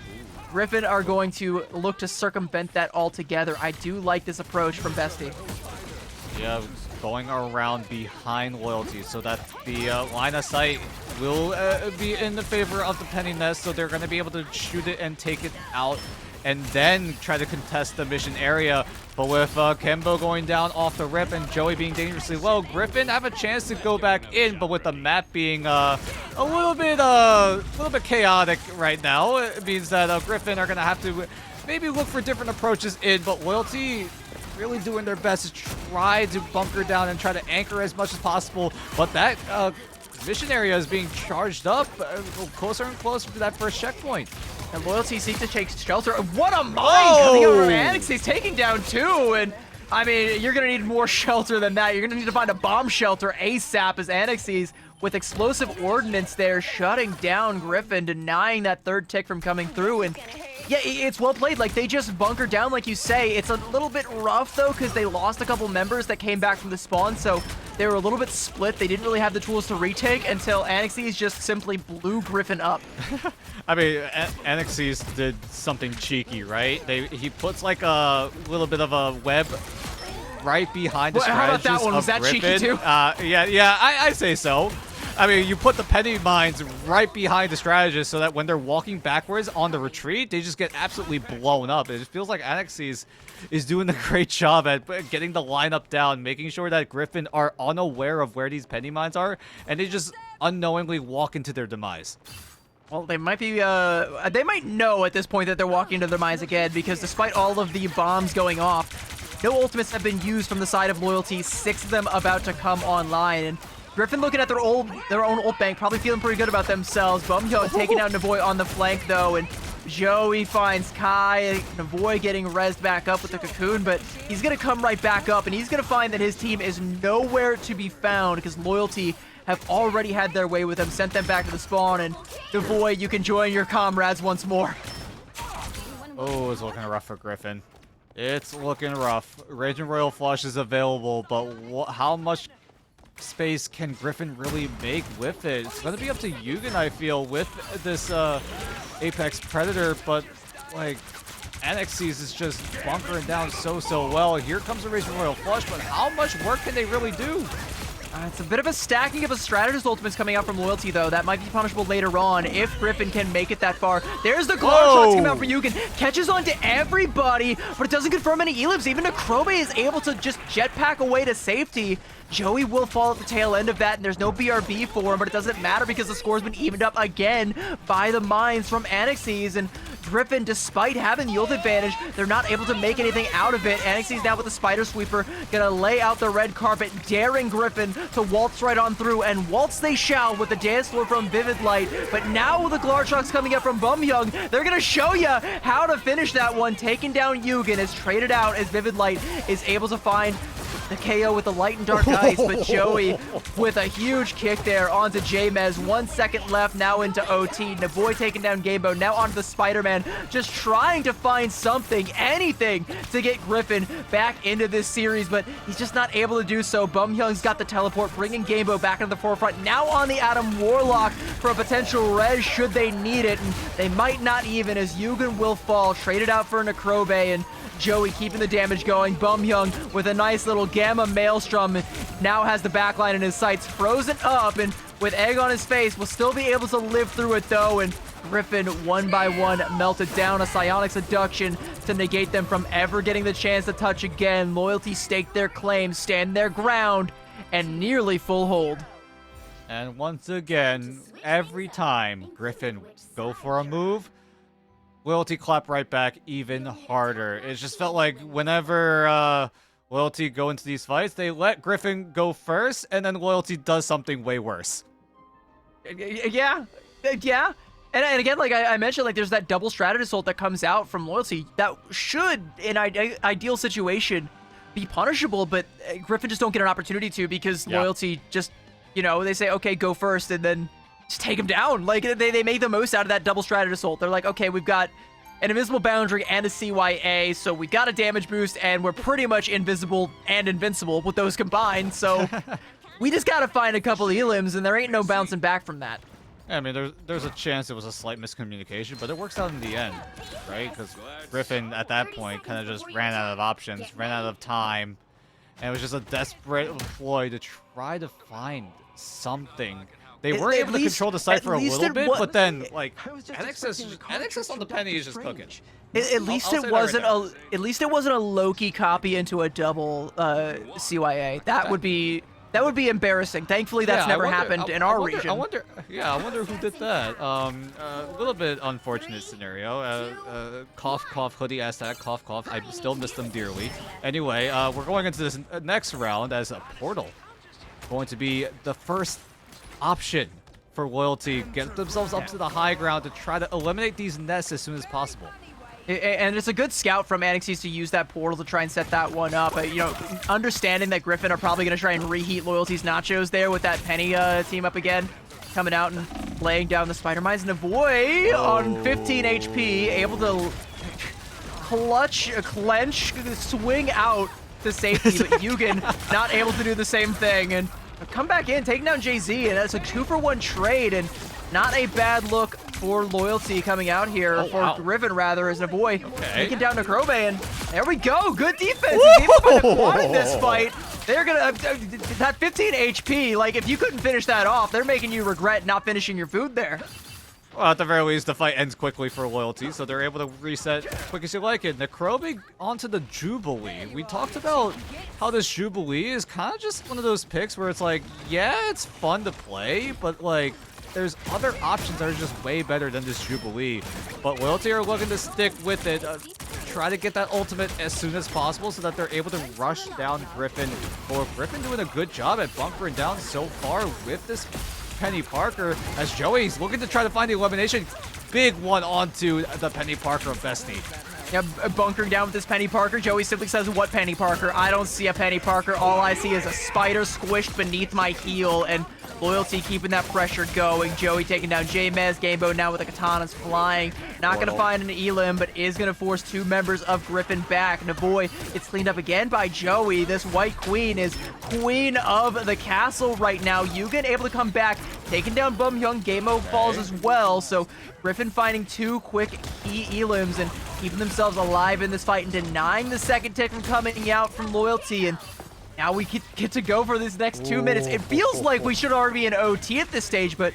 Griffin are going to look to circumvent that altogether. I do like this approach from Bestie. Yeah, going around behind Loyalty so that the line of sight will be in the favor of the Penny Nest, so they're going to be able to shoot it and take it out and then try to contest the mission area. But with Kembo going down off the rip and Joey being dangerously low, Griffin have a chance to go back in, but with the map being a little bit chaotic right now, it means that Griffin are going to have to maybe look for different approaches in, but Loyalty really doing their best to try to bunker down and try to anchor as much as possible. But that mission area is being charged up closer and closer to that first checkpoint. And Loyalty seeks to take shelter. What a mine coming out from Anaxes. He's taking down 2, and I mean, you're going to need more shelter than that. You're going to need to find a bomb shelter ASAP as Anaxes, with explosive ordnance there, shutting down Griffin, denying that third tick from coming through. And yeah, it's well played. Like, they just bunker down, like you say. It's a little bit rough, though, because they lost a couple members that came back from the spawn, so they were a little bit split. They didn't really have the tools to retake until Anaxes just simply blew Griffin up. I mean, Anaxes did something cheeky, right? He puts like a little bit of a web right behind the strategist. How about that one? Was that Griffin. Cheeky too? Yeah, I say so. I mean, you put the penny mines right behind the strategist so that when they're walking backwards on the retreat, they just get absolutely blown up. It just feels like Anaxes is doing a great job at getting the lineup down, making sure that Griffin are unaware of where these penny mines are, and they just unknowingly walk into their demise. Well, they might be, they might know at this point that they're walking into their demise again, because despite all of the bombs going off, no ultimates have been used from the side of Loyalty, 6 of them about to come online, and Griffin looking at their own ult bank, probably feeling pretty good about themselves. Bumyo taking out Navoy on the flank, though, and Joey finds Kai and avoid getting rezzed back up with the cocoon, but he's going to come right back up, and he's going to find that his team is nowhere to be found because Loyalty have already had their way with him, sent them back to the spawn, and Devoy, you can join your comrades once more. Oh, it's looking rough for Griffin. It's looking rough. Raging Royal Flush is available, but how much space can Griffin really make with it? It's going to be up to Yugen, I feel, with this Apex Predator, but, like, NXT's is just bunkering down so well. Here comes the Raging Royal Flush, but how much work can they really do? It's a bit of a stacking of a strategist ultimates coming out from Loyalty, though. That might be punishable later on if Griffin can make it that far. There's the Glar shots coming out for Yugen. Catches on to everybody, but it doesn't confirm any elims. Even Necrobe is able to just jetpack away to safety. Joey will fall at the tail end of that, and there's no BRB for him, but it doesn't matter because the score's been evened up again by the mines from Annexes, and Griffin, despite having the ult advantage, they're not able to make anything out of it. Annexes now with the Spider Sweeper, gonna lay out the red carpet, daring Griffin to waltz right on through, and waltz they shall with the dance floor from Vivid Light. But now with the Glarchuk's coming up from Bumyoung, they're gonna show you how to finish that one. Taking down Yugen is traded out as Vivid Light is able to find the KO with the light and dark ice, but Joey with a huge kick there onto J-Mez. 1 second left, now into OT. Naboy taking down Gamebo, now onto the Spider-Man, just trying to find something, anything, to get Griffin back into this series, but he's just not able to do so. Bumyoung's got the teleport, bringing Gamebo back into the forefront, now on the Adam Warlock for a potential res should they need it, and they might not even, as Yugen will fall, traded out for Necrobe, and Joey keeping the damage going. Bumyoung with a nice little Gamma Maelstrom now has the backline in his sights frozen up, and with egg on his face will still be able to live through it though, and Griffin one by one melted down. A psionic seduction to negate them from ever getting the chance to touch again. Loyalty staked their claim, stand their ground, and nearly full hold. And once again, every time Griffin go for a move, Loyalty clap right back even harder. It just felt like whenever Loyalty go into these fights, they let Griffin go first, and then Loyalty does something way worse. Yeah. And again, like I mentioned, like there's that double strategist ult that comes out from Loyalty that should, in an ideal situation, be punishable, but Griffin just don't get an opportunity to because Loyalty just, you know, they say, okay, go first, and then just take him down. Like, they make the most out of that double strategist ult. They're like, okay, we've got an invisible boundary and a CYA, so we got a damage boost, and we're pretty much invisible and invincible with those combined, so we just gotta find a couple elims, and there ain't no bouncing back from that. I mean, there's a chance it was a slight miscommunication, but it works out in the end, right? Because Griffin, at that point, kind of just ran out of options, ran out of time, and it was just a desperate ploy to try to find something. They were able to control the site for a little bit, but then, like, NXS on the penny is just cooking. At least it wasn't a low-key copy into a double CYA. That would be embarrassing. Thankfully, that's never happened in our region. I wonder who did that. A little bit unfortunate scenario. Cough, cough, hoodie, hashtag, cough, cough. I still miss them dearly. Anyway, we're going into this next round as a portal. Going to be the first option for Loyalty. Get themselves up to the high ground to try to eliminate these nests as soon as possible. And it's a good scout from Annexes to use that portal to try and set that one up. You know, understanding that Griffin are probably going to try and reheat Loyalty's nachos there with that Penny team up again. Coming out and laying down the Spider Mines. And Avoy on 15 HP, able to clench, swing out to safety. But Yugen not able to do the same thing. And come back in, taking down JZ. And that's a 2-for-1 trade. And not a bad look for Loyalty coming out here, Griffin rather, as Avoy taking down Necrobe, and there we go, good defense. He's able to put a quad in this fight. They're gonna, that 15 HP, like if you couldn't finish that off, they're making you regret not finishing your food there. Well, at the very least, the fight ends quickly for Loyalty, so they're able to reset quick as you like it. Necrobe onto the Jubilee. We talked about how this Jubilee is kind of just one of those picks where it's like, yeah, it's fun to play, but like, there's other options that are just way better than this Jubilee. But Loyalty are looking to stick with it, try to get that ultimate as soon as possible so that they're able to rush down Griffin. Or Griffin doing a good job at bunkering down so far with this Penny Parker, as Joey's looking to try to find the elimination. big one onto the Penny Parker of Bestie. Yeah, bunkering down with this Penny Parker. Joey simply says, what Penny Parker? I don't see a Penny Parker. All I see is a spider squished beneath my heel, and Loyalty keeping that pressure going. Joey taking down J-Mez. Gamebo now with the katanas flying. Not going to find an Elim, but is going to force 2 members of Griffin back. Navoy, it's cleaned up again by Joey. This White Queen is queen of the castle right now. Yugen able to come back, taking down Bum Hyung. Gamebo falls as well. So Griffin finding 2 quick key Elims and keeping themselves alive in this fight and denying the second tick from coming out from Loyalty. And now we get to go for this next 2 minutes. It feels like we should already be in OT at this stage, but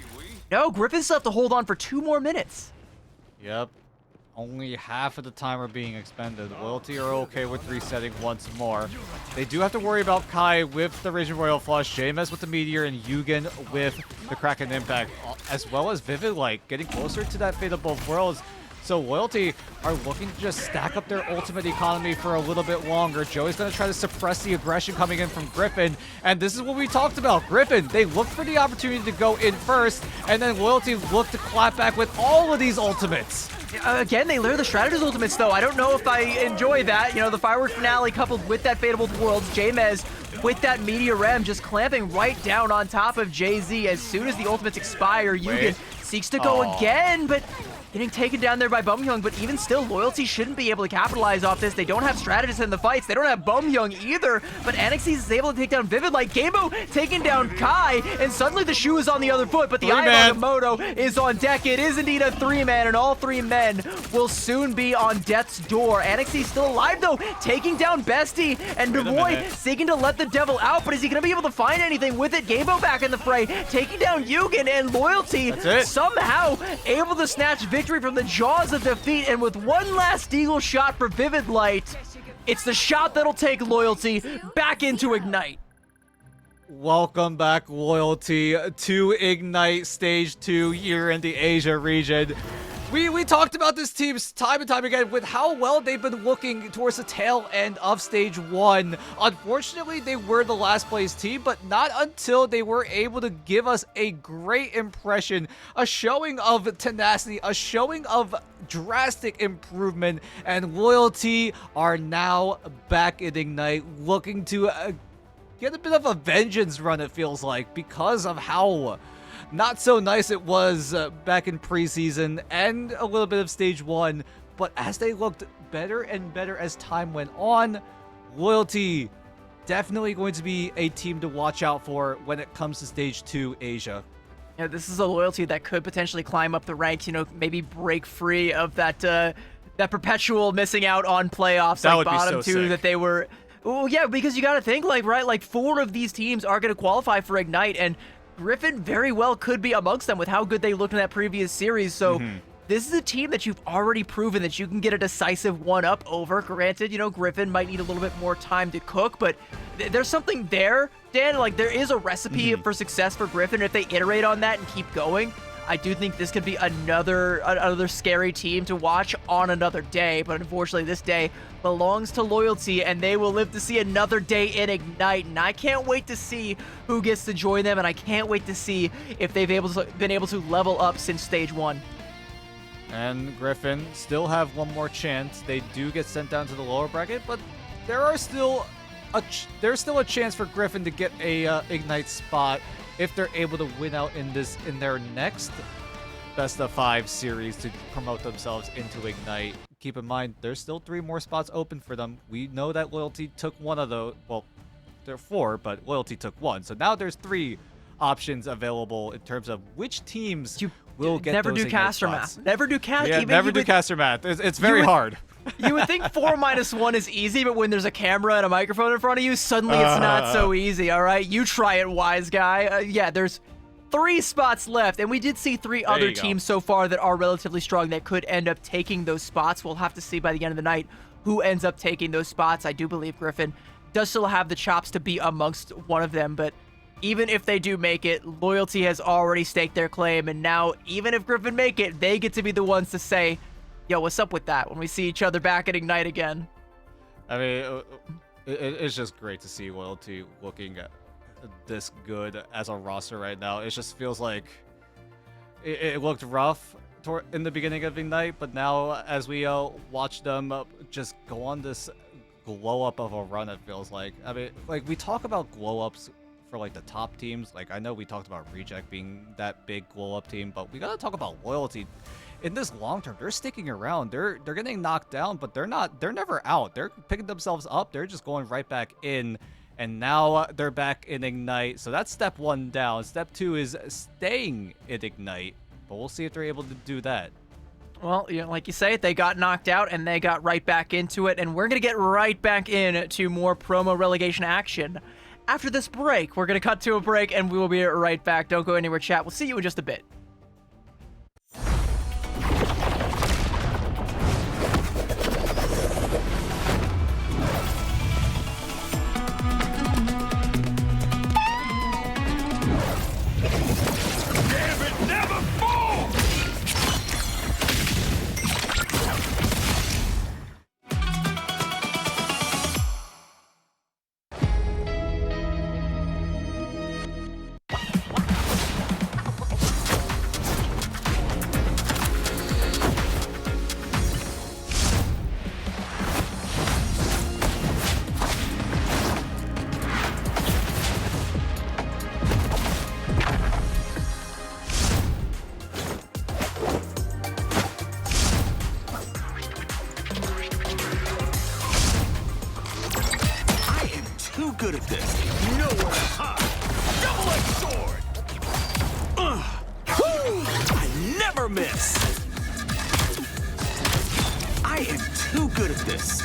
no, Griffin still have to hold on for 2 more minutes. Yep. Only half of the time are being expended. Loyalty are okay with resetting once more. They do have to worry about Kai with the Raging Royal Flush, Jameis with the Meteor, and Yugen with the Kraken Impact, as well as Vivid Light getting closer to that Fate of Both Worlds. So Loyalty are looking to just stack up their ultimate economy for a little bit longer. Joey's going to try to suppress the aggression coming in from Griffin. And this is what we talked about. Griffin, they looked for the opportunity to go in first, and then Loyalty looked to clap back with all of these ultimates. Again, they layer the Strategist ultimates, though. I don't know if I enjoy that. You know, the Firework Finale coupled with that Fate of Both Worlds. J-Mez with that Meteor M just clamping right down on top of Jay-Z. As soon as the ultimates expire, Yugen seeks to go again, but getting taken down there by Bum Hyung, but even still, Loyalty shouldn't be able to capitalize off this. They don't have strategists in the fights. They don't have Bum Hyung either, but Anixis is able to take down Vivid Light. Gamebo taking down Kai, and suddenly the shoe is on the other foot, but the Eye of Agamotto is on deck. It is indeed a 3-man, and all 3 men will soon be on death's door. Anixis still alive, though, taking down Bestie, and Navoy seeking to let the devil out, but is he going to be able to find anything with it? Gamebo back in the fray, taking down Yugen, and Loyalty somehow able to snatch victory from the jaws of defeat, and with one last Eagle shot for Vivid Light, it's the shot that'll take Loyalty back into Ignite. Welcome back, Loyalty, to Ignite Stage 2 here in the Asia region. We talked about this team time and time again with how well they've been looking towards the tail end of Stage 1. Unfortunately, they were the last place team, but not until they were able to give us a great impression, a showing of tenacity, a showing of drastic improvement, and Loyalty are now back in Ignite, looking to get a bit of a vengeance run, it feels like, because of how not so nice it was back in preseason and a little bit of Stage 1, but as they looked better and better as time went on, Loyalty definitely going to be a team to watch out for when it comes to Stage 2 Asia. Yeah, this is a Loyalty that could potentially climb up the ranks, you know, maybe break free of that that perpetual missing out on playoffs, that like bottom so 2 sick. that they were. Well, yeah, because you got to think, like, right, like 4 of these teams are going to qualify for Ignite, and Griffin very well could be amongst them with how good they looked in that previous series. So this is a team that you've already proven that you can get a decisive 1-up over. Granted, you know, Griffin might need a little bit more time to cook, but there's something there, Dan. Like, there is a recipe for success for Griffin. If they iterate on that and keep going, I do think this could be another scary team to watch on another day, but unfortunately this day belongs to Loyalty, and they will live to see another day in Ignite, and I can't wait to see who gets to join them, and I can't wait to see if they've been able to level up since Stage 1. And Griffin still have one more chance. They do get sent down to the lower bracket, but there's still a chance for Griffin to get a Ignite spot if they're able to win out in their next best of 5 series to promote themselves into Ignite. Keep in mind, there's still 3 more spots open for them. We know that Loyalty took one of those. Well, there are 4, but Loyalty took 1. So now there's 3 options available in terms of which teams will get never those do Ignite caster spots. math. Never do caster. Yeah, never do caster math. It's very hard. You would think 4 minus 1 is easy, but when there's a camera and a microphone in front of you, suddenly it's not so easy, all right? You try it, wise guy. Yeah, there's 3 spots left, and we did see 3 other teams so far that are relatively strong that could end up taking those spots. We'll have to see by the end of the night who ends up taking those spots. I do believe Griffin does still have the chops to be amongst one of them, but even if they do make it, Loyalty has already staked their claim, and now even if Griffin make it, they get to be the ones to say, yo, what's up with that when we see each other back at Ignite again? I mean, it's just great to see Loyalty looking this good as a roster right now. It just feels like it looked rough in the beginning of Ignite, but now as we watch them just go on this glow up of a run, it feels like. I mean, like we talk about glow ups for like the top teams. Like I know we talked about Reject being that big glow up team, but we gotta talk about loyalty. In this long term, they're sticking around. They're getting knocked down, but they're never out. They're picking themselves up. They're just going right back in. And now they're back in Ignite. So that's step 1 down. Step 2 is staying in Ignite. But we'll see if they're able to do that. Well, you know, like you say, they got knocked out and they got right back into it. And we're going to get right back into more promo relegation action. After this break, we're going to cut to a break and we will be right back. Don't go anywhere, chat. We'll see you in just a bit. Good at this. You know where to hide. Double-edged sword. I never miss. I am too good at this.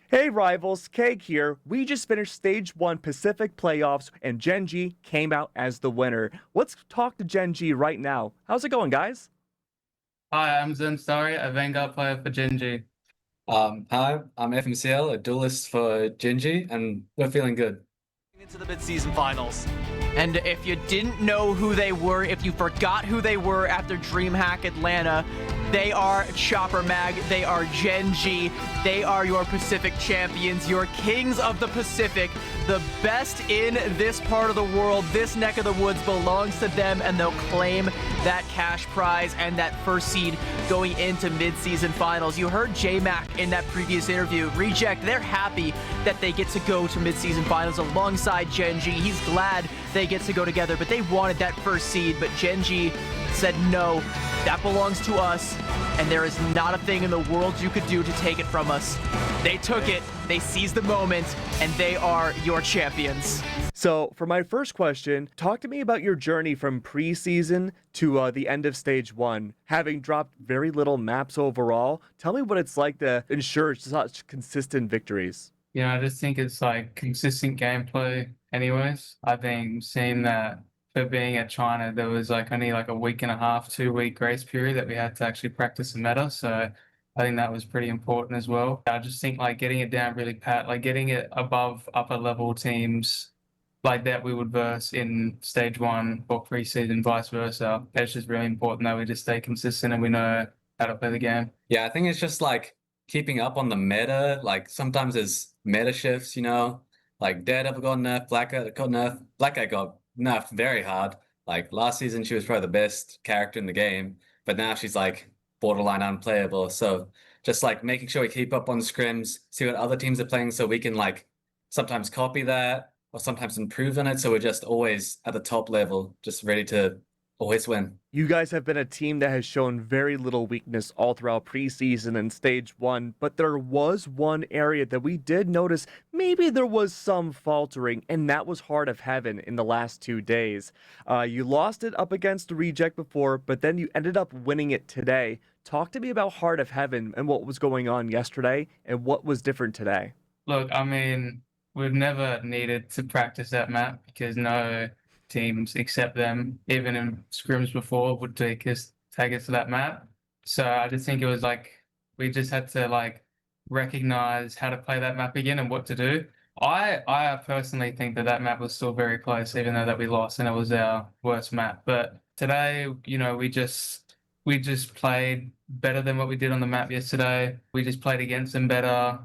Hey rivals, Keg here. We just finished Stage 1 Pacific Playoffs and Genji came out as the winner. Let's talk to Genji right now. How's it going, guys? Hi, I'm Zimstari, a Vanguard player for Genji. Hi, I'm FMCL, a duelist for Genji, and we're feeling good. Into the mid-season finals. And if you didn't know who they were, if you forgot who they were after DreamHack Atlanta, they are Chopper Mag, they are Gen G, they are your Pacific champions, your kings of the Pacific. The best in this part of the world, this neck of the woods belongs to them, and they'll claim that cash prize and that first seed going into mid-season finals. You heard J-Mac in that previous interview. Reject, they're happy that they get to go to mid-season finals alongside Gen G. He's glad they get to go together, but they wanted that first seed, but Gen G said no, that belongs to us, and there is not a thing in the world you could do to take it from us. They took it, they seized the moment, and they are your champions. So, for my first question, talk to me about your journey from preseason to the end of stage 1. Having dropped very little maps overall, tell me what it's like to ensure such consistent victories. I just think it's like consistent gameplay anyways. I think seeing that for being at China, there was like only like a week and a half, 2-week grace period that we had to actually practice the meta. So I think that was pretty important as well. I just think like getting it down really pat, like getting it above upper level teams like that we would verse in stage 1 or preseason, vice versa. It's just really important that we just stay consistent and we know how to play the game. Yeah, I think it's just like keeping up on the meta. Like sometimes there's meta shifts, like Daredevil got nerfed, Black Cat got nerfed. Black Cat got nerfed very hard. Like last season, she was probably the best character in the game, but now she's like borderline unplayable. So just like making sure we keep up on scrims, see what other teams are playing, so we can like sometimes copy that or sometimes improve on it. So we're just always at the top level, just ready to always win. You guys have been a team that has shown very little weakness all throughout preseason and stage 1, but there was one area that we did notice maybe there was some faltering, and that was Heart of Heaven in the last 2 days. You lost it up against Reject before, but then you ended up winning it today. Talk to me about Heart of Heaven and what was going on yesterday and what was different today. Look, I mean, we've never needed to practice that map because no teams except them, even in scrims before, would take us to that map. So I just think it was like we just had to like recognize how to play that map again and what to do. I personally think that map was still very close, even though that we lost and it was our worst map. But today, we just played better than what we did on the map yesterday. We just played against them better.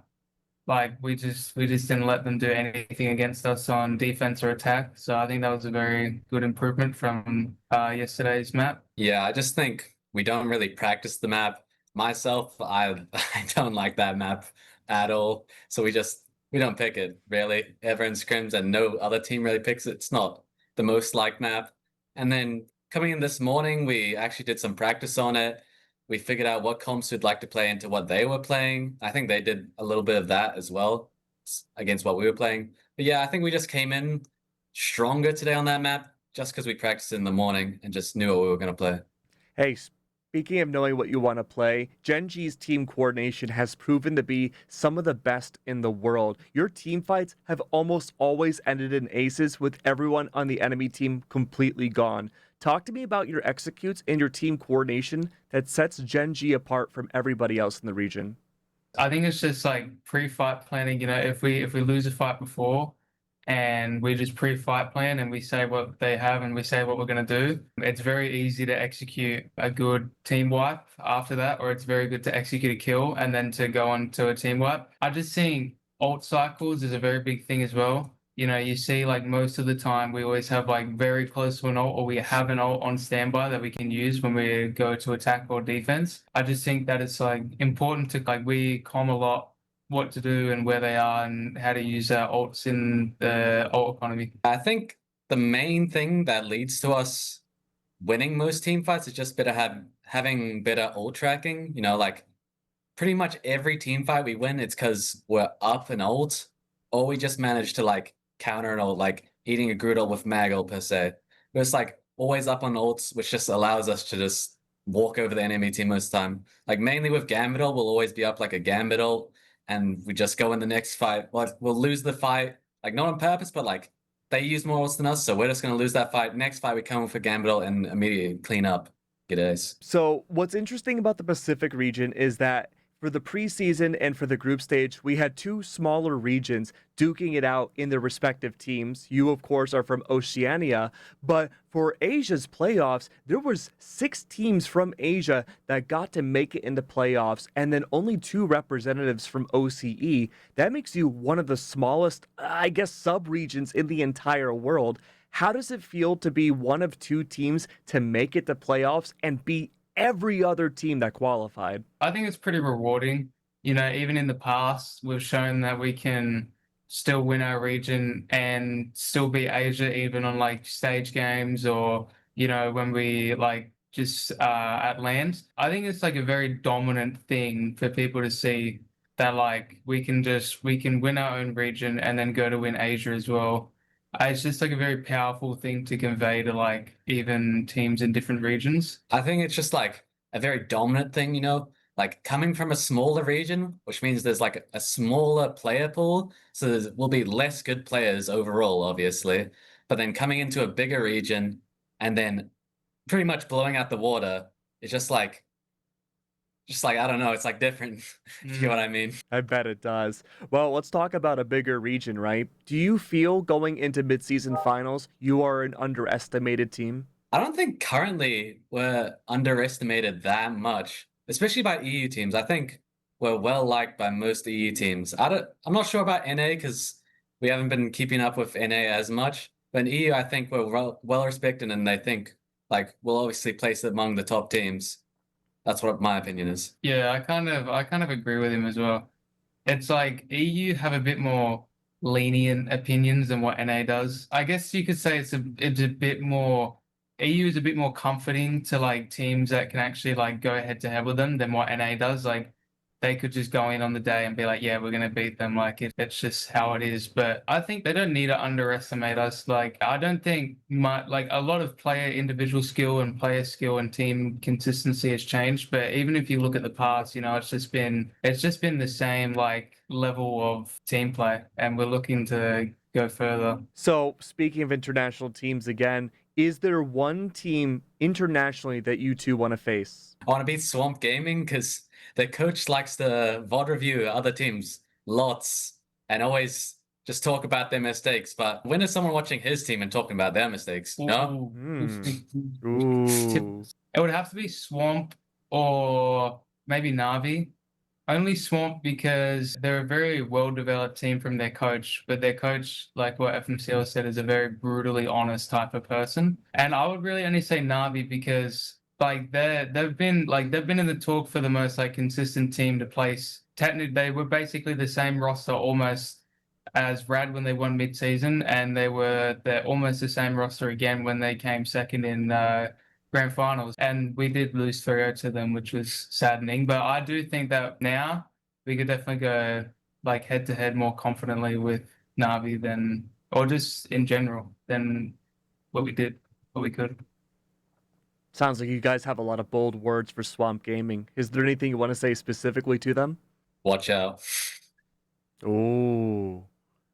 Like we just didn't let them do anything against us on defense or attack. So I think that was a very good improvement from yesterday's map. Yeah, I just think we don't really practice the map. Myself, I don't like that map at all. So we don't pick it really ever in scrims, and no other team really picks it. It's not the most liked map. And then coming in this morning, we actually did some practice on it. We figured out what comps we'd like to play into what they were playing. I think they did a little bit of that as well against what we were playing. But yeah, I think we just came in stronger today on that map just because we practiced in the morning and just knew what we were going to play. Hey, speaking of knowing what you want to play, Gen G's team coordination has proven to be some of the best in the world. Your team fights have almost always ended in aces with everyone on the enemy team completely gone. Talk to me about your executes and your team coordination that sets Gen G apart from everybody else in the region. I think it's just like pre-fight planning. If we lose a fight before and we just pre-fight plan and we say what they have and we say what we're going to do, it's very easy to execute a good team wipe after that, or it's very good to execute a kill and then to go on to a team wipe. I just think ult cycles is a very big thing as well. You see like most of the time we always have like very close to an ult, or we have an ult on standby that we can use when we go to attack or defense. I just think that it's like important to like we comm a lot what to do and where they are and how to use our ults in the ult economy. I think the main thing that leads to us winning most team fights is just having better ult tracking. Like pretty much every team fight we win, it's because we're up an ult, or we just manage to like counter an ult, like eating a Groot ult with mag ult per se. But it's like always up on ults, which just allows us to just walk over the enemy team most of the time. Like mainly with Gambit ult, we'll always be up like a Gambit ult, and we just go in the next fight. Like we'll lose the fight, like not on purpose, but like they use more ults than us, so we're just gonna lose that fight. Next fight we come with a Gambit ult and immediately clean up, get ace. So what's interesting about the Pacific region is that For the preseason and for the group stage, we had two smaller regions duking it out in their respective teams. You, of course, are from Oceania, but for Asia's playoffs, there was 6 teams from Asia that got to make it into playoffs, and then only 2 representatives from OCE. That makes you one of the smallest, I guess, sub-regions in the entire world. How does it feel to be one of 2 teams to make it to playoffs and beat every other team that qualified? I think it's pretty rewarding. You know, even in the past, we've shown that we can still win our region and still beat Asia, even on like stage games or, you know, when we like just at land. I think it's like a very dominant thing for people to see that like we can win our own region and then go to win Asia as well. It's just like a very powerful thing to convey to like even teams in different regions. I think it's just like a very dominant thing, you know, like coming from a smaller region, which means there's like a smaller player pool. So there will be less good players overall, obviously. But then coming into a bigger region and then pretty much blowing out the water, it's just like, I don't know, it's like different. You get what I mean? I bet it does. Well, let's talk about a bigger region, right? Do you feel going into midseason finals, you are an underestimated team? I don't think currently we're underestimated that much, especially by EU teams. I think we're well liked by most EU teams. I'm not sure about NA because we haven't been keeping up with NA as much. But in EU, I think we're well respected, and they think like we'll obviously place it among the top teams. That's what my opinion is. Yeah, I kind of agree with him as well. It's like EU have a bit more lenient opinions than what NA does. I guess you could say it's a bit more, EU is a bit more comforting to like teams that can actually like go head to head with them than what NA does. Like they could just go in on the day and be like, yeah, we're going to beat them. Like it's just how it is. But I think they don't need to underestimate us. Like I don't think like a lot of player individual skill and player skill and team consistency has changed. But even if you look at the past, you know, it's just been the same like level of team play, and we're looking to go further. So speaking of international teams again, is there one team internationally that you two want to face? I want to beat Swamp Gaming because their coach likes to VOD review other teams lots and always just talk about their mistakes. But when is someone watching his team and talking about their mistakes? No? Ooh. It would have to be Swamp or maybe Navi. Only Swamp because they're a very well-developed team from their coach, but their coach, like what FMCL said, is a very brutally honest type of person. And I would really only say Navi because like they've been in the talk for the most like consistent team to place. Technically, they were basically the same roster almost as Rad when they won mid-season, and they're almost the same roster again when they came second in grand finals, and we did lose 3-0 to them, which was saddening. But I do think that now we could definitely go like head to head more confidently with Navi than, or just in general, than what we could. Sounds like you guys have a lot of bold words for Swamp Gaming. Is there anything you want to say specifically to them? Watch out. Oh.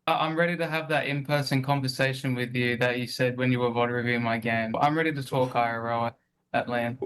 I'm ready to have that in-person conversation with you that you said when you were VOD reviewing my game. I'm ready to talk IRL at LAN.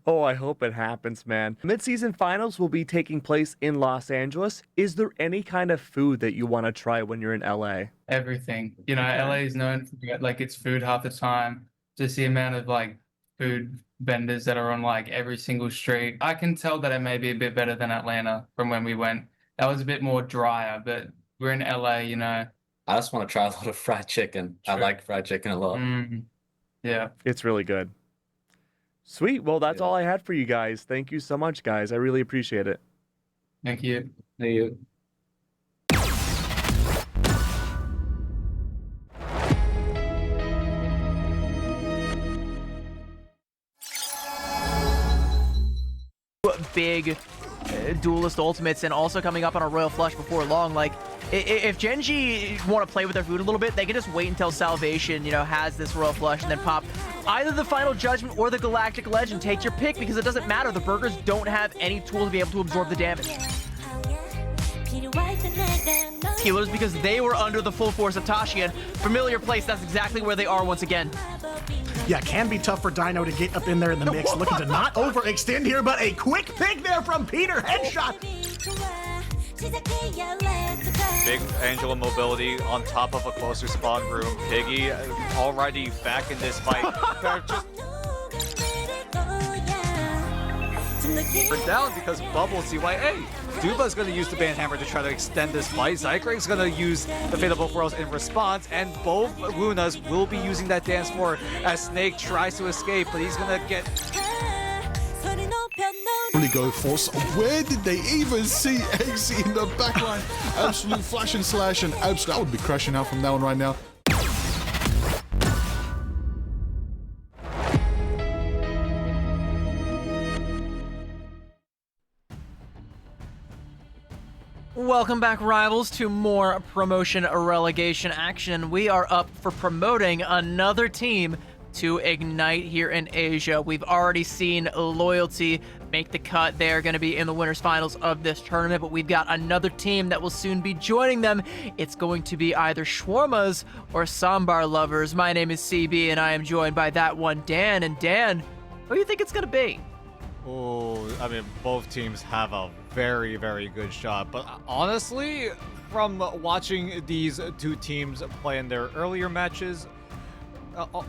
Oh, I hope it happens, man. Mid-season finals will be taking place in Los Angeles. Is there any kind of food that you want to try when you're in LA? Everything. You know, LA is known for like its food half the time. Just the amount of like food vendors that are on like every single street. I can tell that it may be a bit better than Atlanta from when we went. That was a bit more drier, but we're in LA, you know. I just want to try a lot of fried chicken. Sure. I like fried chicken a lot. Yeah. It's really good. Sweet. Well, that's all I had for you guys. Thank you so much, guys. I really appreciate it. Thank you. Thank you. Big duelist ultimates, and also coming up on a Royal Flush before long. Like if Gen G want to play with their food a little bit, they can just wait until Salvation, you know, has this Royal Flush and then pop either the Final Judgment or the Galactic Legend. Take your pick, because it doesn't matter. The burgers don't have any tool to be able to absorb the damage. Healers, because they were under the full force of Tashi, and familiar place, that's exactly where they are once again. Yeah, can be tough for Dino to get up in there in the mix. Looking to not overextend here, but a quick pick there from Peter. Headshot. Big Angela mobility on top of a closer spawn room. Piggy already back in this fight. We're down because Bubble CYA. Duba's going to use the Banhammer to try to extend this fight. Zykrig's going to use the Fatal Boils in response, and both Lunas will be using that dance floor as Snake tries to escape, but he's going to get... Really go force. Where did they even see Eggsy in the backline? Absolute flash and slash, and absolute. I would be crashing out from that one right now. Welcome back, rivals, to more promotion relegation action. We are up for promoting another team to Ignite here in Asia. We've already seen Loyalty make the cut. They're going to be in the winners finals of this tournament, but we've got another team that will soon be joining them. It's going to be either Shawarmas or Sambar Lovers. My name is CB, and I am joined by that one, Dan. And Dan, who do you think it's going to be? Oh, I mean, both teams have a very, very good shot. But honestly, from watching these two teams play in their earlier matches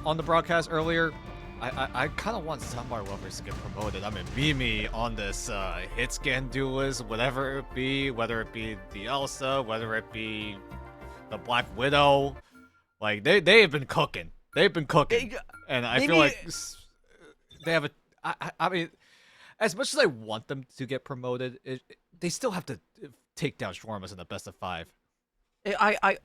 on the broadcast earlier, I kind of want Sambar Lovers to get promoted. I mean, Mimi on this hit scan duelist, whatever it be, whether it be the Elsa, whether it be the Black Widow, like they have been cooking. They've been cooking, and I feel like they have a. I mean, as much as I want them to get promoted, they still have to take down Shawarmas in the best of 5. I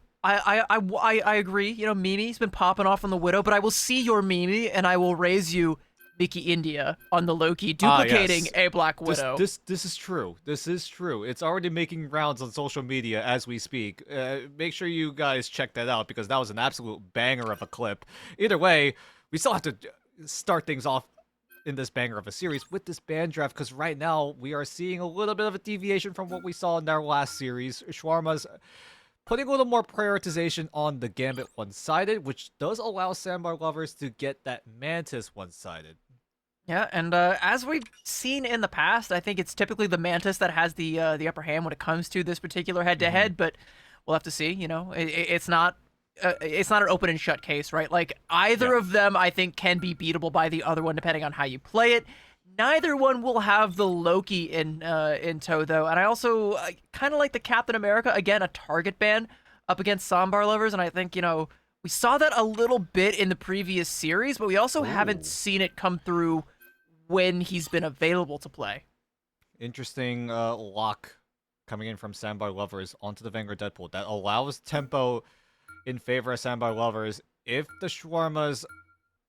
agree. You know, Mimi's been popping off on the Widow, but I will see your Mimi and I will raise you Mickey India on the Loki, duplicating a Black Widow. This is true. This is true. It's already making rounds on social media as we speak. Make sure you guys check that out because that was an absolute banger of a clip. Either way, we still have to start things off in this banger of a series with this ban draft because right now we are seeing a little bit of a deviation from what we saw in our last series. Shawarma's putting a little more prioritization on the Gambit one-sided, which does allow Sambar Lovers to get that Mantis one-sided. Yeah, and as we've seen in the past, I think it's typically the Mantis that has the upper hand when it comes to this particular head-to-head, but we'll have to see. You know, it's not an open and shut case, right? Like either of them, I think, can be beatable by the other one depending on how you play it. Neither one will have the Loki in tow, though, and I also kind of like the Captain America, again, a target ban up against Sambar Lovers, and I think, you know, we saw that a little bit in the previous series, but we also haven't seen it come through when he's been available to play. Interesting lock coming in from Sambar Lovers onto the Vanguard Deadpool that allows tempo in favor of Sambar Lovers. If the Shawarmas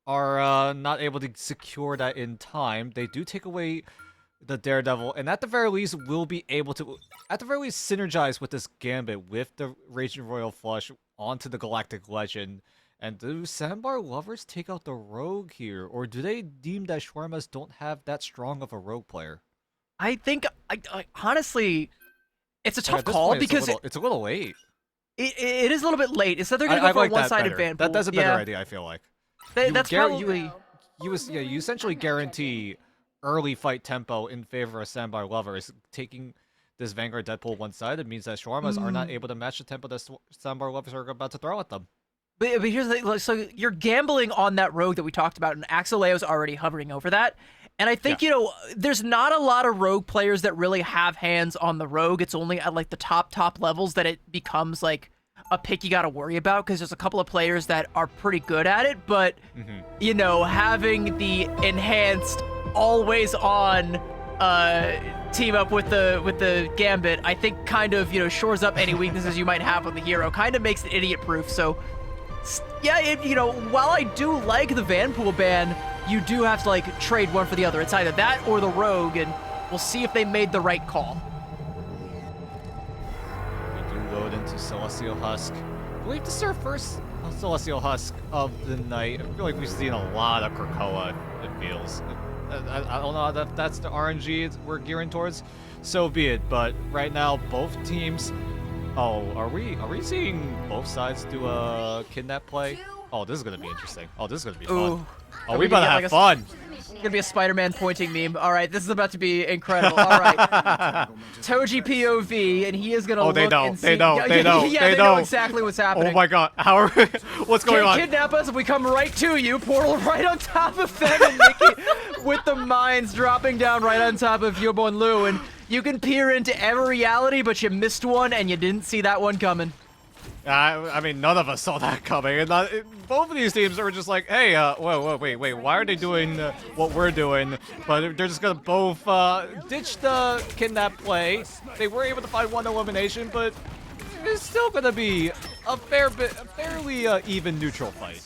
are not able to secure that in time, they do take away the Daredevil, and at the very least will be able to, at the very least, synergize with this Gambit with the Raging Royal Flush onto the Galactic Legend. And do Sambar Lovers take out the Rogue here, or do they deem that Shawarmas don't have that strong of a Rogue player? I think, honestly, it's a tough call point, because it's a little late. It is a little bit late. Instead, they're going to go for a one-sided ban pool. That's a better idea, I feel like. That's probably... You essentially guarantee early fight tempo in favor of Sambar Lovers. Taking this Vanguard Deadpool one-sided means that Shawarmas are not able to match the tempo that Sambar Lovers are about to throw at them. But here's the thing. So you're gambling on that Rogue that we talked about, and Axileo's already hovering over that. And I think, you know, there's not a lot of Rogue players that really have hands on the Rogue. It's only at, like, the top levels that it becomes, like, a pick you got to worry about, because there's a couple of players that are pretty good at it. But, you know, having the enhanced, always-on team up with the Gambit, I think kind of, you know, shores up any weaknesses you might have on the hero. Kind of makes it idiot-proof. So, yeah, you know, while I do like the Vanpool ban, you do have to, like, trade one for the other. It's either that or the Rogue, and we'll see if they made the right call. We do load into Celestial Husk. I believe this is our first Celestial Husk of the night. I feel like we've seen a lot of Krakoa, it feels. I don't know if that's the RNG we're gearing towards. So be it, but right now, both teams... Oh, are we seeing both sides do a kidnap play? Oh, this is gonna be interesting. Oh, this is gonna be fun. Oh, we about to have fun. Gonna be a Spider-Man pointing meme. All right, this is about to be incredible. All right, Toji POV, and he is gonna look and see. They know. Yeah, They know. they know exactly what's happening. Oh my god. How are we? What's going on? Kidnap us if we come right to you. Portal right on top of them, and Mickey with the mines dropping down right on top of Yobo and Lou, and you can peer into every reality, but you missed one, and you didn't see that one coming. I mean, none of us saw that coming, and both of these teams are just like, hey, whoa, wait, why are they doing what we're doing? But they're just gonna both ditch the kidnap play. They were able to find one elimination, but it's still gonna be a fairly even neutral fight.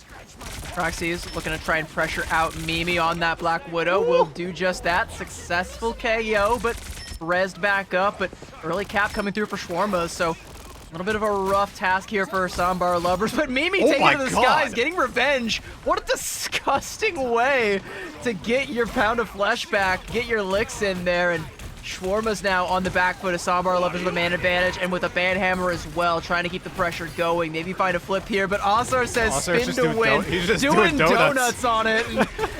Proxy is looking to try and pressure out Mimi on that Black Widow. Will do just that. Successful KO, but rezzed back up. But early cap coming through for Shawarma, so a little bit of a rough task here for Sambar lovers, but Mimi taking it to the skies, getting revenge. What a disgusting way to get your pound of flesh back, get your licks in there, and Shawarma's now on the back foot of Sambar lovers with a man advantage and with a band hammer as well, trying to keep the pressure going. Maybe find a flip here, but Asar says spin to win. He's just doing donuts on it.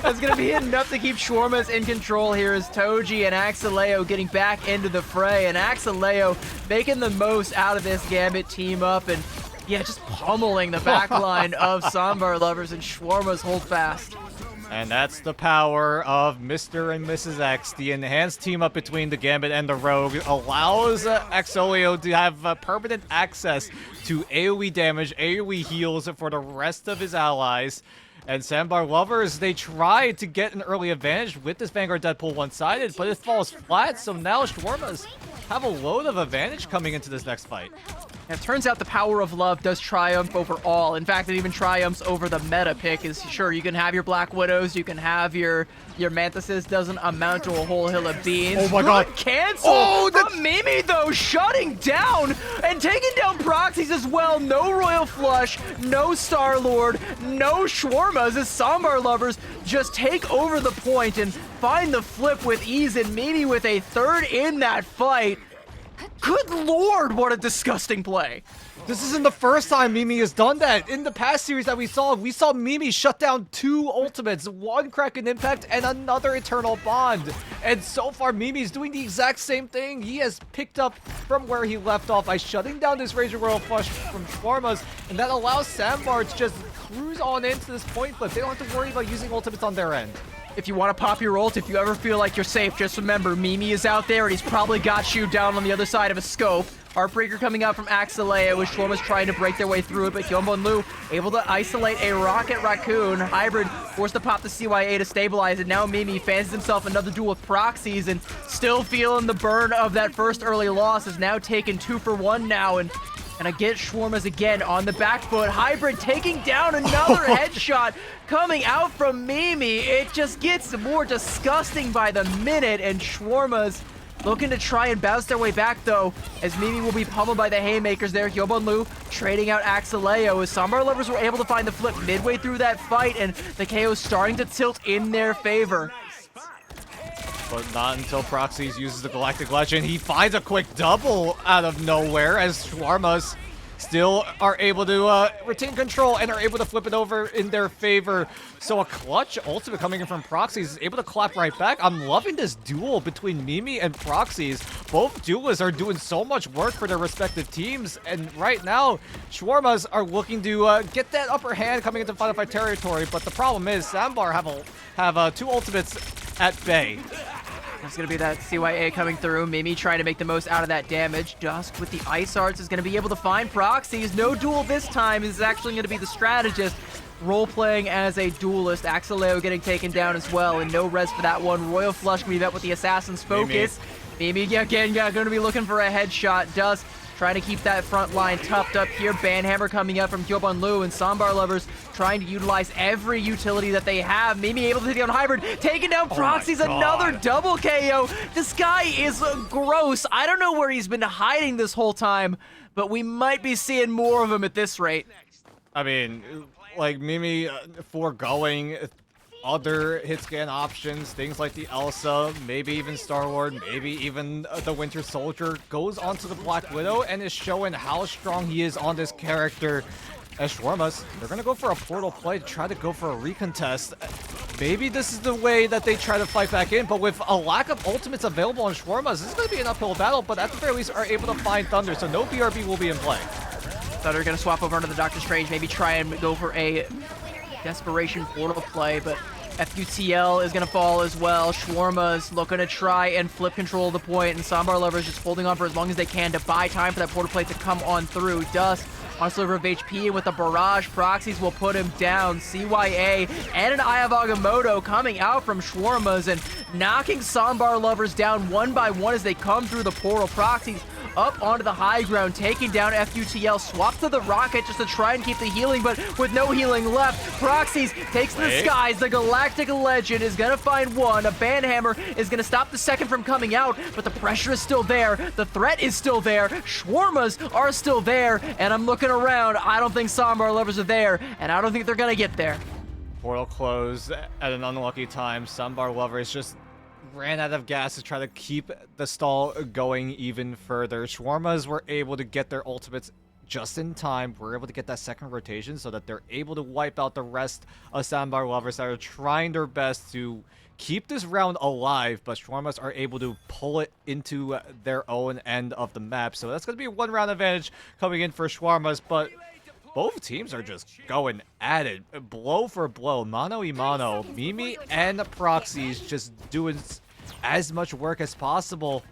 That's going to be enough to keep Shawarma's in control here as Toji and Axeleo getting back into the fray, and Axeleo making the most out of this Gambit team up, and yeah, just pummeling the back line of Sambar lovers, and Shawarma's hold fast. And that's the power of Mr. and Mrs. X. The enhanced team up between the Gambit and the Rogue allows Axeleo to have permanent access to AoE damage, AoE heals for the rest of his allies. And Sambar lovers, they try to get an early advantage with this Vanguard Deadpool one-sided, but it falls flat, so now Shawarmas have a load of advantage coming into this next fight. And it turns out the power of love does triumph over all. In fact, it even triumphs over the meta pick. Is sure, you can have your Black Widows, you can have your Mantises, doesn't amount to a whole hill of beans. Oh my god. Cancel from Mimi, though, shutting down and taking down proxies as well. No Royal Flush, no Star-Lord, no Shawarmas as Sambar lovers just take over the point and find the flip with ease, and Mimi with a third in that fight. Good lord, what a disgusting play. This isn't the first time Mimi has done that. In the past series that we saw Mimi shut down 2 ultimates, one Kraken Impact and another Eternal Bond. And so far, Mimi's doing the exact same thing. He has picked up from where he left off by shutting down this Razor Royal Flush from Shawarmas, and that allows Sambar to just cruise on into this point flip. They don't have to worry about using ultimates on their end. If you want to pop your ult, if you ever feel like you're safe, just remember, Mimi is out there and he's probably got you down on the other side of a scope. Heartbreaker coming out from Axeleo, with Shawarma's trying to break their way through it, but Hyunbo and Lou able to isolate a Rocket Raccoon. Hybrid forced to pop the CYA to stabilize it. Now Mimi fancies himself another duel with proxies, and still feeling the burn of that first early loss, is now taken 2 for 1 now, and I get Shawarmas again on the back foot. Hybrid taking down another headshot coming out from Mimi. It just gets more disgusting by the minute, and Shawarmas looking to try and bounce their way back, though, as Mimi will be pummeled by the haymakers there. Hyunbo and Lou trading out Axeleo, as Sambar lovers were able to find the flip midway through that fight, and the KO starting to tilt in their favor. But not until Proxies uses the Galactic Legend. He finds a quick double out of nowhere, as Shawarmas still are able to retain control and are able to flip it over in their favor. So a clutch ultimate coming in from Proxies is able to clap right back. I'm loving this duel between Mimi and Proxies. Both duelists are doing so much work for their respective teams, and right now, Shawarmas are looking to get that upper hand coming into Final Fight territory, but the problem is Sambar have 2 ultimates at bay. There's going to be that CYA coming through. Mimi trying to make the most out of that damage. Dusk with the Ice Arts is going to be able to find proxies. No duel this time. Is actually going to be the strategist role-playing as a duelist. Axeleo getting taken down as well, and no res for that one. Royal Flush can be met with the Assassin's Focus. Mimi again going to be looking for a headshot. Dusk trying to keep that front line toughed up here. Banhammer coming up from Hyunbo and Lou, and Sambar lovers trying to utilize every utility that they have. Mimi able to take down Hybrid, taking down Proxies, another double KO. This guy is gross. I don't know where he's been hiding this whole time, but we might be seeing more of him at this rate. I mean, like Mimi foregoing other hit scan options, things like the Elsa, maybe even Star-Lord, maybe even the Winter Soldier, goes onto the Black Widow and is showing how strong he is on this character. As Shawarmas, they're going to go for a portal play to try to go for a recontest. maybe this is the way that they try to fight back in, but with a lack of ultimates available on Shawarmas, this is going to be an uphill battle, but at the very least are able to find Thunder, so no BRB will be in play. Thunder going to swap over into the Doctor Strange, maybe try and go for a desperation portal play, but FUTL is going to fall as well. Shawarma's looking to try and flip control of the point, and Sambar Lovers just holding on for as long as they can to buy time for that portal play to come on through. Dust on a sliver of HP, and with a barrage, Proxies will put him down. CYA and an Eye of Agamotto coming out from Shawarma's and knocking Sambar Lovers down one by one as they come through the portal. Proxies up onto the high ground, taking down FUTL, swap to the rocket just to try and keep the healing, but with no healing left, Proxies takes to the skies. The Galactic Legend is gonna find one. A Banhammer is gonna stop the second from coming out, but the pressure is still there. The threat is still there. Shawarmas are still there, and I'm looking around. I don't think Sambar Lovers are there, and I don't think they're gonna get there. Portal closed at an unlucky time. Sambar Lovers just ran out of gas to try to keep the stall going even further. Shawarmas were able to get their ultimates just in time. We're able to get that second rotation so that they're able to wipe out the rest of Sambar Lovers that are trying their best to keep this round alive, but Shawarmas are able to pull it into their own end of the map. So that's going to be a one-round advantage coming in for Shawarmas, but both teams are just going at it, blow for blow, mano a mano. Mimi and Proxies just doing as much work as possible,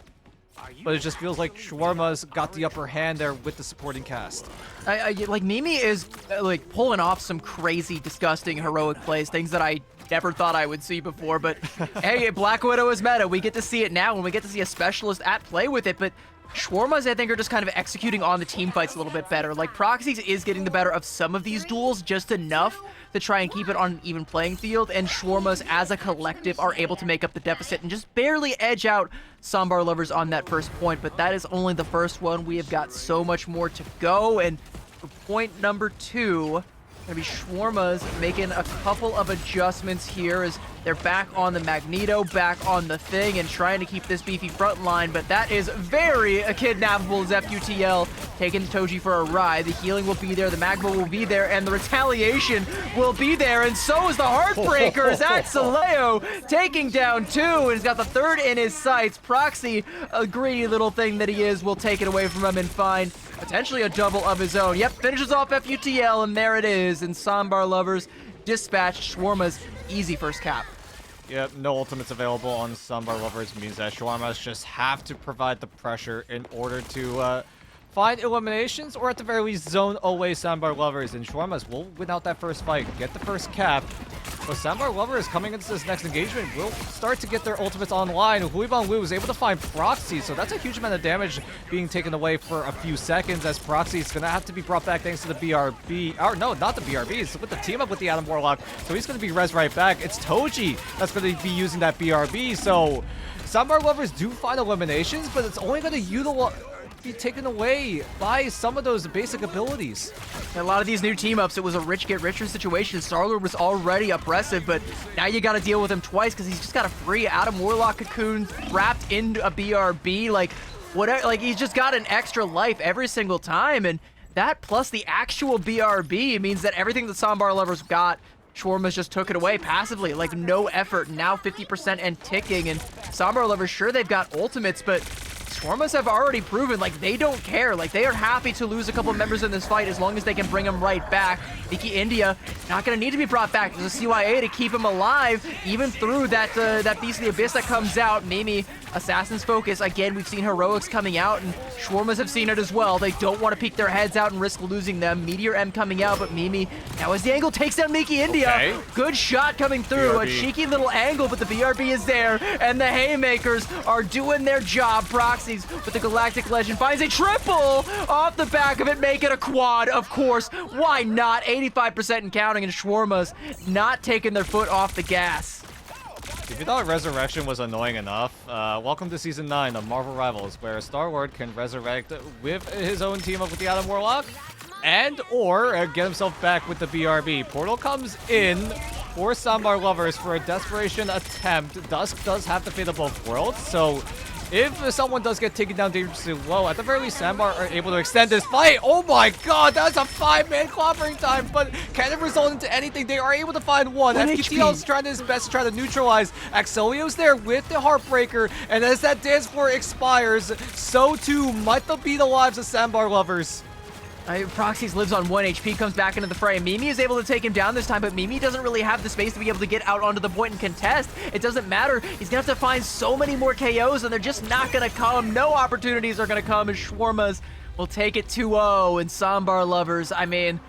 but it just feels like Shawarma's got the upper hand there with the supporting cast. Like, Mimi is like pulling off some crazy, disgusting, heroic plays, things that I never thought I would see before, but hey, Black Widow is meta. We get to see it now, and we get to see a specialist at play with it, but Shawarmas, I think, are just kind of executing on the team fights a little bit better. Like, Proxies is getting the better of some of these duels, just enough to try and keep it on an even playing field, and Shawarmas, as a collective, are able to make up the deficit and just barely edge out Sambar Lovers on that first point, but that is only the first one. We have got so much more to go, and for point number 2, gonna be Shawarmas making a couple of adjustments here as they're back on the Magneto, back on the Thing, and trying to keep this beefy front line, but that is very kidnappable as FUTL taking Toji for a ride. The healing will be there, the Magma will be there, and the retaliation will be there, and so is the Heartbreakers at Soleo, taking down 2, and he's got the third in his sights. Proxy, a greedy little thing that he is, will take it away from him and find potentially a double of his own. Yep, finishes off FUTL, and there it is. And Sambar Lovers dispatched. Shawarma's easy first cap. Yep, no ultimates available on Sambar Lovers means that Shawarmas just have to provide the pressure in order to find eliminations, or at the very least zone away Sambar Lovers, and Shawarmas will win out that first fight, get the first cap. But Sambar Lovers coming into this next engagement will start to get their ultimates online. Huiban Lu is able to find Proxy, so that's a huge amount of damage being taken away for a few seconds, as Proxy is going to have to be brought back thanks to the BRB. Or no, not the BRB, it's with the team up with the Adam Warlock, so he's going to be res right back. It's Toji that's going to be using that BRB, so Sambar Lovers do find eliminations, but it's only going to be taken away by some of those basic abilities. A lot of these new team-ups, it was a rich get richer situation. Star-Lord was already oppressive, but now you got to deal with him twice because he's just got a free Adam Warlock cocoon wrapped into a BRB. Like, whatever, like, he's just got an extra life every single time, and that plus the actual BRB means that everything that Sambar Lovers got, Shawarmas just took it away passively, like no effort. Now 50% and ticking, and Sambar Lovers, sure, they've got ultimates, but Shawarmas have already proven, like, they don't care. Like, they are happy to lose a couple of members in this fight as long as they can bring them right back. Nikki India, not going to need to be brought back. There's a CYA to keep him alive, even through that Beast of the Abyss that comes out. Mimi, Assassin's Focus. Again, we've seen Heroics coming out, and Shawarmas have seen it as well. They don't want to peek their heads out and risk losing them. Meteor M coming out, but Mimi, now as the angle takes down Nikki India. Okay. Good shot coming through. BRB. A cheeky little angle, but the BRB is there, and the Haymakers are doing their job. Proxies with the Galactic Legend finds a triple off the back of it, make it a quad, of course. Why not? 85% and counting, and Shawarmas not taking their foot off the gas. If you thought Resurrection was annoying enough, welcome to Season 9 of Marvel Rivals, where Star-Lord can resurrect with his own team up with the Adam Warlock, and or get himself back with the BRB. Portal comes in for Sambar Lovers for a desperation attempt. Dusk does have to fade of both worlds, so if someone does get taken down dangerously low, at the very least, Sandbar are able to extend this fight. Oh my god, that's a 5-man clobbering time, but can it result into anything? They are able to find one. FQTL is trying his best to try to neutralize. Axelio's there with the Heartbreaker, and as that dance floor expires, so too might be the lives of Sandbar lovers. Proxies lives on 1 HP, comes back into the fray. Mimi is able to take him down this time, but Mimi doesn't really have the space to be able to get out onto the point and contest. It doesn't matter. He's going to have to find so many more KOs, and they're just not going to come. No opportunities are going to come, and Shawarmas will take it 2-0. And Sambar lovers, I mean,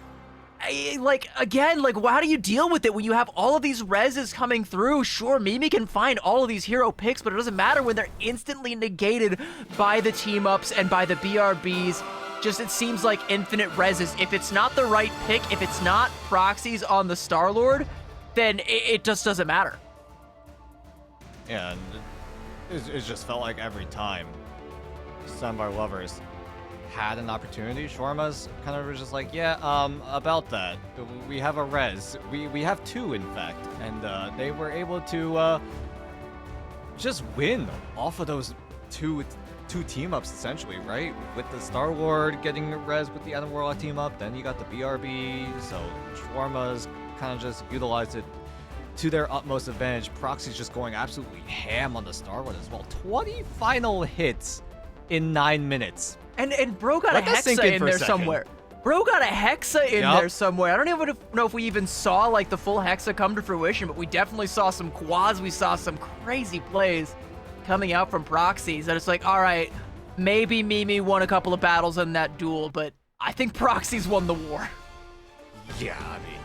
again, how do you deal with it when you have all of these reses coming through? Sure, Mimi can find all of these hero picks, but it doesn't matter when they're instantly negated by the team-ups and by the BRBs. Just, it seems like infinite reses. If it's not the right pick, if it's not proxies on the Star-Lord, then it just doesn't matter. Yeah, and it just felt like every time Sandbar lovers had an opportunity, Shawarmas kind of was just like, yeah, about that. We have a res. We have 2, in fact. And they were able to just win off of those two team-ups, essentially, right? With the Star-Lord getting the res with the Adam Warlock team-up, then you got the BRB, so Shawarmas kind of just utilized it to their utmost advantage. Proxy's just going absolutely ham on the Star-Lord as well. 20 final hits in 9 minutes. And bro got a Hexa in there somewhere. Bro got a Hexa in there somewhere. I don't even know if we even saw, like, the full Hexa come to fruition, but we definitely saw some quads. We saw some crazy plays coming out from Proxies, and it's like, all right, maybe Mimi won a couple of battles in that duel, but I think Proxies won the war. Yeah, I mean,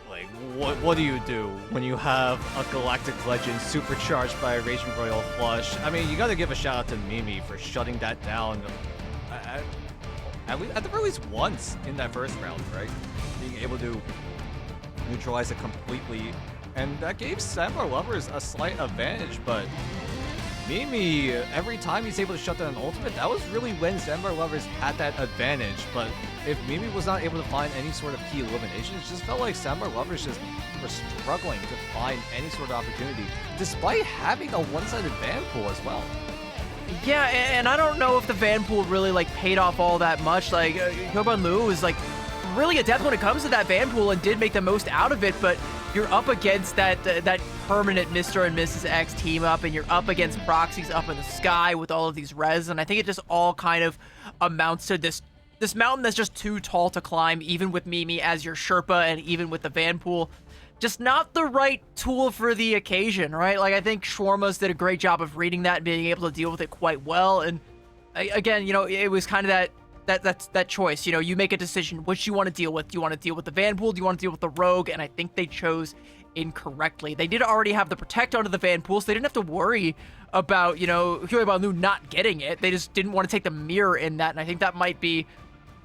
like, what do you do when you have a Galactic Legend supercharged by a Raging Royal Flush? I mean, you gotta give a shout out to Mimi for shutting that down at the very least once in that first round, right? Being able to neutralize it completely, and that gave Sandbar lovers a slight advantage, but Mimi, every time he's able to shut down an ultimate, that was really when Sandbar lovers had that advantage. But if Mimi was not able to find any sort of key eliminations, it just felt like Sandbar lovers just were struggling to find any sort of opportunity, despite having a one-sided ban pool as well. Yeah, and I don't know if the van pool really, like, paid off all that much. Like, Hyoban Lu is, like, really adept when it comes to that van pool and did make the most out of it, but you're up against that permanent Mr. and Mrs. X team up, and you're up against Proxies up in the sky with all of these res, and I think it just all kind of amounts to this mountain that's just too tall to climb, even with Mimi as your Sherpa and even with the van pool. Just not the right tool for the occasion, right? Like, I think Shawarmas did a great job of reading that and being able to deal with it quite well, and again, you know, it was kind of that choice. You know, you make a decision which you want to deal with. Do you want to deal with the Van Pool? Do you want to deal with the Rogue? And I think they chose incorrectly. They did already have the Protect onto the Van Pool, so they didn't have to worry about, you know, Hyoban Lu not getting it. They just didn't want to take the mirror in that, and I think that might be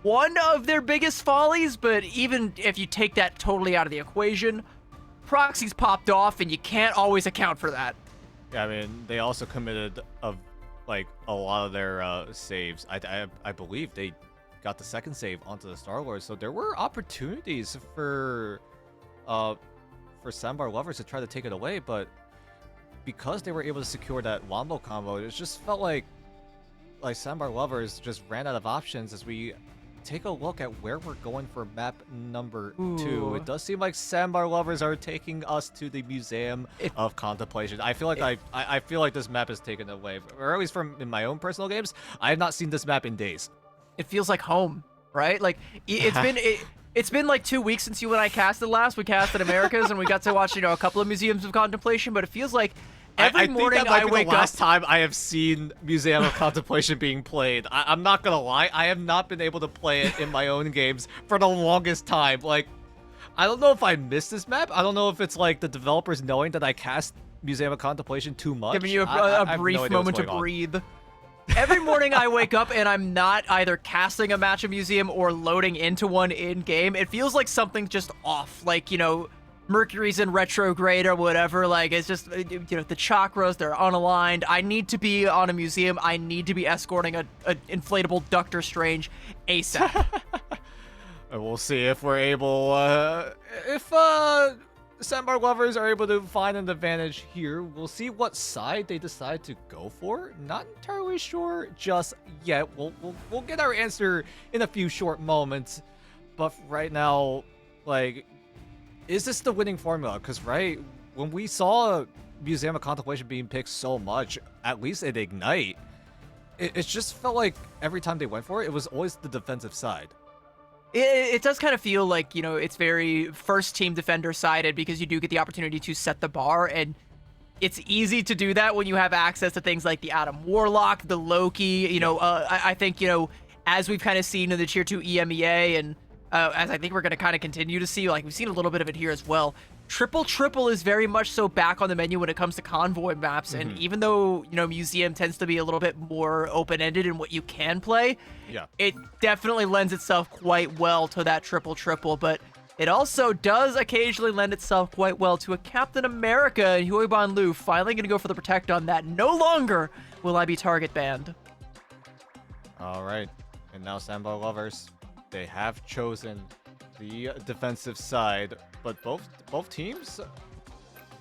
one of their biggest follies, but even if you take that totally out of the equation, Proxies popped off, and you can't always account for that. Yeah, I mean, they also committed like a lot of their saves. I believe they got the second save onto the Star-Lord, so there were opportunities for Sandbar lovers to try to take it away, but because they were able to secure that Wombo combo, it just felt like Sandbar lovers just ran out of options. As we take a look at where we're going for map number 2, it does seem like Sandbar lovers are taking us to the Museum of Contemplation. I feel like I feel like this map is taken away, or at least from in my own personal games. I have not seen this map in days. It feels like home, right? Like, it's been like 2 weeks since you and I casted last. We casted Americas, and we got to watch, you know, a couple of Museums of Contemplation, but it feels like every morning think that might be wake the last up. time I have seen Museum of Contemplation being played. I'm not gonna lie, I have not been able to play it in my own games for the longest time. Like, I don't know if I missed this map. I don't know if it's like the developers knowing that I cast Museum of Contemplation too much. Giving you a brief moment to breathe. Every morning I wake up and I'm not either casting a match of Museum or loading into one in-game. It feels like something's just off. Like, you know, Mercury's in retrograde or whatever. Like, it's just, you know, the chakras, they're unaligned. I need to be on a Museum. I need to be escorting a inflatable Doctor Strange ASAP. And we'll see if we're able, if Sandbar Lovers are able to find an advantage here. We'll see what side they decide to go for. Not entirely sure just yet. We'll get our answer in a few short moments. But right now, like, is this the winning formula? Because, right, when we saw Museum of Contemplation being picked so much, at least at Ignite, it just felt like every time they went for it, it was always the defensive side. It does kind of feel like, you know, it's very first team defender sided because you do get the opportunity to set the bar, and it's easy to do that when you have access to things like the Adam Warlock, the Loki, you know, I think, you know, as we've kind of seen in the Tier 2 EMEA, and as I think we're going to kind of continue to see, like we've seen a little bit of it here as well. Triple is very much so back on the menu when it comes to convoy maps, and even though, you know, Museum tends to be a little bit more open-ended in what you can play, it definitely lends itself quite well to that triple, but it also does occasionally lend itself quite well to a Captain America, and Huiban Liu finally going to go for the protect on that. No longer will I be target banned. All right, and now Sandbar Lovers, they have chosen the defensive side, but both teams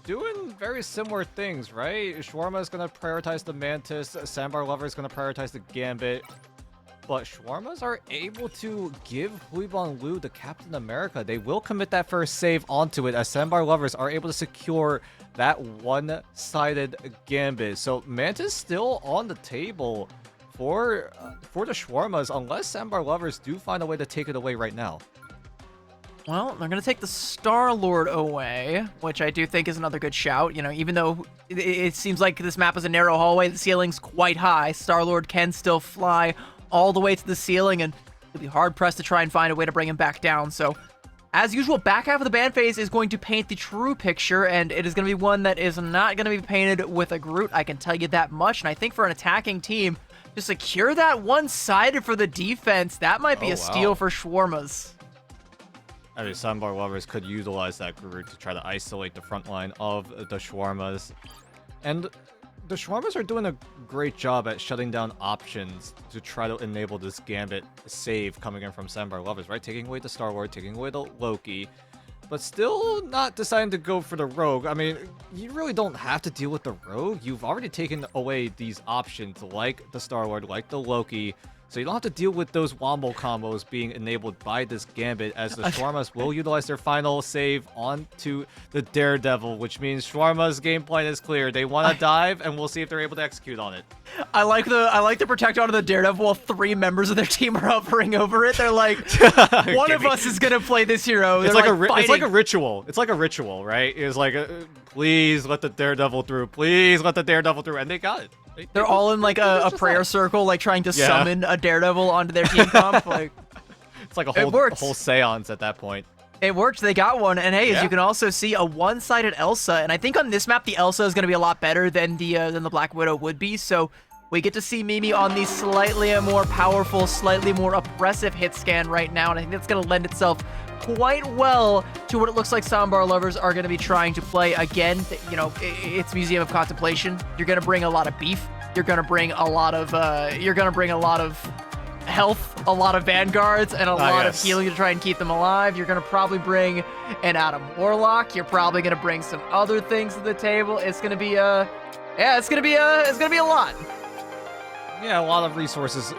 doing very similar things, right? Shawarma is going to prioritize the Mantis, Sandbar Lover is going to prioritize the Gambit, but Shawarmas are able to give Huiban Liu the Captain America. They will commit that first save onto it, as Sandbar Lovers are able to secure that one-sided Gambit. So Mantis still on the table for the Shawarmas, unless Sandbar Lovers do find a way to take it away right now. Well, they're going to take the Star-Lord away, which I do think is another good shout. You know, even though it seems like this map is a narrow hallway, the ceiling's quite high, Star-Lord can still fly all the way to the ceiling, and it'll be hard-pressed to try and find a way to bring him back down. So, as usual, back half of the ban phase is going to paint the true picture, and it is going to be one that is not going to be painted with a Groot, I can tell you that much. And I think for an attacking team, to secure that one-sided for the defense, that might be a steal for Shawarmas. I mean, Sandbar Lovers could utilize that Groot to try to isolate the front line of the Shawarmas. And the Shawarmas are doing a great job at shutting down options to try to enable this Gambit save coming in from Sandbar Lovers, right? Taking away the Star-Lord, taking away the Loki, but still not deciding to go for the Rogue. I mean, you really don't have to deal with the Rogue. You've already taken away these options like the Star-Lord, like the Loki, so you don't have to deal with those wombo combos being enabled by this Gambit, as the Shawarmas will utilize their final save onto the Daredevil, which means Shawarma's game plan is clear. They want to dive, and we'll see if they're able to execute on it. I like the protect onto the Daredevil while 3 members of their team are hovering over it. They're like, one of us is gonna play this hero. It's like, it's like a ritual. It's like a ritual, right? It's like, please let the Daredevil through. Please let the Daredevil through, and they got it. They're all in like a prayer circle, like trying to summon a Daredevil onto their team comp. Like, it's like a whole seance at that point. It worked. They got one. And hey, as you can also see, a one-sided Elsa. And I think on this map, the Elsa is going to be a lot better than the Black Widow would be. So we get to see Mimi on the slightly more powerful, slightly more oppressive hit scan right now. And I think that's going to lend itself quite well to what it looks like Sandbar Lovers are going to be trying to play. Again, you know, it's Museum of Contemplation. You're going to bring a lot of beef. You're going to bring a lot of health, a lot of vanguards, and a lot of healing to try and keep them alive. You're going to probably bring an Adam Warlock. You're probably going to bring some other things to the table. It's going to be it's going to be a lot. Yeah, a lot of resources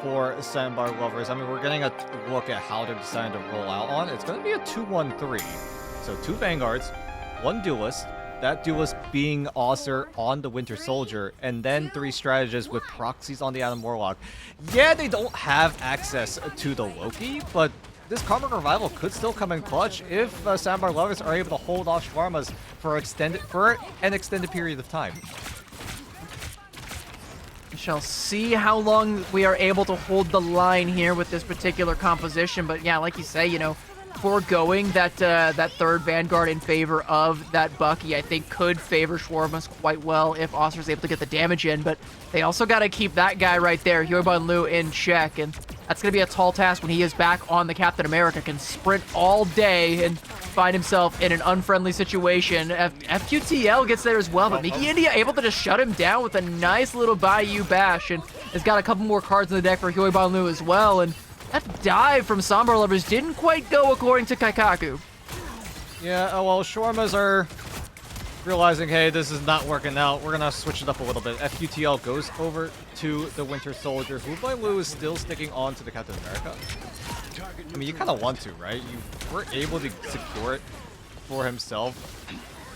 for Sandbar Lovers. I mean, we're getting a look at how they're deciding to roll out on. It's going to be a 2-1-3. So 2 Vanguards, 1 Duelist, that Duelist being Osir on the Winter Soldier, and then 3 Strategists with proxies on the Adam Warlock. Yeah, they don't have access to the Loki, but this Karmic Revival could still come in clutch if Sandbar Lovers are able to hold off Shawarmas for an extended period of time. We shall see how long we are able to hold the line here with this particular composition. But yeah, like you say, you know, foregoing that third Vanguard in favor of that Bucky, I think could favor Shawarmas quite well if Osir's able to get the damage in. But they also got to keep that guy right there, Huiban Liu, in check. And that's going to be a tall task when he is back on the Captain America, can sprint all day and find himself in an unfriendly situation. FQTL gets there as well, but Miki India able to just shut him down with a nice little Bayou Bash, and has got a couple more cards in the deck for Huiban Liu as well. And that dive from Sandbar Lovers didn't quite go according to Kaikaku. Yeah, well, Shawarmas are realizing, hey, this is not working out. We're going to switch it up a little bit. FQTL goes over to the Winter Soldier. Lu is still sticking on to the Captain America. I mean, you kind of want to, right? You were able to secure it for himself,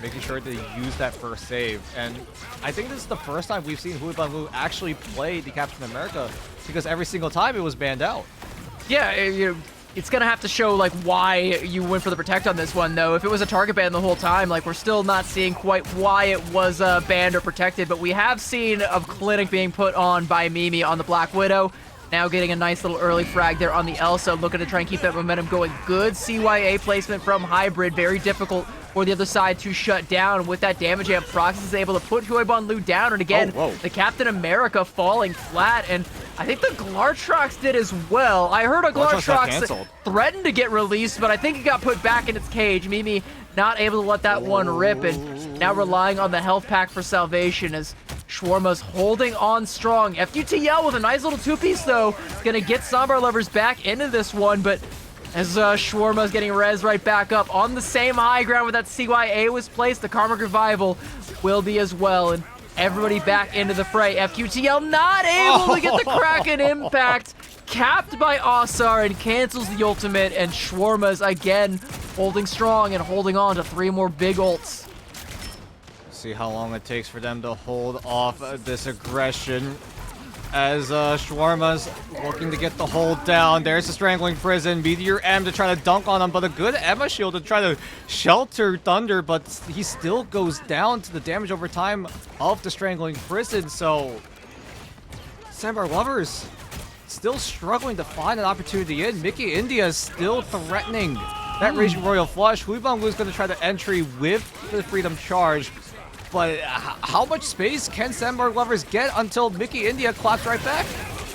making sure to use that first save. And I think this is the first time we've seen Lu actually play the Captain America, because every single time it was banned out. Yeah, it's gonna have to show like why you went for the protect on this one, though. If it was a target ban the whole time, like, we're still not seeing quite why it was banned or protected, but we have seen a clinic being put on by Mimi on the Black Widow. Now getting a nice little early frag there on the Elsa, looking to try and keep that momentum going. Good CYA placement from Hybrid, very difficult for the other side to shut down. With that damage amp, Proxys is able to put Lu down, and again, the Captain America falling flat, and I think the Glartrox did as well. I heard a Glartrox threatened to get released, but I think it got put back in its cage. Mimi not able to let that one rip, and now relying on the health pack for salvation as Shawarma's holding on strong. FUTL with a nice little two-piece, though. Gonna get Sambar Lovers back into this one, but as Shawarma's getting res right back up on the same high ground where that CYA was placed, the Karmic Revival will be as well, and everybody back into the fray. FQTL not able to get the Kraken impact, capped by Asar, and cancels the ultimate, and Shawarma's again holding strong and holding on to 3 more big ults. See how long it takes for them to hold off this aggression, as Shawarma's looking to get the hold down. There's the Strangling Prison. Meteor M to try to dunk on him, but a good Emma shield to try to shelter Thunder, but he still goes down to the damage over time of the Strangling Prison. So Sambar Lovers still struggling to find an opportunity in. Mickey India is still threatening that Raging Royal Flush. Lu is going to try the entry with the Freedom Charge. But how much space can Sambar Lovers get until Mickey India claps right back?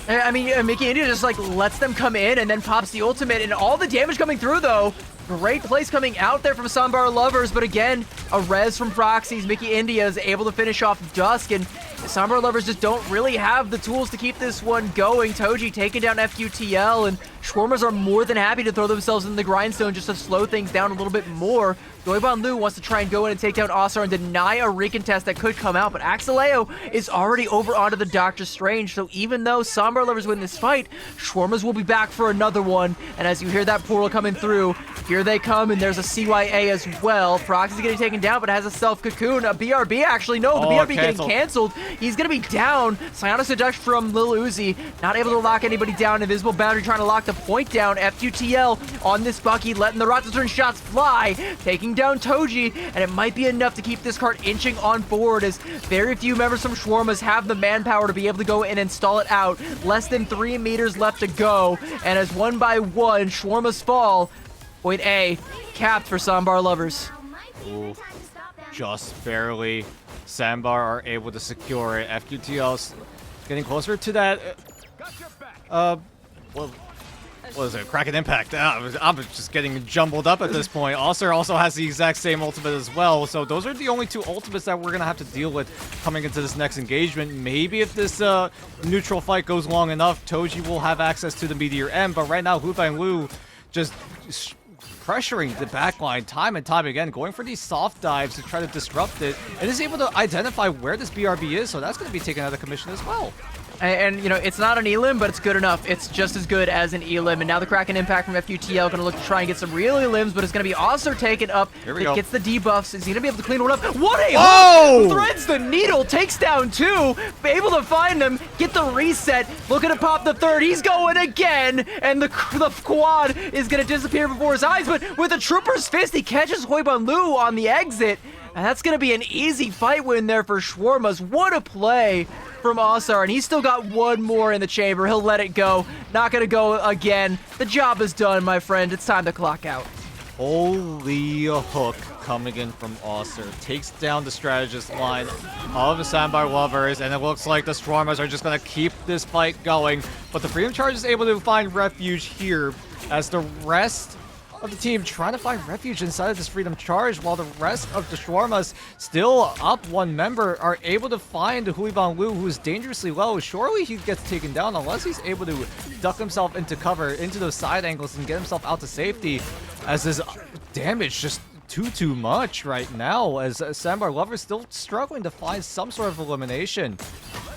I mean, Mickey India just like lets them come in and then pops the ultimate, and all the damage coming through, though. Great place coming out there from Sambar Lovers, but again, a res from Proxies. Mickey India is able to finish off Dusk, and Sambar Lovers just don't really have the tools to keep this one going. Toji taking down FUTL, and Shawarmas are more than happy to throw themselves in the grindstone just to slow things down a little bit more. Lu wants to try and go in and take down Asar and deny a recontest that could come out, but Axeleo is already over onto the Doctor Strange, so even though Sambar Lovers win this fight, Shawarmas will be back for another one, and as you hear that portal coming through, here they come, and there's a CYA as well. Prox is getting taken down, but has a self-cocoon. A BRB, actually, no, the BRB getting canceled. He's gonna be down. Psionic Seduction from Lil Uzi, not able to lock anybody down. Invisible Boundary trying to lock the point down. FUTL on this Bucky, letting the Rotten Turn shots fly, taking down Toji, and it might be enough to keep this card inching on forward, as very few members from Shawarmas have the manpower to be able to go in and stall it out. Less than 3 meters left to go, and as one by one Shawarmas fall, point A capped for Sambar Lovers. Ooh, just barely. Sambar are able to secure it. FQTL's getting closer to that. What is it? Kraken Impact. I'm just getting jumbled up at this point. Osir also has the exact same ultimate as well. So those are the only 2 ultimates that we're going to have to deal with coming into this next engagement. Maybe if this neutral fight goes long enough, Toji will have access to the Meteor M. But right now, Lu just pressuring the backline time and time again, going for these soft dives to try to disrupt it, and is able to identify where this BRB is, so that's going to be taken out of commission as well. And, you know, it's not an elim, but it's good enough. It's just as good as an elim. And now the Kraken Impact from FUTL going to look to try and get some real elims, but it's going to be also taken up. Here we go. Gets the debuffs. Is he going to be able to clean one up? What a hook! Threads the needle, takes down 2, able to find them, get the reset, looking to pop the 3rd. He's going again, and the quad is going to disappear before his eyes, but with a Trooper's Fist, he catches Lu on the exit. And that's going to be an easy fight win there for Shawarmas. What a play from Asar, and he's still got 1 more in the chamber. He'll let it go. Not going to go again. The job is done, my friend. It's time to clock out. Holy hook coming in from Asar. Takes down the strategist line of the Sambar Lovers, and it looks like the Shawarmas are just going to keep this fight going. But the Freedom Charge is able to find refuge here, as the rest of the team trying to find refuge inside of this Freedom Charge, while the rest of the Shawarmas, still up 1 member, are able to find Lu, who is dangerously low. Surely he gets taken down unless he's able to duck himself into cover, into those side angles, and get himself out to safety, as his damage just too much right now, as Sandbar Lover is still struggling to find some sort of elimination.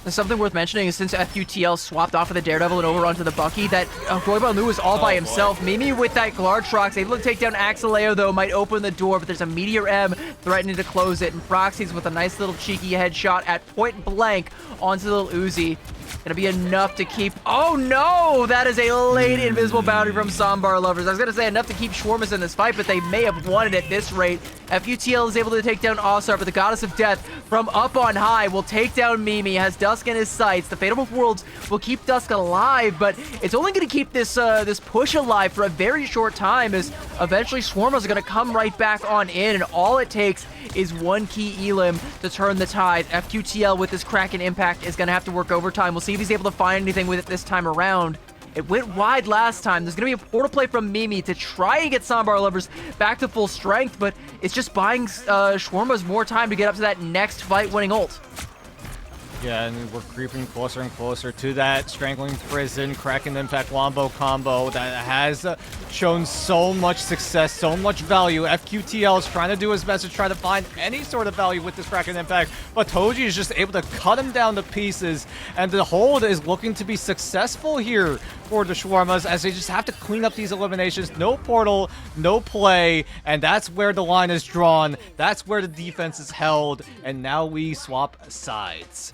Something worth mentioning is since FQTL swapped off of the Daredevil and over onto the Bucky, that Goiban Lu is all by himself. Mimi with that Glartrox, able to take down Axeleo though, might open the door, but there's a Meteor M threatening to close it, and Proxy's with a nice little cheeky headshot at point blank onto the Uzi. Gonna be enough to keep... Oh no! That is a late invisible boundary from Sambar Lovers. I was gonna say enough to keep Schwarmus in this fight, but they may have won it at this rate. FUTL is able to take down Ossar, but the Goddess of Death from up on high will take down Mimi, has Dusk in his sights. The Fatal Worlds will keep Dusk alive, but it's only gonna keep this this push alive for a very short time, as eventually Swarmers are gonna come right back on in, and all it takes is one key Elim to turn the tide. FQTL with this Kraken impact is gonna have to work overtime. We'll see if he's able to find anything with it this time around. It went wide last time. There's going to be a portal play from Mimi to try and get Sambar Lovers back to full strength, but it's just buying Shawarmas more time to get up to that next fight-winning ult. Yeah, and we're creeping closer and closer to that Strangling Prison, Kraken Impact Wombo combo that has shown so much success, so much value. FQTL is trying to do his best to try to find any sort of value with this Kraken Impact, but Toji is just able to cut him down to pieces, and the hold is looking to be successful here for the Shawarmas as they just have to clean up these eliminations. No portal, no play, and that's where the line is drawn. That's where the defense is held, and now we swap sides.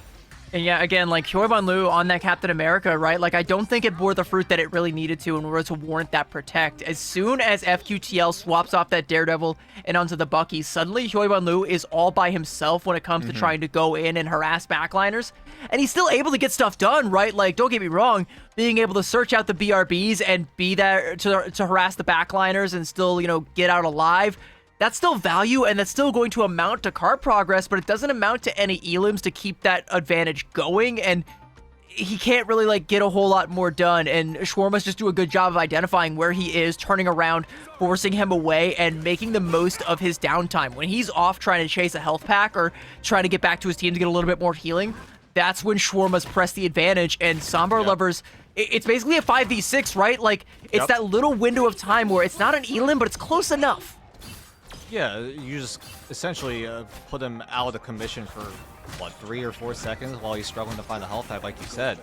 And yeah, again, like Hyoibon Lu on that Captain America, right? Like, I don't think it bore the fruit that it really needed to in order to warrant that protect. As soon as FQTL swaps off that Daredevil and onto the Bucky, suddenly Hyoibon Lu is all by himself when it comes to trying to go in and harass backliners. And he's still able to get stuff done, right? Like, don't get me wrong, being able to search out the BRBs and be there to harass the backliners and still, you know, get out alive, that's still value, and that's still going to amount to card progress, but it doesn't amount to any elims to keep that advantage going, and he can't really, like, get a whole lot more done, and Shawarmas just do a good job of identifying where he is, turning around, forcing him away, and making the most of his downtime. When he's off trying to chase a health pack or trying to get back to his team to get a little bit more healing, that's when Shawarmas press the advantage, and Sambar Lovers... It's basically a 5v6, right? Like, it's that little window of time where it's not an elim, but it's close enough. Yeah, you just essentially put him out of commission for, what, 3 or 4 seconds while he's struggling to find a health pack, like you said.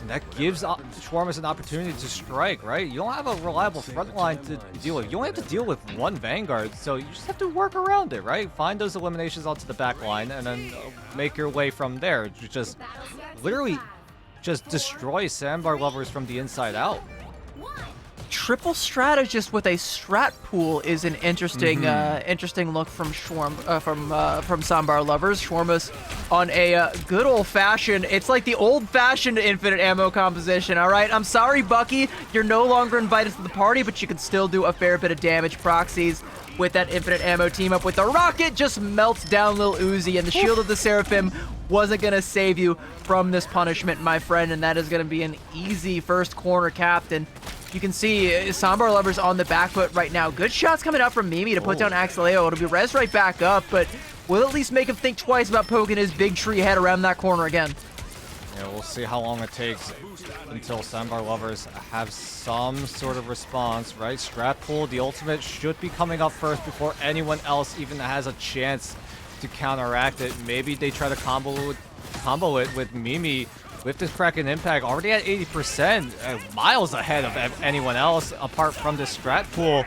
And that gives Shawarmas an opportunity to strike, right? You don't have a reliable front line to deal with. You only have to deal with one Vanguard, so you just have to work around it, right? Find those eliminations onto the back line and then make your way from there. Just literally just destroy Sandbar Lovers from the inside out. Triple strategist with a strat pool is an interesting interesting look from Sambar Lovers. Shawarmas on a good old-fashioned, it's like the old-fashioned infinite ammo composition, all right? I'm sorry, Bucky, you're no longer invited to the party, but you can still do a fair bit of damage. Proxies with that infinite ammo team up with the rocket just melts down Lil Uzi, and the Shield of the Seraphim wasn't going to save you from this punishment, my friend, and that is going to be an easy first corner captain. You can see Sambar Lovers on the back foot right now. Good shots coming out from Mimi to put down Axeleo. It'll be res right back up, but we'll at least make him think twice about poking his big tree head around that corner again. Yeah, we'll see how long it takes until Sandbar Lovers have some sort of response, right? Strat pool, the ultimate should be coming up first before anyone else even has a chance to counteract it. Maybe they try to combo it with Mimi with this Kraken Impact already at 80%, miles ahead of anyone else apart from this strat pool.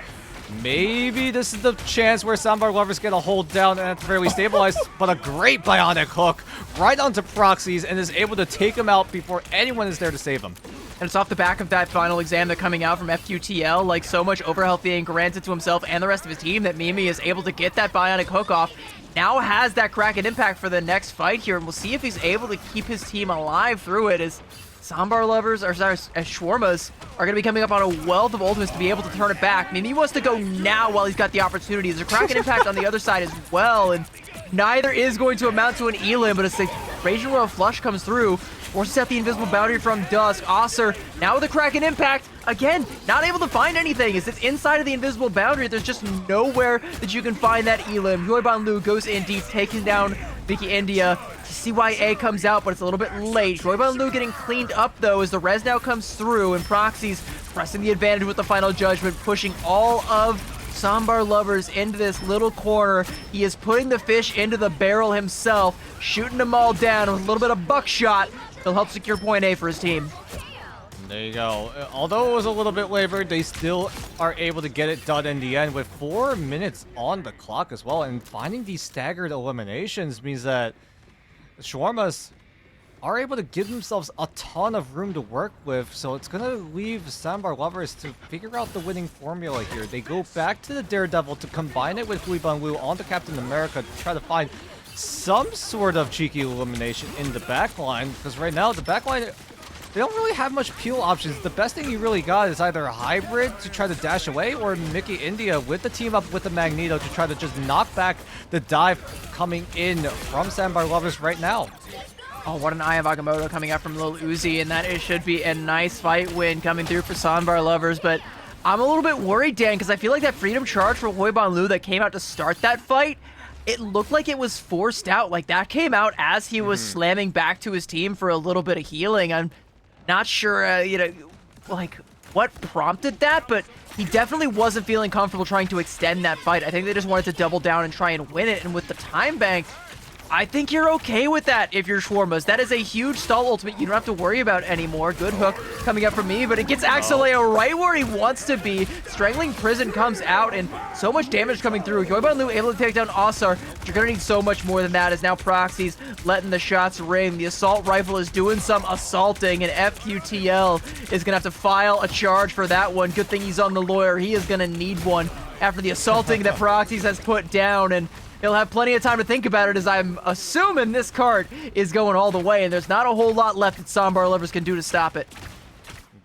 Maybe this is the chance where Sandbar Lovers get a hold down and at the very least stabilized, but a great bionic hook right onto Proxies and is able to take him out before anyone is there to save him. And it's off the back of that final exam that's coming out from FQTL, like so much overhealth being granted to himself and the rest of his team that Mimi is able to get that bionic hook off. Now has that Kraken Impact for the next fight here, and we'll see if he's able to keep his team alive through it, as Sambar Lovers, or sorry, as Shawarmas are going to be coming up on a wealth of ultimates to be able to turn it back. Mimi wants to go now while he's got the opportunity. There's a Kraken Impact on the other side as well, and neither is going to amount to an elim, but as the Raging Royal Flush comes through, forces out the invisible boundary from Dusk. Ossar, now with the Kraken Impact, again, not able to find anything. As it's inside of the invisible boundary, there's just nowhere that you can find that elim. Hyoibon Lu goes in deep, taking down Vicky India. CYA comes out, but it's a little bit late. Hyoibon Lu getting cleaned up, though, as the res now comes through, and Proxies pressing the advantage with the final judgment, pushing all of Sambar Lovers into this little corner. He is putting the fish into the barrel himself, shooting them all down with a little bit of buckshot. He'll help secure point A for his team. There you go. Although it was a little bit labored, they still are able to get it done in the end with 4 minutes on the clock as well. And finding these staggered eliminations means that the Shawarmas are able to give themselves a ton of room to work with. So it's going to leave Sambar Lovers to figure out the winning formula here. They go back to the Daredevil to combine it with Hui Banglu onto Captain America to try to find some sort of cheeky elimination in the backline. Because right now, the backline, they don't really have much peel options. The best thing you really got is either a hybrid to try to dash away or Mickey India with the team up with the Magneto to try to just knock back the dive coming in from Sambar Lovers right now. Oh, what an Eye of Agamotto coming out from Lil Uzi, and that it should be a nice fight win coming through for Sambar Lovers, but I'm a little bit worried, Dan, because I feel like that Freedom Charge for Hoi Ban Lu that came out to start that fight, it looked like it was forced out. Like, that came out as he was slamming back to his team for a little bit of healing. I'm not sure, like, what prompted that, but he definitely wasn't feeling comfortable trying to extend that fight. I think they just wanted to double down and try and win it, and with the time bank, I think you're okay with that if you're Shawarmas. That is a huge stall ultimate you don't have to worry about anymore. Good hook coming up from me, but it gets Axeleo right where he wants to be. Strangling Prison comes out, and so much damage coming through. Hoi Ban Lu able to take down Asar, but you're going to need so much more than that, as now Proxy's letting the shots ring. The assault rifle is doing some assaulting, and FQTL is going to have to file a charge for that one. Good thing he's on the lawyer. He is going to need one after the assaulting that Proxy's has put down, and he'll have plenty of time to think about it, as I'm assuming this card is going all the way, and there's not a whole lot left that Sambar Lovers can do to stop it.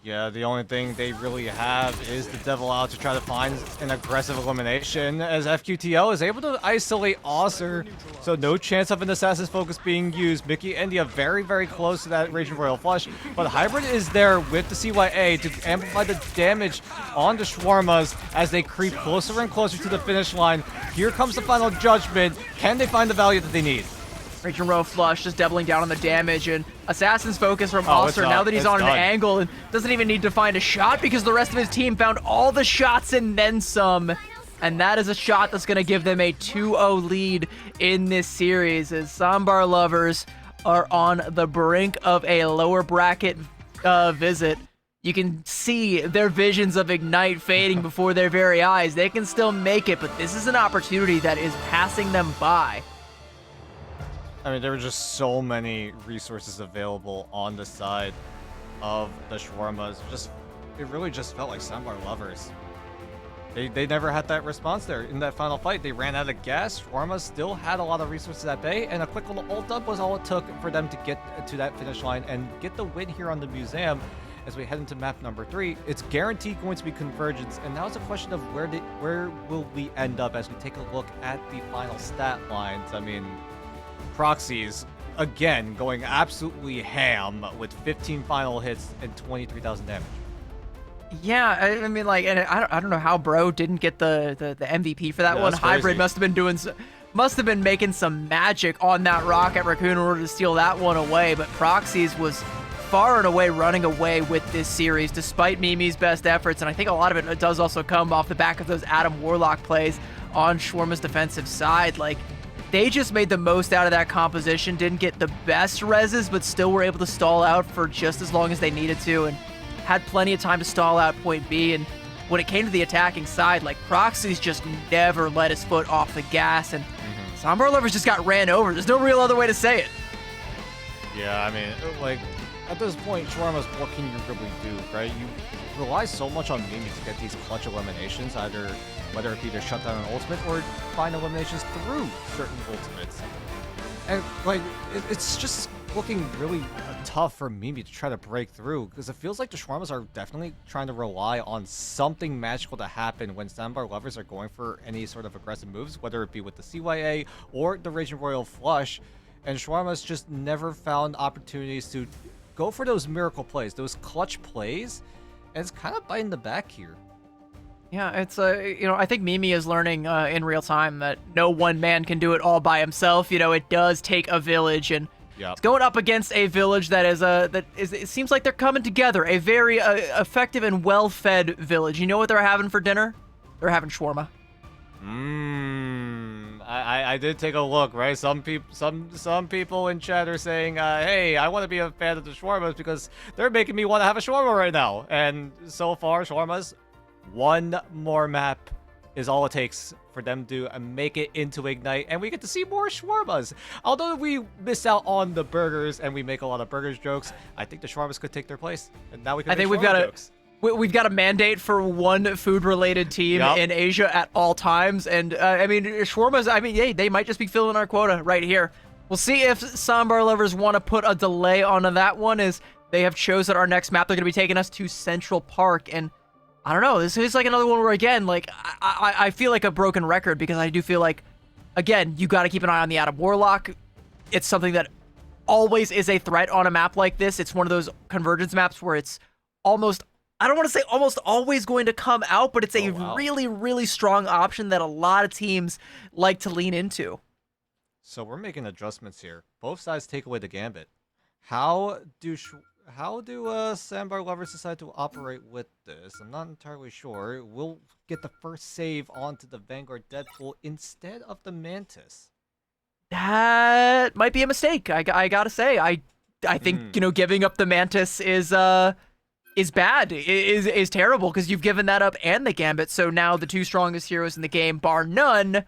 Yeah, the only thing they really have is the Devil Out to try to find an aggressive elimination, as FQTL is able to isolate Osir, so no chance of an Assassin's Focus being used. Mickey India very, very close to that Raging Royal Flush, but Hybrid is there with the CYA to amplify the damage on the Shawarmas as they creep closer and closer to the finish line. Here comes the final judgment. Can they find the value that they need? Raging Royal Flush just doubling down on the damage, and Assassin's Focus from Osir now that he's on an angle and doesn't even need to find a shot because the rest of his team found all the shots and then some. And that is a shot that's going to give them a 2-0 lead in this series, as Sambar Lovers are on the brink of a lower bracket visit. You can see their visions of Ignite fading before their very eyes. They can still make it, but this is an opportunity that is passing them by. I mean, there were just so many resources available on the side of the Shawarmas. It really just felt like Sambar Lovers. They never had that response there in that final fight. They ran out of gas. Shawarma still had a lot of resources at bay, and a quick little ult up was all it took for them to get to that finish line and get the win here on the museum. As we head into map number 3, it's guaranteed going to be convergence, and now it's a question of where will we end up as we take a look at the final stat lines. I mean, Proxies, again, going absolutely ham with 15 final hits and 23,000 damage. Yeah, I mean, like, and I don't know how Bro didn't get the MVP for that one. Hybrid must have been making some magic on that Rocket Raccoon in order to steal that one away, but Proxies was far and away running away with this series despite Mimi's best efforts, and I think a lot of it does also come off the back of those Adam Warlock plays on Shawarma's defensive side. Like, they just made the most out of that composition, didn't get the best reses, but still were able to stall out for just as long as they needed to, and had plenty of time to stall out point B. And when it came to the attacking side, like, Proxies just never let his foot off the gas, and Sambar Lovers just got ran over. There's no real other way to say it. Yeah, I mean, like, at this point, Shawarma's, what can you really do, right? You rely so much on Mimi to get these clutch eliminations, either whether it be to shut down an ultimate or find eliminations through certain ultimates. And, like, it's just looking really tough for Mimi to try to break through, because it feels like the Shawarmas are definitely trying to rely on something magical to happen when Sambar Lovers are going for any sort of aggressive moves, whether it be with the CYA or the Raging Royal Flush, and Shawarma's just never found opportunities to go for those miracle plays, those clutch plays, and it's kind of biting the back here. Yeah, it's I think Mimi is learning in real time that no one man can do it all by himself. It does take a village, and it's going up against a village that is it seems like they're coming together. A very effective and well-fed village. You know what they're having for dinner? They're having shawarma. I did take a look, right? Some people in chat are saying, hey, I want to be a fan of the shawarmas because they're making me want to have a shawarma right now. And so far, shawarmas, one more map is all it takes for them to make it into Ignite, and we get to see more shawarmas. Although we miss out on the burgers and we make a lot of burgers jokes, I think the shawarmas could take their place, and now we can. I think we've got a mandate for one food-related team in Asia at all times, and I mean, shawarmas. I mean, yeah, they might just be filling our quota right here. We'll see if Sambar lovers want to put a delay onto that one, as they have chosen our next map. They're going to be taking us to Central Park, and I don't know. This is like another one where, again, like I feel like a broken record, because I do feel like, again, you got to keep an eye on the Adam Warlock. It's something that always is a threat on a map like this. It's one of those convergence maps where it's almost, I don't want to say almost always going to come out, but it's a really, really strong option that a lot of teams like to lean into. So we're making adjustments here. Both sides take away the gambit. How do Sandbar lovers decide to operate with this? I'm not entirely sure. We'll get the first save onto the Vanguard Deadpool instead of the Mantis. That might be a mistake. I gotta say, I think giving up the Mantis is bad. Is terrible, because you've given that up and the Gambit. So now the two strongest heroes in the game, bar none,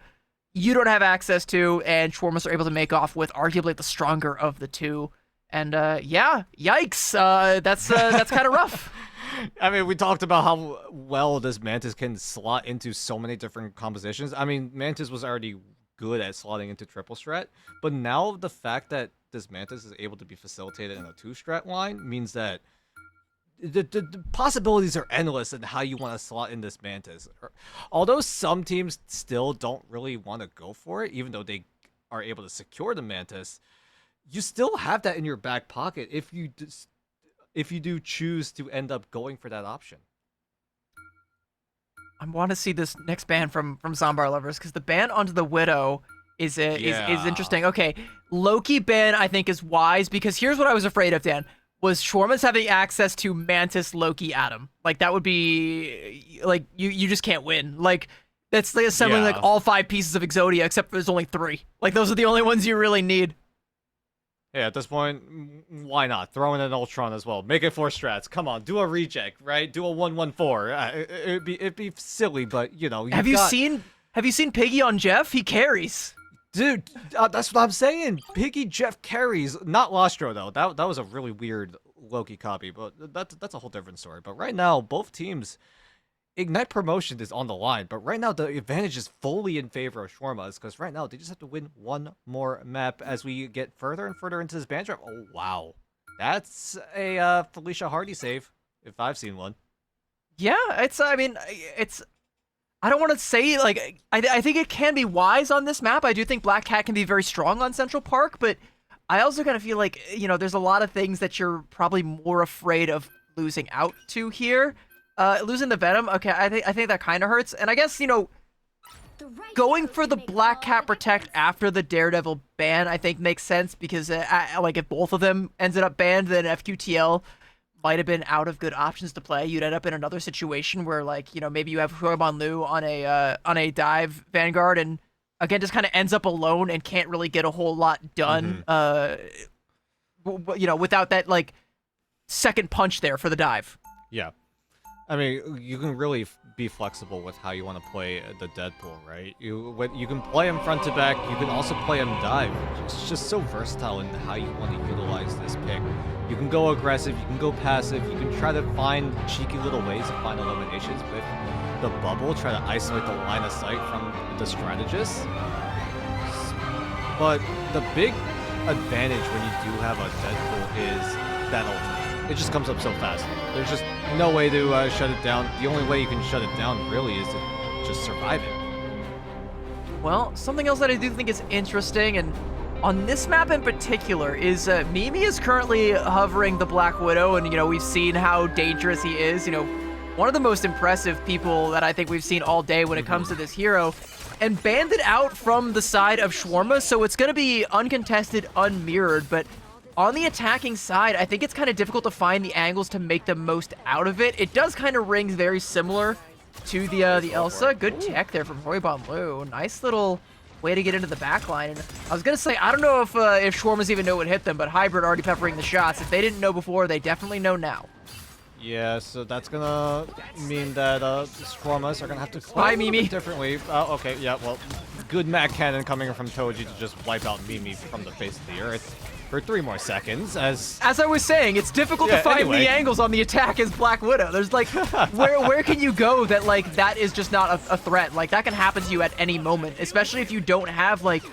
you don't have access to, and shawarmas are able to make off with arguably the stronger of the two. And yeah, yikes. That's kind of rough. I mean, we talked about how well this Mantis can slot into so many different compositions. I mean, Mantis was already good at slotting into triple strat, but now the fact that this Mantis is able to be facilitated in a 2-strat line means that the possibilities are endless in how you want to slot in this Mantis. Although some teams still don't really want to go for it, even though they are able to secure the Mantis, you still have that in your back pocket if you do choose to end up going for that option. I want to see this next ban from Sambar lovers, because the ban onto the Widow is interesting. Okay, Loki ban I think is wise, because here's what I was afraid of, Dan, was shawarmas having access to Mantis, Loki, Adam. Like, that would be like you just can't win. Like, that's like assembling like all 5 pieces of Exodia, except there's only 3. Like, those are the only ones you really need. Yeah, at this point, why not? Throw in an Ultron as well. Make it 4 strats. Come on, do a reject, right? Do a 1-1-4. It'd be silly, but you know. Have you seen Piggy on Jeff? He carries. Dude, that's what I'm saying. Piggy Jeff carries. Not Lostro though. That was a really weird Loki copy, but that's a whole different story. But right now, both teams. Ignite promotion is on the line, but right now the advantage is fully in favor of shawarmas, because right now they just have to win one more map as we get further and further into this ban trap. Oh, wow. That's a Felicia Hardy save, if I've seen one. Yeah, I don't want to say, like, I think it can be wise on this map. I do think Black Cat can be very strong on Central Park, but I also kind of feel like, there's a lot of things that you're probably more afraid of losing out to here. Losing the Venom, okay, I think that kind of hurts. And I guess, going for the Black Cat Protect after the Daredevil ban, I think makes sense, because, like, if both of them ended up banned, then FQTL might have been out of good options to play. You'd end up in another situation where, like, maybe you have Huaban Liu on a dive Vanguard, and, again, just kind of ends up alone and can't really get a whole lot done, without that, like, second punch there for the dive. Yeah. I mean, you can really be flexible with how you want to play the Deadpool, right? You can play him front to back. You can also play him dive. It's just so versatile in how you want to utilize this pick. You can go aggressive. You can go passive. You can try to find cheeky little ways to find eliminations with the bubble. Try to isolate the line of sight from the strategist. But the big advantage when you do have a Deadpool is that ultimate. It just comes up so fast. There's just no way to shut it down. The only way you can shut it down, really, is to just survive it. Well, something else that I do think is interesting, and on this map in particular, is Mimi is currently hovering the Black Widow, and, we've seen how dangerous he is. One of the most impressive people that I think we've seen all day when it comes to this hero, and banded out from the side of shawarma, so it's going to be uncontested, unmirrored, but on the attacking side, I think it's kind of difficult to find the angles to make the most out of it. It does kind of ring very similar to the Elsa. Good tech there from Huiban Liu. Nice little way to get into the backline. And I was gonna say, I don't know if Shawarmas even know what hit them, but Hybrid already peppering the shots. If they didn't know before, they definitely know now. Yeah, so that's gonna mean that Shawarmas are gonna have to Bye, play a little Mimi. bit differently. Okay, yeah, well, good Mad Cannon coming from Toji to just wipe out Mimi from the face of the earth for 3 more seconds. As I was saying, it's difficult to find anyway. the angles on the attack as Black Widow. There's like, where can you go that like that is just not a threat? Like that can happen to you at any moment, especially if you don't have like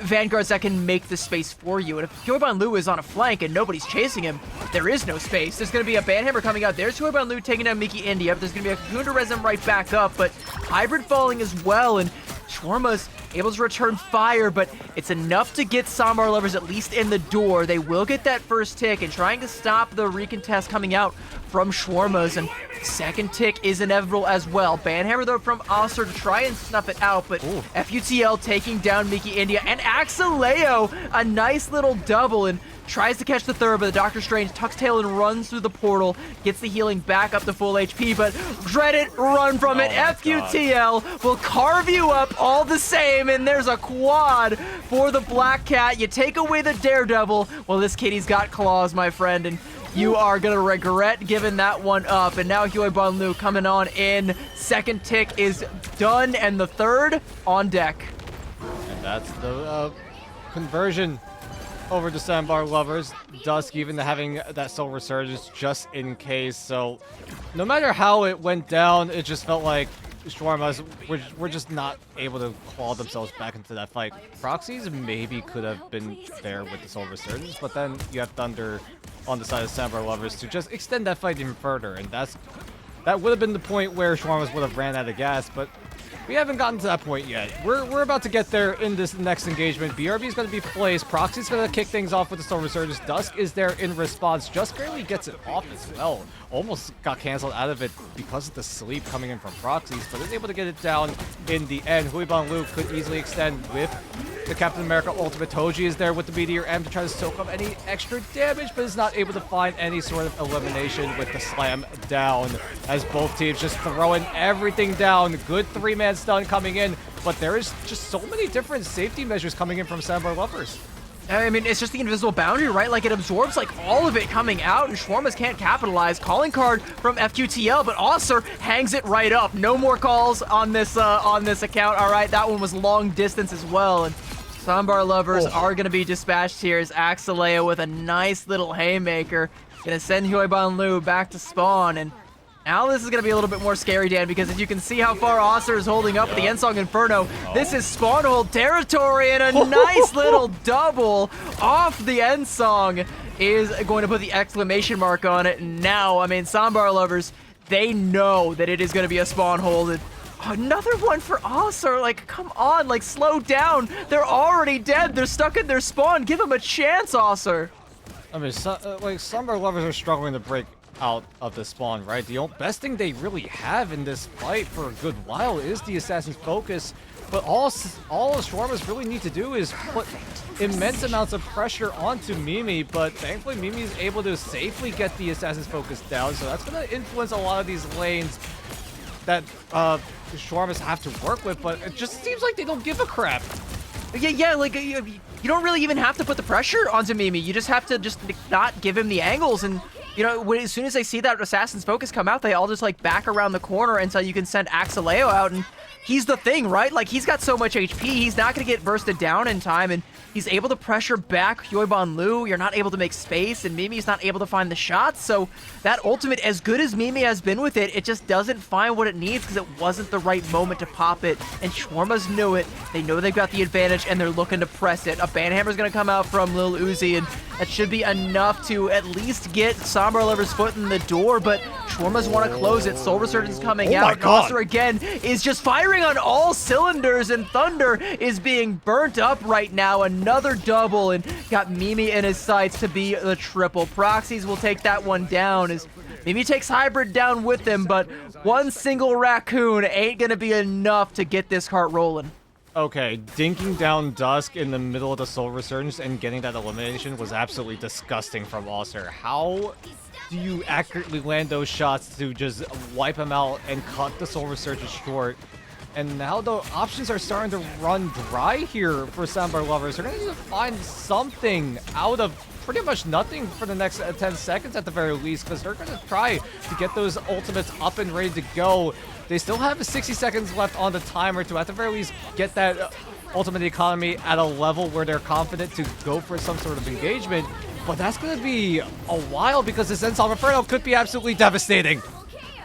vanguards that can make the space for you. And if Huiban Liu is on a flank and nobody's chasing him, there is no space. There's going to be a Banhammer coming out. There's Huiban Liu taking down Mickey India, but there's going to be a Cocoon to res him right back up, but Hybrid falling as well, and Shawarma's able to return fire, but it's enough to get Sambar Lovers at least in the door. They will get that first tick, and trying to stop the recontest coming out from Shawarma's, and second tick is inevitable as well. Banhammer though from Oster to try and snuff it out, but FUTL taking down Mickey India, and Axeleo, a nice little double, and tries to catch the third, but the Doctor Strange tucks tail and runs through the portal, gets the healing back up to full HP, but dread it, run from it. FUTL will carve you up all the same, and there's a quad for the Black Cat. You take away the Daredevil, well, this kitty's got claws, my friend, and you are gonna regret giving that one up. And now Huiban Liu coming on in. Second tick is done, and the third on deck. And that's the conversion over to Sandbar Lovers. Dusk even having that Soul Resurgence just in case. So no matter how it went down, it just felt like Shawarmas were just not able to claw themselves back into that fight. Proxies maybe could have been there with the Soul Resurgence, but then you have Thunder on the side of Sandbar Lovers to just extend that fight even further, and that would have been the point where Shawarmas would have ran out of gas, but we haven't gotten to that point yet. We're about to get there in this next engagement. BRB is going to be placed. Proxy's going to kick things off with the Soul Resurgence. Dusk is there in response. Just barely gets it off as well. Almost got canceled out of it because of the sleep coming in from Proxies, but is able to get it down in the end. Huiban Liu could easily extend with the Captain America Ultimate. Toji is there with the Meteor M to try to soak up any extra damage, but is not able to find any sort of elimination with the slam down, as both teams just throwing everything down. Good 3-man stun coming in, but there is just so many different safety measures coming in from Sandbar Lovers. I mean, it's just the invisible boundary, right? Like, it absorbs, like, all of it coming out, and Shawarmas can't capitalize. Calling card from FQTL, but Oster hangs it right up. No more calls on this account. All right, that one was long distance as well, and Sambar Lovers are going to be dispatched here as Axeleo with a nice little haymaker. Going to send Huiban Liu back to spawn, and now this is going to be a little bit more scary, Dan, because as you can see how far Oster is holding up with the Ensong Inferno, this is spawn hold territory, and a nice little double off the Ensong is going to put the exclamation mark on it. And now, I mean, Sambar Lovers, they know that it is going to be a spawn hold. And another one for Oster. Like, come on, like, slow down. They're already dead. They're stuck in their spawn. Give them a chance, Oster. I mean, like, Sambar Lovers are struggling to break out of the spawn, right? The best thing they really have in this fight for a good while is the Assassin's Focus, but all Shawarmas really need to do is put immense amounts of pressure onto Mimi, but thankfully Mimi is able to safely get the Assassin's Focus down, so that's going to influence a lot of these lanes that Shawarmas have to work with, but it just seems like they don't give a crap. Yeah, like, you don't really even have to put the pressure onto Mimi. You just have to just not give him the angles, and you know, as soon as they see that Assassin's Focus come out, they all just, like, back around the corner until you can send Axeleo out, and he's the thing, right? Like, he's got so much HP, he's not going to get bursted down in time, and he's able to pressure back Huiban Liu. You're not able to make space, and Mimi's not able to find the shots, so that ultimate, as good as Mimi has been with it, it just doesn't find what it needs because it wasn't the right moment to pop it, and Shawarmas knew it. They know they've got the advantage, and they're looking to press it. A Banhammer's going to come out from Lil Uzi, and that should be enough to at least get Sambar Lover's foot in the door, but Shawarmas want to close it. Soul Resurgence coming out. Oster again is just firing on all cylinders, and Thunder is being burnt up right now. Another double, and got Mimi in his sights to be the triple. Proxies will take that one down as Mimi takes Hybrid down with him, but one single raccoon ain't gonna be enough to get this cart rolling. Okay, dinking down Dusk in the middle of the Soul Resurgence and getting that elimination was absolutely disgusting from Oster. How do you accurately land those shots to just wipe him out and cut the Soul Resurgence short? And now the options are starting to run dry here for Soundbar Lovers. They're going to need to find something out of pretty much nothing for the next 10 seconds at the very least, because they're going to try to get those ultimates up and ready to go. They still have 60 seconds left on the timer to at the very least get that ultimate economy at a level where they're confident to go for some sort of engagement. But that's going to be a while, because this Zensalm Inferno could be absolutely devastating.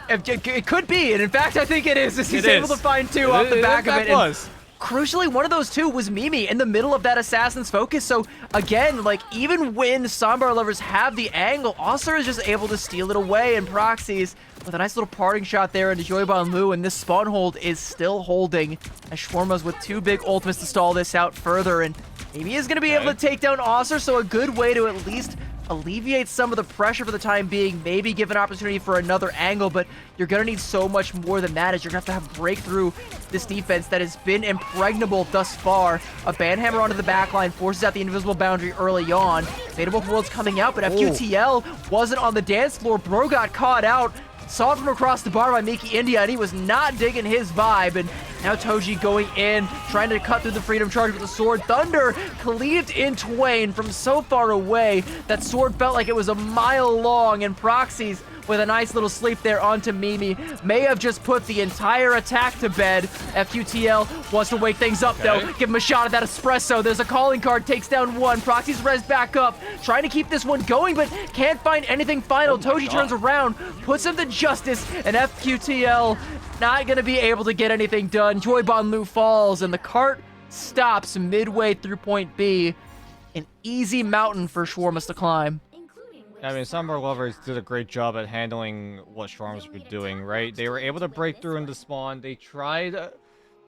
It could be, and in fact, I think it is. He's able to find two off the back of it. Was. Crucially, one of those two was Mimi in the middle of that Assassin's Focus. So again, like, even when Soundbar Lovers have the angle, Oster is just able to steal it away, and Proxies with a nice little parting shot there into Joyban Lu, and this spawn hold is still holding as Shawarma's with two big ultimates to stall this out further, and Mimi is going to be able to take down Oster, so a good way to at least alleviate some of the pressure for the time being, maybe give an opportunity for another angle, but you're going to need so much more than that, as you're going to have to break through this defense that has been impregnable thus far. A Banhammer onto the backline forces out the invisible boundary early on. Fatal World's coming out, but FQTL wasn't on the dance floor. Bro got caught out. Saw it from across the bar by Miki India, and he was not digging his vibe. And now Toji going in, trying to cut through the Freedom Charge with the sword. Thunder cleaved in twain from so far away. That sword felt like it was a mile long, and Proxies with a nice little sleep there onto Mimi may have just put the entire attack to bed. FQTL wants to wake things up, though. Give him a shot at that espresso. There's a calling card, takes down one. Proxies res back up, trying to keep this one going, but can't find anything final. Toji turns around, puts him to justice, and FQTL not going to be able to get anything done. Joyban Lu falls, and the cart stops midway through point B. An easy mountain for Shawarmas to climb. I mean, Soundbar Lovers did a great job at handling what Shawarmas were doing, right? They were able to break through into spawn. They tried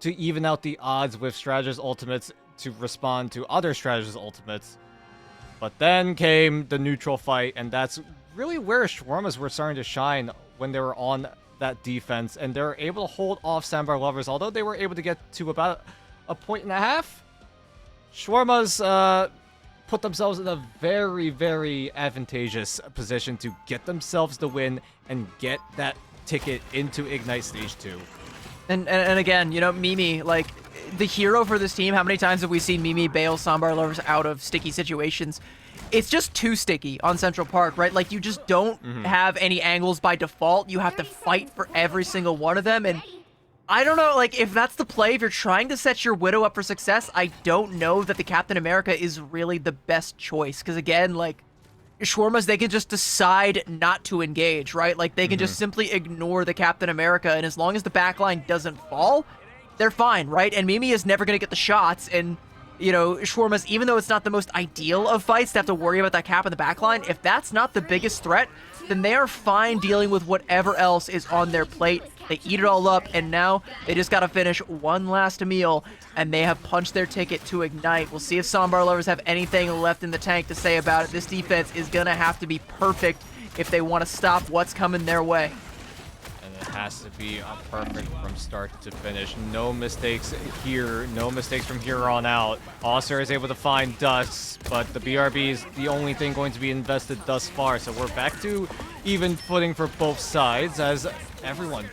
to even out the odds with Strategist ultimates to respond to other Strategist ultimates. But then came the neutral fight, and that's really where Shawarmas were starting to shine when they were on that defense. And they were able to hold off Soundbar Lovers, although they were able to get to about a 1.5 points. Shawarmas, put themselves in a very, very advantageous position to get themselves the win and get that ticket into Ignite Stage 2. And again, you know, Mimi, like, the hero for this team, how many times have we seen Mimi bail Soundbar Lovers out of sticky situations? It's just too sticky on Central Park, right? Like, you just don't have any angles by default. You have to fight for every single one of them, and I don't know, like, if that's the play, if you're trying to set your Widow up for success, I don't know that the Captain America is really the best choice. Because, again, like, Shawarmas, they can just decide not to engage, right? Like, they can just simply ignore the Captain America, and as long as the backline doesn't fall, they're fine, right? And Mimi is never going to get the shots, and, you know, Shawarmas, even though it's not the most ideal of fights to have to worry about that cap in the backline, if that's not the biggest threat, then they are fine dealing with whatever else is on their plate. They eat it all up, and now they just got to finish one last meal, and they have punched their ticket to Ignite. We'll see if Soundbar Lovers have anything left in the tank to say about it. This defense is going to have to be perfect if they want to stop what's coming their way. And it has to be perfect from start to finish. No mistakes here. No mistakes from here on out. Oster is able to find Dust, but the BRB is the only thing going to be invested thus far. So we're back to even footing for both sides as everyone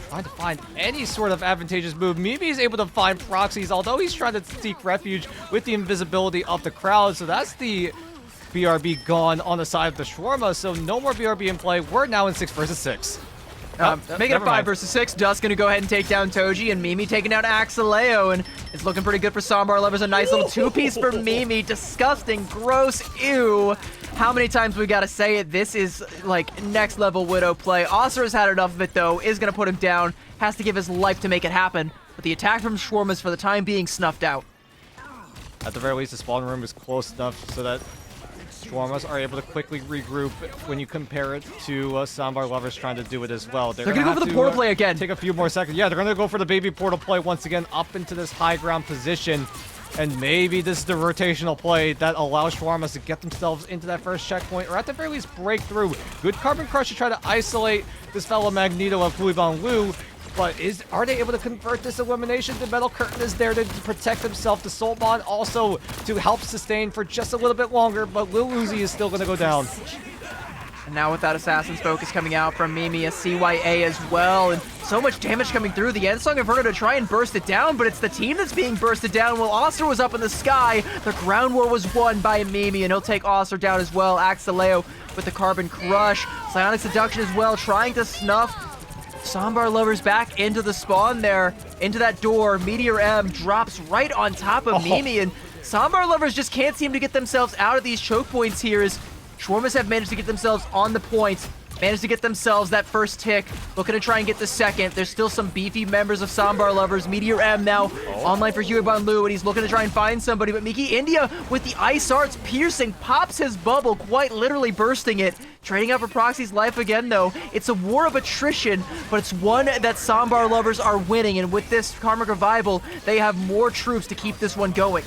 trying to find any sort of advantageous move. Mimi is able to find Proxies, although he's trying to seek refuge with the invisibility of the crowd. So that's the BRB gone on the side of the Shawarma. So no more BRB in play. We're now in 6 versus 6. Make it a 5 versus 6. Dust gonna go ahead and take down Toji, and Mimi taking out Axeleo, and it's looking pretty good for Soundbar Lovers. A nice little two-piece for Mimi. Disgusting, gross, ew. How many times we gotta say it? This is like next level Widow play. Oster has had enough of it though, is gonna put him down, has to give his life to make it happen. But the attack from Shawarma is for the time being snuffed out. At the very least, the spawn room is close enough so that Shawarmas are able to quickly regroup when you compare it to Soundbar Lovers trying to do it as well. They're gonna go for the portal play again. Take a few more seconds. Yeah, they're gonna go for the baby portal play once again up into this high ground position. And maybe this is the rotational play that allows Shawarmas to get themselves into that first checkpoint, or at the very least break through. Good Carbon Crush to try to isolate this fellow Magneto of Guibang Lu. But are they able to convert this elimination? The Metal Curtain is there to protect himself. The Soul Bond also to help sustain for just a little bit longer, but Lil Uzi is still going to go down. And now with that Assassin's Focus coming out from Mimi, a CYA as well, and so much damage coming through. The Endsong Inferno to try and burst it down, but it's the team that's being bursted down. While Oster was up in the sky, the ground war was won by Mimi, and he'll take Oster down as well. Axeleo with the Carbon Crush. Psionic Seduction as well, trying to snuff Sambar Lovers back into the spawn there, into that door. Meteor M drops right on top of Mimi, and Sambar Lovers just can't seem to get themselves out of these choke points here as Shawarmas have managed to get themselves on the point, managed to get themselves that first tick, looking to try and get the second. There's still some beefy members of Sambar Lovers. Meteor M now online for Huey Bon Lu, and he's looking to try and find somebody, but Miki India with the Ice Arts piercing, pops his bubble, quite literally bursting it. Trading out for Proxy's life again, though. It's a war of attrition, but it's one that Sambar Lovers are winning, and with this Karmic Revival, they have more troops to keep this one going.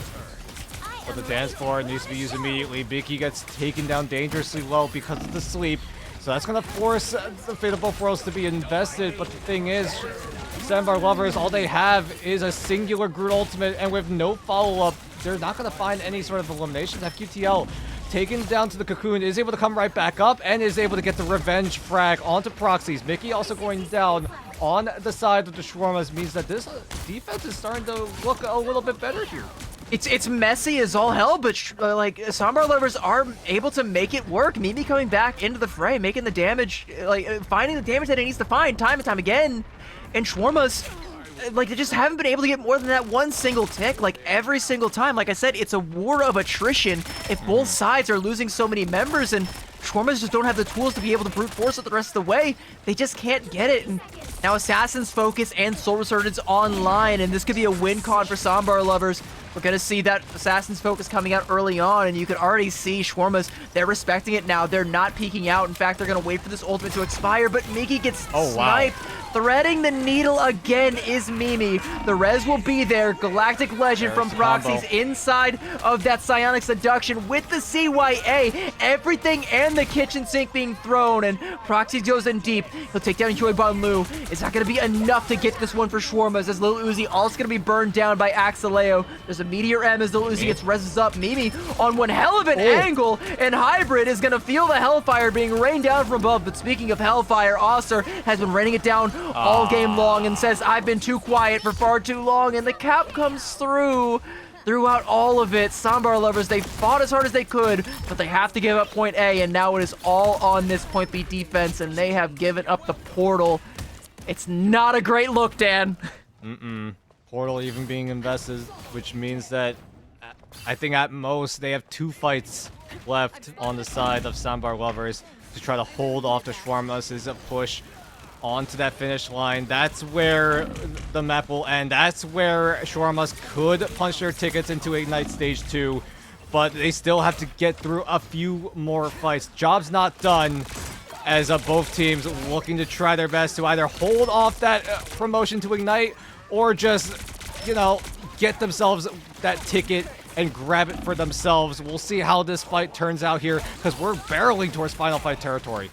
But the dance floor needs to be used immediately. Mickey gets taken down dangerously low because of the sleep. So that's going to force the Fatal Bofrost to be invested. But the thing is, Sambar Lovers, all they have is a singular Groot ultimate, and with no follow-up, they're not going to find any sort of elimination. FQTL taken down to the Cocoon, is able to come right back up, and is able to get the revenge frag onto Proxies. Mickey also going down on the side of the Shawarmas means that this defense is starting to look a little bit better here. It's messy as all hell, but like Sambar Lovers are able to make it work. Mimi coming back into the fray, making the damage, like finding the damage that it needs to find time and time again. And Shawarmas, like they just haven't been able to get more than that one single tick, like every single time. Like I said, it's a war of attrition if both sides are losing so many members, and Shawarmas just don't have the tools to be able to brute force it the rest of the way. They just can't get it. And now Assassin's Focus and Soul Resurgence online, and this could be a win con for Sambar Lovers. We're going to see that Assassin's Focus coming out early on, and you can already see Shawarmas, they're respecting it now. They're not peeking out. In fact, they're going to wait for this ultimate to expire, but Miki gets sniped. Wow. Threading the needle again is Mimi. The res will be there. Galactic Legend from Proxies inside of that Psionic Seduction with the CYA. Everything and the kitchen sink being thrown, and Proxies goes in deep. He'll take down Huey Bon Lu. It's not going to be enough to get this one for Shawarmas, as Lil Uzi also going to be burned down by Axeleo. There's a Meteor M as Lil Uzi gets reses up. Mimi on one hell of an angle, and Hybrid is going to feel the Hellfire being rained down from above. But speaking of Hellfire, Oster has been raining it down all game long and says, I've been too quiet for far too long, and the cap comes throughout all of it. Sambar Lovers, they fought as hard as they could, but they have to give up point A, and now it is all on this point B defense, and they have given up the portal. It's not a great look, Dan. Portal even being invested, which means that I think at most they have 2 fights left on the side of Sambar Lovers to try to hold off the Shawarmas as a push onto that finish line. That's where the map will end. That's where Shawarmas could punch their tickets into Ignite Stage 2, but they still have to get through a few more fights. Job's not done, as both teams looking to try their best to either hold off that promotion to Ignite or just, you know, get themselves that ticket and grab it for themselves. We'll see how this fight turns out here, because we're barreling towards final fight territory.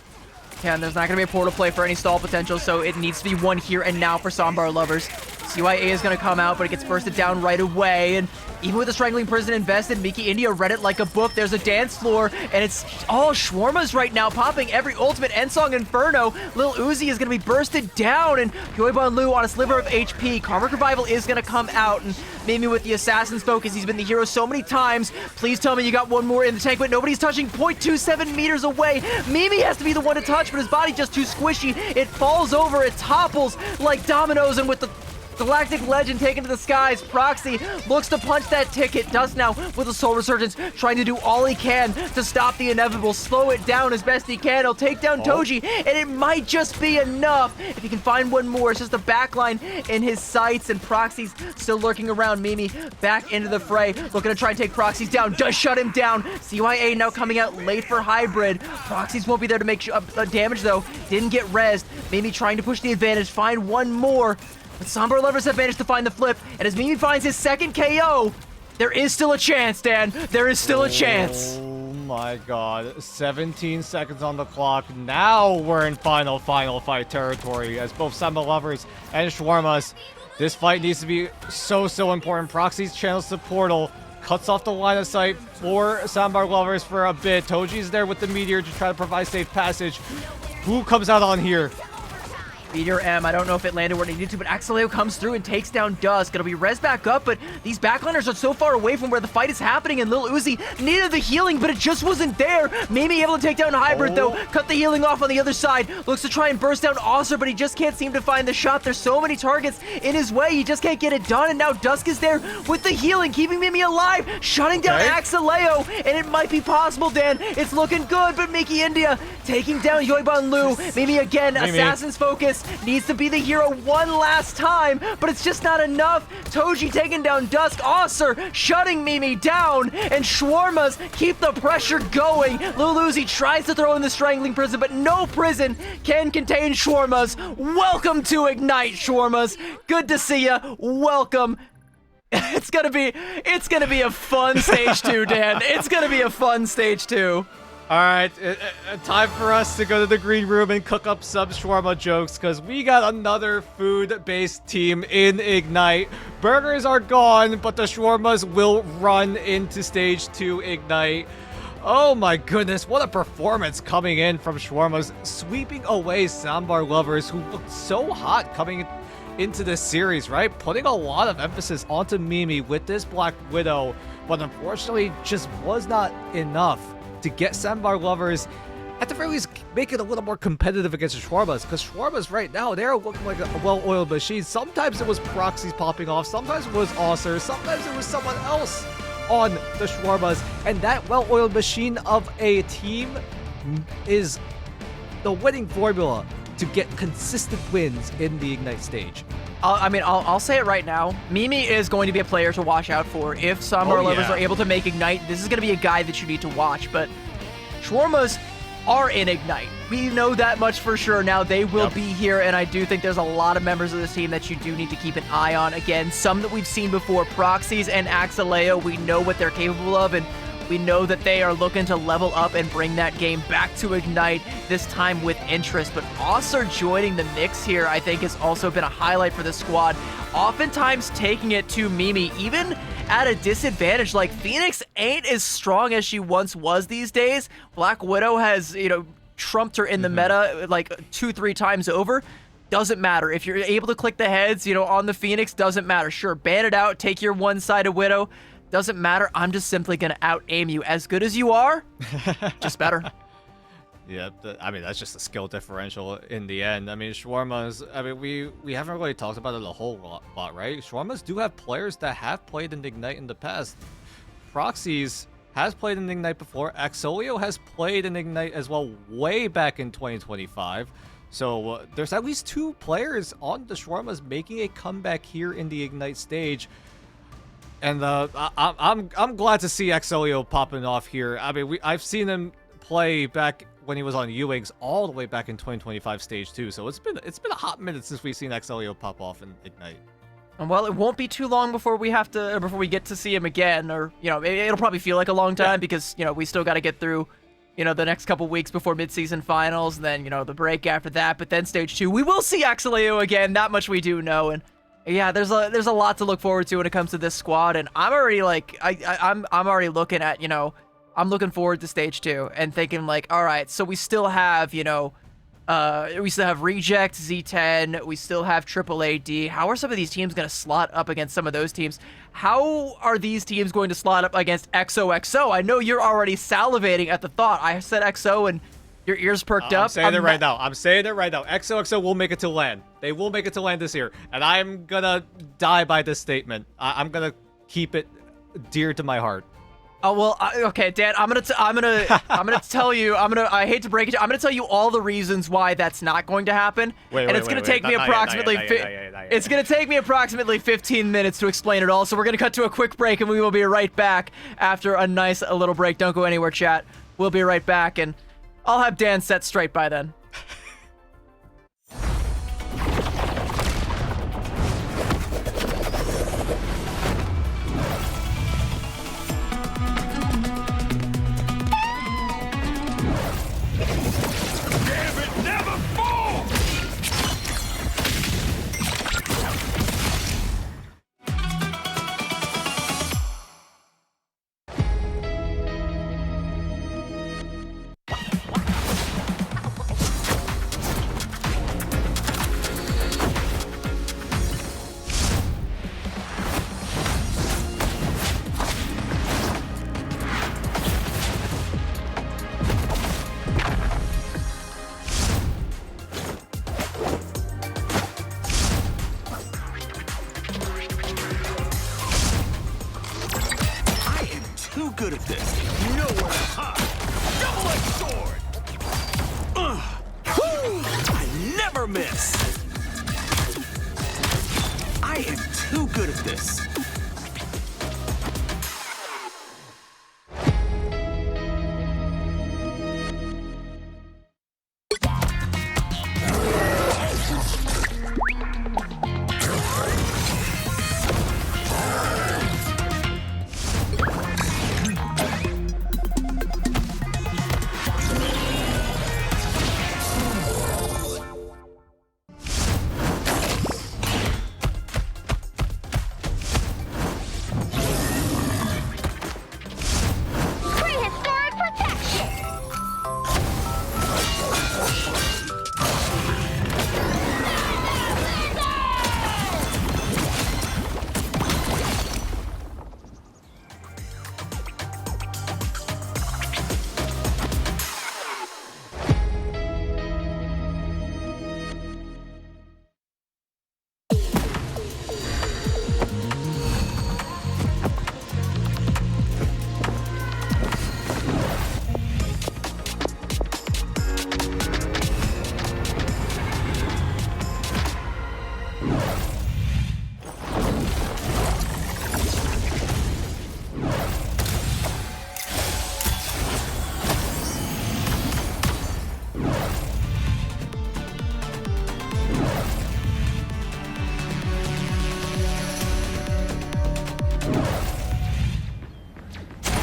Yeah, and there's not going to be a portal play for any stall potential, so it needs to be one here and now for Sambar Lovers. CYA is going to come out, but it gets bursted down right away, and even with the Strangling Prison invested, Miki India read it like a book. There's a dance floor, and it's all Shawarmas right now, popping every ultimate. Endsong Inferno. Lil Uzi is going to be bursted down, and Huey Bon Lu on a sliver of HP. Karmic Revival is going to come out, and Mimi with the Assassin's Focus. He's been the hero so many times. Please tell me you got one more in the tank, but nobody's touching. 0.27 meters away. Mimi has to be the one to touch, but his body's just too squishy. It falls over, it topples like dominoes, and with the Galactic Legend taken to the skies, Proxy looks to punch that ticket, does now with a Soul Resurgence, trying to do all he can to stop the inevitable, slow it down as best he can. He'll take down Toji, and it might just be enough if he can find one more. It's just a backline in his sights, and Proxy's still lurking around. Mimi back into the fray, looking to try and take Proxy's down, does shut him down. CYA now coming out late for Hybrid. Proxy's won't be there to make damage, though. Didn't get rezzed. Mimi trying to push the advantage, find one more. But Sambar Lovers have managed to find the flip, and as Mimi finds his second KO, there is still a chance, Dan. There is still a chance. Oh my god. 17 seconds on the clock. Now we're in final fight territory, as both Sambar Lovers and Shawarmas. This fight needs to be so important. Proxy's channels to Portal. cuts off the line of sight for Sandbar Lovers for a bit. Toji's there with the Meteor to try to provide safe passage. Who comes out on here? Meteor M, I don't know if it landed where it needed to, but Axeleo comes through and takes down Dusk. It'll be res back up, but these backliners are so far away from where the fight is happening, and Lil Uzi needed the healing, but it just wasn't there. Maybe able to take down Hybrid, though. Cut the healing off on the other side. Looks to try and burst down Osser, but he just can't seem to find the shot. There's so many targets in his way. He just can't get it done, and now Dusk is there with the healing, keeping Mimi alive, shutting down Axeleo, and it might be possible, Dan. It's looking good, but Mickey India taking down Yoiban Lu. Mimi again, Assassin's Focus. Needs to be the hero one last time, but it's just not enough. Toji taking down Dusk. Osser shutting Mimi down, and Shawarmas keep the pressure going. Lil Uzi tries to throw in the Strangling Prison, but no prison can contain Shawarmas. Welcome to Ignite, Shawarmas. Good to see ya. Welcome. It's gonna be a fun stage 2, Dan. It's gonna be a fun stage 2. All right, time for us to go to the green room and cook up some shawarma jokes, because we got another food-based team in Ignite. Burgers are gone, but the shawarmas will run into stage 2 Ignite. Oh my goodness, what a performance coming in from shawarmas, sweeping away Sandbar Lovers, who looked so hot coming into this series, right? Putting a lot of emphasis onto Mimi with this Black Widow, but unfortunately just was not enough to get Sandbar Lovers, at the very least, make it a little more competitive against the Shawarmas, because Shawarmas right now, they're looking like a well-oiled machine. Sometimes it was proxies popping off, sometimes it was Osser, sometimes it was someone else on the Shawarmas, and that well-oiled machine of a team is the winning formula to get consistent wins in the Ignite stage. I'll say it right now. Mimi is going to be a player to watch out for. If Sandbar Lovers are able to make Ignite, this is going to be a guy that you need to watch. But Shawarmas are in Ignite. We know that much for sure now. They will be here, and I do think there's a lot of members of this team that you do need to keep an eye on. Again, some that we've seen before, Proxies and Axeleo, we know what they're capable of, and we know that they are looking to level up and bring that game back to Ignite, this time with interest. But Osser joining the mix here, I think, has also been a highlight for the squad. Oftentimes taking it to Mimi, even at a disadvantage. Like, Phoenix ain't as strong as she once was these days. Black Widow has, trumped her in the meta like 2-3 times over. Doesn't matter. If you're able to click the heads, on the Phoenix, doesn't matter. Sure, ban it out, take your one-sided Widow. Doesn't matter. I'm just simply going to out-aim you. As good as you are, just better. Yeah, that's just a skill differential in the end. Shawarmas, we haven't really talked about it a whole lot, right? Shawarmas do have players that have played in Ignite in the past. Proxies has played in Ignite before. Axolio has played in Ignite as well way back in 2025. So there's at least 2 players on the Shawarmas making a comeback here in the Ignite stage. And I'm glad to see Axelio popping off here. I've seen him play back when he was on U-Wings all the way back in 2025 stage 2. So it's been a hot minute since we've seen Axelio pop off in Ignite. And well, it won't be too long before we get to see him again, or it'll probably feel like a long time because we still got to get through the next couple weeks before mid-season finals, and then the break after that. But then stage 2, we will see Axelio again. That much we do know. And yeah, there's a lot to look forward to when it comes to this squad, and I'm already like I'm already looking at I'm looking forward to stage 2 and thinking like, all right, so we still have Reject, Z10, we still have AAAD. How are some of these teams going to slot up against some of those teams? How are these teams going to slot up against XOXO? I know you're already salivating at the thought. I said XO and your ears perked up. I'm saying it right now. XOXO will make it to LAN. They will make it to LAN this year. And I'm going to die by this statement. I'm going to keep it dear to my heart. Oh, well, okay, Dan, I'm gonna tell you, I hate to break it, I'm gonna tell you all the reasons why that's not going to happen. It's gonna take me approximately 15 minutes to explain it all, so we're gonna cut to a quick break, and we will be right back after a nice little break. Don't go anywhere, chat. We'll be right back, and I'll have Dan set straight by then. this. Prehistoric protection!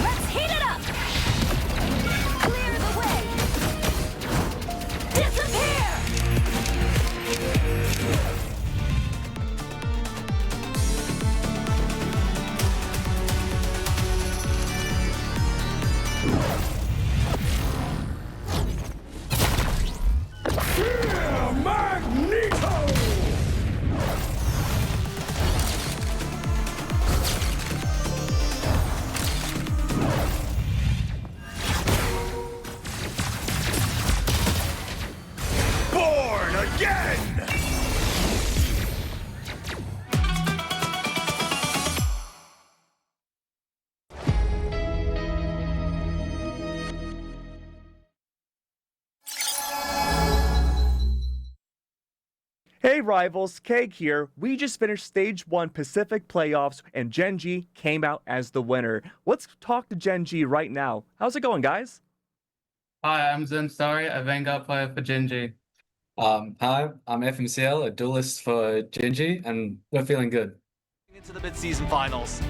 Let's heat it up! Clear the way! Disappear! Born again! Hey rivals, Keg here. We just finished Stage 1 Pacific Playoffs and Genji came out as the winner. Let's talk to Genji right now. How's it going, guys? Hi, I'm Zensari, a Vanguard player for Genji. Hi, I'm FMCL, a duelist for Genji, and we're feeling good. Into the mid-season finals.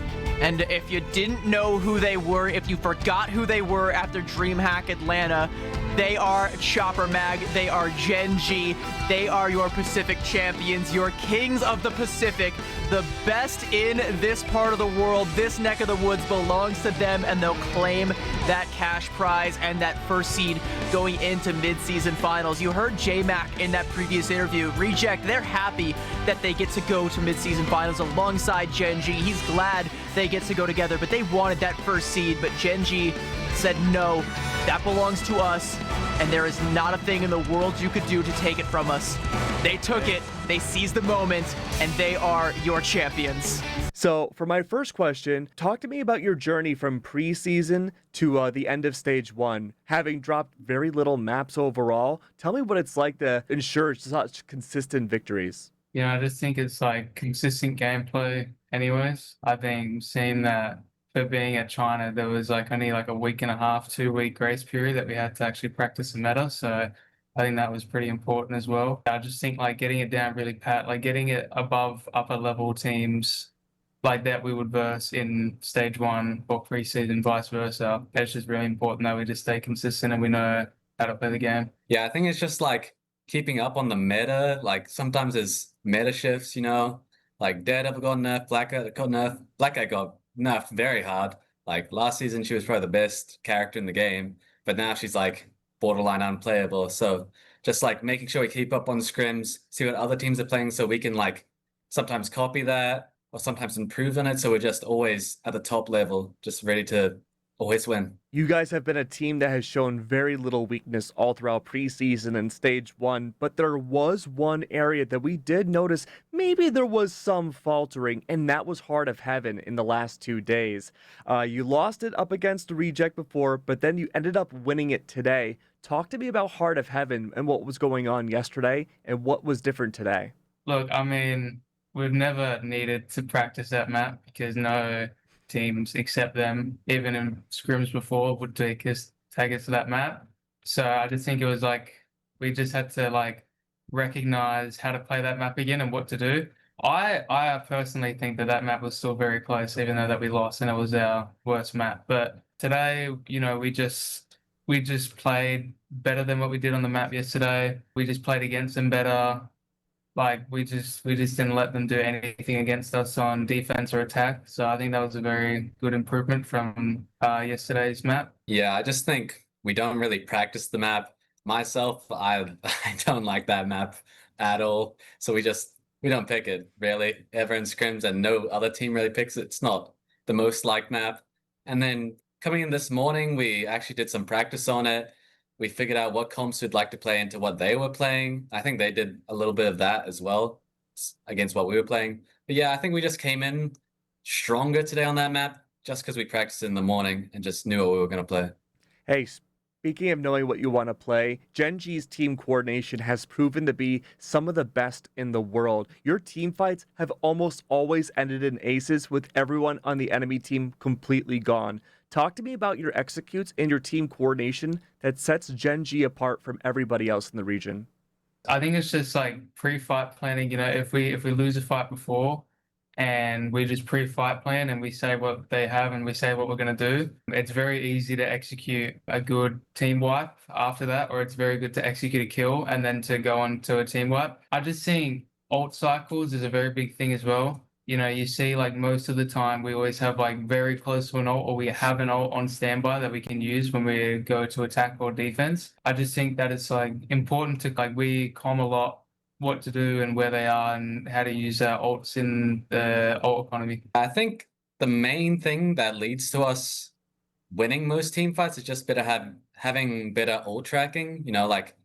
And if you didn't know who they were, if you forgot who they were after DreamHack Atlanta, they are Chopper Mag, they are Genji, they are your Pacific champions, your kings of the Pacific, the best in this part of the world. This neck of the woods belongs to them, and they'll claim that cash prize and that first seed going into mid-season finals. You heard J-Mac in that previous interview. Reject, they're happy that they get to go to mid-season finals alongside Genji. He's glad they get to go together, but they wanted that first seed, but Genji said no, that belongs to us, and there is not a thing in the world you could do to take it from us. They took it, they seized the moment, and they are your champions. So, for my first question, talk to me about your journey from preseason to the end of Stage 1. Having dropped very little maps overall, tell me what it's like to ensure such consistent victories. Yeah, I just think it's like consistent gameplay anyways. I think seeing that for being at China, there was like only like a week and a half, 2 week grace period that we had to actually practice the meta. So I think that was pretty important as well. I just think like getting it down really pat, like getting it above upper level teams like that we would verse in Stage 1 or preseason, vice versa. It's just really important that we just stay consistent and we know how to play the game. Yeah, I think it's just like keeping up on the meta. Like sometimes there's meta shifts, you know, like Daredevil got nerfed, Black Cat got nerfed. Black Cat got nerfed very hard. Like last season, she was probably the best character in the game, but now she's like borderline unplayable. So just like making sure we keep up on scrims, see what other teams are playing, so we can like sometimes copy that or sometimes improve on it. So we're just always at the top level, just ready to always win. You guys have been a team that has shown very little weakness all throughout preseason and Stage 1, but there was one area that we did notice maybe there was some faltering, and that was Heart of Heaven in the last 2 days. You lost it up against the Reject before, but then you ended up winning it today. Talk to me about Heart of Heaven and what was going on yesterday and what was different today. Look, I mean, we've never needed to practice that map because no teams except them, even in scrims before, would take us to that map. So I just think it was like we just had to like recognize how to play that map again and what to do. I personally think that map was still very close, even though that we lost and it was our worst map. But today, you know, we just played better than what we did on the map yesterday. We just played against them better. Like we just didn't let them do anything against us on defense or attack. So I think that was a very good improvement from yesterday's map. Yeah, I just think we don't really practice the map. Myself, I don't like that map at all. So we don't pick it really ever in scrims, and no other team really picks it. It's not the most liked map. And then coming in this morning, we actually did some practice on it. We figured out what comps we'd like to play into what they were playing. I think they did a little bit of that as well against what we were playing. But yeah, I think we just came in stronger today on that map just because we practiced in the morning and just knew what we were going to play. Hey, speaking of knowing what you want to play, Gen G's team coordination has proven to be some of the best in the world. Your team fights have almost always ended in aces with everyone on the enemy team completely gone. Talk to me about your executes and your team coordination that sets Gen G apart from everybody else in the region. I think it's just like pre-fight planning. You know, if we lose a fight before, and we just pre-fight plan and we say what they have and we say what we're going to do, it's very easy to execute a good team wipe after that, or it's very good to execute a kill and then to go on to a team wipe. I just think ult cycles is a very big thing as well. You know, you see like most of the time we always have like very close to an ult, or we have an ult on standby that we can use when we go to attack or defense. I just think that it's like important to like we comm a lot what to do and where they are and how to use our ults in the ult economy. I think the main thing that leads to us winning most team fights is just having better ult tracking. You know, like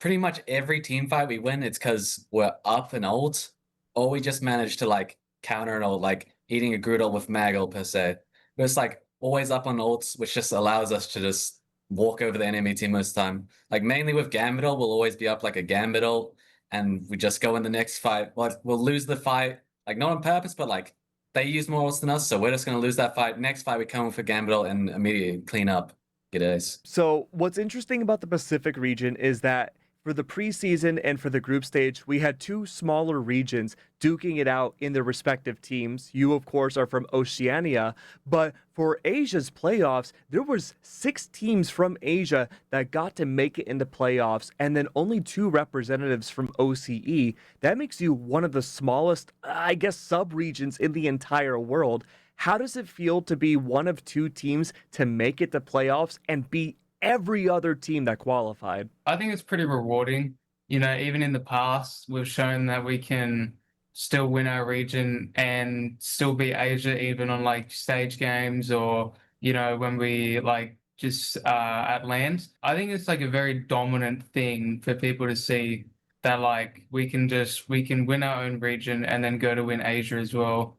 pretty much every team fight we win, it's because we're up an ult, or we just manage to like counter an ult, like eating a Groot ult with mag ult per se. But it's like always up on ults, which just allows us to just walk over the enemy team most of the time. Like mainly with Gambit ult, we'll always be up like a Gambit ult, and we just go in the next fight. Well, we'll lose the fight, like not on purpose, but like they use more ults than us, so we're just going to lose that fight. Next fight, we come with a Gambit ult and immediately clean up. Get ace. So what's interesting about the Pacific region is that for the preseason and for the group stage, we had two smaller regions duking it out in their respective teams. You, of course, are from Oceania, but for Asia's playoffs, there was 6 teams from Asia that got to make it into playoffs, and then only 2 representatives from OCE. That makes you one of the smallest, I guess, sub-regions in the entire world. How does it feel to be one of 2 teams to make it to playoffs and beat every other team that qualified? I think it's pretty rewarding. You know, even in the past, we've shown that we can still win our region and still beat Asia, even on like stage games or, you know, when we like just at lands. I think it's like a very dominant thing for people to see that like we can win our own region and then go to win Asia as well.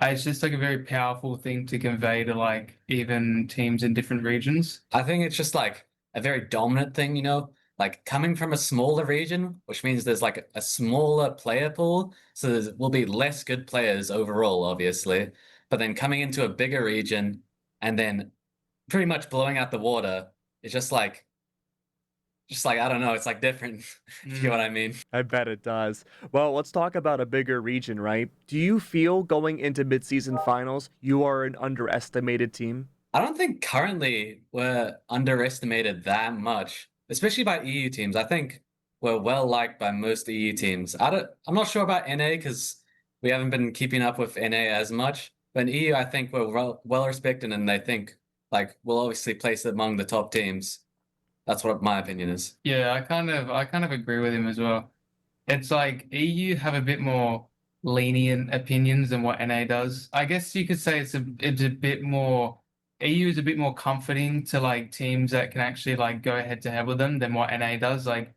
It's just like a very powerful thing to convey to like even teams in different regions. I think it's just like a very dominant thing, you know, like coming from a smaller region, which means there's like a smaller player pool. So there will be less good players overall, obviously. But then coming into a bigger region and then pretty much blowing out the water, it's just like, I don't know, it's like different. You know what I mean? I bet it does. Well, let's talk about a bigger region, right? Do you feel going into midseason finals, you are an underestimated team? I don't think currently we're underestimated that much, especially by EU teams. I think we're well liked by most EU teams. I'm not sure about NA because we haven't been keeping up with NA as much. But in EU, I think we're well respected, and they think like we'll obviously place it among the top teams. That's what my opinion is. Yeah, I kind of agree with him as well. It's like EU have a bit more lenient opinions than what NA does. I guess you could say it's a bit more, EU is a bit more comforting to like teams that can actually like go head to head with them than what NA does. Like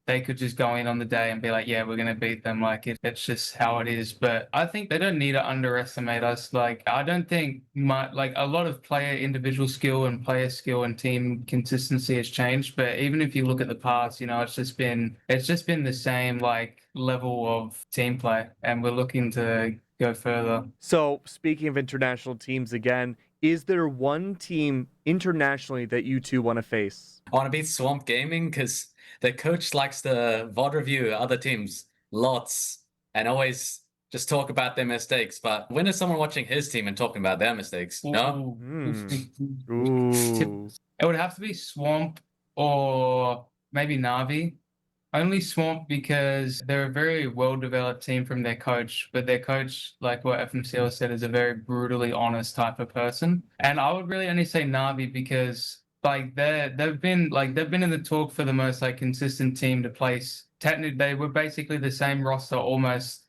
they could just go in on the day and be like, yeah, we're going to beat them. Like, it's just how it is. But I think they don't need to underestimate us. Like, I don't think like a lot of player individual skill and player skill and team consistency has changed. But even if you look at the past, you know, it's just been the same like level of team play, and we're looking to go further. So, speaking of international teams again, is there one team internationally that you two want to face? I want to beat Swamp Gaming because their coach likes to VOD review other teams lots and always just talk about their mistakes. But when is someone watching his team and talking about their mistakes? No? Ooh. It would have to be Swamp or maybe Navi. Only Swamp because they're a very well-developed team from their coach, but their coach, like what FMCL said, is a very brutally honest type of person. And I would really only say Navi because like they've been in the talk for the most like consistent team to place. Technically, they were basically the same roster almost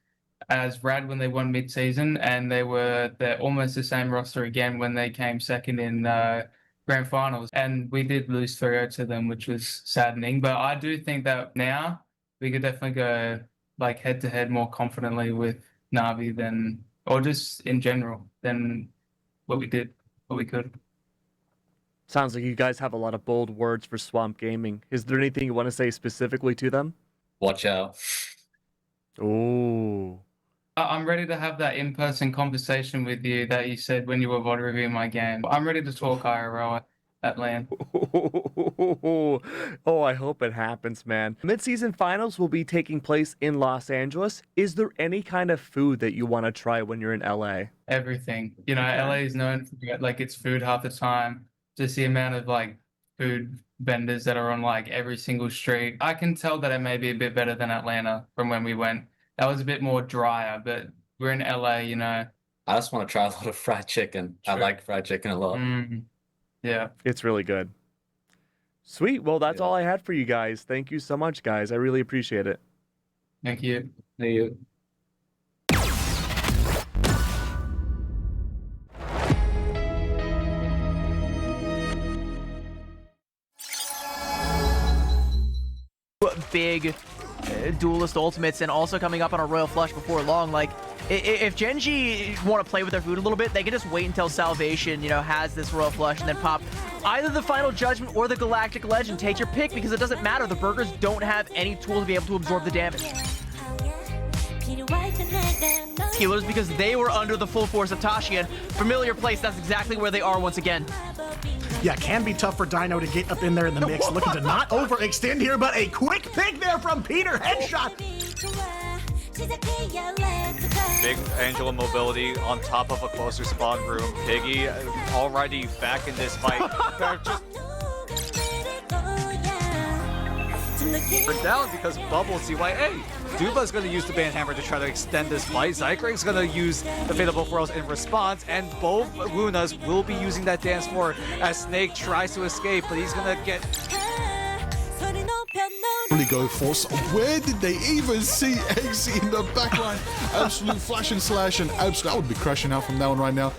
as Rad when they won mid-season, and they're almost the same roster again when they came second in grand finals, and we did lose 3-0 to them, which was saddening. But I do think that now we could definitely go like head to head more confidently with Navi than, or just in general, than what we could. Sounds like you guys have a lot of bold words for Swamp Gaming. Is there anything you want to say specifically to them? Watch out. Oh. I'm ready to have that in-person conversation with you that you said when you were VOD reviewing my game. I'm ready to talk IRL at LAN. Oh, I hope it happens, man. Mid-season finals will be taking place in Los Angeles. Is there any kind of food that you want to try when you're in LA? Everything. You know, LA is known for like its food half the time. Just the amount of like food vendors that are on like every single street. I can tell that it may be a bit better than Atlanta from when we went. That was a bit more drier, but we're in LA, you know. I just want to try a lot of fried chicken. Sure. I like fried chicken a lot. Yeah. It's really good. Sweet. Well, that's all I had for you guys. Thank you so much, guys. I really appreciate it. Thank you. Thank you. Big duelist ultimates, and also coming up on a Royal Flush before long. Like, if Genji want to play with their food a little bit, they can just wait until Salvation, you know, has this Royal Flush and then pop either the Final Judgment or the Galactic Legend. Take your pick because it doesn't matter. The burgers don't have any tool to be able to absorb the damage. Healers, because they were under the full force of Tashi, and familiar place, that's exactly where they are once again. Yeah, can be tough for Dino to get up in there in the mix. Looking to not overextend here, but a quick pick there from Peter. Headshot. Big Angela mobility on top of a closer spawn room. Piggy already back in this fight. Just down because Bubble CYA. Duba's going to use the Banhammer to try to extend this fight. Zycring's going to use the Fatal Furrows in response, and both Lunas will be using that dance floor as Snake tries to escape, but he's going to get... Really go force. Where did they even see Eggsy in the backline? Absolute flash and slash, and absolute. I would be crashing out from that one right now.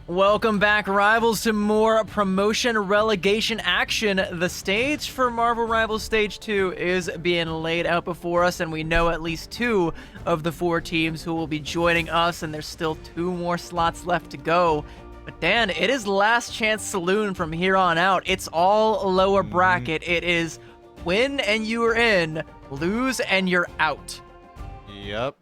Welcome back, Rivals, to more promotion relegation action. The stage for Marvel Rivals Stage 2 is being laid out before us, and we know at least 2 of the 4 teams who will be joining us, and there's still 2 more slots left to go. But Dan, it is Last Chance Saloon from here on out. It's all lower bracket. It is win and you are in, lose and you're out. Yep.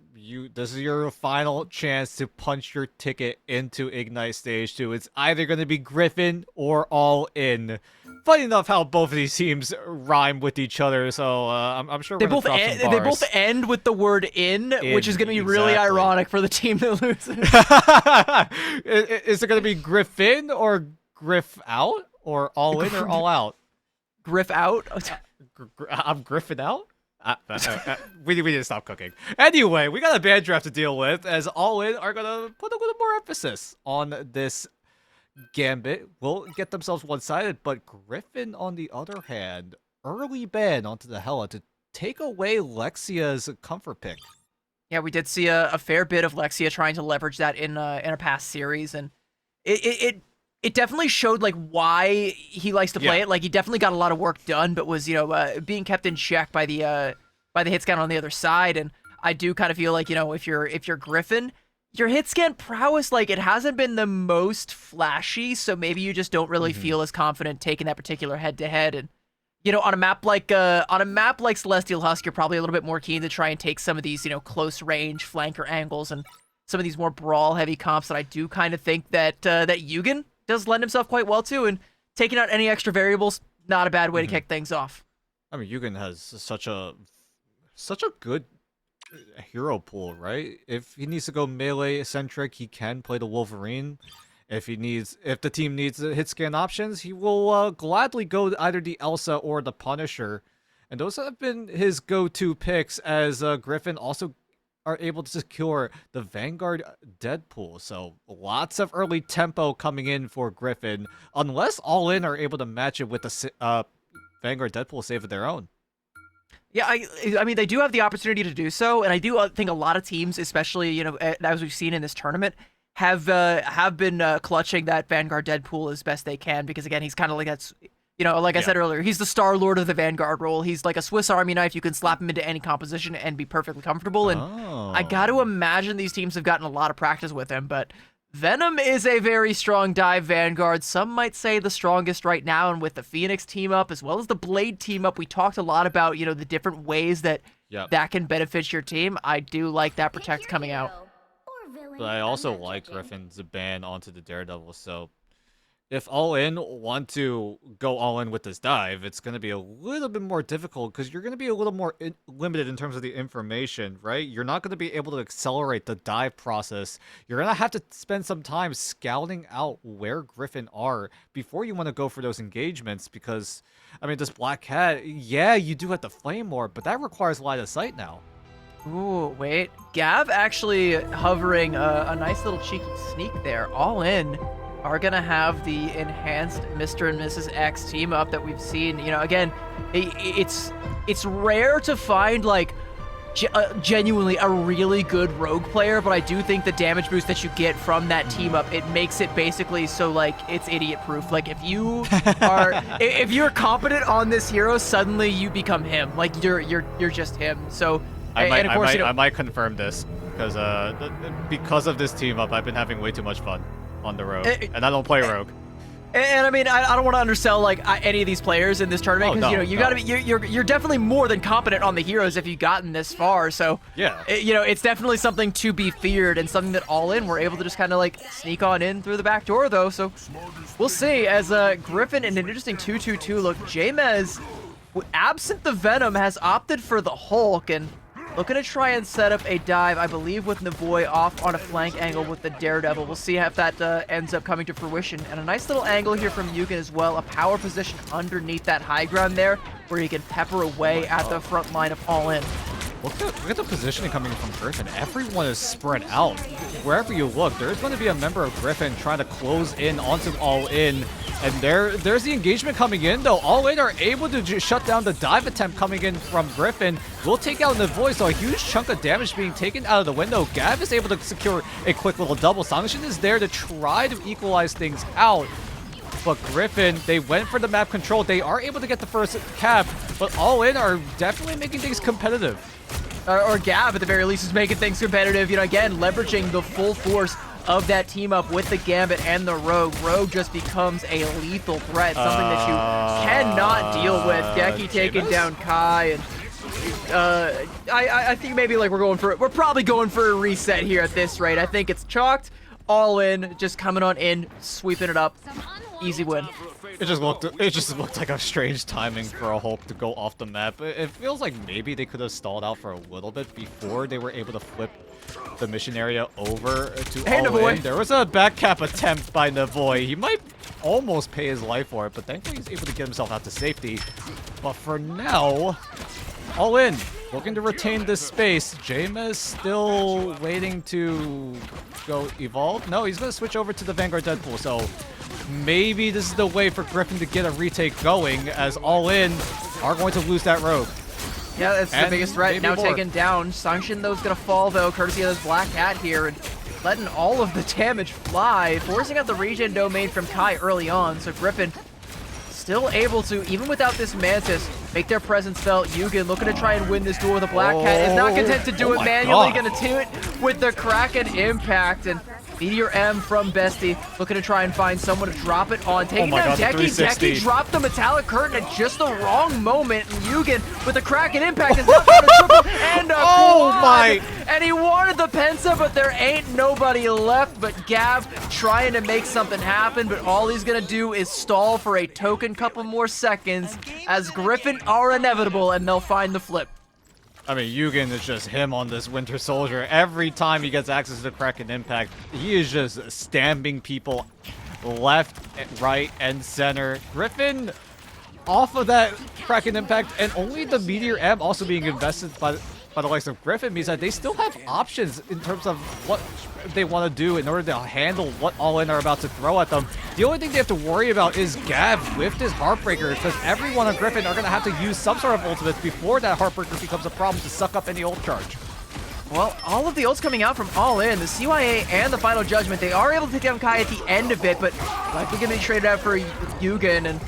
This is your final chance to punch your ticket into Ignite Stage 2. It's either going to be Griffin or All In. Funny enough how both of these teams rhyme with each other, so I'm sure they both end with the word in, which is going to be really ironic for the team that loses. Is it going to be Griffin or Griff out? Or All In or All Out? Griff out? I'm Griffin out? We need to stop cooking. Anyway, we got a band draft to deal with, as All In are going to put a little more emphasis on this gambit. Will get themselves one-sided, but Griffin, on the other hand, early ban onto the Hela to take away Lexia's comfort pick. Yeah, we did see a fair bit of Lexia trying to leverage that in a past series, and it definitely showed like why he likes to play it. Like he definitely got a lot of work done, but was being kept in check by the hit scan on the other side. And I do kind of feel like if you're Griffin, your hit scan prowess, like it hasn't been the most flashy, so maybe you just don't really feel as confident taking that particular head to head. And on a map like Celestial Husk, you're probably a little bit more keen to try and take some of these close range flanker angles and some of these more brawl heavy comps that I do kind of think that Yugen does lend himself quite well to, and taking out any extra variables, not a bad way to kick things off. I mean, Yugen has such a good hero pool, right? If he needs to go melee centric, he can play the Wolverine. If the team needs hit scan options, he will gladly go either the Elsa or the Punisher. And those have been his go-to picks, as Griffin also are able to secure the Vanguard Deadpool. So lots of early tempo coming in for Griffin, unless All In are able to match it with the Vanguard Deadpool save of their own. Yeah, I mean, they do have the opportunity to do so, and I do think a lot of teams, especially, as we've seen in this tournament, have been clutching that Vanguard Deadpool as best they can, because again, he's kind of like that's, I said earlier, he's the Star-Lord of the Vanguard role. He's like a Swiss Army knife. You can slap him into any composition and be perfectly comfortable. And I got to imagine these teams have gotten a lot of practice with him, but Venom is a very strong dive Vanguard. Some might say the strongest right now, and with the Phoenix team up as well as the Blade team up, we talked a lot about, the different ways that that can benefit your team. I do like that Protect coming out. But I also like Griffin's ban onto the Daredevil, so if All In want to go all in with this dive, it's going to be a little bit more difficult, because you're going to be a little more limited in terms of the information, right? You're not going to be able to accelerate the dive process. You're going to have to spend some time scouting out where Griffin are before you want to go for those engagements, because, I mean, this Black Cat, yeah, you do have to flame more, but that requires line of sight now. Ooh, wait. Gav actually hovering a nice little cheeky sneak there. All In are going to have the enhanced Mr. and Mrs. X team up that we've seen. Again, it's rare to find, like, genuinely a really good rogue player, but I do think the damage boost that you get from that team up, it makes it basically so, like, it's idiot proof. Like, if you are if you're competent on this hero, suddenly you become him. Like, you're just him. So I might confirm this, because of this team up, I've been having way too much fun on the rogue, and I don't play rogue. And I mean, I don't want to undersell like any of these players in this tournament, because gotta be you're definitely more than competent on the heroes if you've gotten this far. So yeah, it's definitely something to be feared, and something that All In were able to just kind of like sneak on in through the back door though. So we'll see. As Griffin in an interesting 2-2-2 look, Jamez, absent the Venom, has opted for the Hulk and looking to try and set up a dive, I believe, with Navoy off on a flank angle with the Daredevil. We'll see if that ends up coming to fruition. And a nice little angle here from Yugen as well. A power position underneath that high ground there, where he can pepper away at the front line of All In. Look at the positioning coming from Griffin. Everyone is spread out. Wherever you look, there's going to be a member of Griffin trying to close in onto All In. And there's the engagement coming in, though. All In are able to just shut down the dive attempt coming in from Griffin. Will take out Navoy, so a huge chunk of damage being taken out of the window. Gav is able to secure a quick little double. Sangshin is there to try to equalize things out. But Griffin, they went for the map control. They are able to get the first cap, but All In are definitely making things competitive. Or Gav, at the very least, is making things competitive. Again, leveraging the full force of that team up with the Gambit and the Rogue. Rogue just becomes a lethal threat, something that you cannot deal with. Geki taking down Kai, and I think maybe like we're probably going for a reset here at this rate. I think it's chalked. All In, just coming on in, sweeping it up. Easy win. It just looked like a strange timing for a Hulk to go off the map. It feels like maybe they could have stalled out for a little bit before they were able to flip the mission area over to All In. There was a back cap attempt by Navoy. He might almost pay his life for it, but thankfully he's able to get himself out to safety. But for now, All In looking to retain this space. Jamez still waiting to go evolve. No, he's going to switch over to the Vanguard Deadpool. So maybe this is the way for Griffin to get a retake going, as All In are going to lose that rogue. Yeah, that's the And biggest threat. maybe Now more. taken down. Sanction, though, is going to fall, though, courtesy of this Black Cat here, and letting all of the damage fly, forcing out the regen domain from Kai early on. So Griffin still able to, even without this Mantis, make their presence felt. Yugen looking to try and win this duel with a Black Cat. Is not content to do Oh it my manually. God. Going to do it with the Kraken Impact. And Meteor M from Bestie looking to try and find someone to drop it on. Taking my down God, the Decky. 360. Decky dropped the Metallic Curtain at just the wrong moment. And Yugen with the Kraken Impact is now going to triple and a Oh quad. my. And he wanted the Pensa, but there ain't nobody left. But Gav trying to make something happen, but all he's going to do is stall for a token couple more seconds as Griffin are inevitable, and they'll find the flip. I mean, Yugen is just him on this Winter Soldier. Every time he gets access to Kraken Impact, he is just stamping people left, right, and center. Griffin off of that Kraken Impact, and only the Meteor M also being invested by the likes of Griffin means that they still have options in terms of what they want to do in order to handle what All In are about to throw at them. The only thing they have to worry about is Gav with his Heartbreaker, because everyone on Griffin are going to have to use some sort of ultimates before that Heartbreaker becomes a problem to suck up any ult charge. Well, all of the ults coming out from All In, the CYA and the Final Judgment, they are able to take down Kai at the end of it, but likely going to be traded out for Yugen, and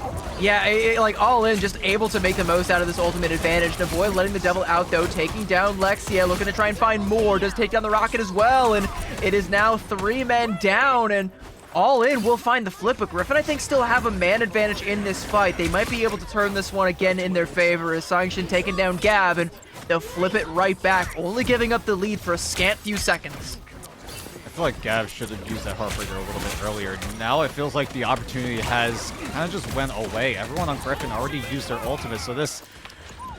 yeah, like All In just able to make the most out of this ultimate advantage. Navoy letting the devil out though, taking down Lexia, looking to try and find more, does take down the Rocket as well, and it is now 3 men down, and All In will find the flip, but Griffin, I think, still have a man advantage in this fight. They might be able to turn this one again in their favor as Sanction taking down Gav, and they'll flip it right back, only giving up the lead for a scant few seconds. I feel like Gav should have used that Heartbreaker a little bit earlier. Now it feels like the opportunity has kind of just went away. Everyone on Griffin already used their ultimate, so this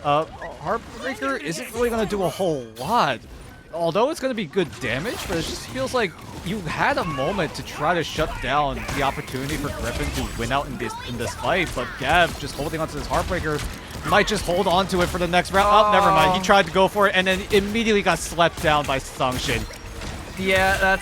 Heartbreaker isn't really going to do a whole lot. Although it's going to be good damage, but it just feels like you had a moment to try to shut down the opportunity for Griffin to win out in this fight, but Gav just holding onto this Heartbreaker might just hold on to it for the next round. Oh, never mind. He tried to go for it and then immediately got slept down by Sangshin. Yeah,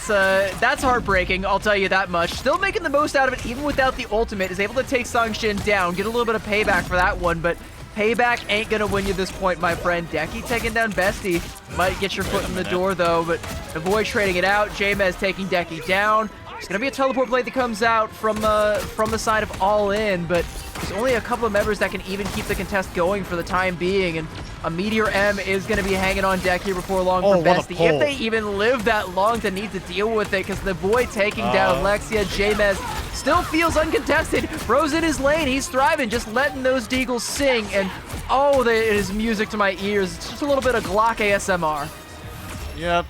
that's heartbreaking, I'll tell you that much. Still making the most out of it even without the ultimate, is able to take Sangshin down, get a little bit of payback for that one, but payback ain't gonna win you this point, my friend. Decky taking down Bestie. Might get your foot in the door, though, but avoid trading it out. J-Mez taking Decky down. It's gonna be a teleport play that comes out from the side of All In, but there's only a couple of members that can even keep the contest going for the time being, and a Meteor M is gonna be hanging on deck here before long for Bestie. If they even live that long to need to deal with it, because the Void taking down Lexia, J-Mez still feels uncontested. Rose in his lane, he's thriving, just letting those deagles sing, and oh, it is music to my ears. It's just a little bit of Glock ASMR. Yep.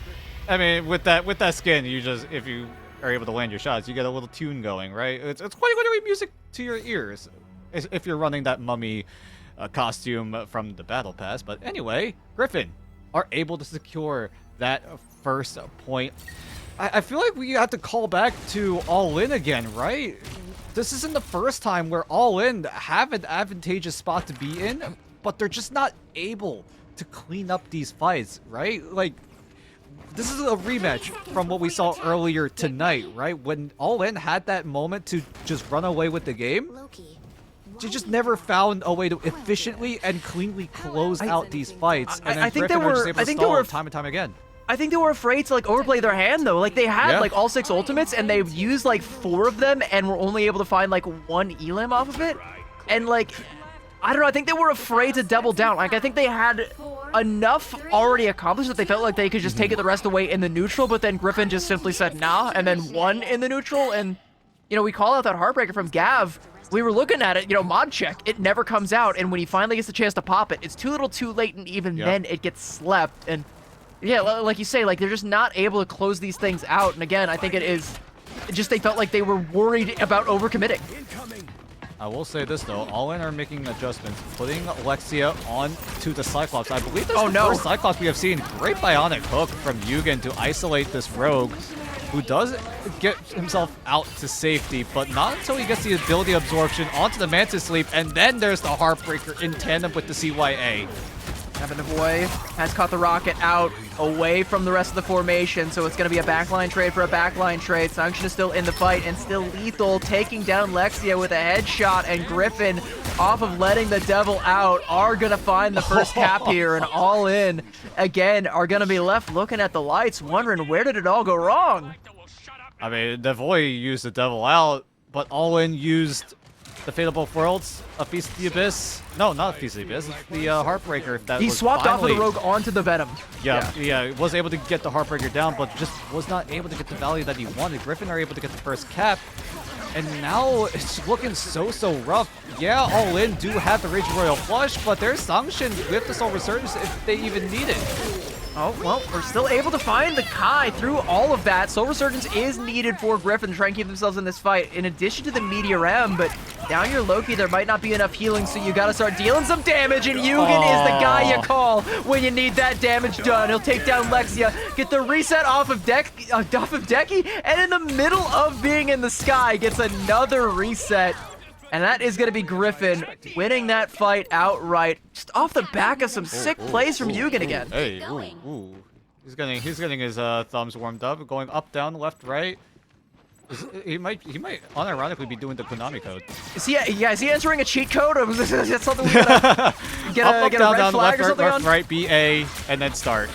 I mean, with that skin, you just, if you are able to land your shots, you get a little tune going, right? It's quite literally music to your ears if you're running that mummy costume from the battle pass. But anyway, Griffin are able to secure that first point. I feel like we have to call back to All In again, right? This isn't the first time where All In have an advantageous spot to be in, but they're just not able to clean up these fights, right? Like, this is a rematch from what we saw earlier tonight, right? When All In had that moment to just run away with the game, they just never found a way to efficiently and cleanly close out these fights. And then I think Griffin they were just were- able I to think they stall were- time and time again. I think they were afraid to like overplay their hand though. Like they had like all 6 ultimates and they used like 4 of them and were only able to find like 1 elim off of it. And like, I don't know, I think they were afraid to double down. Like I think they had enough already accomplished that they felt like they could just take it the rest of the way in the neutral, but then Griffin just simply said nah and then won in the neutral. And you know, we call out that Heartbreaker from Gav. We were looking at it, you know, mod check, it never comes out, and when he finally gets the chance to pop it, it's too little too late, and even then it gets slept. And yeah, like you say, like they're just not able to close these things out. And again, I think it is just they felt like they were worried about overcommitting. I will say this though, All In are making adjustments, putting Alexia on to the Cyclops. I believe this is the first Cyclops we have seen. Great bionic hook from Yugen to isolate this rogue, who does get himself out to safety, but not until he gets the ability absorption onto the Mantis Sleep, and then there's the Heartbreaker in tandem with the CYA. Navoy has caught the rocket out away from the rest of the formation, so it's going to be a backline trade for a backline trade. Sanction is still in the fight and still lethal, taking down Lexia with a headshot, and Griffin, off of letting the devil out, are going to find the first cap here, and All In, again, are going to be left looking at the lights, wondering where did it all go wrong? I mean, Navoy used the devil out, but All In used the Fate of Both Worlds, a Feast of the Abyss. No, not a Feast of the Abyss, the Heartbreaker. That He was swapped finally... off of the Rogue onto the Venom. Yeah, was able to get the Heartbreaker down, but just was not able to get the value that he wanted. Griffin are able to get the first cap, and now it's looking so rough. Yeah, All In do have the Rage Royal Flush, but they're sanctioned with the Soul Resurgence if they even need it. Oh, well, we're still able to find the Kai through all of that. Soul Resurgence is needed for Griffin to try and keep themselves in this fight, in addition to the Meteor M, but down your Loki, there might not be enough healing, so you gotta start dealing some damage, and Yugen is the guy you call when you need that damage done. He'll take down Lexia, get the reset off of Deki, and in the middle of being in the sky, gets another reset. And that is going to be Griffin winning that fight outright, just off the back of some sick plays from Yugen again. Hey, ooh. He's getting his thumbs warmed up, going up, down, left, right. He might unironically be doing the Konami code. Is he entering a cheat code, or is that something we gotta get a down, red flag left, or something left, on? right, BA, and then start.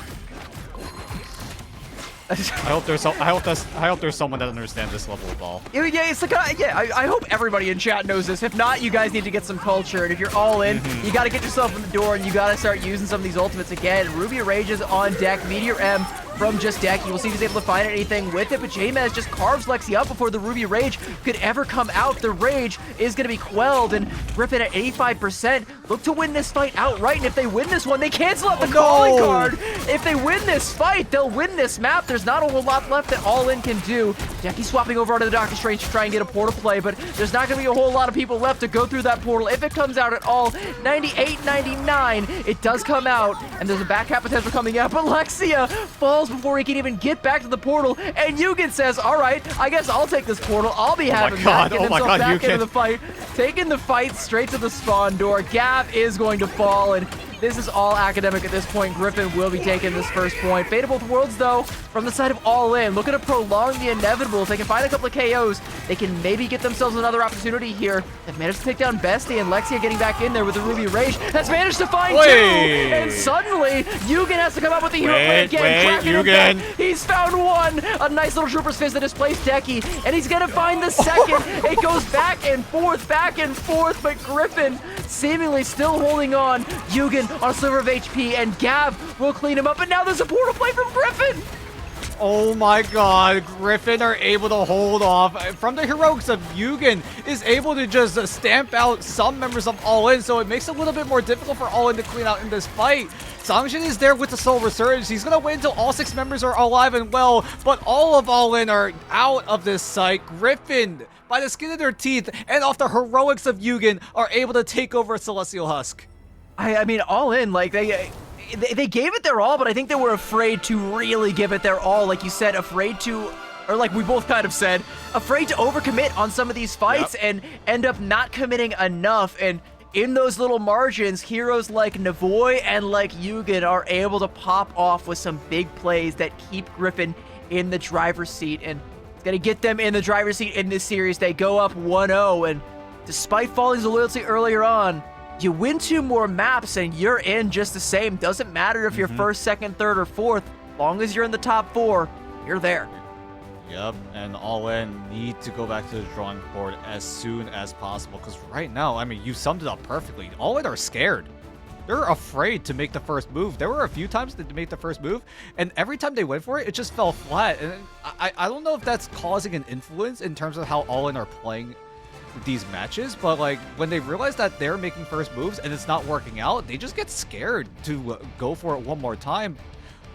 I hope there's someone that understands this level of ball. Yeah, it's like I hope everybody in chat knows this. If not, you guys need to get some culture. And if you're all in, you got to get yourself in the door, and you got to start using some of these ultimates again. Ruby Rage is on deck. Meteor M from just Deki. We'll see if he's able to find anything with it, but J-Mez just carves Lexi up before the Ruby Rage could ever come out. The Rage is going to be quelled, and Griffin at 85% look to win this fight outright, and if they win this one, they cancel out the calling card. If they win this fight, they'll win this map. There's not a whole lot left that All In can do. Deki swapping over onto the Doctor Strange to try and get a portal play, but there's not going to be a whole lot of people left to go through that portal. If it comes out at all, 98, 99, it does come out, and there's a back cap potential coming out, but Lexia falls before he can even get back to the portal, and Yugen says, all right, I guess I'll take this portal. I'll be having that. Get himself back into the fight, taking the fight straight to the spawn door. Gav is going to fall, and this is all academic at this point. Griffin will be taking this first point. Fate of Both Worlds, though, from the side of All In, looking to prolong the inevitable. If they can find a couple of KOs, they can maybe get themselves another opportunity here. They've managed to take down Bestie, and Lexia getting back in there with the Ruby Rage has managed to find two, and suddenly Yugen has to come up with the hero play again. Yugen. He's found one. A nice little Trooper's Fist that displaced Deki, and he's gonna find the second. It goes back and forth, but Griffin seemingly still holding on. Yugen on a sliver of HP, and Gav will clean him up, and now there's a portal play from Griffin. Oh my god, Griffin are able to hold off from the heroics of Yugen, is able to just stamp out some members of All In, so it makes it a little bit more difficult for All In to clean out in this fight. Sangjin is there with the Soul Resurgence. He's gonna wait until all 6 members are alive and well, but all of All In are out of this site. Griffin, by the skin of their teeth and off the heroics of Yugen, are able to take over Celestial Husk. I mean, All In, like, they gave it their all, but I think they were afraid to really give it their all. Like you said, afraid to, or like we both kind of said, afraid to overcommit on some of these fights and end up not committing enough. And in those little margins, heroes like Navoy and like Yugen are able to pop off with some big plays that keep Griffin in the driver's seat. And it's going to get them in the driver's seat in this series. They go up 1-0, and despite falling to loyalty earlier on, you win 2 more maps and you're in just the same. Doesn't matter if you're first, second, third, or fourth. Long as you're in the top 4, you're there. Yep, and All In need to go back to the drawing board as soon as possible, because right now, I mean, you summed it up perfectly. All In are scared. They're afraid to make the first move. There were a few times that they made the first move, and every time they went for it, it just fell flat. And I don't know if that's causing an influence in terms of how All In are playing these matches, but like when they realize that they're making first moves and it's not working out, they just get scared to go for it one more time,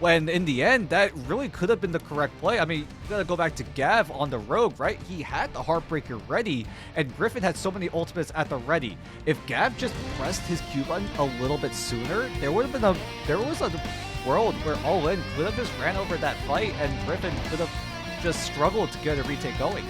when in the end that really could have been the correct play. I mean, you gotta go back to Gav on the Rogue, right? He had the Heartbreaker ready, and Griffin had so many ultimates at the ready. If Gav just pressed his Q button a little bit sooner, there was a world where All In could have just ran over that fight, and Griffin could have just struggled to get a retake going.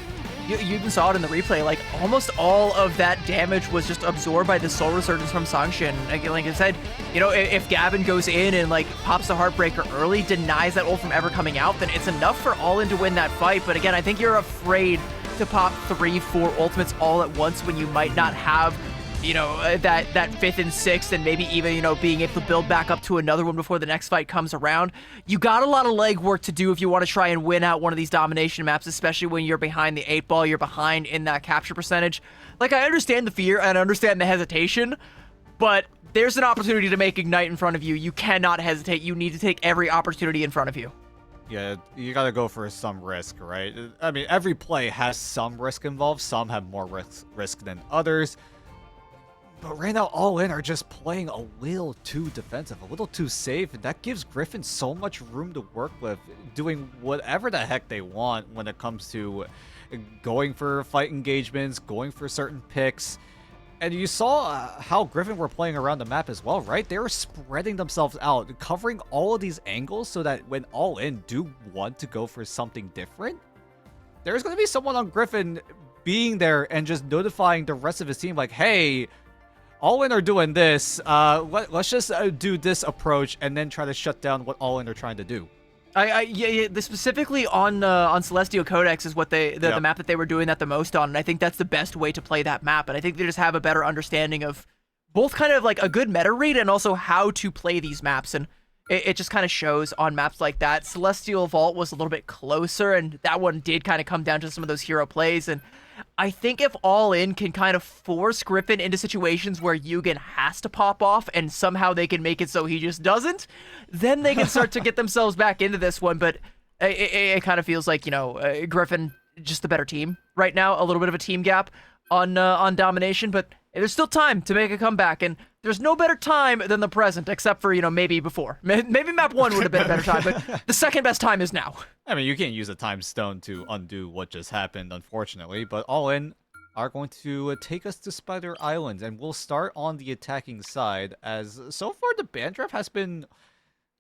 you even saw it in the replay, like almost all of that damage was just absorbed by the Soul Resurgence from Sangshin. Like I said, you know, if Gavin goes in and like pops the Heartbreaker early, denies that ult from ever coming out, then it's enough for All In to win that fight. But again, I think you're afraid to pop 3-4 ultimates all at once when you might not have, you know, that 5th and 6th, and maybe even, you know, being able to build back up to another one before the next fight comes around. You got a lot of legwork to do if you want to try and win out one of these domination maps, especially when you're behind the 8 ball, you're behind in that capture percentage. Like, I understand the fear and I understand the hesitation, but there's an opportunity to make Ignite in front of you. You cannot hesitate. You need to take every opportunity in front of you. Yeah, you gotta go for some risk, right? I mean, every play has some risk involved. Some have more risk than others. But right now, All In are just playing a little too defensive, a little too safe, and that gives Griffin so much room to work with, doing whatever the heck they want when it comes to going for fight engagements, going for certain picks. And you saw how Griffin were playing around the map as well, right? They were spreading themselves out, covering all of these angles so that when All In do want to go for something different, there's going to be someone on Griffin being there and just notifying the rest of his team like, hey, All In are doing this, let's just do this approach and then try to shut down what All In are trying to do. Yeah, specifically on Celestial Codex is what the map that they were doing that the most on, and I think that's the best way to play that map. And I think they just have a better understanding of both kind of like a good meta read and also how to play these maps, and it just kind of shows on maps like that. Celestial Vault was a little bit closer, and that one did kind of come down to some of those hero plays, and I think if All In can kind of force Griffin into situations where Yugen has to pop off and somehow they can make it so he just doesn't, then they can start to get themselves back into this one. But it kind of feels like, you know, Griffin just the better team right now, a little bit of a team gap on domination, but there's still time to make a comeback, and there's no better time than the present, except for, you know, maybe before. Maybe map 1 would have been a better time, but the second best time is now. I mean, you can't use a time stone to undo what just happened, unfortunately, but All In are going to take us to Spider Island, and we'll start on the attacking side, as so far the ban draft has been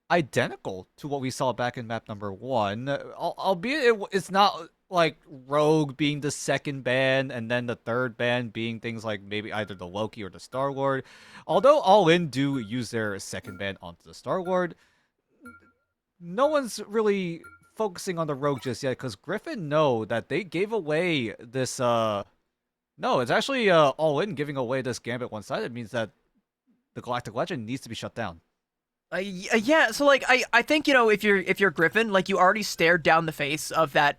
identical to what we saw back in map number 1, albeit it's not like Rogue being the second ban and then the third ban being things like maybe either the Loki or the Star-Lord. Although All In do use their second ban onto the Star-Lord, no one's really focusing on the Rogue just yet, because Griffin know that they gave away this no, it's actually All In giving away this Gambit one-sided means that the Galactic Legend needs to be shut down. Yeah, so like I think, you know, if you're Griffin, like you already stared down the face of that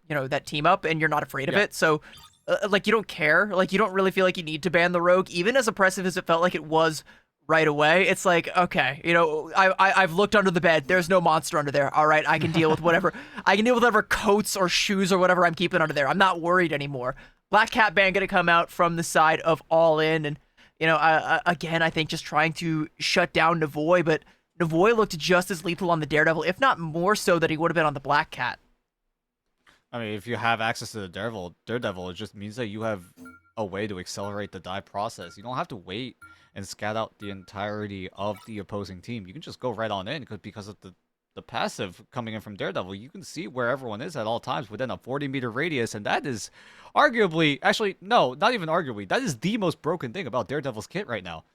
you know, that team up, and you're not afraid of it. So like you don't care, like you don't really feel like you need to ban the Rogue, even as oppressive as it felt like it was right away. It's like, okay, you know, I've looked under the bed, there's no monster under there. All right, I can deal with whatever I can deal with whatever coats or shoes or whatever I'm keeping under there. I'm not worried anymore. Black Cat ban gonna come out from the side of All In, and you know, again, I think just trying to shut down Navoy, but Navoy looked just as lethal on the Daredevil, if not more so, that he would have been on the Black Cat. I mean, if you have access to the Daredevil, it just means that you have a way to accelerate the dive process. You don't have to wait and scout out the entirety of the opposing team. You can just go right on in, because of the passive coming in from Daredevil. You can see where everyone is at all times within a 40-meter radius, and that is arguably, actually, no, not even arguably, that is the most broken thing about Daredevil's kit right now.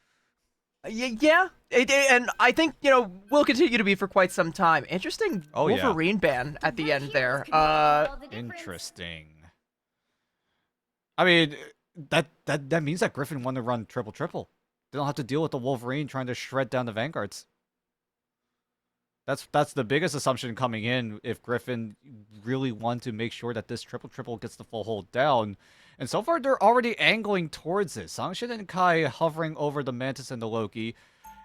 Yeah, and I think, you know, will continue to be for quite some time. Interesting Wolverine ban at the end there. Interesting. I mean, that means that Griffin wanted to run triple. They don't have to deal with the Wolverine trying to shred down the Vanguards. That's the biggest assumption coming in, if Griffin really want to make sure that this triple gets the full hold down. And so far, they're already angling towards it. Sangshin and Kai hovering over the Mantis and the Loki.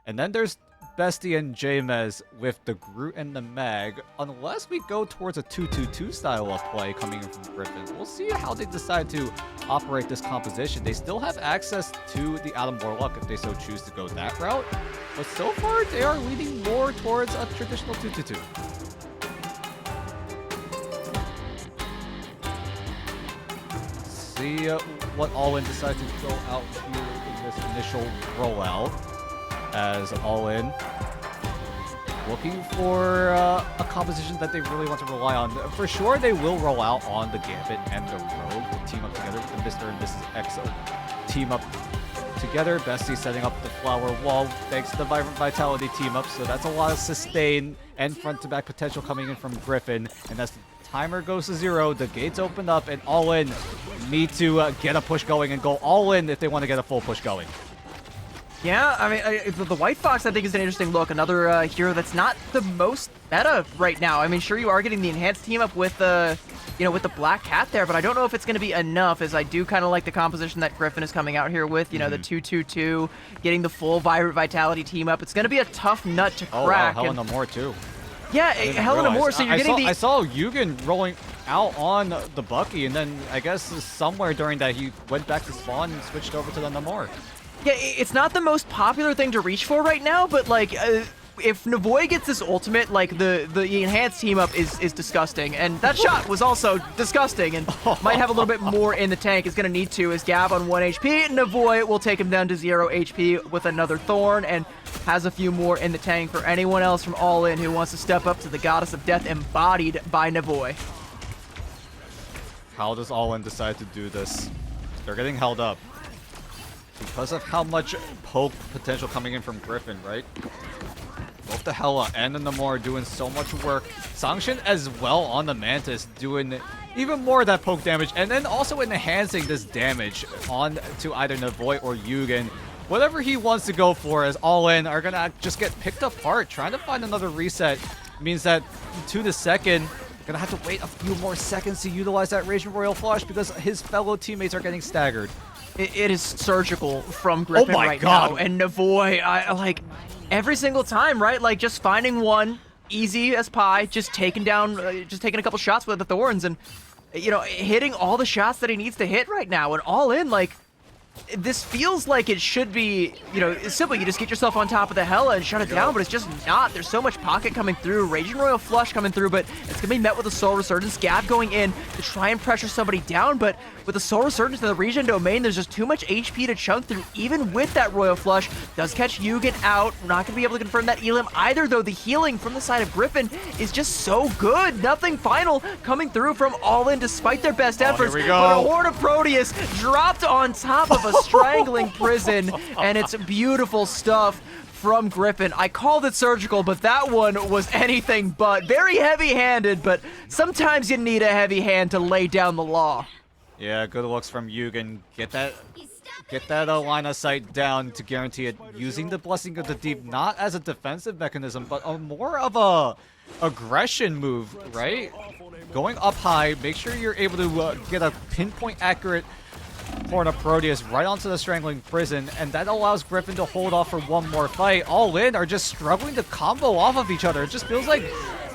And then there's Bestie and Jamez with the Groot and the Mag. Unless we go towards a 2-2-2 style of play coming in from Griffin, we'll see how they decide to operate this composition. They still have access to the Adam Warlock if they so choose to go that route. But so far, they are leaning more towards a traditional 2-2-2. See what All In decide to go out here in this initial rollout, as All In looking for a composition that they really want to rely on. For sure, they will roll out on the Gambit and the Rogue to team up together with the Mr. and Mrs. X team up together. Bestie setting up the flower wall thanks to the Vibrant Vitality team up. So that's a lot of sustain and front-to-back potential coming in from Griffin. And as the timer goes to 0, the gates open up, and All In need to get a push going and go all in if they want to get a full push going. Yeah, I mean, the White Fox, I think, is an interesting look. Another hero that's not the most meta right now. I mean, sure, you are getting the enhanced team up with the, with the Black Cat there, but I don't know if it's going to be enough, as I do kind of like the composition that Griffin is coming out here with. The 2-2-2, getting the full Vibrant Vitality team up. It's going to be a tough nut to crack. Oh, wow, Helena Moore, too. Yeah, Helena Moore, so you're getting I saw Yugen rolling out on the Bucky, and then I guess somewhere during that he went back to spawn and switched over to the Namor. Yeah, it's not the most popular thing to reach for right now, but like if Navoy gets this ultimate, like the enhanced team up is disgusting, and that shot was also disgusting and might have a little bit more in the tank. Is going to need to, as Gab on 1 HP, Navoy will take him down to 0 HP with another Thorn, and has a few more in the tank for anyone else from All In who wants to step up to the Goddess of Death embodied by Navoy. How does All In decide to do this? They're getting held up because of how much poke potential coming in from Griffin, right? Both the Hela and the Namor are doing so much work. Sangshin as well on the Mantis doing even more of that poke damage, and then also enhancing this damage on to either Navoy or Yugen. Whatever he wants to go for, as All In are gonna just get picked apart. Trying to find another reset means that to the second, gonna have to wait a few more seconds to utilize that Raging Royal Flush because his fellow teammates are getting staggered. It is surgical from Griffin right now, and Navoy, I like every single time, right? Like just finding one easy as pie, just taking a couple shots with the Thorns, and hitting all the shots that he needs to hit right now, and All In, like. This feels like it should be, it's simple. You just get yourself on top of the Hela and shut it down, but it's just not. There's so much pocket coming through, Raging Royal Flush coming through, but it's going to be met with a Soul Resurgence. Gab going in to try and pressure somebody down, but with the Soul Resurgence in the Regen Domain, there's just too much HP to chunk through, even with that Royal Flush. Does catch Yugen out. We're not going to be able to confirm that Elim either, though. The healing from the side of Griffin is just so good. Nothing final coming through from All In despite their best efforts. Here we go. But a Horde of Proteus dropped on top of a strangling prison, and it's beautiful stuff from Griffin. I called it surgical, but that one was anything but. Very heavy-handed, but sometimes you need a heavy hand to lay down the law. Yeah, good looks from Yugen. Get that line of sight down to guarantee it. Using the Blessing of the Deep not as a defensive mechanism, but more of a aggression move, right? Going up high, make sure you're able to get a pinpoint accurate Horn of Proteus right onto the Strangling Prison, and that allows Griffin to hold off for one more fight. All In are just struggling to combo off of each other. It just feels like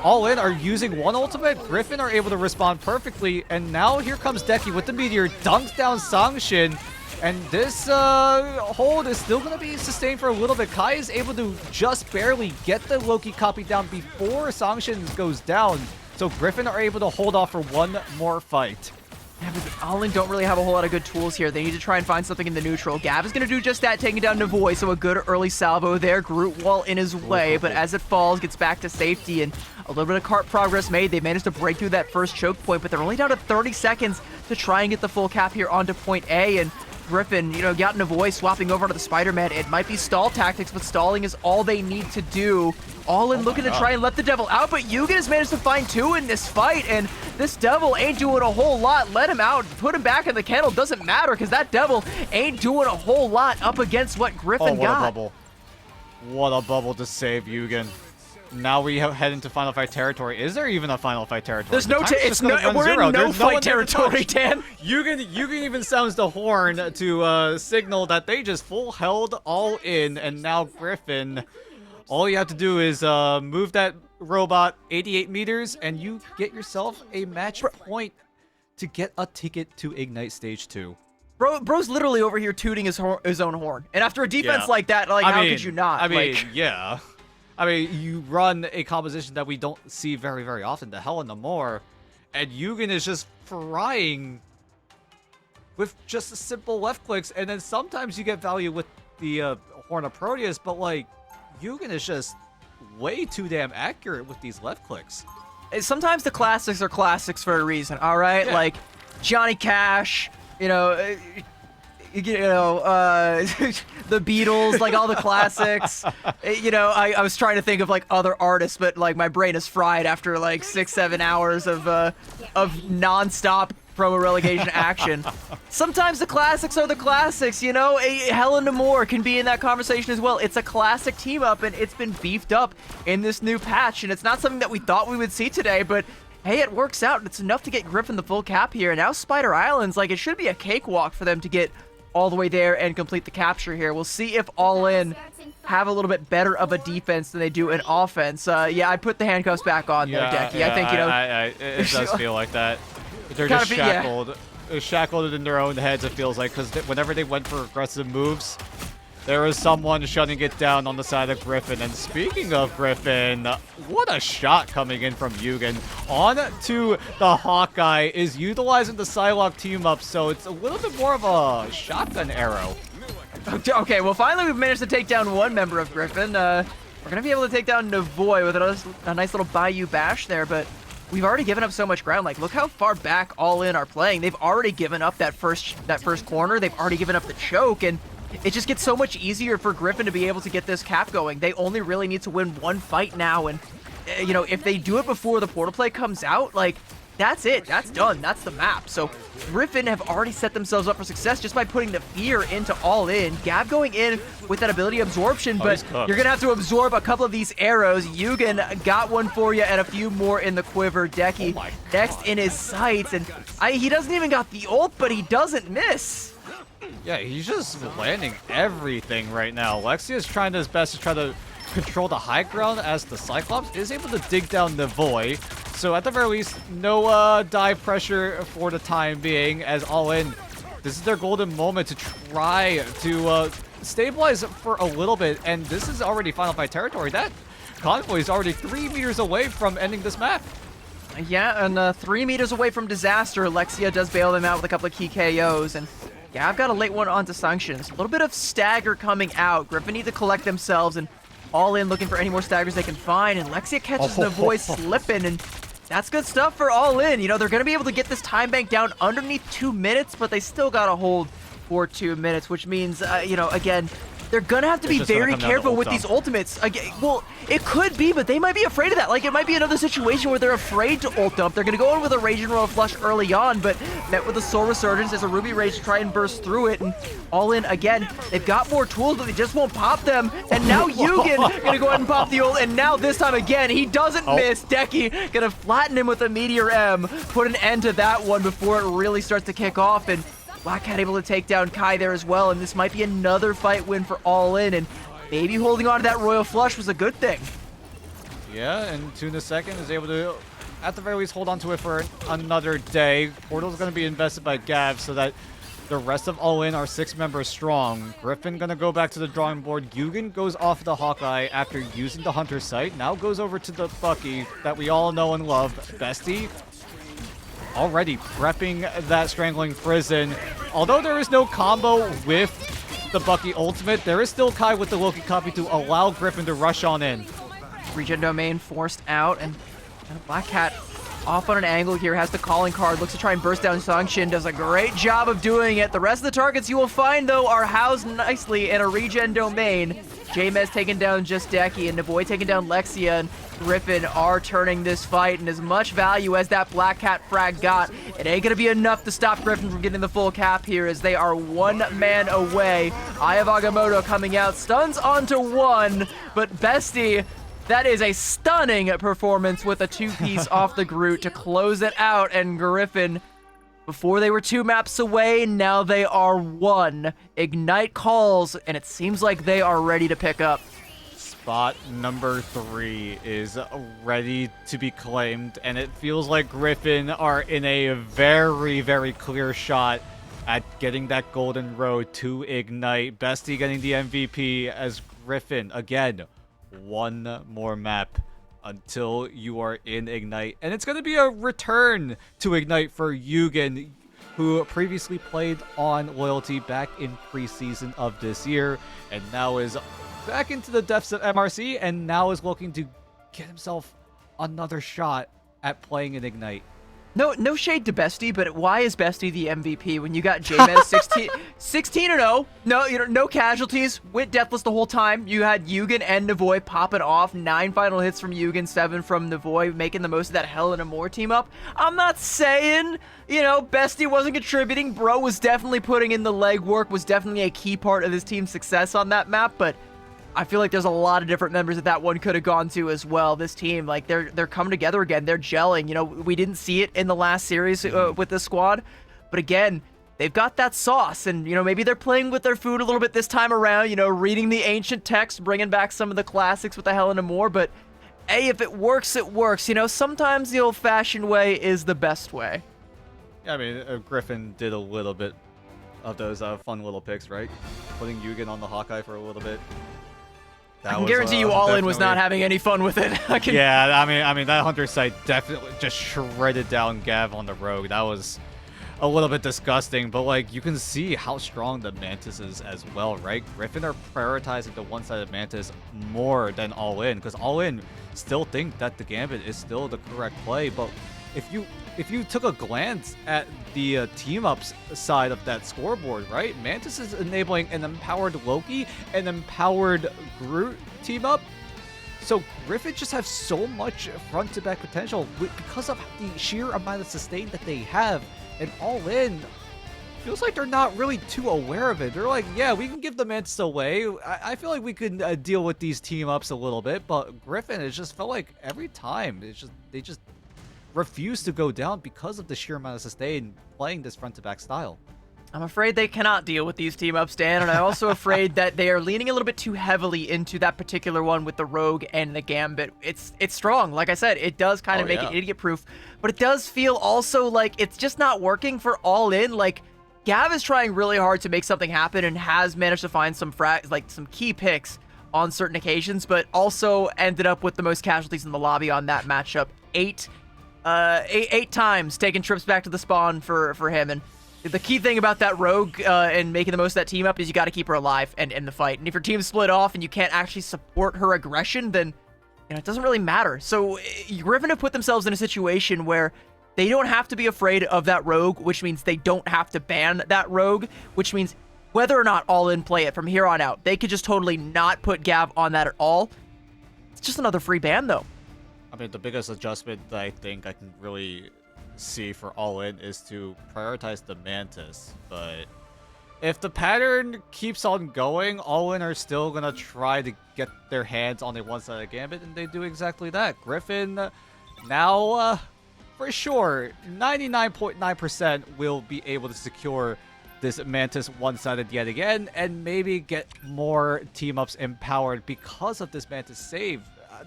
All In are using one ultimate, Griffin are able to respond perfectly, and now here comes Deki with the Meteor, dunks down Sangshin, and this hold is still going to be sustained for a little bit. Kai is able to just barely get the Loki copy down before Sangshin goes down, so Griffin are able to hold off for one more fight. Yeah, but All In don't really have a whole lot of good tools here. They need to try and find something in the neutral. Gab is going to do just that, taking down Navoy, so a good early salvo there. Groot Wall in his way, but as it falls, gets back to safety, and a little bit of cart progress made. They managed to break through that first choke point, but they're only down to 30 seconds to try and get the full cap here onto point A, and Griffin, got Navoy swapping over to the Spider-Man. It might be stall tactics, but stalling is all they need to do. All In looking to try and let the Devil out, but Yugen has managed to find 2 in this fight, and this Devil ain't doing a whole lot. Let him out, put him back in the kennel, doesn't matter, because that Devil ain't doing a whole lot up against what Griffin got. What a bubble. What a bubble to save Yugen. Now we head into Final Fight territory. Is there even a Final Fight territory? There's no, we're in no fight territory, Dan. Yugen even sounds the horn to signal that they just full held All In, and now Griffin, all you have to do is move that robot 88 meters, and you get yourself a match point to get a ticket to Ignite Stage 2. Bro's literally over here tooting his own horn, and after a defense like that, how could you not? Yeah. I mean, you run a composition that we don't see very, very often, the Helena Moore, and Yugen is just frying with just simple left clicks, and then sometimes you get value with the Horn of Proteus, but Yugen is just way too damn accurate with these left clicks. Sometimes the classics are classics for a reason, all right? Yeah. Like Johnny Cash, the Beatles, like all the classics. I was trying to think of like other artists, but like my brain is fried after like 6-7 hours of nonstop promo relegation action. Sometimes the classics are the classics, Helen Moore can be in that conversation as well. It's a classic team up, and it's been beefed up in this new patch, and it's not something that we thought we would see today, but hey, it works out. It's enough to get Griffin the full cap here. And now Spider Islands, like, it should be a cakewalk for them to get all the way there and complete the capture here. We'll see if All In have a little bit better of a defense than they do in offense. Yeah, I put the handcuffs back on there, Decky. I think, it does feel like that. They're Gotta just be- shackled. Shackled in their own heads, it feels like, because whenever they went for aggressive moves, there was someone shutting it down on the side of Griffin. And speaking of Griffin, what a shot coming in from Yugen. On to the Hawkeye, is utilizing the Psylocke team up, so it's a little bit more of a shotgun arrow. Okay, well, finally we've managed to take down one member of Griffin. We're going to be able to take down Navoy with a nice little Bayou bash there, but we've already given up so much ground. Like, look how far back All In are playing. They've already given up that first corner. They've already given up the choke, and it just gets so much easier for Griffin to be able to get this cap going. They only really need to win one fight now, and, if they do it before the portal play comes out, like, that's it. That's done. That's the map. So Griffin have already set themselves up for success just by putting the fear into All In. Gab going in with that ability absorption, but you're going to have to absorb a couple of these arrows. Yugen got one for you and a few more in the quiver. Decky next in his sights, and he doesn't even got the ult, but he doesn't miss. Yeah, he's just landing everything right now. Lexia is trying his best to try to control the high ground as the Cyclops is able to dig down Navoy. So at the very least, no dive pressure for the time being, as All In, this is their golden moment to try to stabilize for a little bit, and this is already Final Fight territory. That convoy is already 3 meters away from ending this map. Yeah, and 3 meters away from disaster, Lexia does bail them out with a couple of key KOs, and yeah, I've got a late one onto Sanctions. A little bit of stagger coming out. Griffin need to collect themselves, and All In looking for any more staggers they can find, and Lexia catches Navoy slipping, and that's good stuff for All In. They're going to be able to get this time bank down underneath 2 minutes, but they still got to hold for 2 minutes, which means, again, they're going to have to be very careful with these ultimates. Again, well, it could be, but they might be afraid of that. Like, it might be another situation where they're afraid to ult up. They're going to go in with a Rage and Royal Flush early on, but met with a Soul Resurgence as a Ruby Rage to try and burst through it. And All In, again, they've got more tools, but they just won't pop them. And now Yugen going to go ahead and pop the ult, and now this time again, he doesn't miss. Decky going to flatten him with a Meteor M, put an end to that one before it really starts to kick off. And Black Cat able to take down Kai there as well, and this might be another fight win for All In, and maybe holding on to that Royal Flush was a good thing. Yeah, and Tuna Second is able to, at the very least, hold on to it for another day. Portal's going to be invested by Gav so that the rest of All In are 6 members strong. Griffin going to go back to the drawing board. Yugen goes off the Hawkeye after using the Hunter's Sight. Now goes over to the Bucky that we all know and love, Bestie. Already prepping that Strangling Prison. Although there is no combo with the Bucky ultimate, there is still Kai with the Loki copy to allow Griffin to rush on in. Regen Domain forced out, and Black Cat off on an angle here, has the calling card, looks to try and burst down Sangshin, does a great job of doing it. The rest of the targets you will find, though, are housed nicely in a Regen Domain. J-Mez taking down just Decky, and Navoy taking down Lexia, and Griffin are turning this fight, and as much value as that Black Cat frag got, it ain't gonna be enough to stop Griffin from getting the full cap here, as they are 1 man away. Eye of Agamotto coming out, stuns onto 1, but Bestie, that is a stunning performance with a 2-piece off the Groot to close it out, and Griffin, before they were 2 maps away, now they are 1. Ignite calls, and it seems like they are ready to pick up. Spot number 3 is ready to be claimed, and it feels like Griffin are in a very, very clear shot at getting that golden road to Ignite. Bestie getting the MVP as Griffin, again, 1 more map until you are in Ignite. And it's going to be a return to Ignite for Yugen, who previously played on Loyalty back in preseason of this year, and now is back into the depths of MRC and now is looking to get himself another shot at playing an Ignite. No shade to Bestie, but why is Bestie the MVP when you got J-Mez 16-0? No casualties, went deathless the whole time. You had Yugen and Navoy popping off, 9 final hits from Yugen, 7 from Navoy, making the most of that Hell and a More team up. I'm not saying, Bestie wasn't contributing. Bro was definitely putting in the legwork, was definitely a key part of this team's success on that map, but I feel like there's a lot of different members that one could have gone to as well. This team, like, they're coming together again. They're gelling. We didn't see it in the last series with this squad. But again, they've got that sauce. And, maybe they're playing with their food a little bit this time around. Reading the ancient text, bringing back some of the classics with the Hell and a More. But, hey, if it works, it works. Sometimes the old-fashioned way is the best way. Yeah, I mean, Griffin did a little bit of those fun little picks, right? Putting Yugen on the Hawkeye for a little bit. I can guarantee you All In was not having any fun with it. Yeah, I mean that Hunter site definitely just shredded down Gav on the Rogue. That was a little bit disgusting, but like you can see how strong the Mantis is as well, right? Griffin are prioritizing the one-sided Mantis more than All In, because All In still think that the Gambit is still the correct play, but if you took a glance at the team-ups side of that scoreboard, right? Mantis is enabling an empowered Loki, an empowered Groot team-up. So Griffin just have so much front-to-back potential because of the sheer amount of sustain that they have. And All In feels like they're not really too aware of it. They're like, yeah, we can give the Mantis away. I feel like we could deal with these team-ups a little bit, but Griffin, it just felt like every time, they just refuse to go down because of the sheer amount of sustain playing this front-to-back style. I'm afraid they cannot deal with these team-ups, Dan, and I'm also afraid that they are leaning a little bit too heavily into that particular one with the Rogue and the Gambit. It's strong. Like I said, it does kind of make it idiot-proof, but it does feel also like it's just not working for All In. Like, Gav is trying really hard to make something happen and has managed to find some key picks on certain occasions, but also ended up with the most casualties in the lobby on that matchup. Eight times taking trips back to the spawn for him. And the key thing about that Rogue and making the most of that team up is you got to keep her alive and in the fight. And if your team's split off and you can't actually support her aggression, then it doesn't really matter. So Griffin have put themselves in a situation where they don't have to be afraid of that Rogue, which means they don't have to ban that Rogue, which means whether or not All In play it from here on out, they could just totally not put Gav on that at all. It's just another free ban, though. I mean, the biggest adjustment that I think I can really see for All In is to prioritize the Mantis. But if the pattern keeps on going, All In are still going to try to get their hands on the one-sided Gambit, and they do exactly that. Griffin, now, for sure, 99.9% will be able to secure this Mantis one-sided yet again, and maybe get more team-ups empowered because of this Mantis save.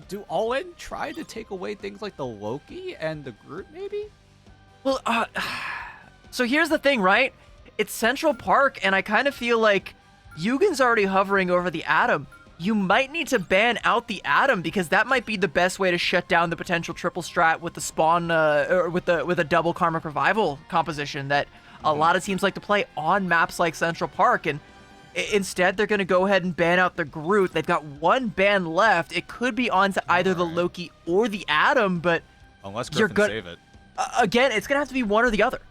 Do All In try to take away things like the Loki and the Groot, maybe? Well, so here's the thing, right? It's Central Park, and I kind of feel like Yugen's already hovering over the Atom. You might need to ban out the Atom, because that might be the best way to shut down the potential triple strat with the spawn, or with a double Karmic Revival composition that a lot of teams like to play on maps like Central Park, and instead, they're going to go ahead and ban out the Groot. They've got one ban left. It could be onto either the Loki or the Atom, but unless Griffin save it. Again, it's going to have to be one or the other.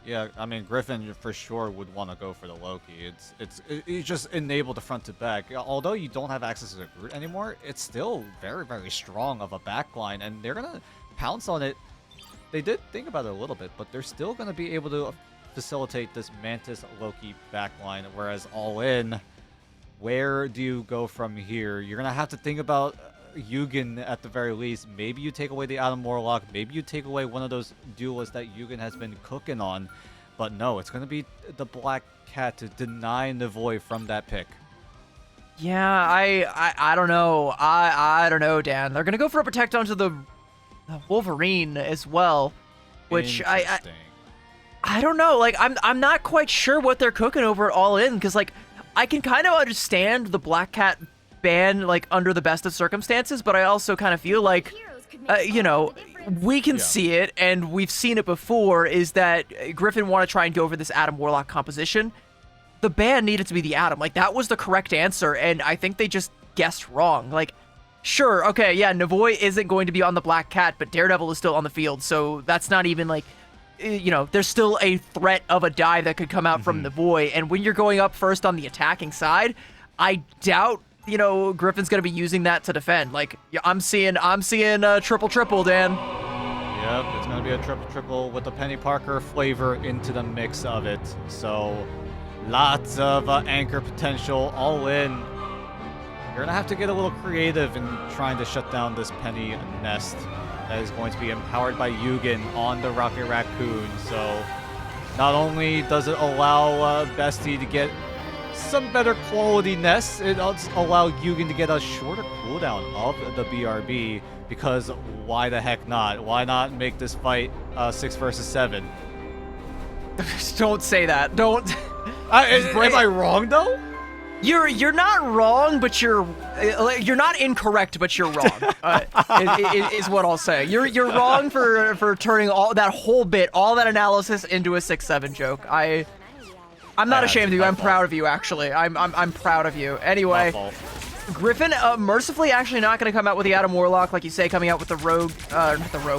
Yeah, I mean, Griffin for sure would want to go for the Loki. It's just enable the front to back. Although you don't have access to the Groot anymore, it's still very, very strong of a backline, and they're going to pounce on it. They did think about it a little bit, but they're still going to be able to facilitate this Mantis Loki backline, whereas All In, where do you go from here? You're gonna have to think about Yugen at the very least. Maybe you take away the Adam Warlock, maybe you take away one of those duelists that Yugen has been cooking on, but no, it's gonna be the Black Cat to deny Navoy from that pick. Yeah, I don't know. I don't know, Dan. They're gonna go for a protect onto the Wolverine as well, which I don't know. Like, I'm not quite sure what they're cooking over at All In, because, like, I can kind of understand the Black Cat ban, like, under the best of circumstances, but I also kind of feel like, we can see it, and we've seen it before, is that Griffin want to try and go over this Adam Warlock composition. the ban needed to be the Atom. Like, that was the correct answer, and I think they just guessed wrong. Like, sure, okay, yeah, Navoy isn't going to be on the Black Cat, but Daredevil is still on the field, so that's not even, like, you know, there's still a threat of a die that could come out from Navoy, and when you're going up first on the attacking side, I doubt, you know, Griffin's going to be using that to defend. Like, I'm seeing triple, Dan. Yep, it's going to be a triple with the Penny Parker flavor into the mix of it. So, lots of anchor potential all in. You're going to have to get a little creative in trying to shut down this Penny nest that is going to be empowered by Yugen on the Rocket Raccoon. So, not only does it allow Bestie to get some better quality nests, it does allow Yugen to get a shorter cooldown of the BRB, because why the heck not? Why not make this fight 6 versus 7? Don't say that. Don't. Am I wrong though? You're not wrong, but you're not incorrect, but you're wrong. Is what I'll say. You're wrong for turning all that whole bit, all that analysis into a 6-7 joke. I'm not ashamed of you. I'm proud of you, actually. I'm proud of you. Anyway, Griffin, mercifully, actually not going to come out with the Adam Warlock, like you say, coming out with the Rogue,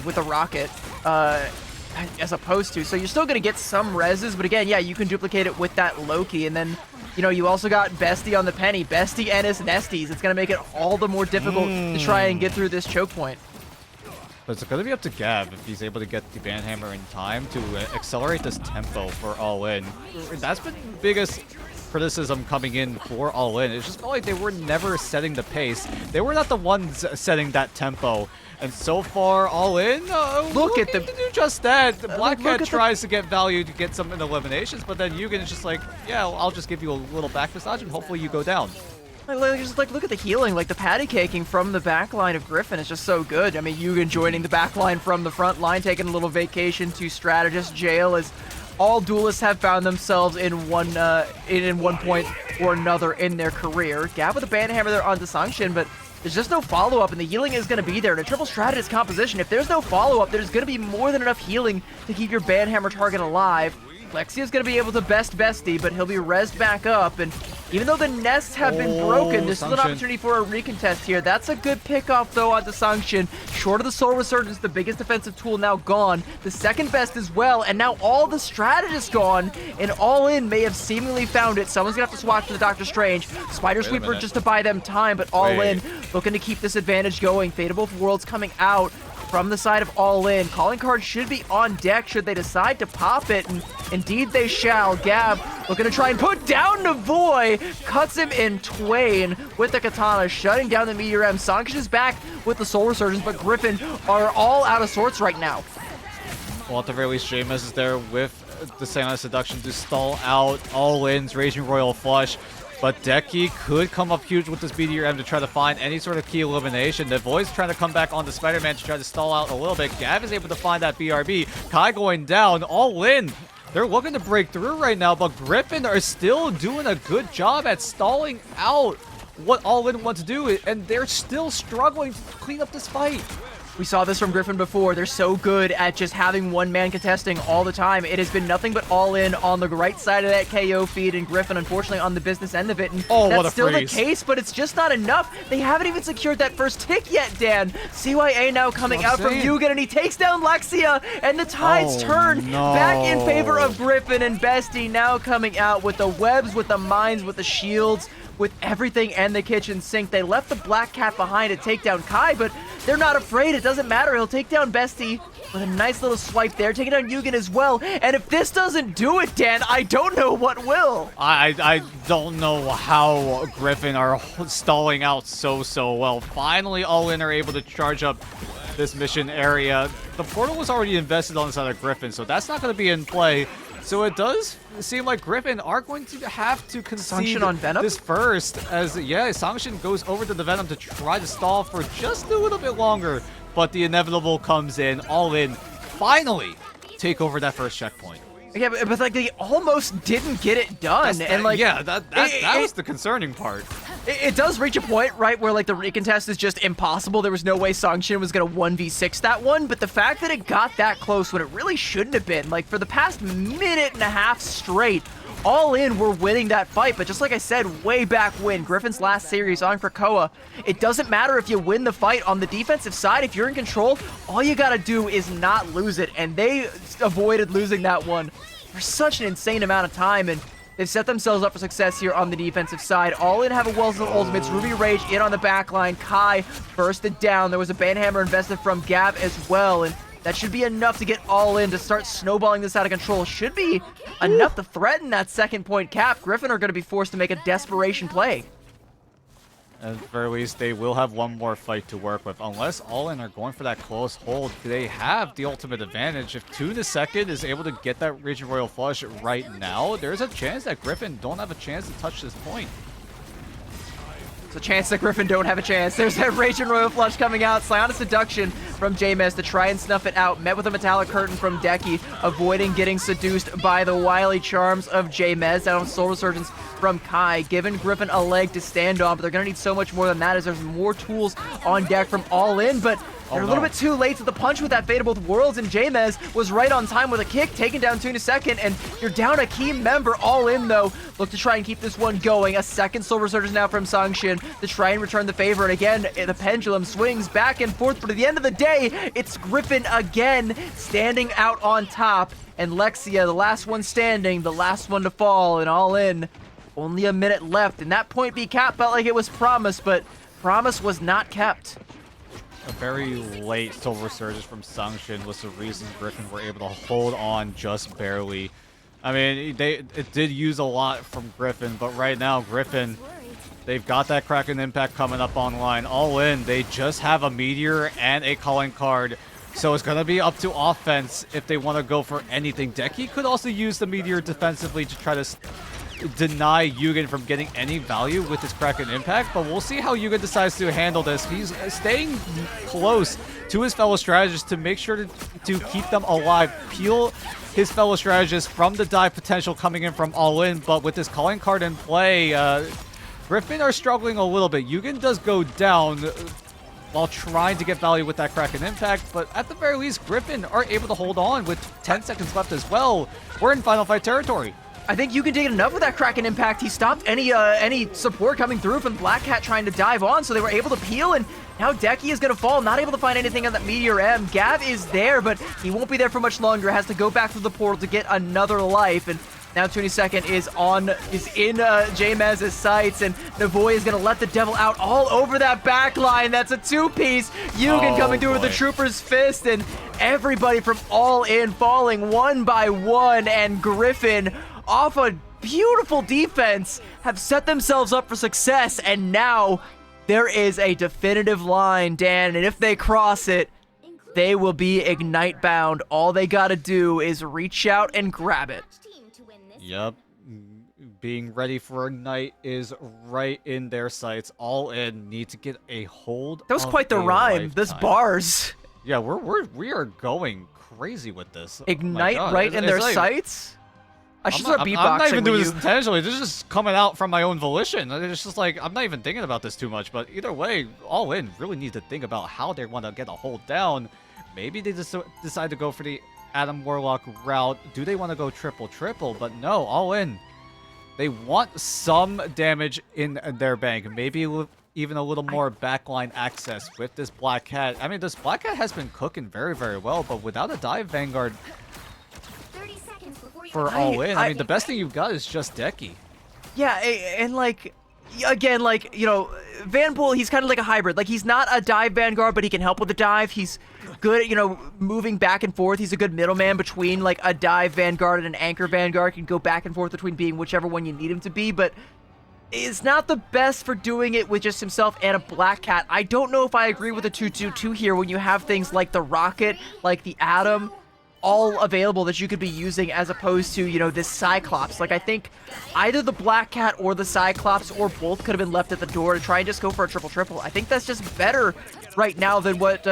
with the Rocket, as opposed to. So you're still going to get some reses, but again, yeah, you can duplicate it with that Loki, and then, you know, you also got Bestie on the Penny, Bestie and his Nesties. It's going to make it all the more difficult to try and get through this choke point. But it's going to be up to Gav if he's able to get the Banhammer in time to accelerate this tempo for All In. That's been the biggest criticism coming in for All In. It's just felt like they were never setting the pace. They were not the ones setting that tempo. And so far, All In, look at them to do just that. The Black Cat tries to get value to get some eliminations, but then Yugen is just like, yeah, I'll just give you a little back massage and hopefully you go down. Just like look at the healing, like the patty caking from the back line of Griffin is just so good. I mean, Yugen joining the back line from the front line, taking a little vacation to strategist jail, as all duelists have found themselves in one point or another in their career. Gav with a Banhammer there on Desanction, but there's just no follow-up, and the healing is going to be there. In a triple strategist composition, if there's no follow-up, there's going to be more than enough healing to keep your Banhammer target alive. Lexia's going to be able to best Bestie, but he'll be rezzed back up, and even though the nests have been broken, this is an opportunity for a recontest here. That's a good pickoff, though, on Desanction. Short of the Soul Resurgence, the biggest defensive tool now gone. The second best as well, and now all the strategists gone, and All In may have seemingly found it. Someone's going to have to swap to the Doctor Strange. Spider Sweeper just to buy them time, but All In looking to keep this advantage going. Fate of Both Worlds coming out from the side of All In. Calling card should be on deck should they decide to pop it, and indeed they shall. Gav looking to try and put down Navoy, cuts him in twain with the katana, shutting down the Meteor M. Sanction is back with the Soul Resurgence, but Griffin are all out of sorts right now. Well, at the very least, Jameis is there with the Silent Seduction to stall out All In's Raging Royal Flush. But Deki could come up huge with this Meteor M to try to find any sort of key elimination. Navoy's trying to come back onto Spider-Man to try to stall out a little bit. Gav is able to find that BRB. Kai going down, All In. They're looking to break through right now, but Griffin are still doing a good job at stalling out what All In wants to do, and they're still struggling to clean up this fight. We saw this from Griffin before. They're so good at just having one man contesting all the time. It has been nothing but All In on the right side of that KO feed, and Griffin, unfortunately, on the business end of it. And that's still the case, but it's just not enough. They haven't even secured that first tick yet, Dan. CYA now coming out from Yugen, and he takes down Lexia, and the tides turn back in favor of Griffin, and Bestie now coming out with the webs, with the mines, with the shields, with everything and the kitchen sink. They left the Black Cat behind to take down Kai, but they're not afraid. It doesn't matter. He'll take down Bestie with a nice little swipe there, taking down Yugen as well. And if this doesn't do it, Dan, I don't know what will. I don't know how Griffin are stalling out so well. Finally, All In are able to charge up this mission area. The portal was already invested on the side of Griffin, so that's not going to be in play. So it does seem like Griffin are going to have to concede on Venom? this first, as, yeah, Sangshin goes over to the Venom to try to stall for just a little bit longer, but the inevitable comes in. All In finally take over that first checkpoint. Yeah, but like they almost didn't get it done, and like that was the concerning part. It does reach a point, right, where like the recontest is just impossible. There was no way Sangshin was gonna 1v6 that one, but the fact that it got that close when it really shouldn't have been, like for the past minute and a half straight, All In were winning that fight, but just like I said way back when, Griffin's last series on Krakoa, it doesn't matter if you win the fight on the defensive side. If you're in control, all you gotta do is not lose it, and they avoided losing that one for such an insane amount of time, and they've set themselves up for success here on the defensive side. All In have a Wells of ultimates. Ruby Rage in on the back line. Kai bursted down. There was a Banhammer invested from Gab as well, and that should be enough to get All In to start snowballing this out of control. Should be enough to threaten that second point cap. Griffin are going to be forced to make a desperation play. At the very least, they will have one more fight to work with. Unless All In are going for that close hold, they have the ultimate advantage. If 2 in a second is able to get that Raging Royal Flush right now, there's a chance that Griffin don't have a chance to touch this point. There's a chance that Griffin don't have a chance. There's that Raging Royal Flush coming out. Psionic Seduction from J-Mez to try and snuff it out. Met with a Metallic Curtain from Decky, avoiding getting seduced by the wily charms of J-Mez. Down on Soul Resurgence from Kai, giving Griffin a leg to stand on, but they're going to need so much more than that as there's more tools on deck from All In, but they're a little bit too late to the punch with that Fate of Both Worlds, and J-Mez was right on time with a kick, taking down 2 in a second, and you're down a key member. All In, though, look to try and keep this one going. A second Soul Resurgence now from Sangshin to try and return the favor, and again, the pendulum swings back and forth, but at the end of the day, it's Griffin again, standing out on top, and Lexia, the last one standing, the last one to fall, and All In. Only a minute left, and that point B cap felt like it was promised, but promise was not kept. A very late Soul Resurgence from Sangshin was the reason Griffin were able to hold on just barely. I mean, it did use a lot from Griffin, but right now, Griffin, they've got that Kraken Impact coming up online. All In, they just have a Meteor and a calling card. So it's going to be up to offense if they want to go for anything. Decky could also use the Meteor defensively to try to deny Yugen from getting any value with his Kraken Impact, but we'll see how Yugen decides to handle this. He's staying close to his fellow strategists to make sure to keep them alive, peel his fellow strategists from the dive potential coming in from All In, but with this calling card in play, Griffin are struggling a little bit. Yugen does go down while trying to get value with that Kraken Impact, but at the very least, Griffin are able to hold on with 10 seconds left as well. We're in final fight territory. I think you can take enough with that Kraken Impact. He stopped any support coming through from Black Cat trying to dive on, so they were able to peel, and now Decky is going to fall, not able to find anything on that Meteor M. Gav is there, but he won't be there for much longer. Has to go back through the portal to get another life, and now 22nd is in J-Mez's sights, and Navoy is going to let the devil out all over that back line. That's a two-piece. Yugen coming through with the Trooper's Fist, and everybody from All In falling one by one, and Griffin, off a beautiful defense, have set themselves up for success, and now there is a definitive line, Dan, and if they cross it, they will be Ignite bound. All they gotta do is reach out and grab it. Yep. Being ready for Ignite is right in their sights. All In need to get a hold. That was quite the rhyme. This bars. Yeah, we are going crazy with this. Ignite right in their sights? I should start beatboxing. I'm not even doing this intentionally. This is just coming out from my own volition. It's just like, I'm not even thinking about this too much. But either way, All In really need to think about how they want to get a hold down. Maybe they just decide to go for the Adam Warlock route. Do they want to go triple? But no, All In, they want some damage in their bank. Maybe even a little more backline access with this Black Cat. I mean, this Black Cat has been cooking very, very well. But without a dive Vanguard for All In, I mean, the best thing you've got is just Decky. Yeah, and like, again, like, you know, Vanpool, he's kind of like a hybrid. Like, he's not a dive Vanguard, but he can help with the dive. He's good at, you know, moving back and forth. He's a good middleman between, like, a dive Vanguard and an anchor Vanguard. Can go back and forth between being whichever one you need him to be, but is not the best for doing it with just himself and a Black Cat. I don't know if I agree with the 2-2-2 here when you have things like the Rocket, like the Atom, all available that you could be using as opposed to, you know, this Cyclops. Like, I think either the Black Cat or the Cyclops or both could have been left at the door to try and just go for a triple. I think that's just better right now than what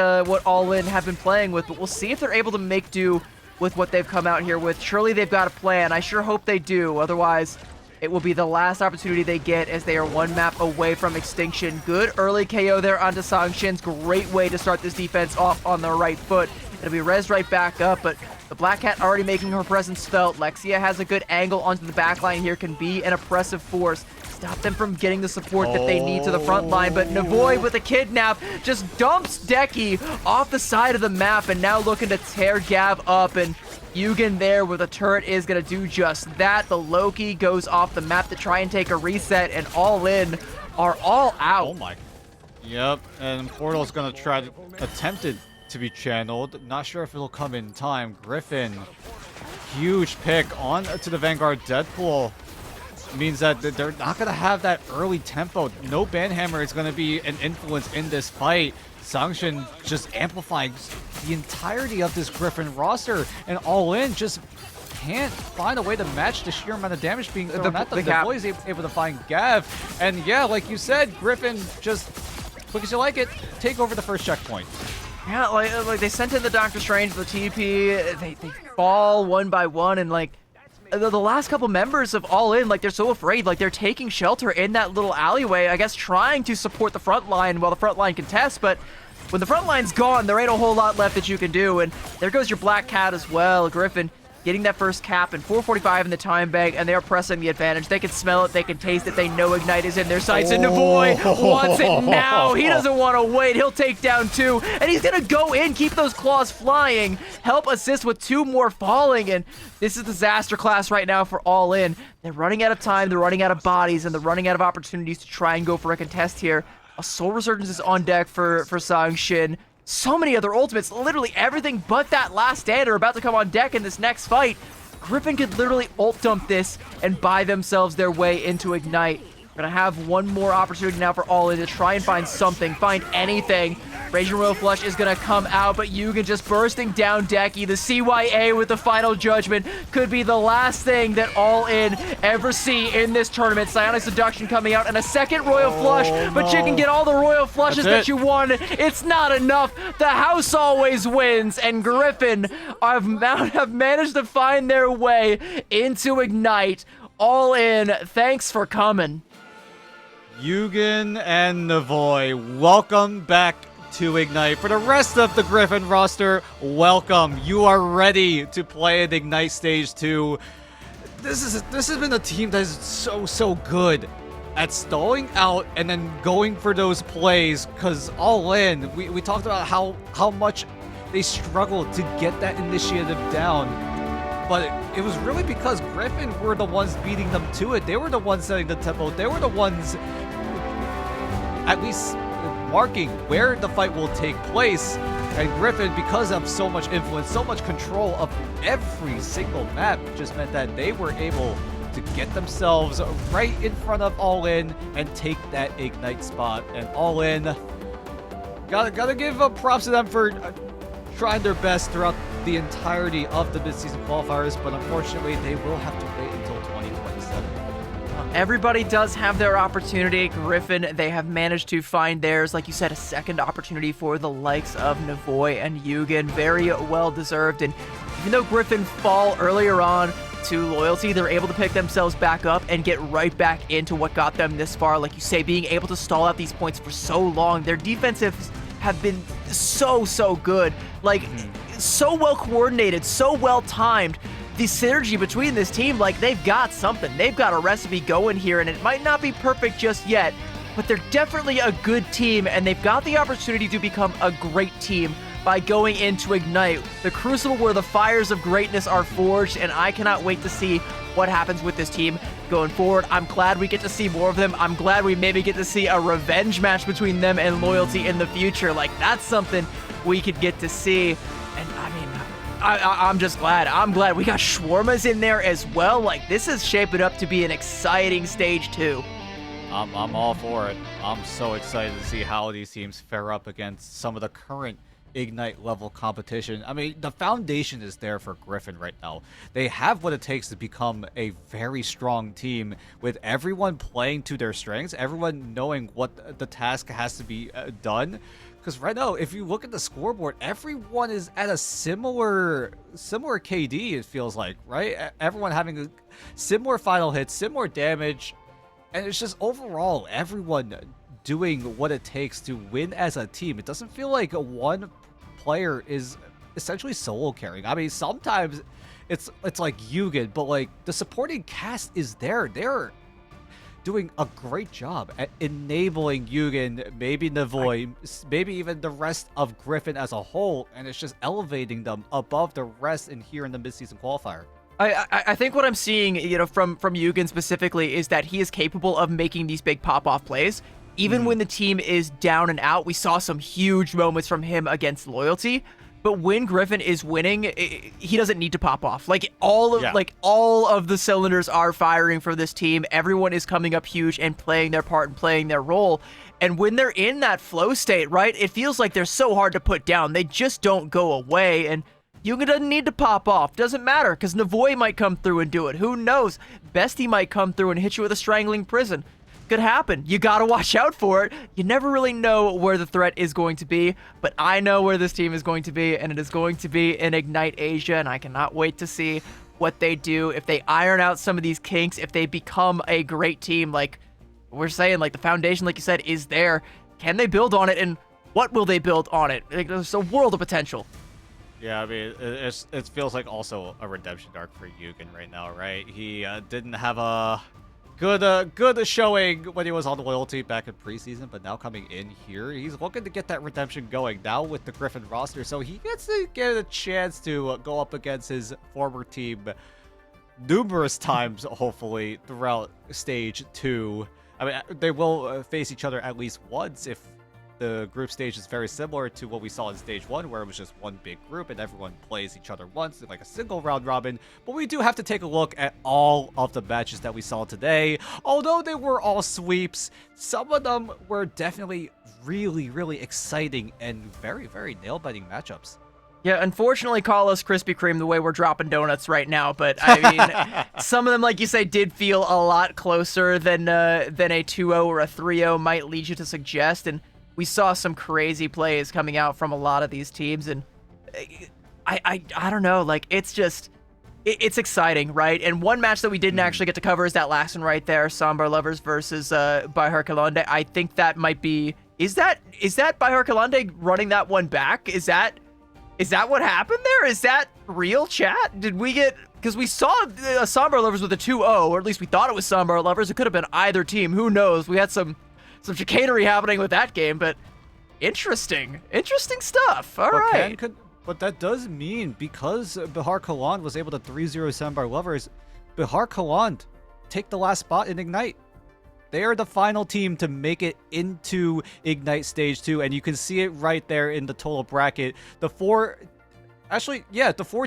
All In have been playing with, but we'll see if they're able to make do with what they've come out here with. Surely they've got a plan. I sure hope they do. Otherwise, it will be the last opportunity they get as they are one map away from extinction. Good early KO there onto Sangshin's. Great way to start this defense off on the right foot. It'll be res right back up, but The Black Cat already making her presence felt. Lexia has a good angle onto the backline here, can be an oppressive force. Stop them from getting the support that they need to the front line, but Navoy with a kidnap just dumps Deki off the side of the map and now looking to tear Gav up, and Yugen there with a turret is going to do just that. The Loki goes off the map to try and take a reset, and All In are all out. Oh my. Yep, and Portal's gonna try to attempt it to be channeled. Not sure if it'll come in time. Griffin, huge pick on to the Vanguard Deadpool. Means that they're not gonna have that early tempo. No Banhammer is gonna be an influence in this fight. Sangshin just amplifying the entirety of this Griffin roster, and All In just can't find a way to match the sheer amount of damage being thrown at them. The boy is able to find Gav, and yeah, like you said, Griffin just, quick as you like it, take over the first checkpoint. Yeah, like they sent in the Doctor Strange, the TP, they fall one by one, and like the last couple members of All In, like they're so afraid, like they're taking shelter in that little alleyway, I guess trying to support the front line while the front line contests, but when the front line's gone, there ain't a whole lot left that you can do, and there goes your Black Cat as well. Griffin getting that first cap and 4:45 in the time bank, and they are pressing the advantage. They can smell it, they can taste it, they know Ignite is in their sights, and Navoy wants it now. He doesn't want to wait. He'll take down 2, and he's going to go in, keep those claws flying, help assist with 2 more falling, and this is disaster class right now for All In. They're running out of time, they're running out of bodies, and they're running out of opportunities to try and go for a contest here. A Soul Resurgence is on deck for Sangshin. So many other ultimates, literally everything but that last stand are about to come on deck in this next fight. Griffin could literally ult dump this and buy themselves their way into Ignite. We're gonna have one more opportunity now for All In to try and find something, find anything. Raging Royal Flush is gonna come out, but Yugen just bursting down Deki. The CYA with the final judgment could be the last thing that All In ever see in this tournament. Psionic Seduction coming out and a second Royal Flush, but you can get all the Royal Flushes that you want. It's not enough. The house always wins, and Griffin have managed to find their way into Ignite. All In, thanks for coming. Yugen and Navoy, welcome back to Ignite. For the rest of the Griffin roster, welcome. You are ready to play at Ignite Stage 2. This has been a team that is so good at stalling out and then going for those plays, because All In, we talked about how much they struggled to get that initiative down. But it was really because Griffin were the ones beating them to it. They were the ones setting the tempo. They were the ones at least marking where the fight will take place. And Griffin, because of so much influence, so much control of every single map, just meant that they were able to get themselves right in front of All In and take that Ignite spot. And All In, gotta give props to them for trying their best throughout the entirety of the midseason qualifiers, but unfortunately they will have to wait until 2027. Everybody does have their opportunity. Griffin, they have managed to find theirs. Like you said, a second opportunity for the likes of Navoy and Yugen. Very well deserved. And even though Griffin fall earlier on to Loyalty, they're able to pick themselves back up and get right back into what got them this far. Like you say, being able to stall out these points for so long. Their defensives have been so good. Like, so well coordinated, so well timed. The synergy between this team, like, they've got something. They've got a recipe going here, and it might not be perfect just yet, but they're definitely a good team, and they've got the opportunity to become a great team by going into Ignite, the crucible where the fires of greatness are forged, and I cannot wait to see what happens with this team going forward. I'm glad we get to see more of them. I'm glad we maybe get to see a revenge match between them and Loyalty in the future. Like, that's something we could get to see. And I mean, I'm just glad. I'm glad we got Shawarmas in there as well. Like, this is shaping up to be an exciting stage 2. I'm all for it. I'm so excited to see how these teams fare up against some of the current Ignite level competition. I mean, the foundation is there for Griffin right now. They have what it takes to become a very strong team, with everyone playing to their strengths, everyone knowing what the task has to be done. Because right now, if you look at the scoreboard, everyone is at a similar KD, it feels like, right? Everyone having a similar final hits, similar damage, and it's just overall everyone doing what it takes to win as a team. It doesn't feel like one player is essentially solo carrying. I mean, sometimes it's like Yugen, but like the supporting cast is there. They're doing a great job at enabling Yugen, maybe Navoy, maybe even the rest of Griffin as a whole, and it's just elevating them above the rest in here in the midseason qualifier. I think what I'm seeing, from Yugen specifically, is that he is capable of making these big pop-off plays. Even when the team is down and out, we saw some huge moments from him against Loyalty. But when Griffin is winning, he doesn't need to pop off. Like all of the cylinders are firing for this team. Everyone is coming up huge and playing their part and playing their role. And when they're in that flow state, right, it feels like they're so hard to put down. They just don't go away. And Yugen doesn't need to pop off. Doesn't matter, because Navoy might come through and do it. Who knows? Bestie might come through and hit you with a strangling prison. Could happen. You gotta watch out for it. You never really know where the threat is going to be, but I know where this team is going to be, and it is going to be in Ignite Asia, and I cannot wait to see what they do. If they iron out some of these kinks, if they become a great team, like we're saying, like the foundation, like you said, is there. Can they build on it, and what will they build on it? Like, there's a world of potential. Yeah, I mean, it feels like also a redemption arc for Yugen right now, right? He didn't have a good showing when he was on Loyalty back in preseason, but now coming in here, he's looking to get that redemption going now with the Griffin roster, so he gets to get a chance to go up against his former team numerous times, hopefully, throughout Stage 2. I mean, they will face each other at least once if the group stage is very similar to what we saw in Stage 1, where it was just one big group and everyone plays each other once, like a single round robin. But we do have to take a look at all of the matches that we saw today. Although they were all sweeps, some of them were definitely really, really exciting and very, very nail-biting matchups. Yeah, unfortunately, call us Krispy Kreme the way we're dropping donuts right now, but I mean, some of them, like you say, did feel a lot closer than a 2-0 or a 3-0 might lead you to suggest, and we saw some crazy plays coming out from a lot of these teams, and I don't know, like, it's it's exciting, right? And one match that we didn't actually get to cover is that last one right there, Sambar Lovers versus Bahar Kalonde. I think that might be, is that Bahar Kalonde running that one back? Is that what happened there? Is that real, chat? Did we get, because we saw Sambar Lovers with a 2-0, or at least we thought it was Sambar Lovers. It could have been either team, who knows? We had some chicanery happening with that game, but interesting stuff. All right. But that does mean, because Bahar Kaland was able to 3-0 Sambar Lovers, Bahar Kaland take the last spot in Ignite. They are the final team to make it into Ignite Stage 2, and you can see it right there in the total bracket. The four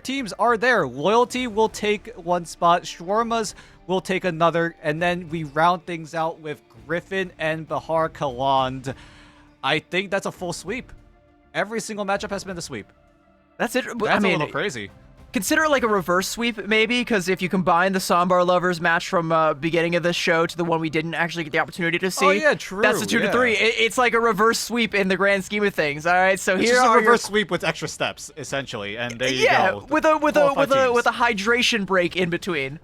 teams are there. Loyalty will take one spot, Shawarmas will take another, and then we round things out with Griffin and Bahar Kaland. I think that's a full sweep. Every single matchup has been a sweep. That's it. That's a little crazy. Consider it like a reverse sweep, maybe, because if you combine the Sambar Lovers match from beginning of this show to the one we didn't actually get the opportunity to see. Oh, yeah, true. That's a 2-3. It's like a reverse sweep in the grand scheme of things. All right, so it's here just are a reverse sweep with extra steps, essentially, and there you go. with a hydration break in between.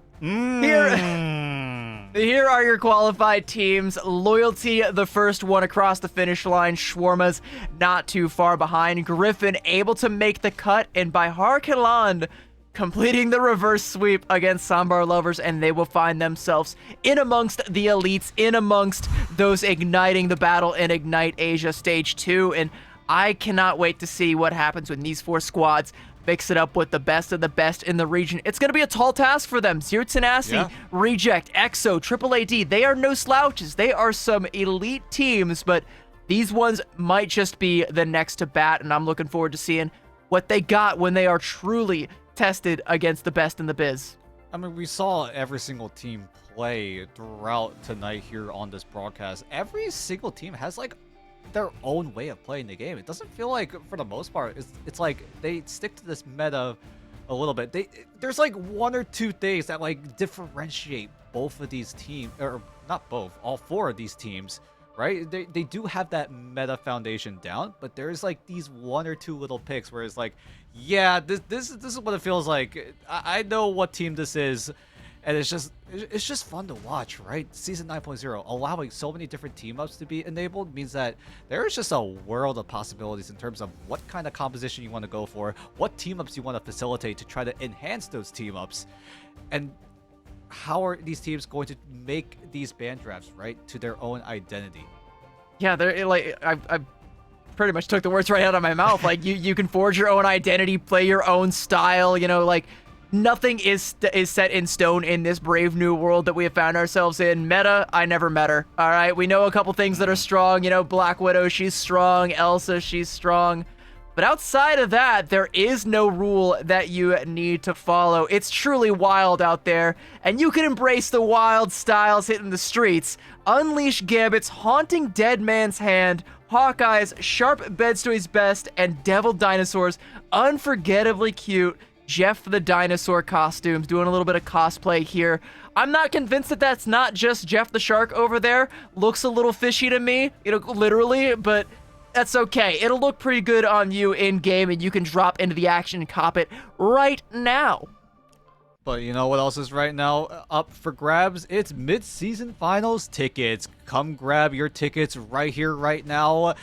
Here are your qualified teams. Loyalty, the first one across the finish line. Shawarma's not too far behind. Griffin able to make the cut, and Bahar Kaland completing the reverse sweep against Sambar Lovers, and they will find themselves in amongst the elites, in amongst those igniting the battle in Ignite Asia Stage 2, and I cannot wait to see what happens when these four squads mix it up with the best of the best in the region. It's going to be a tall task for them. Zero Tenacity, Reject, EXO, Triple AD, they are no slouches. They are some elite teams, but these ones might just be the next to bat, and I'm looking forward to seeing what they got when they are truly tested against the best in the biz. I mean, we saw every single team play throughout tonight here on this broadcast. Every single team has like their own way of playing the game. It doesn't feel like, for the most part, it's like they stick to this meta a little bit. There's like one or two things that like differentiate both of these teams, or not both, all four of these teams, right? They do have that meta foundation down, but there's like these one or two little picks where it's like, yeah, this is what it feels like. I know what team this is, And it's just fun to watch, right? Season 9.0 allowing so many different team ups to be enabled means that there is just a world of possibilities in terms of what kind of composition you want to go for, what team ups you want to facilitate to try to enhance those team ups, and how are these teams going to make these band drafts, right, to their own identity. Yeah, they're like I pretty much took the words right out of my mouth. Like you can forge your own identity, play your own style. You know, like nothing is set in stone in this brave new world that we have found ourselves in. Meta, I never met her. All right, we know a couple things that are strong. You know, Black Widow, she's strong. Elsa, she's strong. But outside of that, there is no rule that you need to follow. It's truly wild out there, and you can embrace the wild styles hitting the streets. Unleash Gambit's haunting dead man's hand, Hawkeye's sharp beds to his best, and Devil Dinosaur's unforgettably cute Jeff the Dinosaur costumes. Doing a little bit of cosplay here. I'm not convinced that that's not just Jeff the Shark over there. Looks a little fishy to me, you know, literally, but that's okay. It'll look pretty good on you in-game, and you can drop into the action and cop it right now. But you know what else is right now up for grabs? It's mid-season finals tickets. Come grab your tickets right here, right now.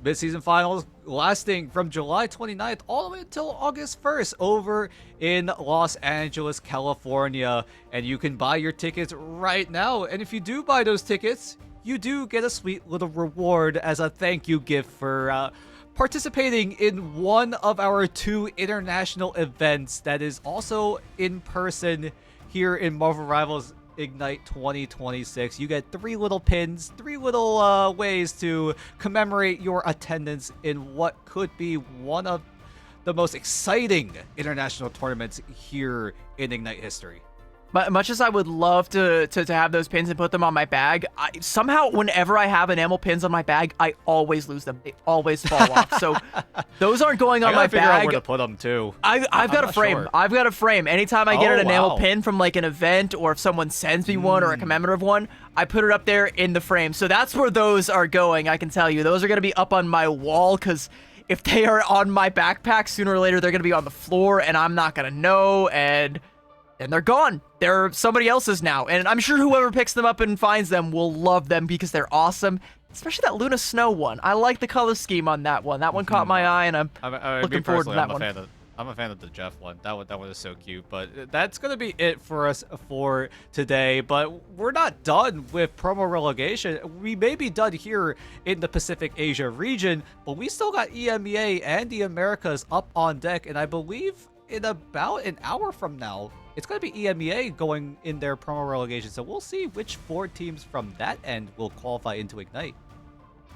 Mid-season finals lasting from July 29th all the way until August 1st over in Los Angeles, California. And you can buy your tickets right now. And if you do buy those tickets, you do get a sweet little reward as a thank you gift for participating in one of our 2 international events that is also in person here in Marvel Rivals Ignite 2026. You get 3 little pins, 3 little ways to commemorate your attendance in what could be one of the most exciting international tournaments here in Ignite history. Much as I would love to have those pins and put them on my bag, somehow whenever I have enamel pins on my bag, I always lose them. They always fall off. So those aren't going on my figure out bag. where to put them too. I've got a frame. Sure. I've got a frame. Anytime I get an enamel wow. pin from like an event, or if someone sends me one or a commemorative one, I put it up there in the frame. So that's where those are going. I can tell you, those are going to be up on my wall, because if they are on my backpack, sooner or later they're going to be on the floor, and I'm not going to know, and they're gone. They're somebody else's now. And I'm sure whoever picks them up and finds them will love them because they're awesome. Especially that Luna Snow one. I like the color scheme on that one. That one caught my eye, and I'm looking forward to that one. I'm a fan of the Jeff one. That one is so cute. But that's going to be it for us for today. But we're not done with promo relegation. We may be done here in the Pacific Asia region, but we still got EMEA and the Americas up on deck. And I believe in about an hour from now, it's going to be EMEA going in their promo relegation. So we'll see which 4 teams from that end will qualify into Ignite.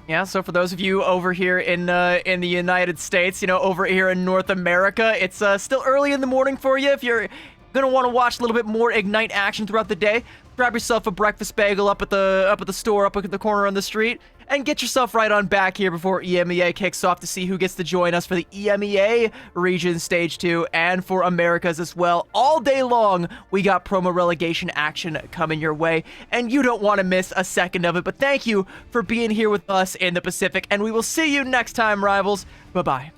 Yeah, so for those of you over here in the United States, you know, over here in North America, it's still early in the morning for you. If you're going to want to watch a little bit more Ignite action throughout the day, grab yourself a breakfast bagel up at the store, up at the corner on the street, and get yourself right on back here before EMEA kicks off to see who gets to join us for the EMEA region stage 2 and for Americas as well. All day long, we got promo relegation action coming your way, and you don't want to miss a second of it. But thank you for being here with us in the Pacific, and we will see you next time, Rivals. Bye-bye.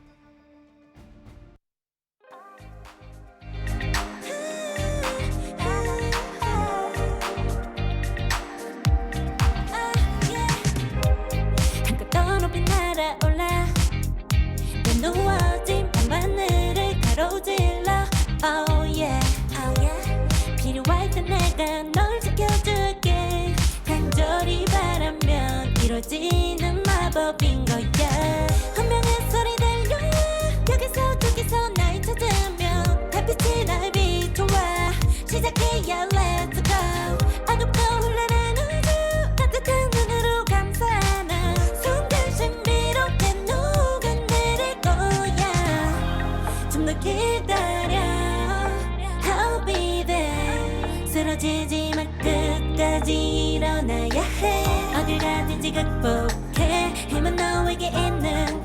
누워진 밤하늘을 가로질러 Oh yeah, oh yeah 필요할 때 내가 널 지켜줄게 간절히 바라면 이루어지는 마법인 거야 운명의 소리 들려 여기서 저기서 날 찾으면 달빛이 날 비춰와 시작해야 let's go 어둡고 흘러는 우주 따뜻한 눈으로 감싸나 순간 신비롭게 녹아내릴 거야 좀 더 기다려 I'll be there 쓰러지지만 끝까지 일어나야 해 어딜 가든지 극복해 힘은 너에게 있는